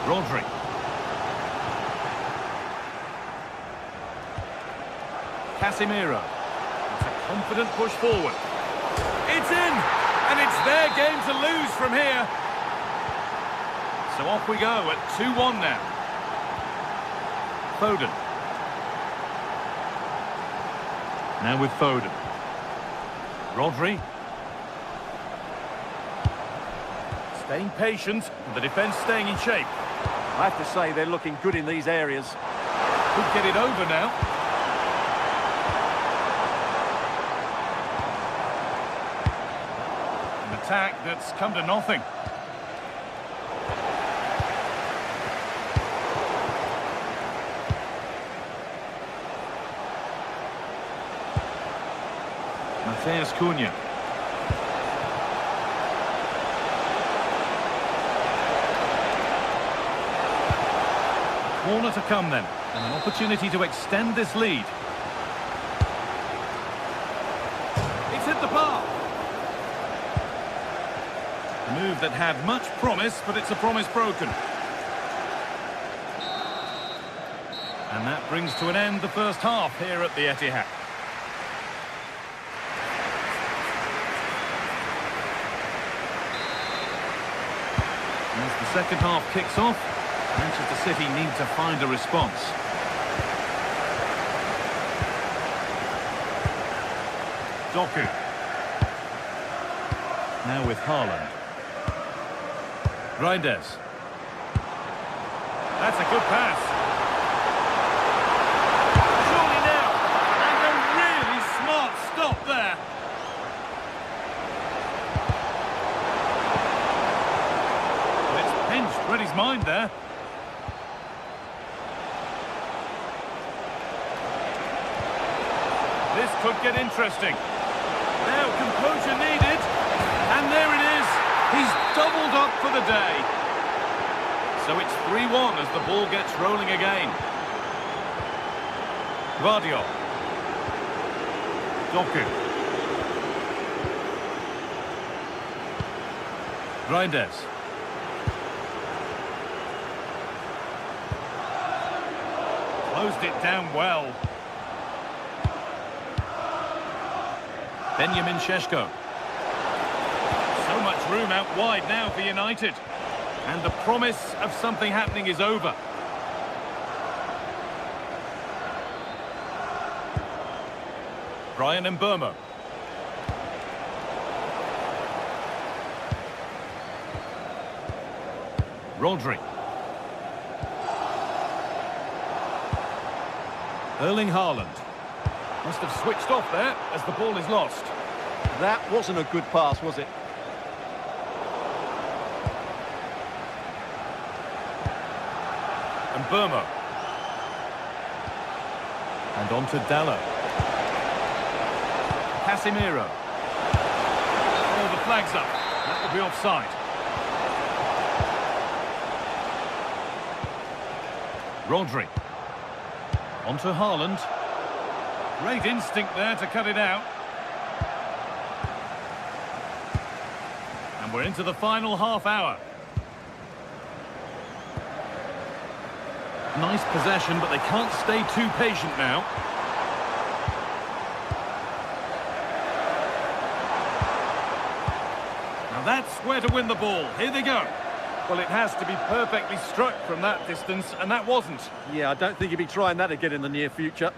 Rodri. Casemiro. It's a confident push forward. It's in! And it's their game to lose from here. So off we go at 2-1 now. Foden. Now with Foden. Rodri. Staying patient, and the defence staying in shape. I have to say they're looking good in these areas. Could get it over now. An attack that's come to nothing. Mateus Cunha. Corner to come then, and an opportunity to extend this lead. It's hit the bar. A move that had much promise, but it's a promise broken. And that brings to an end the first half here at the Etihad. As the second half kicks off, Manchester City need to find a response. Doku. Now with Haaland. Reinders. That's a good pass. Surely now. And a really smart stop there. But it's pinched Reddy's mind there. This could get interesting. Now composure needed. And there it is. He's doubled up for the day. So it's 3-1 as the ball gets rolling again. Guardiola. Doku. Reinders. Closed it down well. Benjamin Šeško. So much room out wide now for United. And the promise of something happening is over. Brian Mbeumo. Rodri. Erling Haaland. Must have switched off there as the ball is lost. That wasn't a good pass, was it? Mbeumo. And on to Dalot. Casemiro. Oh, the flag's up. That will be offside. Rodri. On to Haaland. Great instinct there to cut it out. And we're into the final half hour. Nice possession, but they can't stay too patient now. Now that's where to win the ball. Here they go. Well, it has to be perfectly struck from that distance, and that wasn't. Yeah, I don't think he'll be trying that again in the near future.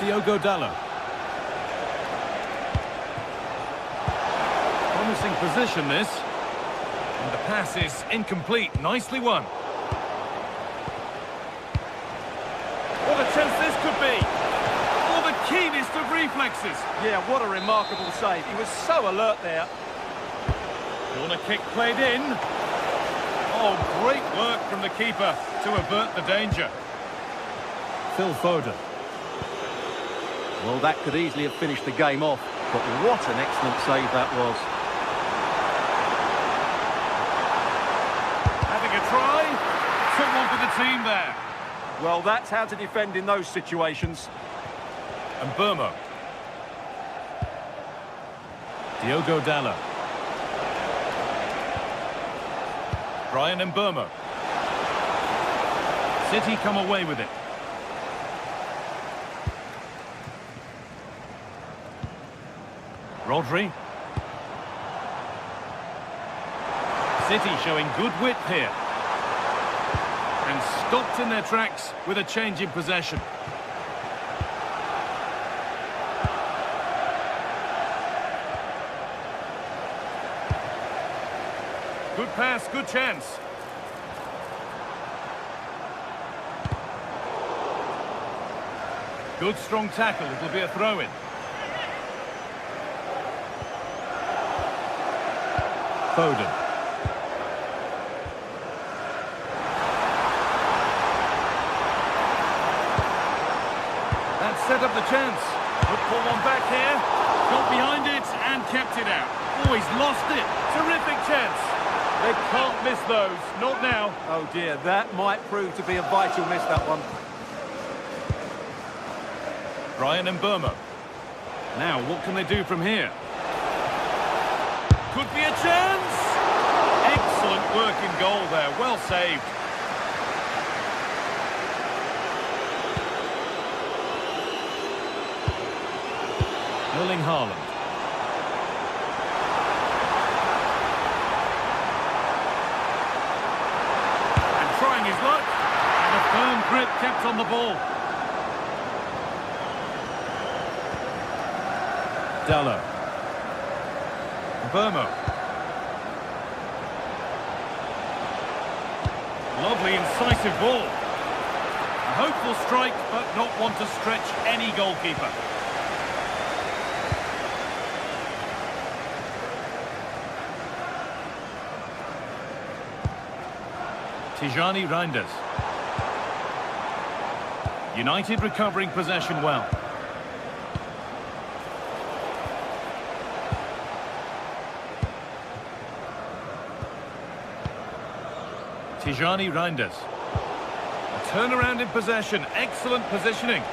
Diogo Dalot. Promising position, this. And the pass is incomplete. Nicely won. What a chance this could be. Oh, the keenest of reflexes. Yeah, what a remarkable save. He was so alert there. Corner kick played in. Oh, great work from the keeper to avert the danger. Phil Foden. Well, that could easily have finished the game off, but what an excellent save that was. Having a try. Someone for the team there. Well, that's how to defend in those situations. And Mbeumo. Diogo Dalot. Brian Mburmo. City come away with it. Rodri. City showing good width here. And stopped in their tracks with a change in possession. Good pass, good chance. Good strong tackle, it'll be a throw-in. Foden. That set up the chance. Look for one back here. Got behind it and kept it out. Oh, he's lost it. Terrific chance. They can't miss those. Not now. Oh dear, that might prove to be a vital miss, that one. Brian Mburmo. Now, what can they do from here? Could be a chance! Excellent work in goal there. Well saved. Erling Haaland. And trying his luck. And a firm grip kept on the ball. Dallo. Burmo. Lovely incisive ball. A hopeful strike, but not one to stretch any goalkeeper. Tijani Reinders. United recovering possession well. Tijani Reinders. A turnaround in possession. Excellent positioning.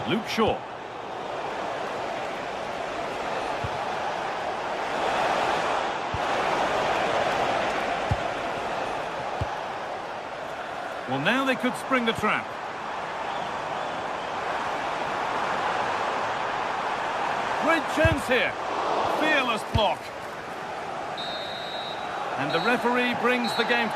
Luke Shaw. Well, now they could spring the trap. Great chance here. Fearless block. And the referee brings the game.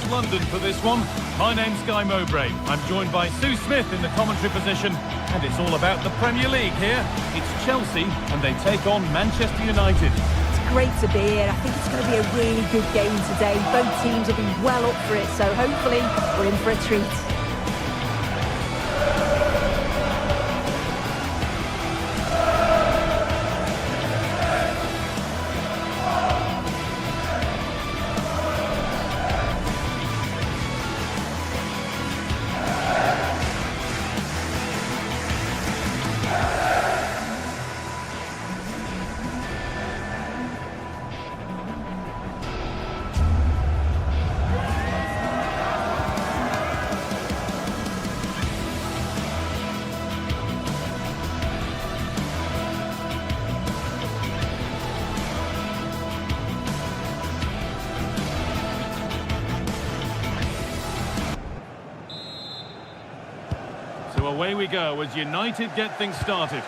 London for this one. My name's Guy Mowbray. I'm joined by Sue Smith in the commentary position, and it's all about the Premier League here. It's Chelsea, and they take on Manchester United. It's great to be here. I think it's going to be a really good game today. Both teams have been well up for it, so hopefully we're in for a treat. So away we go as United get things started.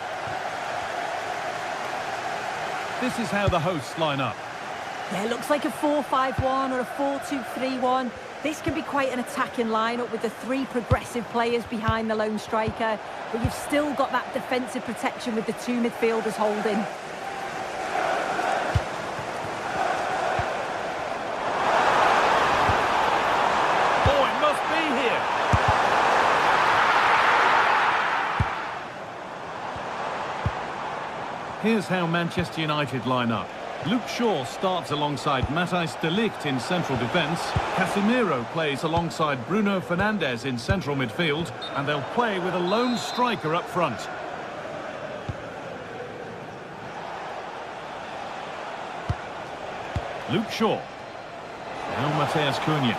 This is how the hosts line up. Yeah, it looks like a 4-5-1 or a 4-2-3-1. This can be quite an attacking lineup with the three progressive players behind the lone striker, but you've still got that defensive protection with the two midfielders holding. Oh, it must be here. Here's how Manchester United line up. Luke Shaw starts alongside Matthijs de Ligt in central defence. Casemiro plays alongside Bruno Fernandes in central midfield. And they'll play with a lone striker up front. Luke Shaw. Now Matheus Cunha.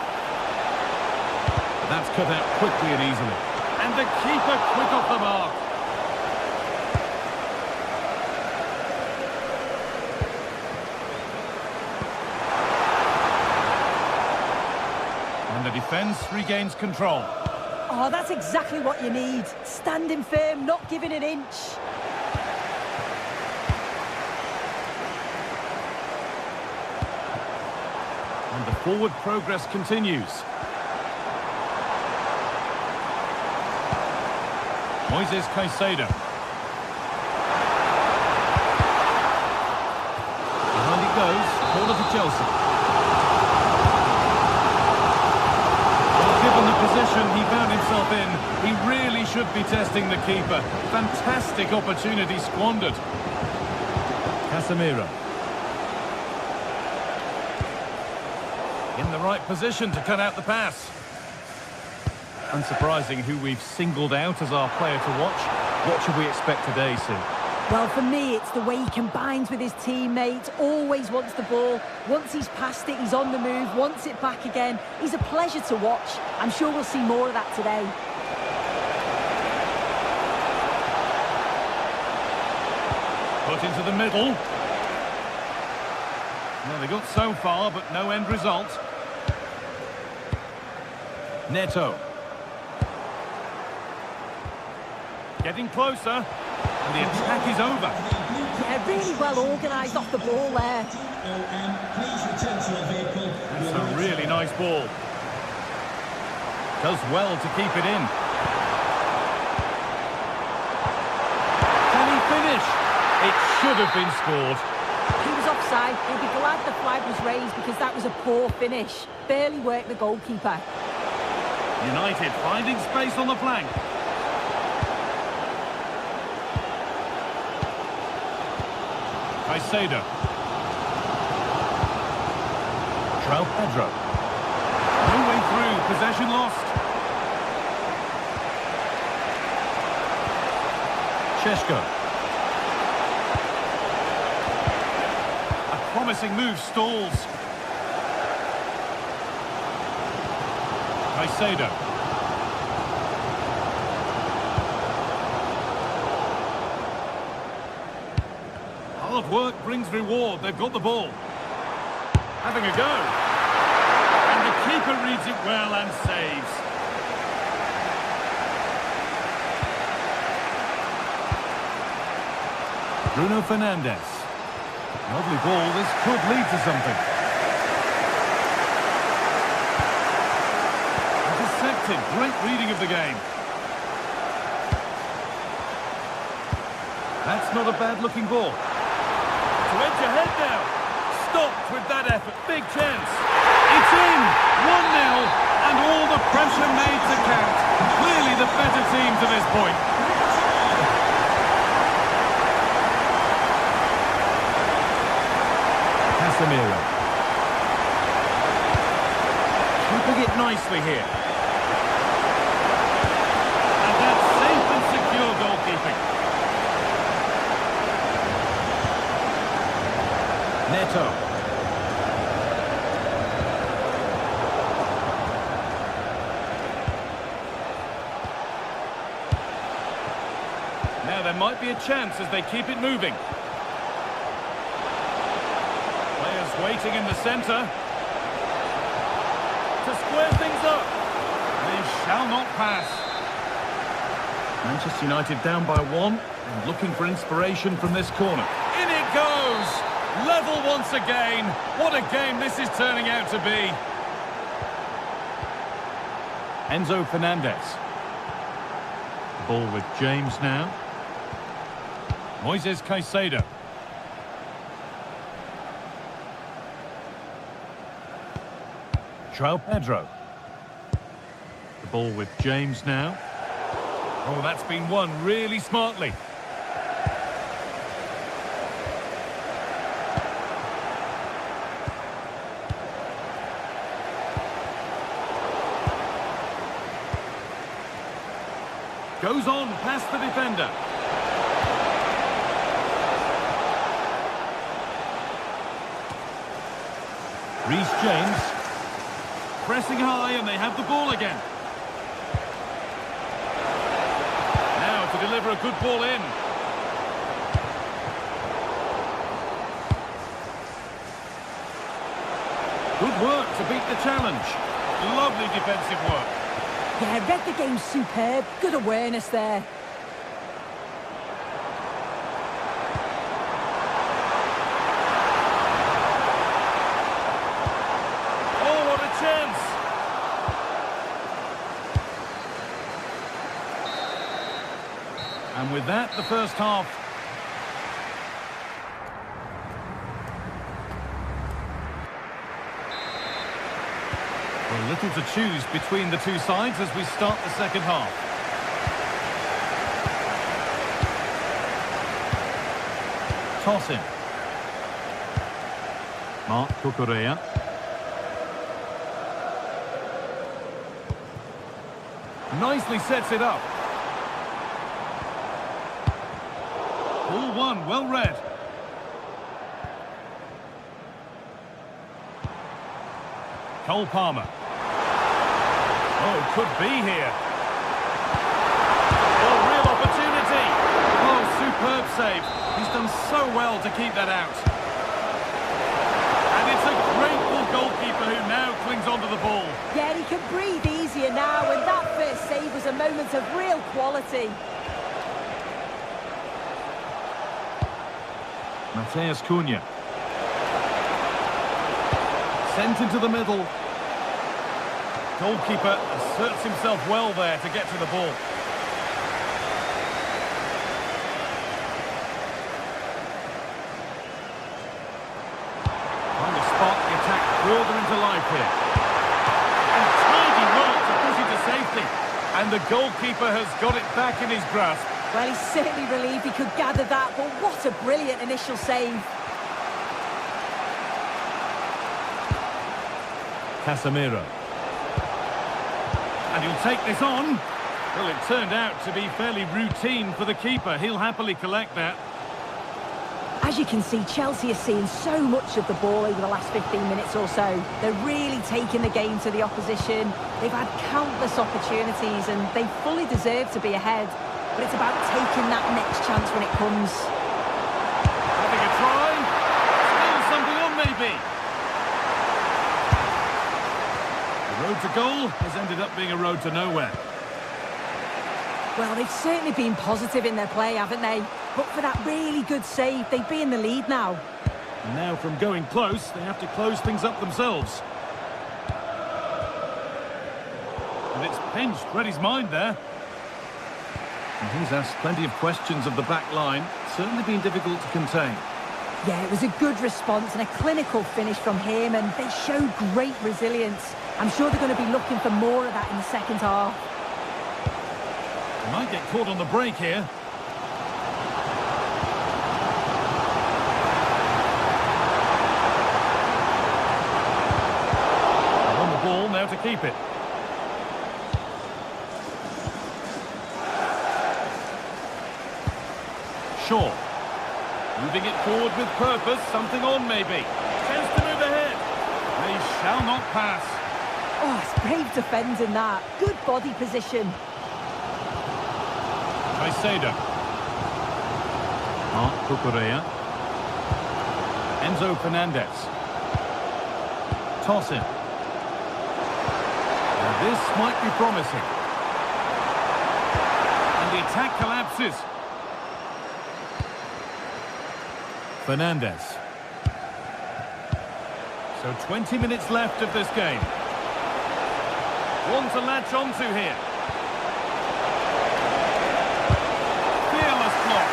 That's cut out quickly and easily. And the keeper quick off the mark. And the defence regains control. Oh, that's exactly what you need. Standing firm, not giving an inch. And the forward progress continues. Moises Caicedo. Behind it goes. Corner to Chelsea. Given the position he found himself in, he really should be testing the keeper. Fantastic opportunity squandered. Casemiro. In the right position to cut out the pass. Unsurprising who we've singled out as our player to watch. What should we expect today, Sue? Well, for me, it's the way he combines with his teammates, always wants the ball. Once he's passed it, he's on the move, wants it back again. He's a pleasure to watch. I'm sure we'll see more of that today. Put into the middle. Well, they got so far, but no end result. Neto. Getting closer. And the attack is over. Yeah, really well organised off the ball there. That's a really nice ball. Does well to keep it in. Can he finish? It should have been scored. He was offside. He'll be glad the flag was raised because that was a poor finish. Barely worked the goalkeeper. United finding space on the flank. Caicedo. João Pedro. No way through. Possession lost. Šeško. A promising move stalls. Caicedo. Hard work brings reward. They've got the ball. Having a go. And the keeper reads it well and saves. Bruno Fernandes. Lovely ball. This could lead to something. Intercepted. Great reading of the game. That's not a bad-looking ball. To edge ahead now. Stopped with that effort. Big chance. It's in. 1-0. And all the pressure made to count. Clearly the better team to this point. Casemiro. Keeping it nicely here. And that's safe and secure goalkeeping. Neto. Now there might be a chance as they keep it moving. Players waiting in the centre. To square things up. They shall not pass. Manchester United down by 1 and looking for inspiration from this corner. In it goes! Level once again. What a game this is turning out to be. Enzo Fernandez. Ball with James now. Moises Caicedo. João Pedro. The ball with James now. Oh, that's been won really smartly. Goes on past the defender. Reece James. Pressing high and they have the ball again. Now to deliver a good ball in. Good work to beat the challenge. Lovely defensive work. Yeah, read the game superb. Good awareness there. Oh, what a chance! And with that, the first half. Well, little to choose between the two sides as we start the second half. Toss in. Marc Cucurella. Nicely sets it up. Ball one, well read. Cole Palmer. Oh, could be here. Oh, real opportunity. Oh, superb save. He's done so well to keep that out. And it's a grateful goalkeeper who now clings onto the ball. Yeah, he can breathe easier now, and that first save was a moment of real quality. Mateus Cunha. Sent into the middle. Goalkeeper asserts himself well there to get to the ball. Trying to spark the attack further into life here. And tidy work to push it to safety. And the goalkeeper has got it back in his grasp. Well, he's certainly relieved he could gather that, but what a brilliant initial save. Casemiro. And he'll take this on. Well, it turned out to be fairly routine for the keeper. He'll happily collect that. As you can see, Chelsea are seeing so much of the ball over the last 15 minutes or so. They're really taking the game to the opposition. They've had countless opportunities and they fully deserve to be ahead. But it's about taking that next chance when it comes. Having a try. Still something on, maybe. The road to goal has ended up being a road to nowhere. Well, they've certainly been positive in their play, haven't they? But for that really good save, they'd be in the lead now. And now from going close, they have to close things up themselves. And it's pinched, read his mind there. And he's asked plenty of questions of the back line. Certainly been difficult to contain. Yeah, it was a good response and a clinical finish from him, and they showed great resilience. I'm sure they're going to be looking for more of that in the second half. Might get caught on the break here. On the ball now to keep it. Shaw. Moving it forward with purpose. Something on maybe. Chance to move ahead. They shall not pass. Oh, it's brave defending that. Good body position. Caicedo. Marc Cucurella. Enzo Fernandez. Toss in. Now this might be promising. And the attack collapses. Fernandez. So 20 minutes left of this game. One to latch onto here. Fearless block.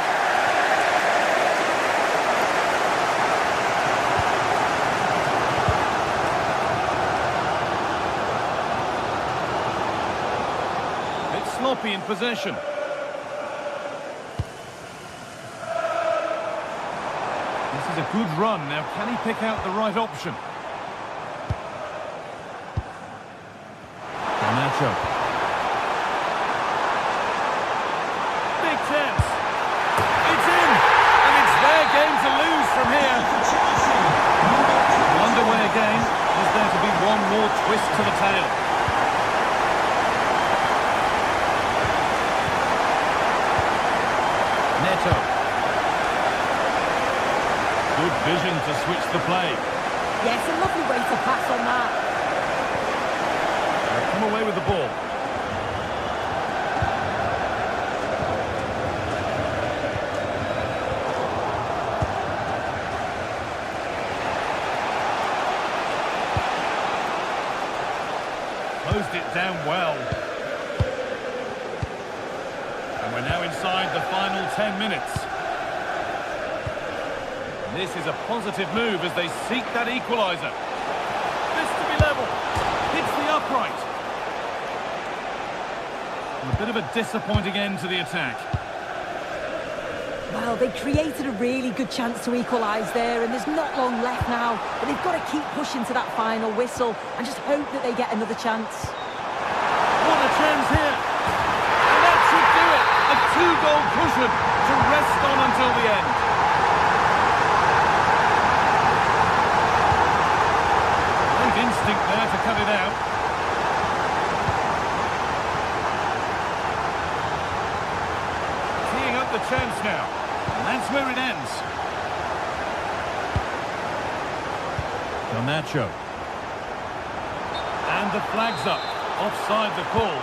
It's sloppy in possession. This is a good run. Now, can he pick out the right option? Nacho. Big chance. It's in. And it's their game to lose from here. Underway again. Is there to be one more twist to the tail? Neto. Good vision to switch the play. Yes, a lovely way to pass on that. Come away with the ball. Closed it down well. And we're now inside the final 10 minutes. This is a positive move as they seek that equaliser. This to be level. Hits the upright. A bit of a disappointing end to the attack. Well, they created a really good chance to equalise there, and there's not long left now. But they've got to keep pushing to that final whistle and just hope that they get another chance. What a chance here! And that should do it! A two-goal cushion to rest on until the end. Great instinct there to cut it out. The chance now, and that's where it ends. Nacho. And the flag's up. Offside the call.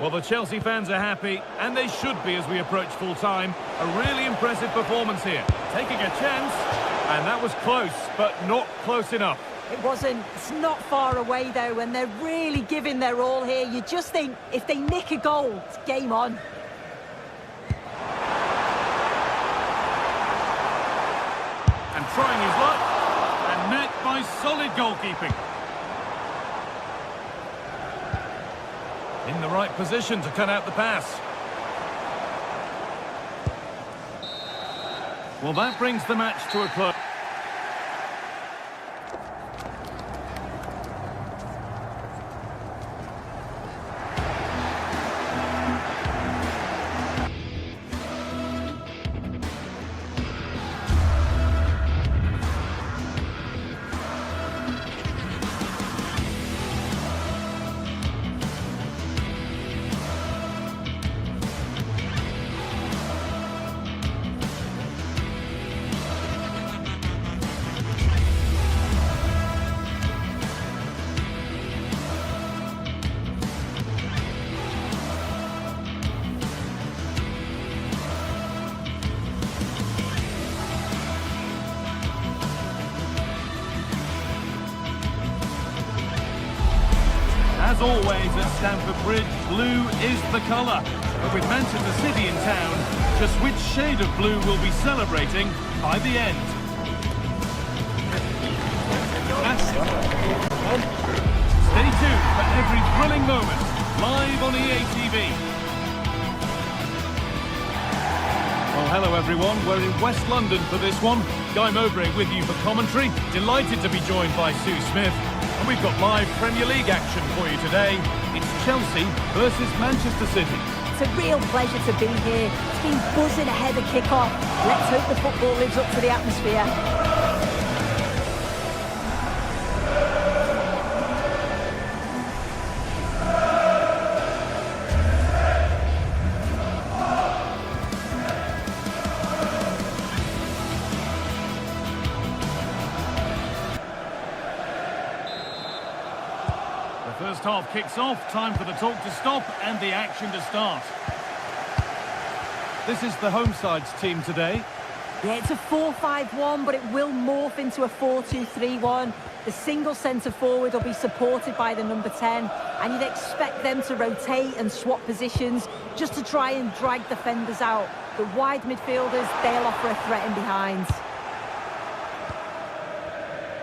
Well, the Chelsea fans are happy, and they should be as we approach full time. A really impressive performance here. Taking a chance, and that was close, but not close enough. It wasn't. It's not far away, though, and they're really giving their all here. You just think, if they nick a goal, it's game on. And trying his luck, and met by solid goalkeeping. In the right position to cut out the pass. Well, that brings the match to a close. As always at Stamford Bridge, blue is the colour. But with Manchester City in town, just which shade of blue will be celebrating by the end? Stay tuned for every thrilling moment, live on EA TV. Well, hello everyone, we're in West London for this one. Guy Mowbray with you for commentary. Delighted to be joined by Sue Smith. And we've got live Premier League action for you today. It's Chelsea versus Manchester City. It's a real pleasure to be here. It's been buzzing ahead of kick-off. Let's hope the football lives up to the atmosphere. First half kicks off, time for the talk to stop and the action to start. This is the home side's team today. Yeah, it's a 4-5-1, but it will morph into a 4-2-3-1. The single centre-forward will be supported by the number 10, and you'd expect them to rotate and swap positions just to try and drag defenders out. The wide midfielders, they'll offer a threat in behind.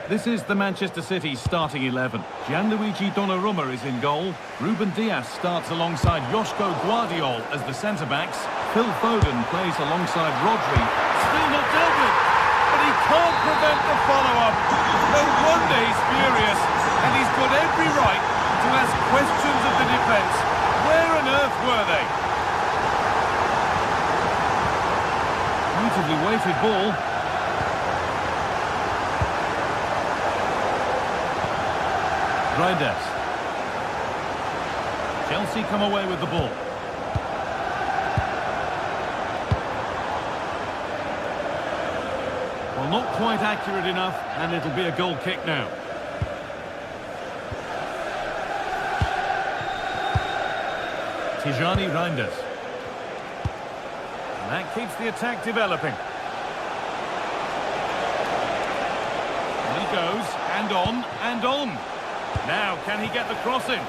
This is the Manchester City starting 11. Gianluigi Donnarumma is in goal. Ruben Dias starts alongside Joško Guardiol as the centre-backs. Phil Foden plays alongside Rodri. Still not dealt with, but he can't prevent the follow-up. No wonder he's furious, and he's got every right to ask questions of the defence. Where on earth were they? Beautifully weighted ball. Reinders. Chelsea come away with the ball. Well, not quite accurate enough, and it'll be a goal kick now. Tijani Reinders. And that keeps the attack developing. And he goes, and on, and on. Now, can he get the cross in?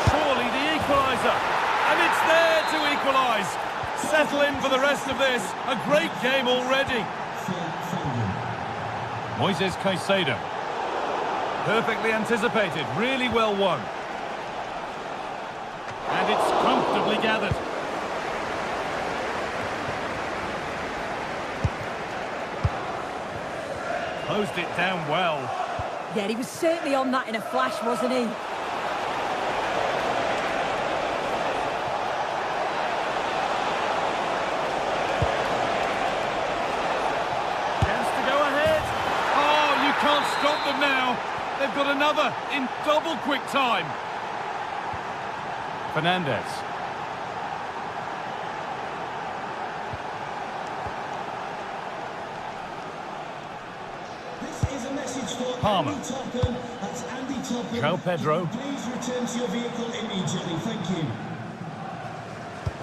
Surely the equaliser. And it's there to equalise. Settle in for the rest of this. A great game already. Moises Caicedo. Perfectly anticipated. Really well won. And it's comfortably gathered. Closed it down well. Yeah, he was certainly on that in a flash, wasn't he? Chance to go ahead. Oh, you can't stop them now. They've got another in double quick time. Fernandes. Palmer. João Pedro. Please return to your vehicle immediately. Thank you.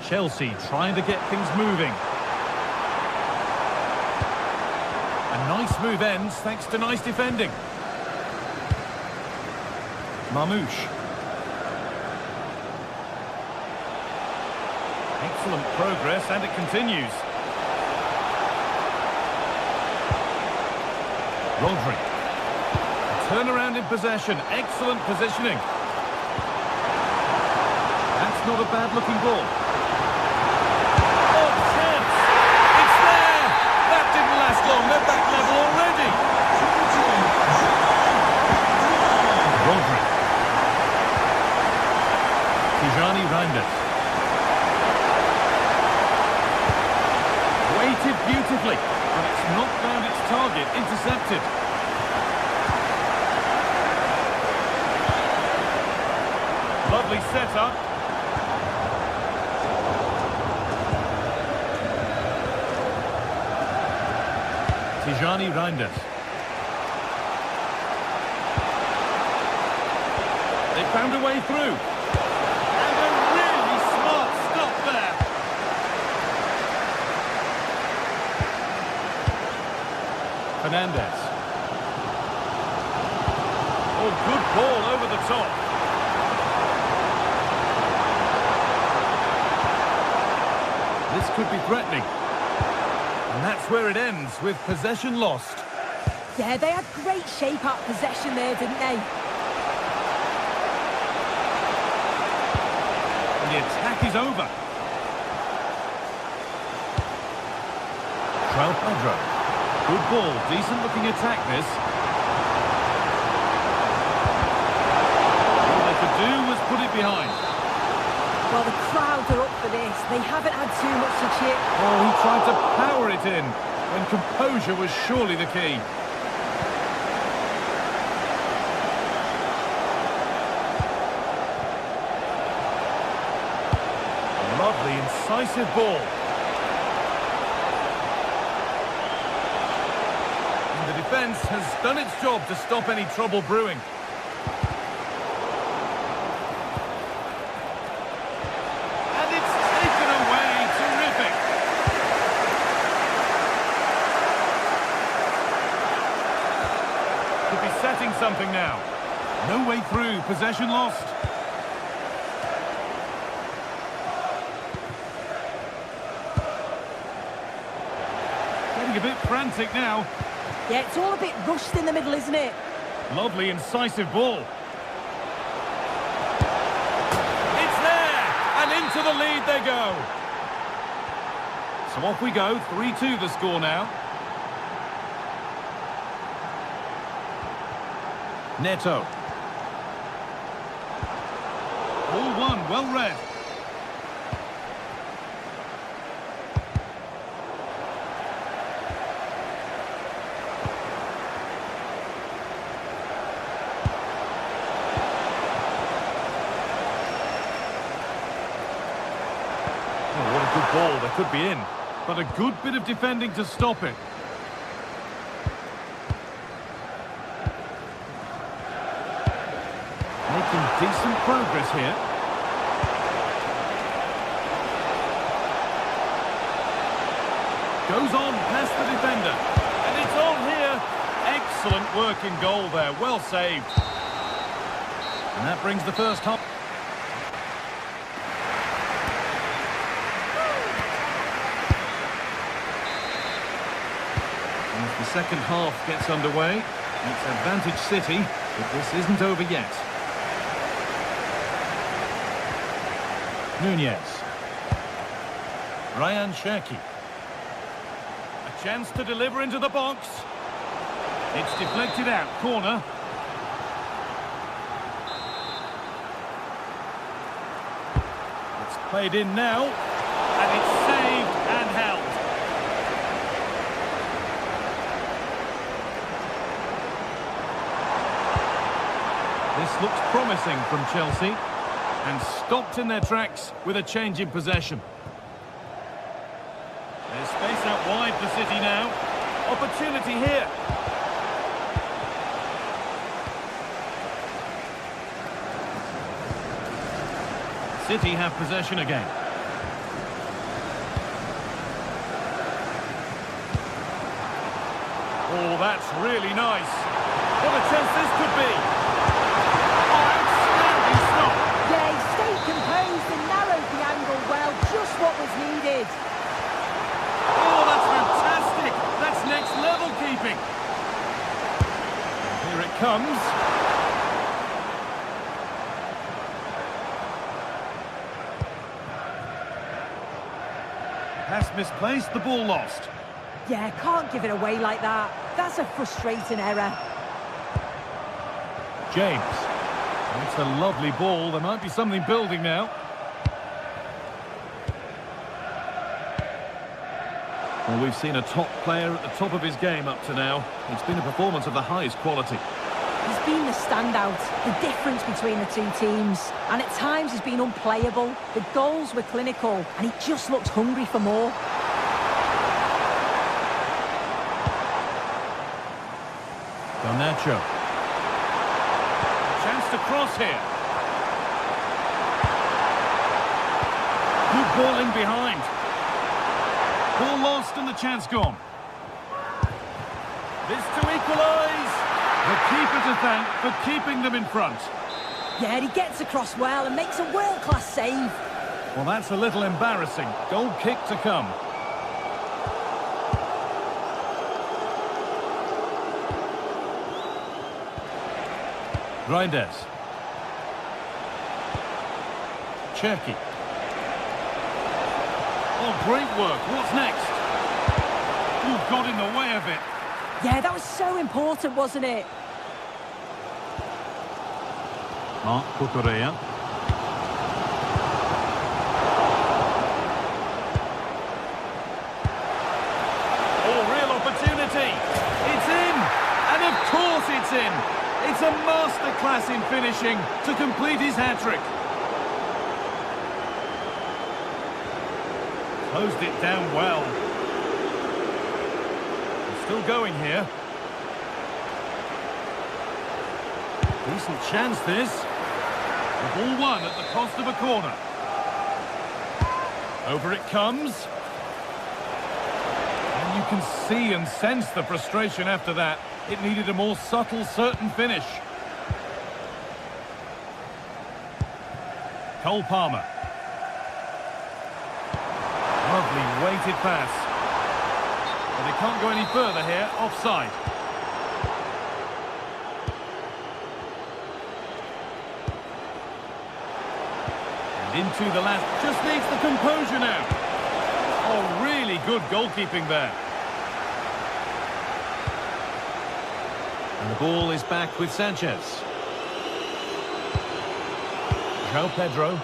Chelsea trying to get things moving. A nice move ends thanks to nice defending. Marmouche. Excellent progress, and it continues. Rodri. Turnaround in possession. Excellent positioning. That's not a bad-looking ball. Oh, chance! It's there! That didn't last long. They're back level already. Rodri. Tijani Reinders. Weighted beautifully, but it's not found its target. Intercepted. Lovely setup. Tijani Reinders. They found a way through. And a really smart stop there. Fernandes. Oh, good ball over the top. This could be threatening. And that's where it ends, with possession lost. Yeah, they had great shape-up possession there, didn't they? And the attack is over. João Pedro. Good ball, decent-looking attack, this. All they could do was put it behind. Well, the crowd are up for this. They haven't had too much to cheer. Oh, he tried to power it in, when composure was surely the key. Lovely, incisive ball. And the defence has done its job to stop any trouble brewing. something now. No way through, possession lost. Getting a bit frantic now. Yeah, it's all a bit rushed in the middle, isn't it? Lovely, incisive ball. It's there! And into the lead they go. So off we go, 3-2 the score now. Neto. Ball one, well read. Oh, what a good ball, they could be in. But a good bit of defending to stop it. Making decent progress here. Goes on past the defender. And it's on here. Excellent working goal there. Well saved. And that brings the first half. As the second half gets underway, it's advantage City, but this isn't over yet. Nunez. Ryan Cherki. A chance to deliver into the box. It's deflected out, corner. It's played in now, and it's saved and held. This looks promising from Chelsea. And stopped in their tracks with a change in possession. There's space out wide for City now. Opportunity here. City have possession again. Oh, that's really nice. What a chance this could be. Composed and narrowed the angle well, just what was needed. Oh, that's fantastic! That's next level keeping. Here it comes. Pass misplaced, the ball lost. Yeah, can't give it away like that. That's a frustrating error. James. It's a lovely ball. There might be something building now. Well, we've seen a top player at the top of his game up to now. It's been a performance of the highest quality. He's been the standout, the difference between the two teams. And at times he's been unplayable. The goals were clinical, and he just looked hungry for more. Garnacho. Chance to cross here. Good ball in behind. Ball lost and the chance gone. This to equalise. The keeper to thank for keeping them in front. Yeah, he gets across well and makes a world-class save. Well, that's a little embarrassing. Goal kick to come. Reinders. Cherki. Oh, great work. What's next? You've got in the way of it. Yeah, that was so important, wasn't it? Mark Cucurella. Oh, real opportunity. It's in. And of course it's in. It's a masterclass in finishing to complete his hat-trick. Closed it down well. He's still going here. Decent chance this. The ball won at the cost of a corner. Over it comes. And you can see and sense the frustration after that. It needed a more subtle, certain finish. Cole Palmer. Lovely weighted pass. But they can't go any further here, offside. And into the last, just needs the composure now. Oh, really good goalkeeping there. And the ball is back with Sanchez. João Pedro.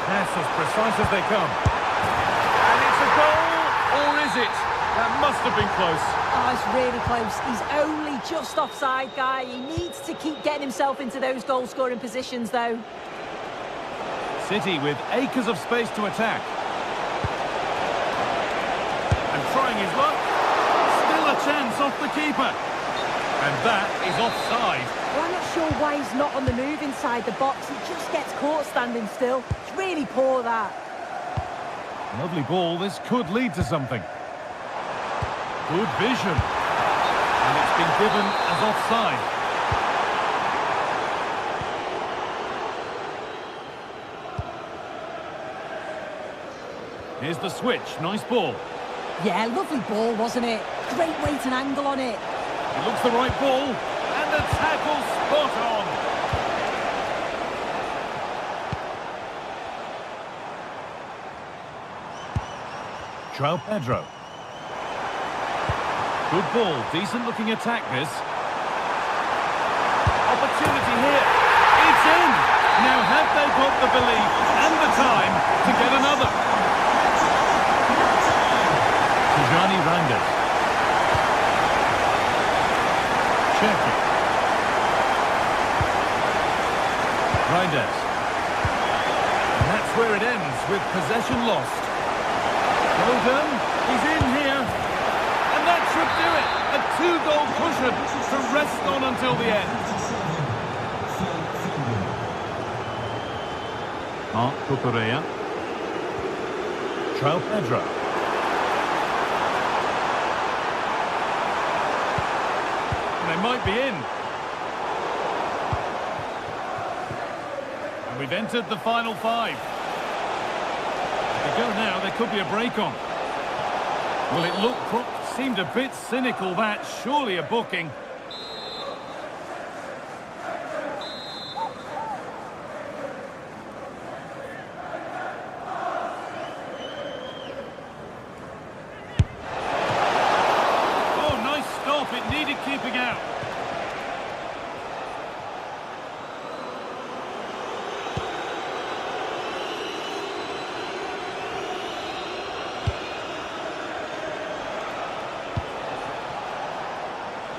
Pass as precise as they come. And it's a goal, or is it? That must have been close. Oh, it's really close. He's only just offside, guy. He needs to keep getting himself into those goal-scoring positions, though. City with acres of space to attack. And trying his luck. Still a chance off the keeper. And that is offside. Well, I'm not sure why he's not on the move inside the box. He just gets caught standing still. It's really poor, that. Lovely ball. This could lead to something. Good vision. And it's been given as offside. Here's the switch. Nice ball. Yeah, lovely ball, wasn't it? Great weight and angle on it. It looks the right ball. And the tackle spot on. João Pedro. Good ball, decent looking attack this. Opportunity here. It's in. Now have they got the belief and the time to get another? Tijani Rangers. Check it. Reinders. And that's where it ends with possession lost. Well done. He's in here. And that should do it. A two-goal cushion to rest on until the end. Marc Cucurella. João Pedro. And they might be in. And we've entered the final five. If they go now, there could be a break on. Well, it seemed a bit cynical, that. Surely a booking. Oh, nice stop. It needed keeping out.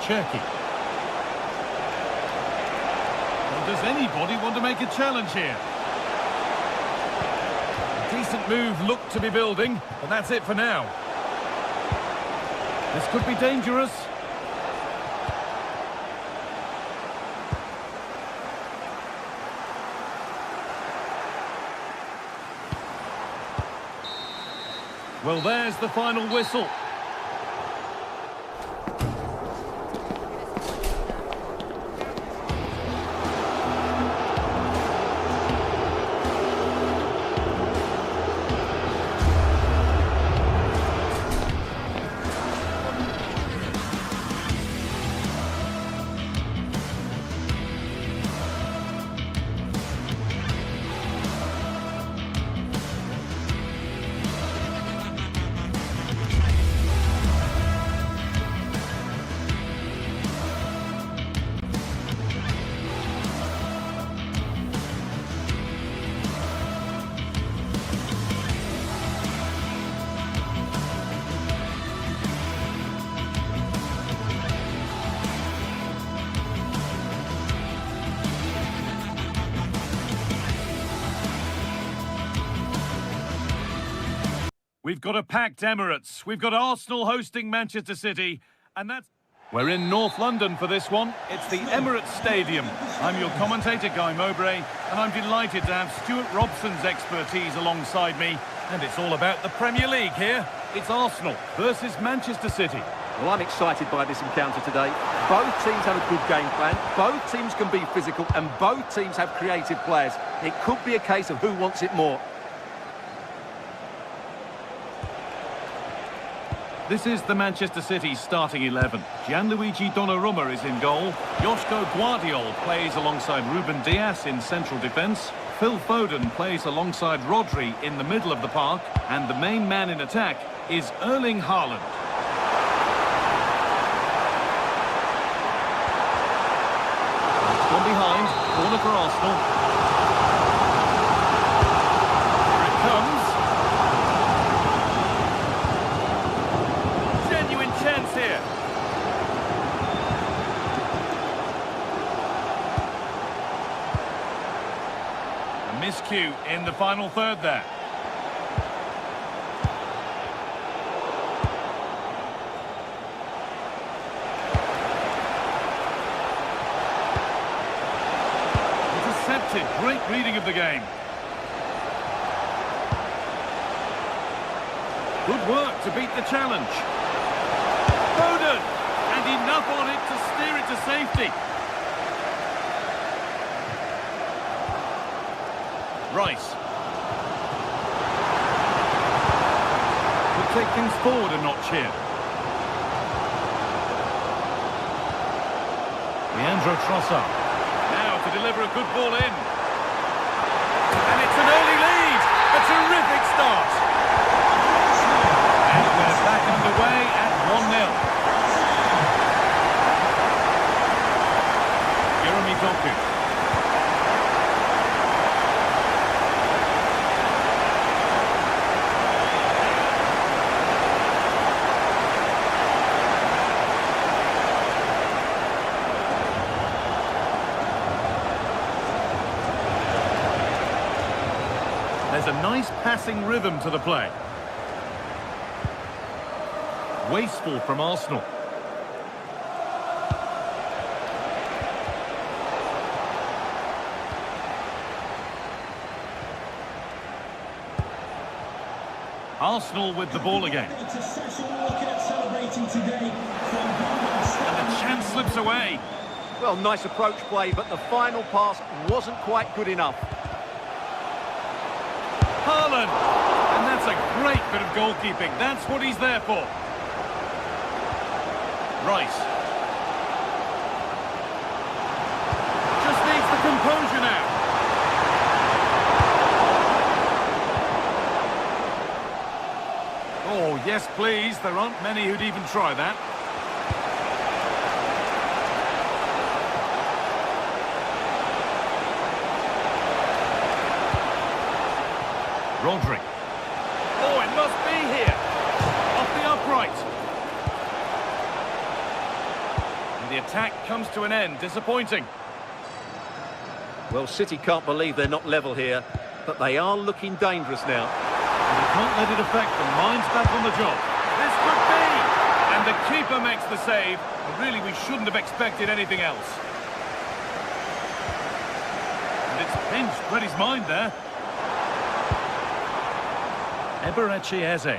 Cherky. Well, does anybody want to make a challenge here? A decent move looked to be building, but that's it for now. This could be dangerous. Well, there's the final whistle. We've got a packed Emirates. We've got Arsenal hosting Manchester City. And that's... We're in North London for this one. It's the Emirates Stadium. I'm your commentator, Guy Mowbray, and I'm delighted to have Stuart Robson's expertise alongside me. And it's all about the Premier League here. It's Arsenal versus Manchester City. Well, I'm excited by this encounter today. Both teams have a good game plan, both teams can be physical, and both teams have creative players. It could be a case of who wants it more. This is the Manchester City starting 11. Gianluigi Donnarumma is in goal. Joško Guardiol plays alongside Ruben Dias in central defence. Phil Foden plays alongside Rodri in the middle of the park. And the main man in attack is Erling Haaland. It's gone behind. Corner for Arsenal. Here it comes. Chance here. A miscue in the final third there. Intercepted. Great reading of the game. Good work to beat the challenge. Foden, and enough on it to steer it to safety. Rice. Could take things forward a notch here. Leandro Trossard. Now to deliver a good ball in. And it's an early lead. A terrific start. And we're back underway at 1-0. Doku. There's a nice passing rhythm to the play. Wasteful from Arsenal. Arsenal with the ball again. And the chance slips away. Well, nice approach play, but the final pass wasn't quite good enough. Haaland! And that's a great bit of goalkeeping. That's what he's there for. Rice. Just needs the composure now. Oh, yes, please. There aren't many who'd even try that. Rodri. Oh, it must be here. Off the upright. And the attack comes to an end. Disappointing. Well, City can't believe they're not level here, but they are looking dangerous now. You can't let it affect them. Mind's back on the job. This could be! And the keeper makes the save. But really, we shouldn't have expected anything else. And it's pinched Reddy's mind there. Eberechi Eze.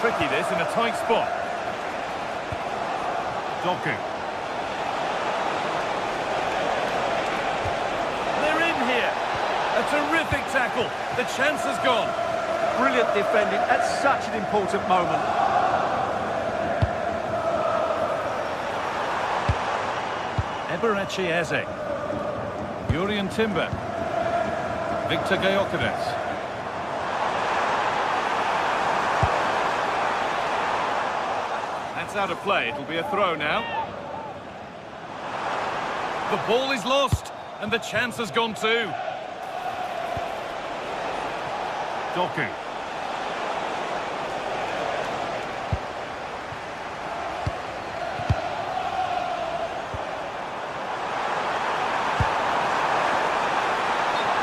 Tricky this in a tight spot. Doku. They're in here. A terrific tackle. The chance has gone. Brilliant defending at such an important moment. Eberechi Eze. Jurriën Timber. Victor Gyökeres. That's out of play. It'll be a throw now. The ball is lost, and the chance has gone too. Doku.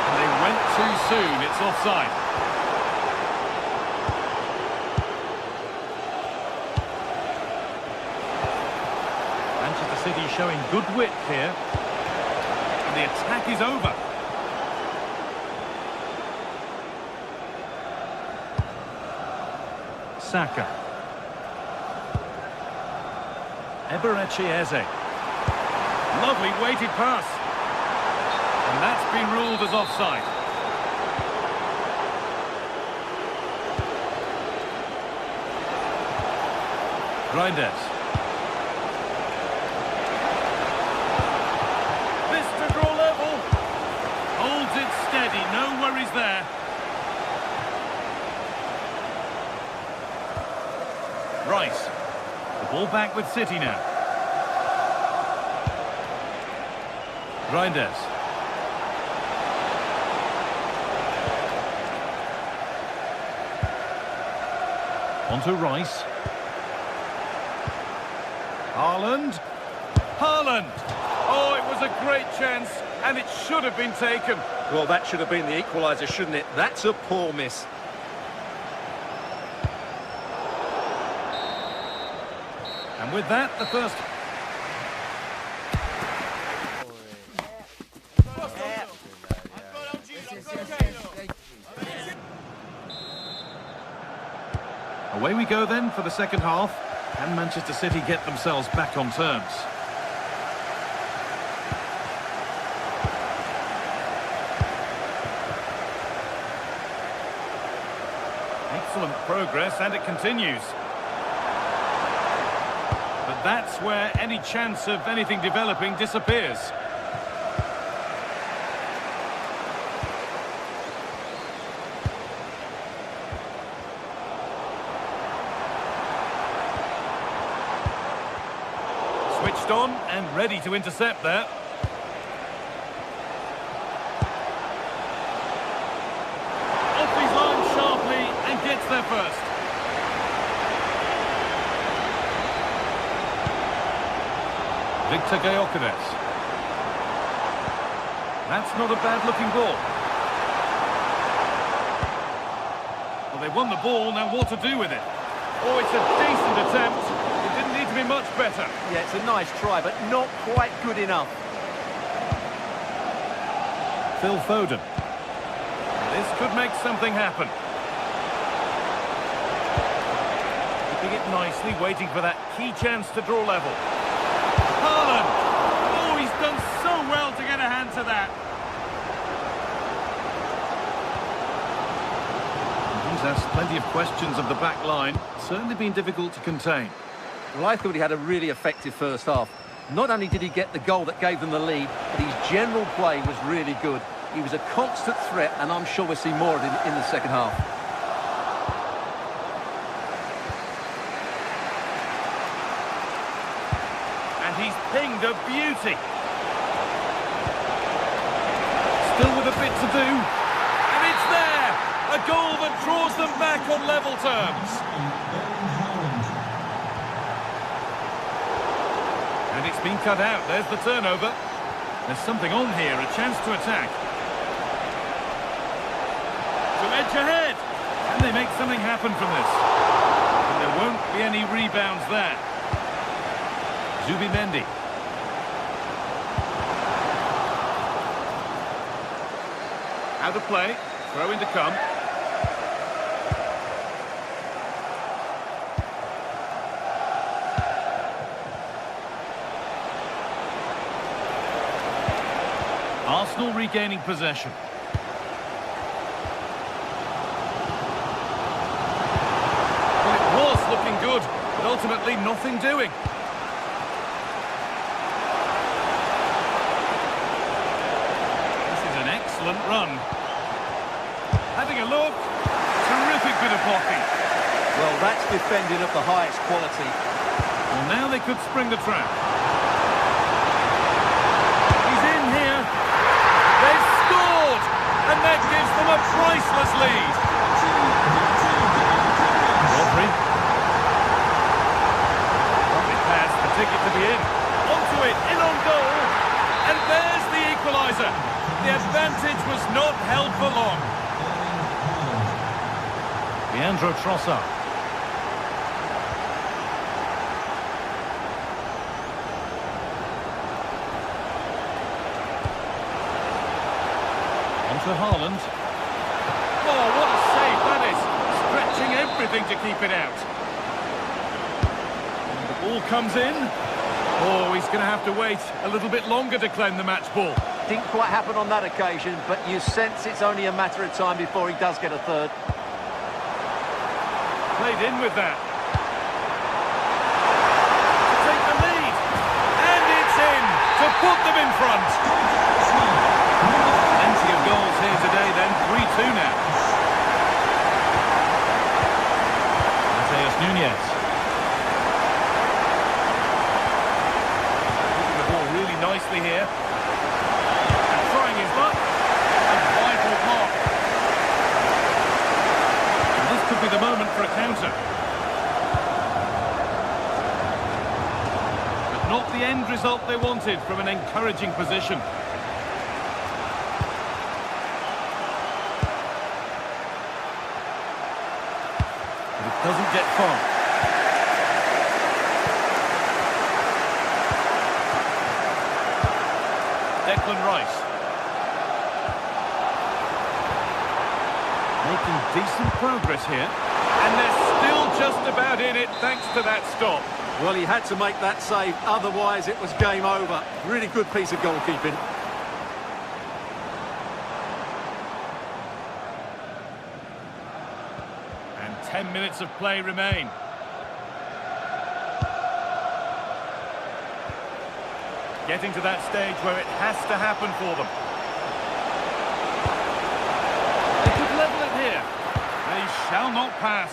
And they went too soon. It's offside. Manchester City showing good width here. And the attack is over. Saka. Eberechi Eze. Lovely weighted pass. And that's been ruled as offside. Reinders. This to draw level. Holds it steady, no worries there. Rice. The ball back with City now. Reinders. Onto Rice. Haaland. Haaland! Oh, it was a great chance, and it should have been taken. Well, that should have been the equaliser, shouldn't it? That's a poor miss. And with that, the first... Away we go then for the second half. Can Manchester City get themselves back on terms? Excellent progress, and it continues. But that's where any chance of anything developing disappears. Switched on and ready to intercept there. Off his line sharply and gets there first. Victor Gyökeres. That's not a bad-looking ball. Well, they won the ball, now what to do with it? Oh, it's a decent attempt. It didn't need to be much better. Yeah, it's a nice try, but not quite good enough. Phil Foden. This could make something happen. Keeping it nicely, waiting for that key chance to draw level. Haaland! Oh, he's done so well to get a hand to that. He's asked plenty of questions of the back line. Certainly been difficult to contain. Well, I thought he had a really effective first half. Not only did he get the goal that gave them the lead, but his general play was really good. He was a constant threat, and I'm sure we'll see more of him in the second half. And he's pinged a beauty. Still with a bit to do. And it's there! A goal that draws them back on level terms. And it's been cut out. There's the turnover. There's something on here, a chance to attack. To edge ahead. Can they make something happen from this? And there won't be any rebounds there. Zubimendi. Out of play. Throw in to come. Arsenal regaining possession. Well, it was looking good, but ultimately nothing doing. This is an excellent run. Having a look. Terrific bit of blocking. Well, that's defending of the highest quality. Well, now they could spring the trap. He's in here. They've scored! And that gives them a priceless lead. Rodri. Lovely pass, the ticket to be in. Onto it, in on goal. And there's the equaliser. The advantage was not held for long. Leandro Trossard. to Haaland. Oh, what a save that is! Stretching everything to keep it out. And the ball comes in. Oh, he's going to have to wait a little bit longer to claim the match ball. Didn't quite happen on that occasion, but you sense it's only a matter of time before he does get a third. Played in with that. To take the lead. And it's in to put them in front. Plenty of goals here today then. 3-2 now. Mateus Nunes. Moving the ball really nicely here. And trying his luck. A vital mark. And this could be the moment for a counter. But not the end result they wanted from an encouraging position. Doesn't get far. Declan Rice. Making decent progress here. And they're still just about in it thanks to that stop. Well, he had to make that save, otherwise it was game over. Really good piece of goalkeeping. And 10 minutes of play remain. Getting to that stage where it has to happen for them. They could level it here. They shall not pass.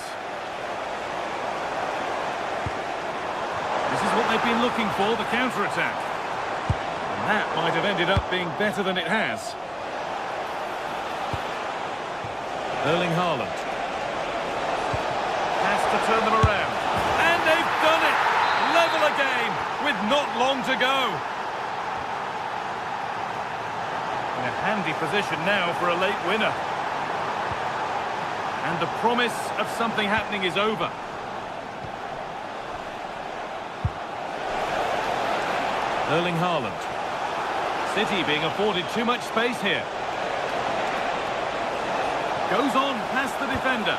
This is what they've been looking for, the counter-attack. And that might have ended up being better than it has. Erling Haaland. Has to turn them around. And they've done it! Level again, with not long to go. In a handy position now for a late winner. And the promise of something happening is over. Erling Haaland. City being afforded too much space here. Goes on past the defender.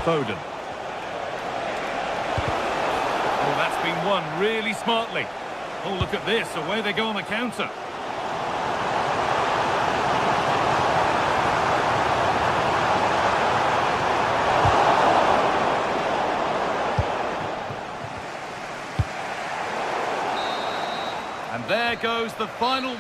Foden. Oh, that's been won really smartly. Oh, look at this. Away they go on the counter. And there goes the final